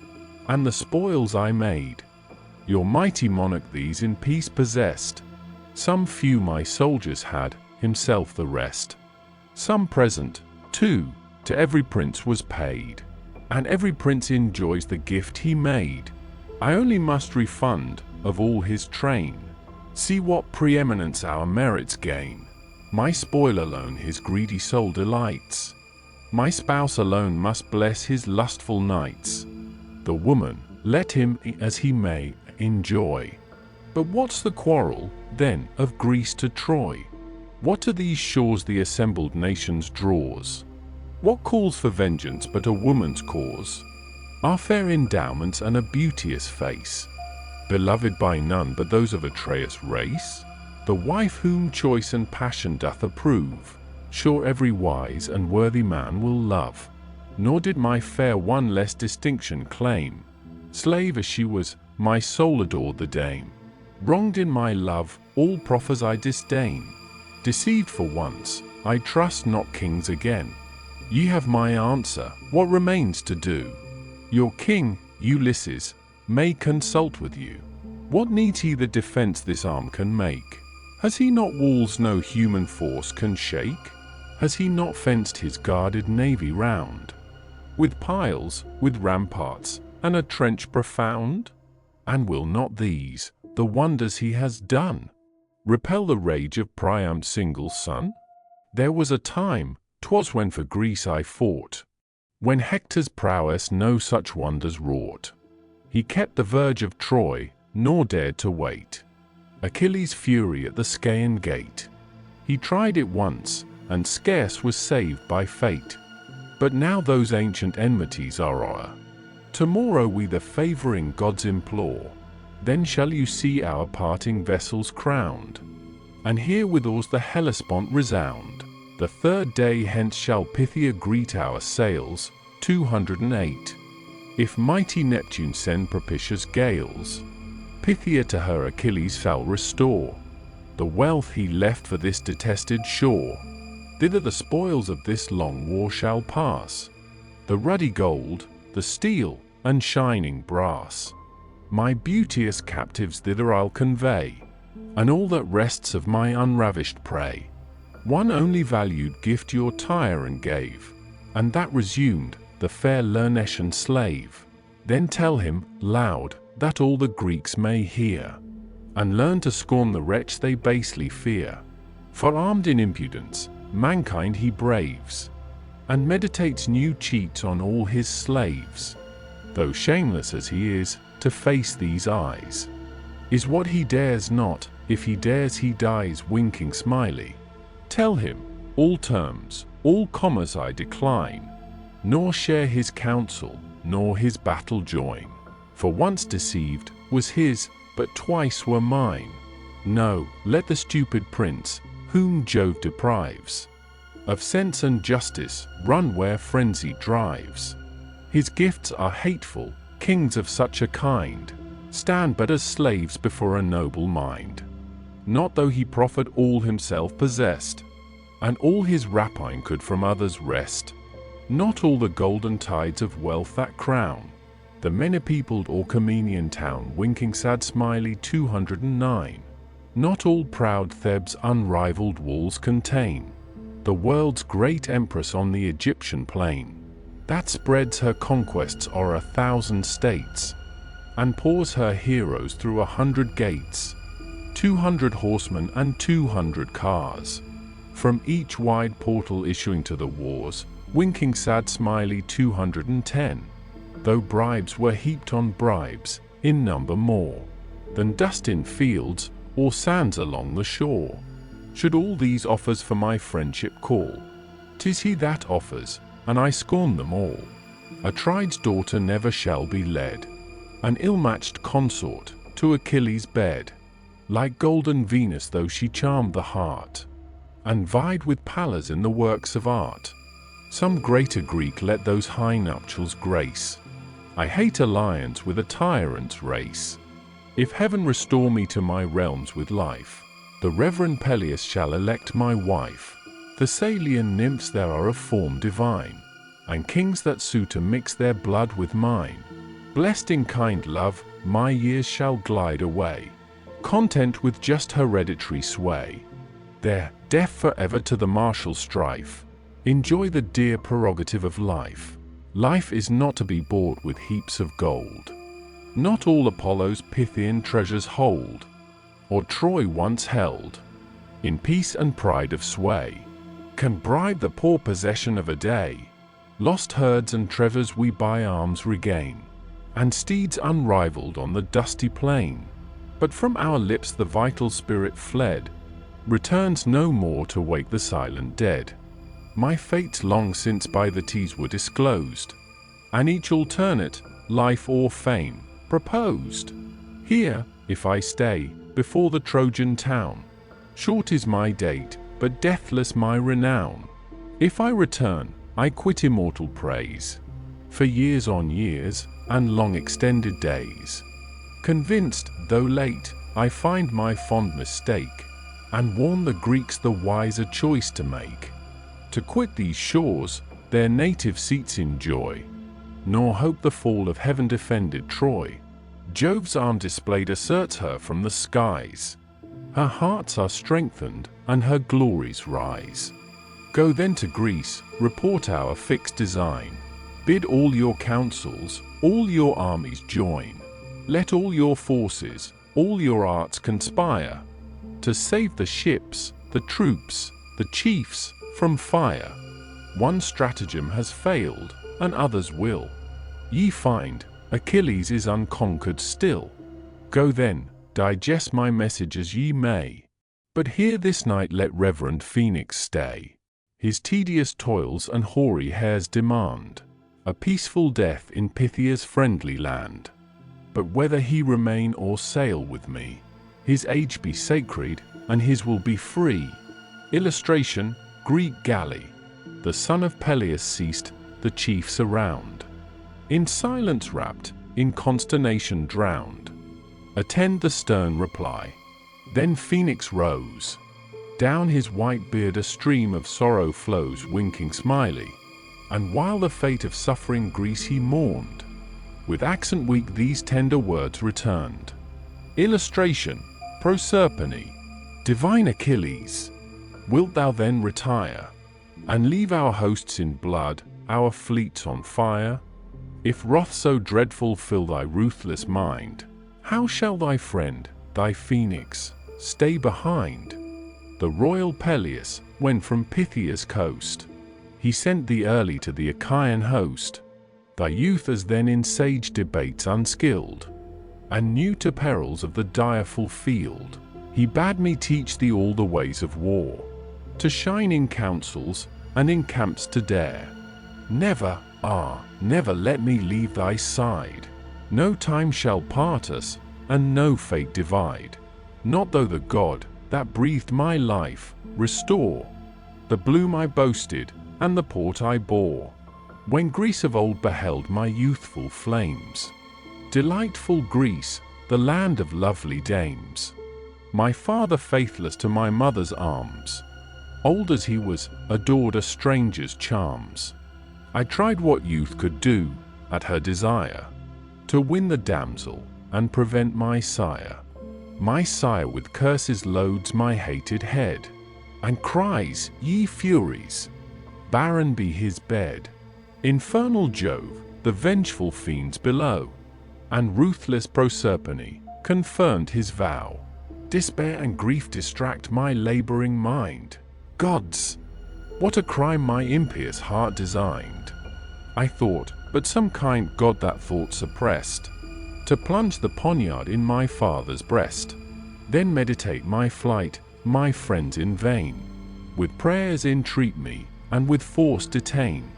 and the spoils I made. Your mighty monarch these in peace possessed. Some few my soldiers had, himself the rest. Some present, too, to every prince was paid, and every prince enjoys the gift he made. I only must refund, of all his train. See what preeminence our merits gain. My spoil alone his greedy soul delights. My spouse alone must bless his lustful nights. The woman, let him, as he may, enjoy. But what's the quarrel, then, of Greece to Troy? What to these shores the assembled nations draws? What calls for vengeance but a woman's cause? Our fair endowments and a beauteous face, beloved by none but those of Atreus' race? The wife whom choice and passion doth approve, sure every wise and worthy man will love. Nor did my fair one less distinction claim. Slave as she was, my soul adored the dame. Wronged in my love, all proffers I disdain. Deceived for once, I trust not kings again. Ye have my answer, what remains to do? Your king, Ulysses, may consult with you. What needs he the defense this arm can make? Has he not walls no human force can shake? Has he not fenced his guarded navy round? With piles, with ramparts, and a trench profound? And will not these, the wonders he has done, repel the rage of Priam's single son? There was a time, 'twas when for Greece I fought, when Hector's prowess no such wonders wrought. He kept the verge of Troy, nor dared to wait Achilles' fury at the Scaean gate. He tried it once, and scarce was saved by fate. But now those ancient enmities are o'er. Tomorrow we the favouring gods implore. Then shall you see our parting vessels crowned, and hear with oars the Hellespont resound. The third day hence shall Pythia greet our sails, 208. If mighty Neptune send propitious gales, Pythia to her Achilles shall restore the wealth he left for this detested shore. Thither the spoils of this long war shall pass, the ruddy gold, the steel, and shining brass. My beauteous captives thither I'll convey, and all that rests of my unravished prey. One only valued gift your tyrant gave, and that resumed the fair Lernetian slave. Then tell him, loud, that all the Greeks may hear, and learn to scorn the wretch they basely fear. For armed in impudence, mankind he braves, and meditates new cheats on all his slaves. Though shameless as he is, to face these eyes is what he dares not. If he dares he dies winking smiley. Tell him, all terms, all commerce I decline, nor share his counsel, nor his battle join. For once deceived was his, but twice were mine. No, let the stupid prince, whom Jove deprives of sense and justice, run where frenzy drives. His gifts are hateful, kings of such a kind stand but as slaves before a noble mind. Not though he proffered all himself possessed, and all his rapine could from others wrest. Not all the golden tides of wealth that crown the many-peopled Orchomenian town, winking sad smiley 209. Not all proud Thebes' unrivaled walls contain the world's great empress on the Egyptian plain, that spreads her conquests o'er 1,000 states, and pours her heroes through 100 gates, 200 horsemen and 200 cars, from each wide portal issuing to the wars, winking sad smiley 210. Though bribes were heaped on bribes, in number more than dust in fields, or sands along the shore. Should all these offers for my friendship call, 'tis he that offers, and I scorn them all. Atride's daughter never shall be led, an ill-matched consort, to Achilles' bed. Like golden Venus though she charmed the heart, and vied with Pallas in the works of art, some greater Greek let those high nuptials grace. I hate alliance with a tyrant's race. If heaven restore me to my realms with life, the reverend Peleus shall elect my wife. Thessalian nymphs there are of form divine, and kings that sue to mix their blood with mine. Blessed in kind love, my years shall glide away, content with just hereditary sway. There, deaf forever to the martial strife, enjoy the dear prerogative of life. Life is not to be bought with heaps of gold. Not all Apollo's Pythian treasures hold, or Troy once held, in peace and pride of sway, can bribe the poor possession of a day. Lost herds and treasures we by arms regain, and steeds unrivaled on the dusty plain. But from our lips the vital spirit fled, returns no more to wake the silent dead. My fates long since by the T's were disclosed, and each alternate, life or fame, proposed. Here, if I stay, before the Trojan town, short is my date, but deathless my renown. If I return, I quit immortal praise, for years on years, and long extended days. Convinced, though late, I find my fond mistake, and warn the Greeks the wiser choice to make, to quit these shores, their native seats enjoy, nor hope the fall of heaven-defended Troy. Jove's arm displayed asserts her from the skies. Her hearts are strengthened, and her glories rise. Go then to Greece, report our fixed design. Bid all your councils, all your armies join. Let all your forces, all your arts conspire, to save the ships, the troops, the chiefs, from fire. One stratagem has failed, and others will. Ye find, Achilles is unconquered still. Go then, digest my message as ye may. But here this night let reverend Phoenix stay. His tedious toils and hoary hairs demand a peaceful death in Pythia's friendly land. But whether he remain or sail with me, his age be sacred, and his will be free. Illustration, Greek galley. The son of Peleus ceased, the chiefs around, in silence wrapped, in consternation drowned. Attend the stern reply. Then Phoenix rose. Down his white beard a stream of sorrow flows, winking smiley. And while the fate of suffering Greece he mourned, with accent weak these tender words returned. Illustration, Proserpine. Divine Achilles, wilt thou then retire, and leave our hosts in blood, our fleets on fire? If wrath so dreadful fill thy ruthless mind, how shall thy friend, thy Phoenix, stay behind? The royal Peleus, when from Pythia's coast, he sent thee early to the Achaean host. Thy youth as then in sage debates unskilled, and new to perils of the direful field, he bade me teach thee all the ways of war, to shine in councils, and in camps to dare. Never, never let me leave thy side. No time shall part us, and no fate divide. Not though the God, that breathed my life, restore the bloom I boasted, and the port I bore, when Greece of old beheld my youthful flames. Delightful Greece, the land of lovely dames. My father faithless to my mother's arms, old as he was, adored a stranger's charms. I tried what youth could do, at her desire, to win the damsel, and prevent my sire. My sire with curses loads my hated head, and cries, ye furies, barren be his bed. Infernal Jove, the vengeful fiends below, and ruthless Proserpine, confirmed his vow. Despair and grief distract my laboring mind. Gods, what a crime my impious heart designed! I thought, but some kind god that thought suppressed, to plunge the poniard in my father's breast. Then meditate my flight, my friends in vain, with prayers entreat me, and with force detain.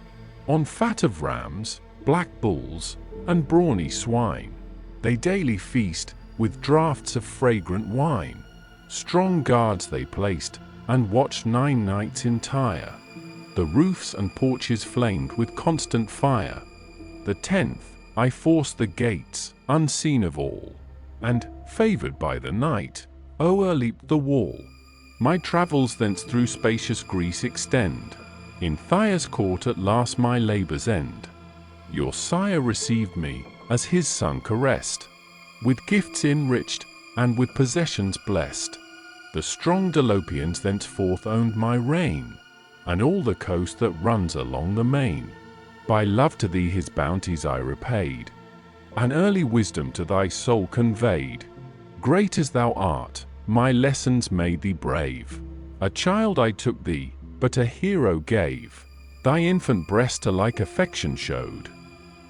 On fat of rams, black bulls, and brawny swine, they daily feast, with draughts of fragrant wine. Strong guards they placed, and watched 9 nights entire. The roofs and porches flamed with constant fire. The 10th, I forced the gates, unseen of all, and, favoured by the night, o'erleaped the wall. My travels thence through spacious Greece extend. In Thyas' court at last my labours end. Your sire received me, as his son caressed, with gifts enriched, and with possessions blessed. The strong Dolopians thenceforth owned my reign, and all the coast that runs along the main. By love to thee his bounties I repaid, and early wisdom to thy soul conveyed. Great as thou art, my lessons made thee brave. A child I took thee, but a hero gave. Thy infant breast a like affection showed.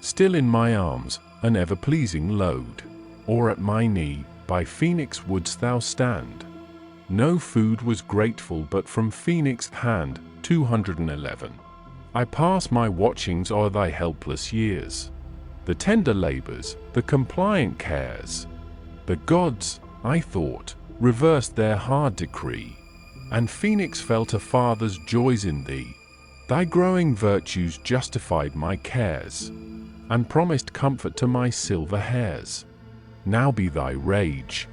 Still in my arms, an ever-pleasing load. Or at my knee, by Phoenix wouldst thou stand. No food was grateful but from Phoenix' hand. 211. I pass my watchings o'er thy helpless years, the tender labors, the compliant cares. The gods, I thought, reversed their hard decree, and Phoenix felt a father's joys in thee. Thy growing virtues justified my cares, and promised comfort to my silver hairs. Now be thy rage,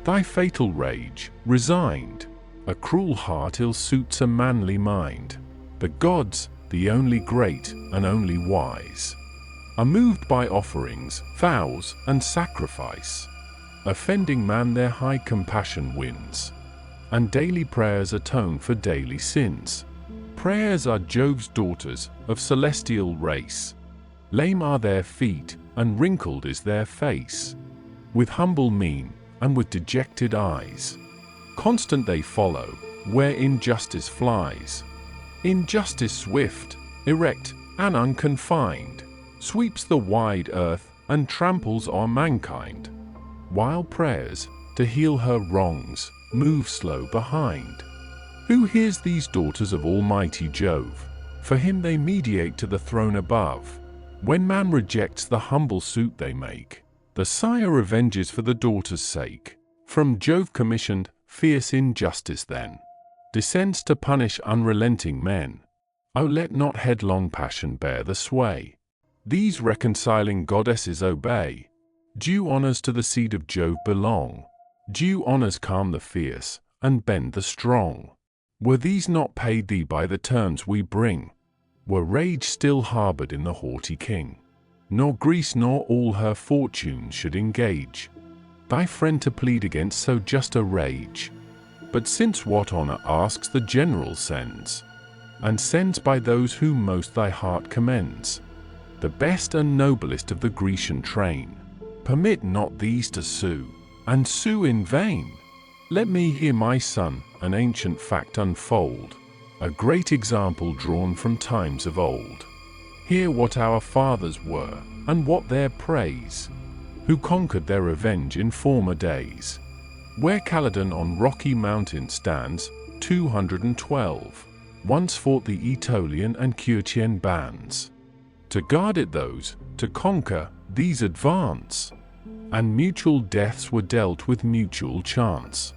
thy fatal rage, resigned. A cruel heart ill suits a manly mind. The gods, the only great and only wise, are moved by offerings, vows, and sacrifice. Offending man their high compassion wins, and daily prayers atone for daily sins. Prayers are Jove's daughters of celestial race. Lame are their feet, and wrinkled is their face. With humble mien, and with dejected eyes, constant they follow, where injustice flies. Injustice swift, erect, and unconfined, sweeps the wide earth, and tramples on mankind. While prayers, to heal her wrongs, move slow behind. Who hears these daughters of Almighty Jove? For him they mediate to the throne above. When man rejects the humble suit they make, the sire avenges for the daughter's sake. From Jove commissioned, fierce injustice then descends to punish unrelenting men. O let not headlong passion bear the sway. These reconciling goddesses obey. Due honors to the seed of Jove belong. Due honors calm the fierce, and bend the strong. Were these not paid thee by the terms we bring? Were rage still harbored in the haughty king? Nor Greece nor all her fortunes should engage thy friend to plead against so just a rage. But since what honor asks the general sends, and sends by those whom most thy heart commends, the best and noblest of the Grecian train, permit not these to sue, and sue in vain. Let me hear, my son, an ancient fact unfold, a great example drawn from times of old. Hear what our fathers were, and what their praise, who conquered their revenge in former days. Where Calydon on rocky mountain stands, 212, once fought the Aetolian and Curtian bands. To guard it those, to conquer, these advance, and mutual deaths were dealt with mutual chance.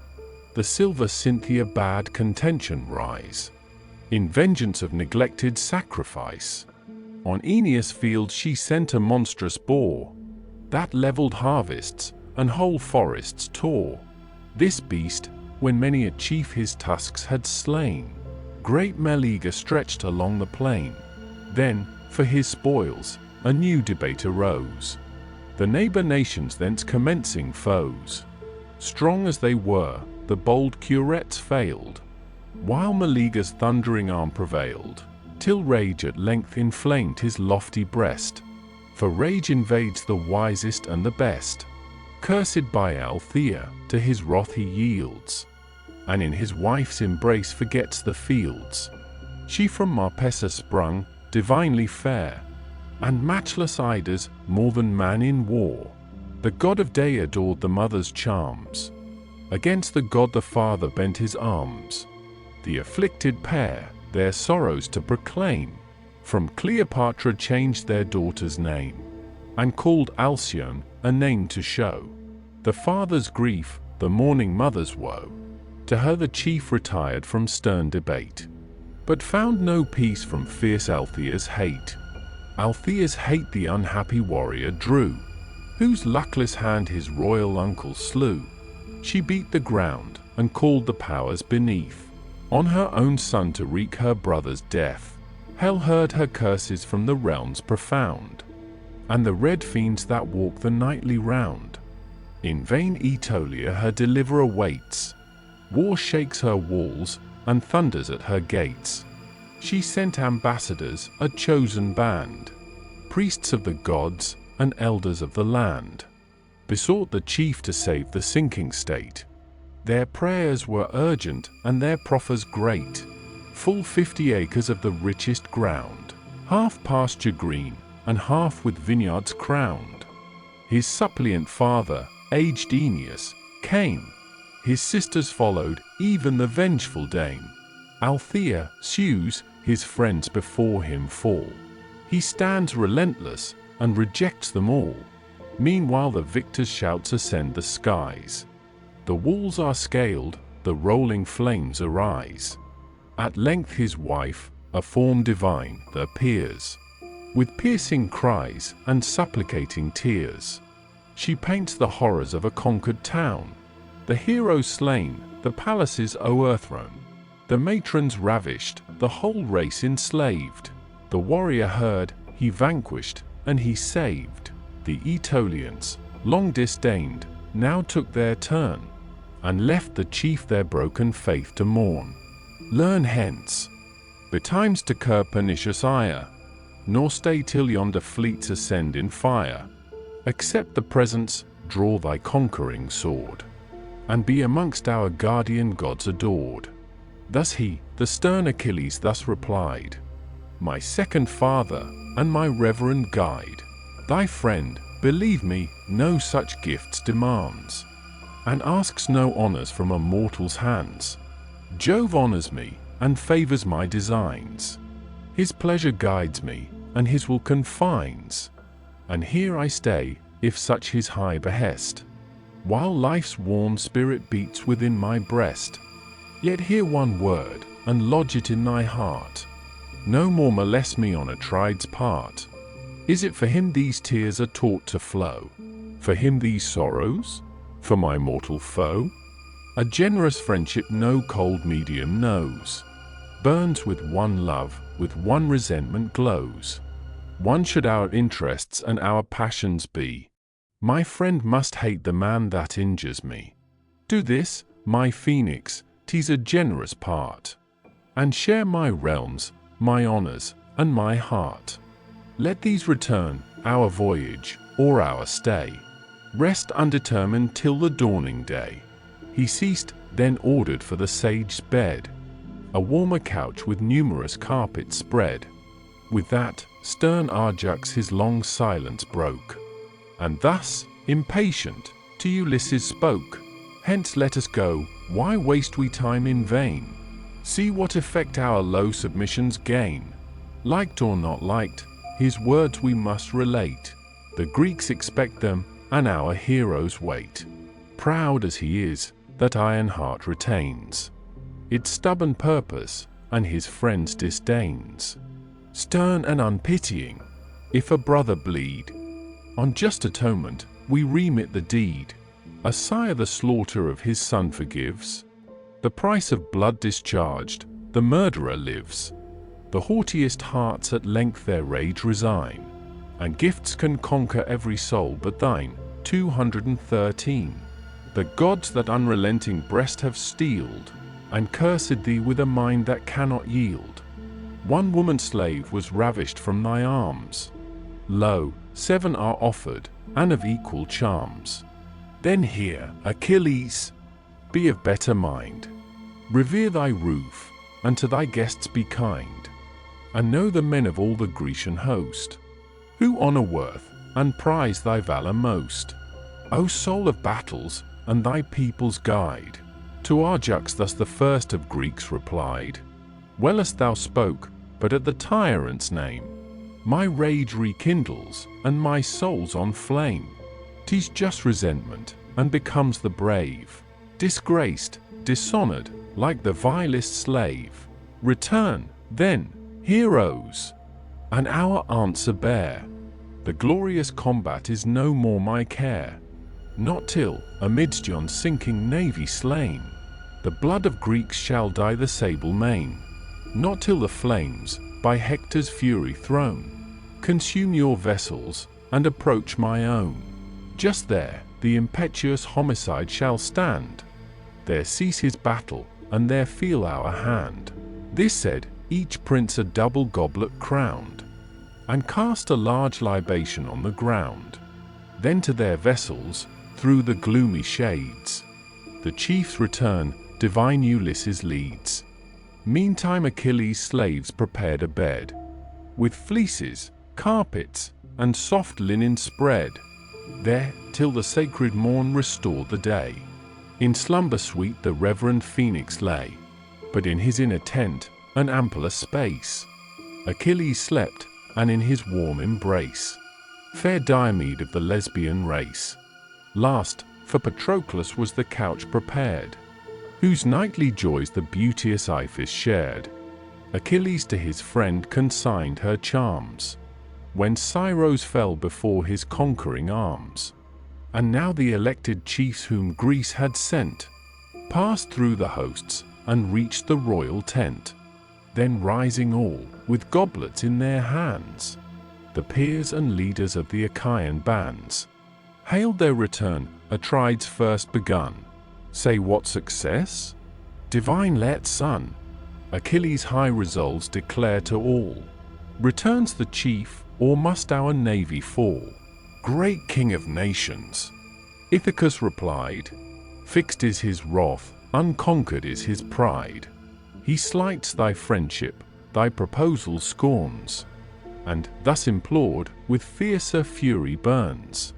The silver Cynthia bade contention rise, in vengeance of neglected sacrifice. On Aeneas' field she sent a monstrous boar, that levelled harvests, and whole forests tore. This beast, when many a chief his tusks had slain, great Meleager stretched along the plain. Then, for his spoils, a new debate arose. The neighbour nations thence commencing foes. Strong as they were, the bold Curetes failed, while Meleager's thundering arm prevailed, till rage at length inflamed his lofty breast. For rage invades the wisest and the best. Cursed by Althea, to his wrath he yields, and in his wife's embrace forgets the fields. She from Marpessa sprung, divinely fair, and matchless Idas, more than man in war. The god of day adored the mother's charms. Against the god the father bent his arms. The afflicted pair, their sorrows to proclaim, from Cleopatra changed their daughter's name, and called Alcyone, a name to show the father's grief, the mourning mother's woe. To her the chief retired from stern debate, but found no peace from fierce Althea's hate. Althea's hate the unhappy warrior drew, whose luckless hand his royal uncle slew. She beat the ground, and called the powers beneath on her own son to wreak her brother's death. Hell heard her curses from the realms profound. and the red fiends that walk the nightly round. In vain Aetolia her deliverer waits. War shakes her walls, and thunders at her gates. She sent ambassadors, a chosen band, priests of the gods, and elders of the land, besought the chief to save the sinking state. Their prayers were urgent, and their proffers great. Full 50 acres of the richest ground, half pasture green, and half with vineyards crowned. His suppliant father, aged Aeneas, came. His sisters followed, even the vengeful dame. Althea, Zeus, his friends before him fall. He stands relentless, and rejects them all. Meanwhile the victor's shouts ascend the skies. The walls are scaled, the rolling flames arise. At length his wife, a form divine, appears, with piercing cries and supplicating tears. She paints the horrors of a conquered town, the heroes slain, the palaces o'erthrown, the matrons ravished, the whole race enslaved. The warrior heard, he vanquished, and he saved. The Aetolians, long disdained, now took their turn, and left the chief their broken faith to mourn. Learn hence, betimes to curb pernicious ire, nor stay till yonder fleets ascend in fire. Accept the presence, draw thy conquering sword, and be amongst our guardian gods adored. Thus he, the stern Achilles, thus replied: My second father, and my reverend guide, thy friend, believe me, no such gifts demands, and asks no honors from a mortal's hands. Jove honors me, and favors my designs. His pleasure guides me, and his will confines. And here I stay, if such his high behest, while life's warm spirit beats within my breast. Yet hear one word, and lodge it in thy heart. No more molest me on Atrides' part. Is it for him these tears are taught to flow? For him these sorrows? For my mortal foe? A generous friendship no cold medium knows. Burns with one love, with one resentment glows. One should our interests and our passions be. My friend must hate the man that injures me. Do this, my phoenix, 'tis a generous part, and share my realms, my honors, and my heart. Let these return, our voyage, or our stay. Rest undetermined till the dawning day. He ceased, then ordered for the sage's bed a warmer couch with numerous carpets spread. With that, stern Ajax his long silence broke, and thus, impatient, to Ulysses spoke: Hence let us go, why waste we time in vain? See what effect our low submissions gain. Liked or not liked, his words we must relate. The Greeks expect them, and our heroes wait. Proud as he is, that iron heart retains its stubborn purpose, and his friends disdains. Stern and unpitying, if a brother bleed, on just atonement we remit the deed. A sire the slaughter of his son forgives. The price of blood discharged, the murderer lives. The haughtiest hearts at length their rage resign, and gifts can conquer every soul but thine. 213. The gods that unrelenting breast have steeled, and cursed thee with a mind that cannot yield. One woman slave was ravished from thy arms. Lo, 7 are offered, and of equal charms. Then hear, Achilles, be of better mind. Revere thy roof, and to thy guests be kind. And know the men of all the Grecian host, who honor worth, and prize thy valor most. O soul of battles, and thy people's guide. To Ajax thus the first of Greeks replied: Well hast thou spoke, but at the tyrant's name my rage rekindles, and my soul's on flame. 'Tis just resentment, and becomes the brave, disgraced, dishonored, like the vilest slave. Return, then, heroes, and our answer bear. The glorious combat is no more my care. Not till, amidst yon sinking navy slain, the blood of Greeks shall dye the sable main. Not till the flames, by Hector's fury thrown, consume your vessels, and approach my own. Just there, the impetuous homicide shall stand. There cease his battle, and there feel our hand. This said, each prince a double goblet crowned, and cast a large libation on the ground. Then to their vessels, through the gloomy shades, the chiefs return, divine Ulysses leads. Meantime Achilles' slaves prepared a bed, with fleeces, carpets, and soft linen spread. There, till the sacred morn restored the day, in slumber sweet the reverend Phoenix lay. But in his inner tent, an ampler space, Achilles slept, and in his warm embrace, fair Diomede of the Lesbian race. Last, for Patroclus was the couch prepared, whose nightly joys the beauteous Iphis shared. Achilles to his friend consigned her charms, when Scyros fell before his conquering arms. And now the elected chiefs whom Greece had sent passed through the hosts, and reached the royal tent. Then rising all, with goblets in their hands, the peers and leaders of the Achaean bands hailed their return, Atrides first begun. Say what success? Divine let son, Achilles' high resolves declare to all. Returns the chief, or must our navy fall? Great king of nations, Ithacus replied, fixed is his wrath, unconquered is his pride. He slights thy friendship, thy proposal scorns, and, thus implored, with fiercer fury burns.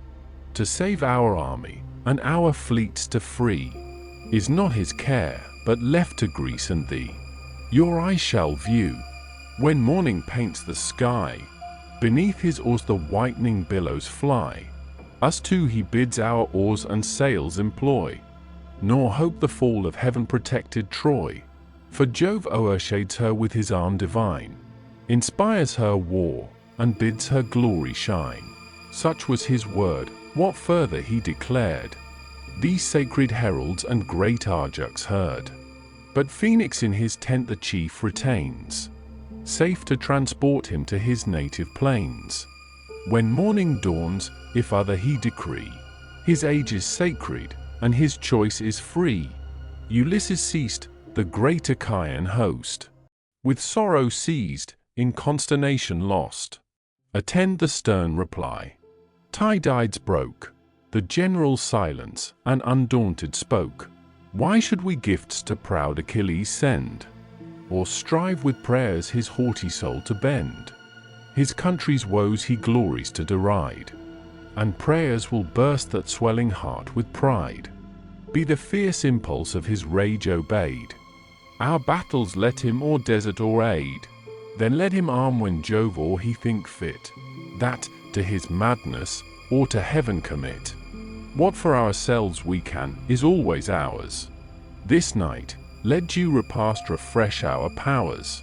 To save our army, and our fleets to free, is not his care, but left to Greece and thee. Your eye shall view, when morning paints the sky, beneath his oars the whitening billows fly. Us too he bids our oars and sails employ, nor hope the fall of heaven-protected Troy. For Jove o'ershades her with his arm divine, inspires her war, and bids her glory shine. Such was his word, what further he declared, these sacred heralds and great Ajax heard. But Phoenix in his tent the chief retains, safe to transport him to his native plains. When morning dawns, if other he decree, his age is sacred, and his choice is free. Ulysses ceased, the great Achaean host, with sorrow seized, in consternation lost. Attend the stern reply. Tydides broke the general silence, and undaunted spoke. Why should we gifts to proud Achilles send, or strive with prayers his haughty soul to bend? His country's woes he glories to deride, and prayers will burst that swelling heart with pride. Be the fierce impulse of his rage obeyed. Our battles let him or desert or aid. Then let him arm when Jove or he think fit, that, to his madness, or to heaven commit. What for ourselves we can, is always ours. This night, let due repast refresh our powers,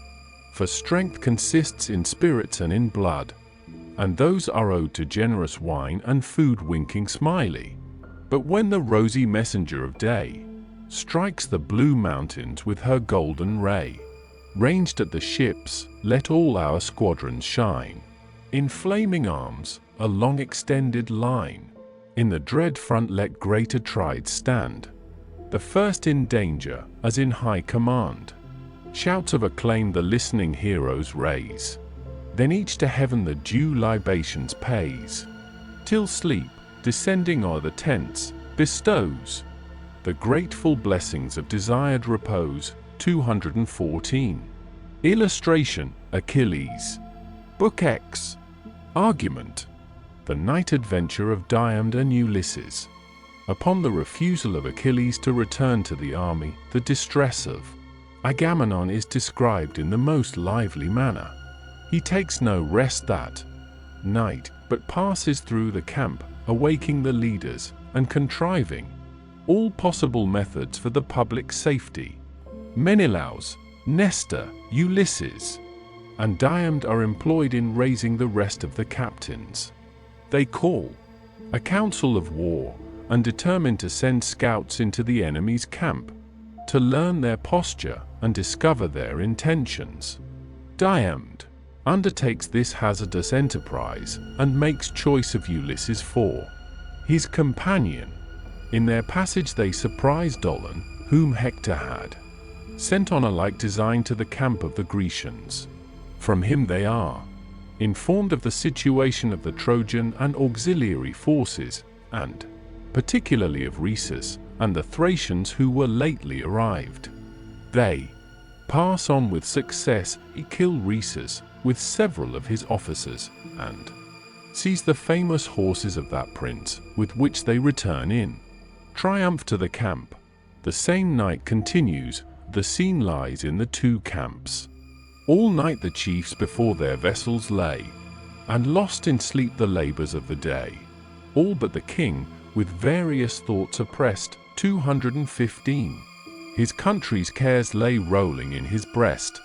for strength consists in spirits and in blood, and those are owed to generous wine and food winking smiley. But when the rosy messenger of day strikes the blue mountains with her golden ray, ranged at the ships, let all our squadrons shine, in flaming arms, a long extended line. In the dread front let great Atrides stand, the first in danger, as in high command. Shouts of acclaim the listening heroes raise, then each to heaven the due libations pays, till sleep, descending o'er the tents, bestows the grateful blessings of desired repose. 214. Illustration, Achilles. Book X. Argument. The night adventure of Diomed and Ulysses. Upon the refusal of Achilles to return to the army, the distress of Agamemnon is described in the most lively manner. He takes no rest that night, but passes through the camp, awaking the leaders, and contriving all possible methods for the public safety. Menelaus, Nestor, Ulysses, and Diomed are employed in raising the rest of the captains. They call a council of war, and determine to send scouts into the enemy's camp, to learn their posture and discover their intentions. Diomed, undertakes this hazardous enterprise and makes choice of Ulysses for his companion. In their passage they surprise Dolon, whom Hector had sent on a like design to the camp of the Grecians. From him they are informed of the situation of the Trojan and auxiliary forces, and particularly of Rhesus and the Thracians who were lately arrived. They pass on with success, kill Rhesus with several of his officers, and seize the famous horses of that prince, with which they return in triumph to the camp. The same night continues. The scene lies in the two camps. All night the chiefs before their vessels lay, and lost in sleep the labors of the day. All but the king, with various thoughts oppressed, 215. His country's cares lay rolling in his breast,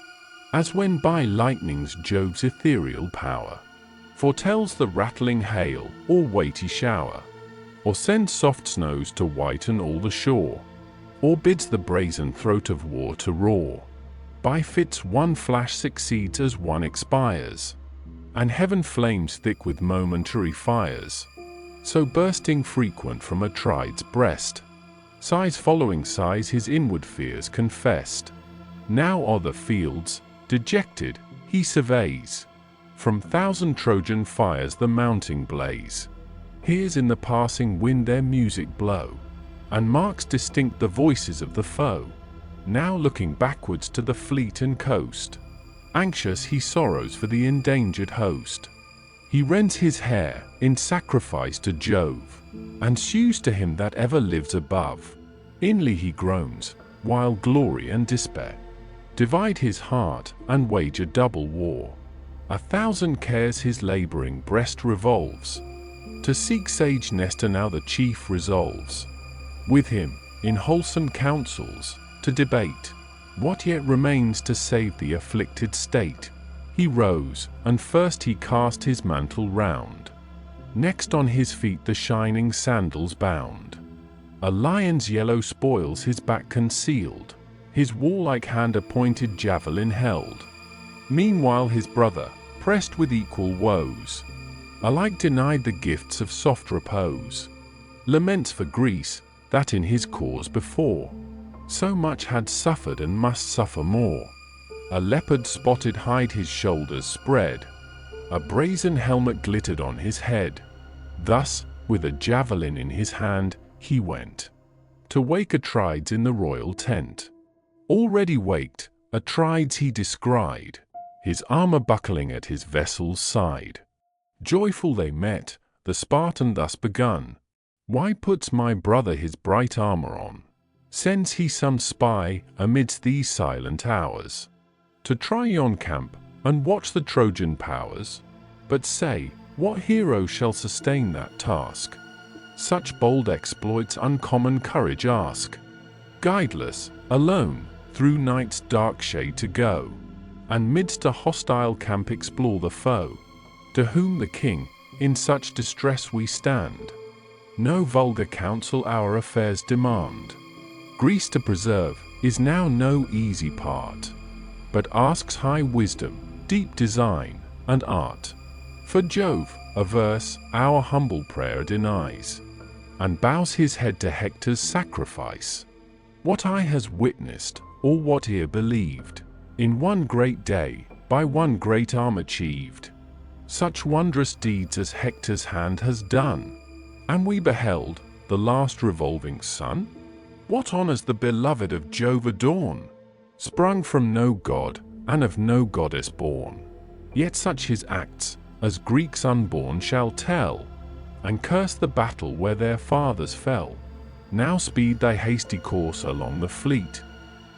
as when by lightnings Jove's ethereal power foretells the rattling hail or weighty shower, or sends soft snows to whiten all the shore, or bids the brazen throat of war to roar. By fits one flash succeeds as one expires, and heaven flames thick with momentary fires, so bursting frequent from Atride's breast. Sighs following sighs his inward fears confessed. Now o'er the fields, dejected, he surveys from thousand Trojan fires the mounting blaze, hears in the passing wind their music blow, and marks distinct the voices of the foe. Now looking backwards to the fleet and coast, anxious he sorrows for the endangered host. He rends his hair in sacrifice to Jove, and sues to him that ever lives above. Inly he groans, while glory and despair divide his heart and wage a double war. 1,000 cares his laboring breast revolves. To seek sage Nestor now the chief resolves, with him, in wholesome counsels, to debate what yet remains to save the afflicted state. He rose, and first he cast his mantle round, next on his feet the shining sandals bound. A lion's yellow spoils his back concealed, his warlike hand a pointed javelin held. Meanwhile his brother, pressed with equal woes, alike denied the gifts of soft repose. Laments for Greece, that in his cause before so much had suffered and must suffer more. A leopard spotted hide his shoulders spread, a brazen helmet glittered on his head. Thus, with a javelin in his hand, he went to wake Atrides in the royal tent. Already waked, Atrides he descried, his armor buckling at his vessel's side. Joyful they met, the Spartan thus begun, "Why puts my brother his bright armor on? Sends he some spy, amidst these silent hours, to try yon camp, and watch the Trojan powers? But say, what hero shall sustain that task? Such bold exploits uncommon courage ask. Guideless, alone, through night's dark shade to go, and midst a hostile camp explore the foe, to whom the king, in such distress we stand. No vulgar counsel our affairs demand. Greece to preserve is now no easy part, but asks high wisdom, deep design, and art. For Jove, averse, our humble prayer denies, and bows his head to Hector's sacrifice. What eye has witnessed, or what ear believed, in one great day, by one great arm achieved, such wondrous deeds as Hector's hand has done? And we beheld the last revolving sun? What honors the beloved of Jove adorn, sprung from no god, and of no goddess born? Yet such his acts, as Greeks unborn shall tell, and curse the battle where their fathers fell. Now speed thy hasty course along the fleet,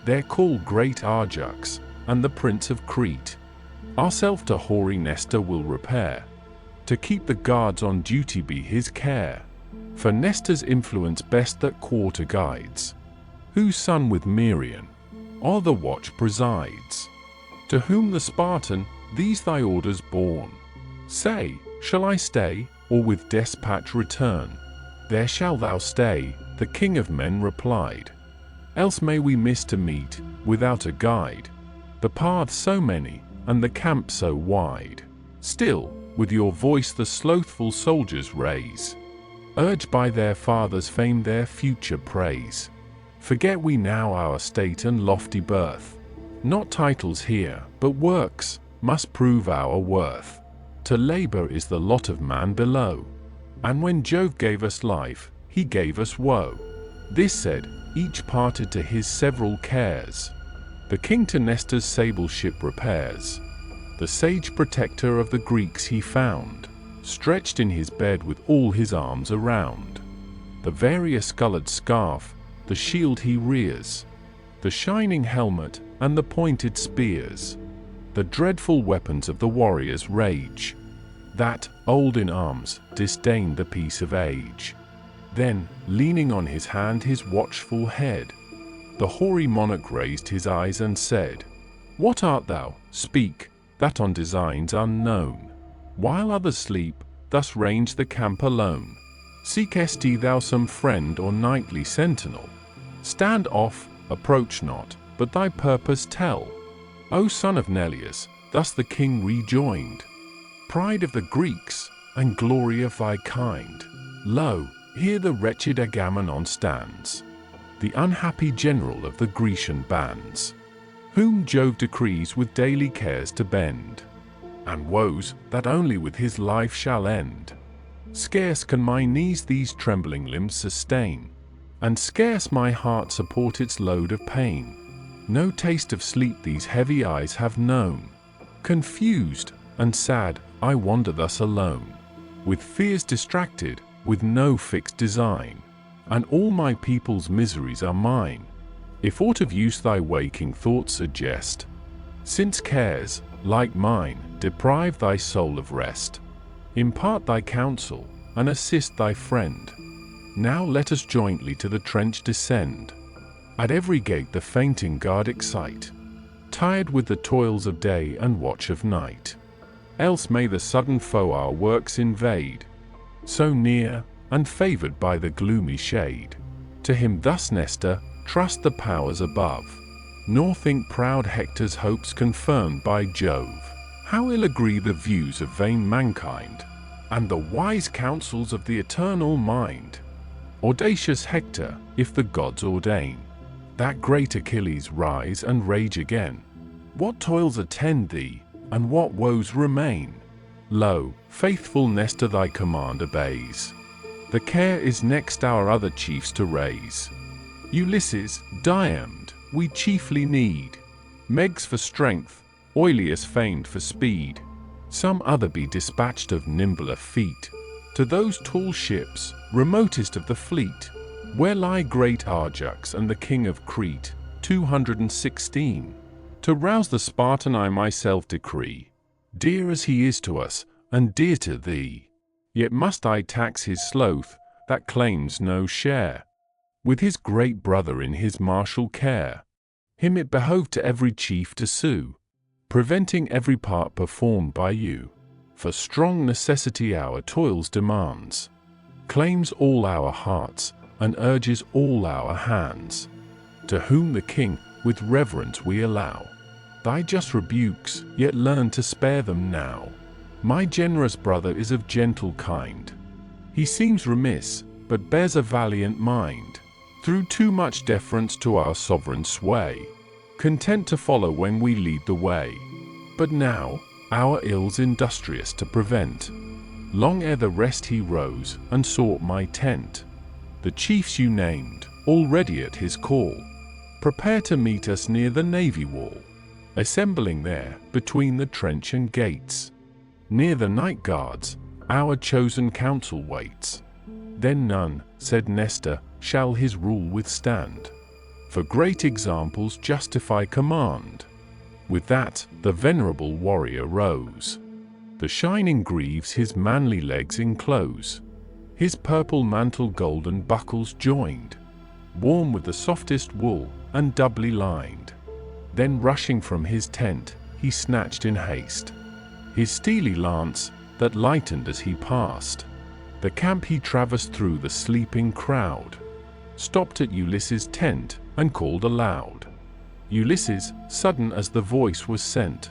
there call great Ajax, and the prince of Crete. Ourself to hoary Nestor will repair, to keep the guards on duty be his care. For Nestor's influence best that quarter guides, whose son with Merion o'er the watch presides. To whom the Spartan these thy orders borne, say, shall I stay, or with despatch return? There shall thou stay, the king of men replied, else may we miss to meet, without a guide, the paths so many, and the camp so wide. Still, with your voice the slothful soldiers raise, urged by their fathers' fame their future praise. Forget we now our state and lofty birth. Not titles here, but works, must prove our worth. To labor is the lot of man below. And when Jove gave us life, he gave us woe. This said, each parted to his several cares. The king to Nestor's sable ship repairs. The sage protector of the Greeks he found, stretched in his bed with all his arms around. The various-colored scarf, the shield he rears, the shining helmet, and the pointed spears, the dreadful weapons of the warrior's rage, that, old in arms, disdained the peace of age. Then, leaning on his hand his watchful head, the hoary monarch raised his eyes and said, "What art thou, speak, that on designs unknown, while others sleep, thus range the camp alone? Seekest thou some friend or nightly sentinel? Stand off, approach not, but thy purpose tell." "O son of Neleus," thus the king rejoined, "pride of the Greeks, and glory of thy kind, lo, here the wretched Agamemnon stands, the unhappy general of the Grecian bands, whom Jove decrees with daily cares to bend, and woes that only with his life shall end. Scarce can my knees these trembling limbs sustain, and scarce my heart support its load of pain. No taste of sleep these heavy eyes have known. Confused and sad, I wander thus alone, with fears distracted, with no fixed design, and all my people's miseries are mine. If aught of use thy waking thoughts suggest, since cares, like mine, deprive thy soul of rest, impart thy counsel, and assist thy friend. Now let us jointly to the trench descend. At every gate the fainting guard excite, tired with the toils of day and watch of night. Else may the sudden foe our works invade, so near, and favored by the gloomy shade. To him thus Nestor, trust the powers above, nor think proud Hector's hopes confirmed by Jove. How ill agree the views of vain mankind, and the wise counsels of the eternal mind. Audacious Hector, if the gods ordain that great Achilles rise and rage again, what toils attend thee, and what woes remain? Lo, faithful Nestor thy command obeys. The care is next our other chiefs to raise. Ulysses, Diomed, we chiefly need. Meges for strength, Oileus famed for speed. Some other be dispatched of nimbler feet, to those tall ships, remotest of the fleet, where lie great Ajax and the king of Crete, 216. To rouse the Spartan I myself decree, dear as he is to us, and dear to thee. Yet must I tax his sloth, that claims no share, with his great brother in his martial care. Him it behoved to every chief to sue, preventing every part performed by you. For strong necessity our toils demands, claims all our hearts, and urges all our hands. To whom the king, with reverence we allow thy just rebukes, yet learn to spare them now. My generous brother is of gentle kind. He seems remiss, but bears a valiant mind, through too much deference to our sovereign sway, content to follow when we lead the way. But now, our ills industrious to prevent, long ere the rest he rose, and sought my tent. The chiefs you named, already at his call, prepare to meet us near the navy wall, assembling there, between the trench and gates. Near the night guards, our chosen council waits. Then none, said Nestor, shall his rule withstand, for great examples justify command. With that, the venerable warrior rose. The shining greaves his manly legs enclose, his purple mantle golden buckles joined, warm with the softest wool, and doubly lined. Then rushing from his tent, he snatched in haste his steely lance, that lightened as he passed. The camp he traversed through the sleeping crowd, stopped at Ulysses' tent, and called aloud. Ulysses, sudden as the voice was sent,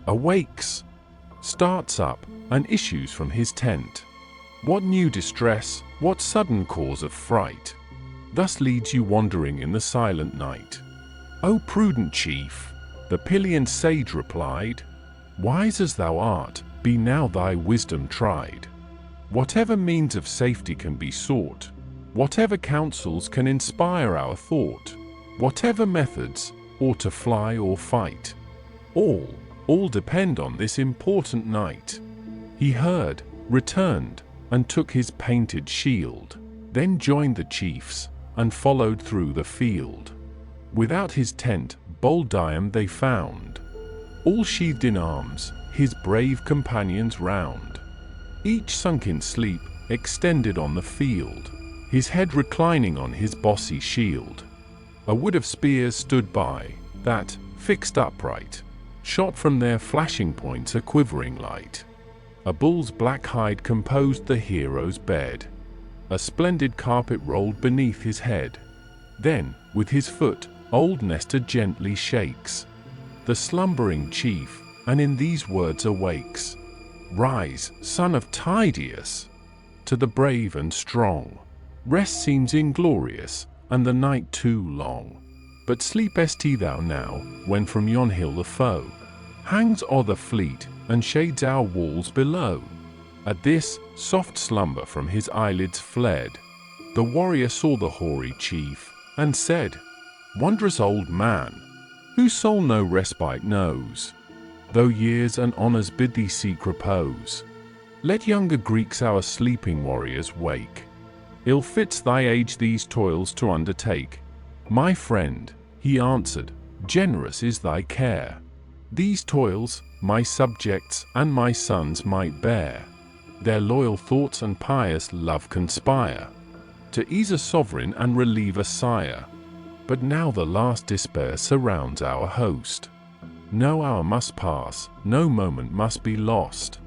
awakes, starts up, and issues from his tent. What new distress, what sudden cause of fright, thus leads you wandering in the silent night? O prudent chief, the Pylian sage replied, wise as thou art, be now thy wisdom tried. Whatever means of safety can be sought, whatever counsels can inspire our thought, whatever methods, or to fly or fight, all depend on this important night. He heard, returned, and took his painted shield, then joined the chiefs, and followed through the field. Without his tent, bold Dium they found, all sheathed in arms, his brave companions round. Each sunk in sleep, extended on the field, his head reclining on his bossy shield. A wood of spears stood by, that, fixed upright, shot from their flashing points a quivering light. A bull's black hide composed the hero's bed. A splendid carpet rolled beneath his head. Then, with his foot, old Nestor gently shakes the slumbering chief, and in these words awakes, rise, son of Tydeus, to the brave and strong. Rest seems inglorious, and the night too long. But sleepest thou now, when from yon hill the foe hangs o'er the fleet, and shades our walls below? At this, soft slumber from his eyelids fled. The warrior saw the hoary chief, and said, wondrous old man, whose soul no respite knows, though years and honors bid thee seek repose. Let younger Greeks our sleeping warriors wake. Ill fits thy age these toils to undertake. My friend, he answered, generous is thy care. These toils, my subjects and my sons might bear. Their loyal thoughts and pious love conspire to ease a sovereign and relieve a sire. But now the last despair surrounds our host. No hour must pass, no moment must be lost.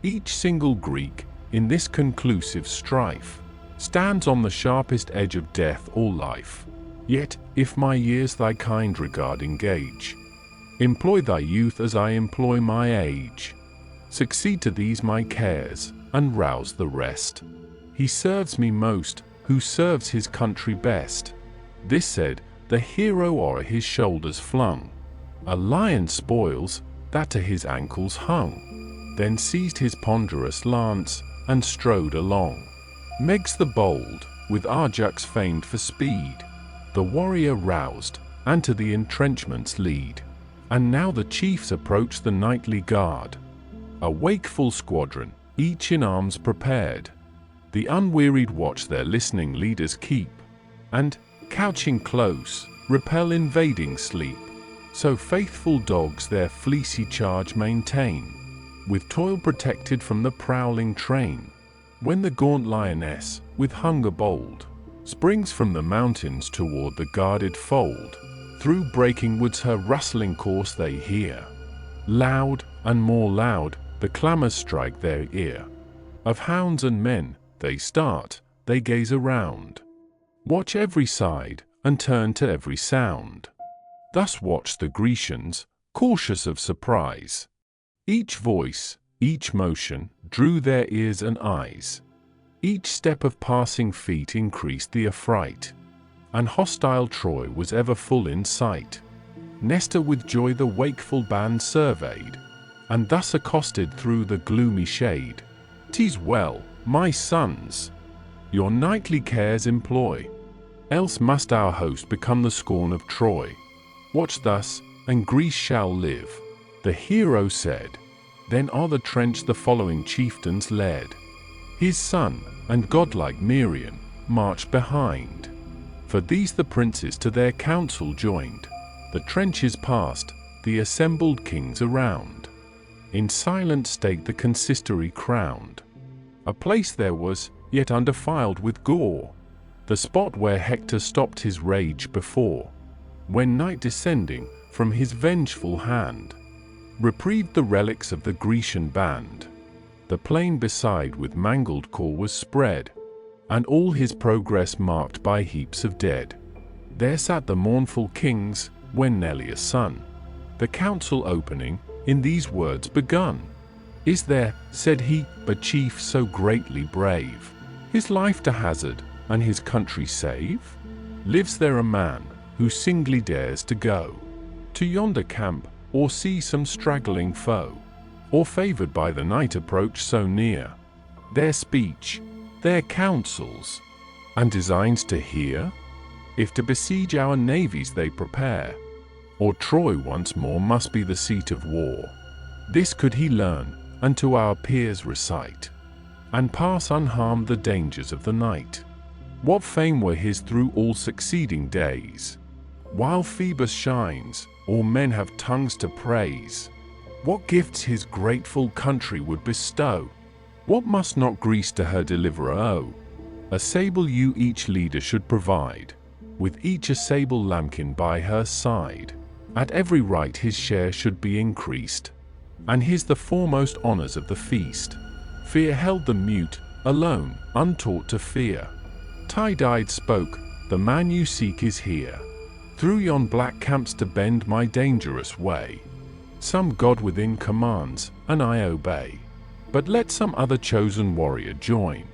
Each single Greek, in this conclusive strife, stands on the sharpest edge of death or life. Yet, if my years thy kind regard engage, employ thy youth as I employ my age. Succeed to these my cares, and rouse the rest. He serves me most, who serves his country best. This said, the hero o'er his shoulders flung a lion's spoils, that to his ankles hung. Then seized his ponderous lance, and strode along. Meges the bold, with Ajax famed for speed, the warrior roused, and to the entrenchments lead. And now the chiefs approach the nightly guard, a wakeful squadron, each in arms prepared. The unwearied watch their listening leaders keep, and, couching close, repel invading sleep. So faithful dogs their fleecy charge maintain, with toil protected from the prowling train. When the gaunt lioness, with hunger bold, springs from the mountains toward the guarded fold, through breaking woods her rustling course they hear. Loud, and more loud, the clamors strike their ear. Of hounds and men, they start, they gaze around, watch every side, and turn to every sound. Thus watched the Grecians, cautious of surprise. Each voice, each motion, drew their ears and eyes. Each step of passing feet increased the affright, and hostile Troy was ever full in sight. Nestor with joy the wakeful band surveyed, and thus accosted through the gloomy shade. "'Tis well, my sons, your nightly cares employ, else must our host become the scorn of Troy. Watch thus, and Greece shall live," the hero said. Then o'er the trench the following chieftains led. His son, and godlike Merion, marched behind. For these the princes to their council joined. The trenches passed, the assembled kings around. In silent state the consistory crowned. A place there was, yet undefiled with gore, the spot where Hector stopped his rage before, when night descending from his vengeful hand reprieved the relics of the Grecian band. The plain beside with mangled core was spread, and all his progress marked by heaps of dead. There sat the mournful kings, when Neleus' son, the council opening, in these words begun. "Is there," said he, "a chief so greatly brave, his life to hazard, and his country save? Lives there a man, who singly dares to go to yonder camp, or see some straggling foe, or favored by the night approach so near, their speech, their counsels, and designs to hear? If to besiege our navies they prepare, or Troy once more must be the seat of war, this could he learn, and to our peers recite, and pass unharmed the dangers of the night. What fame were his through all succeeding days! While Phoebus shines, all men have tongues to praise. What gifts his grateful country would bestow! What must not Greece to her deliverer owe? A sable ewe each leader should provide, with each a sable lambkin by her side. At every rite his share should be increased, and his the foremost honors of the feast. Fear held them mute, alone, untaught to fear. Tie-dyed spoke, "The man you seek is here, through yon black camps to bend my dangerous way. Some god within commands, and I obey. But let some other chosen warrior join,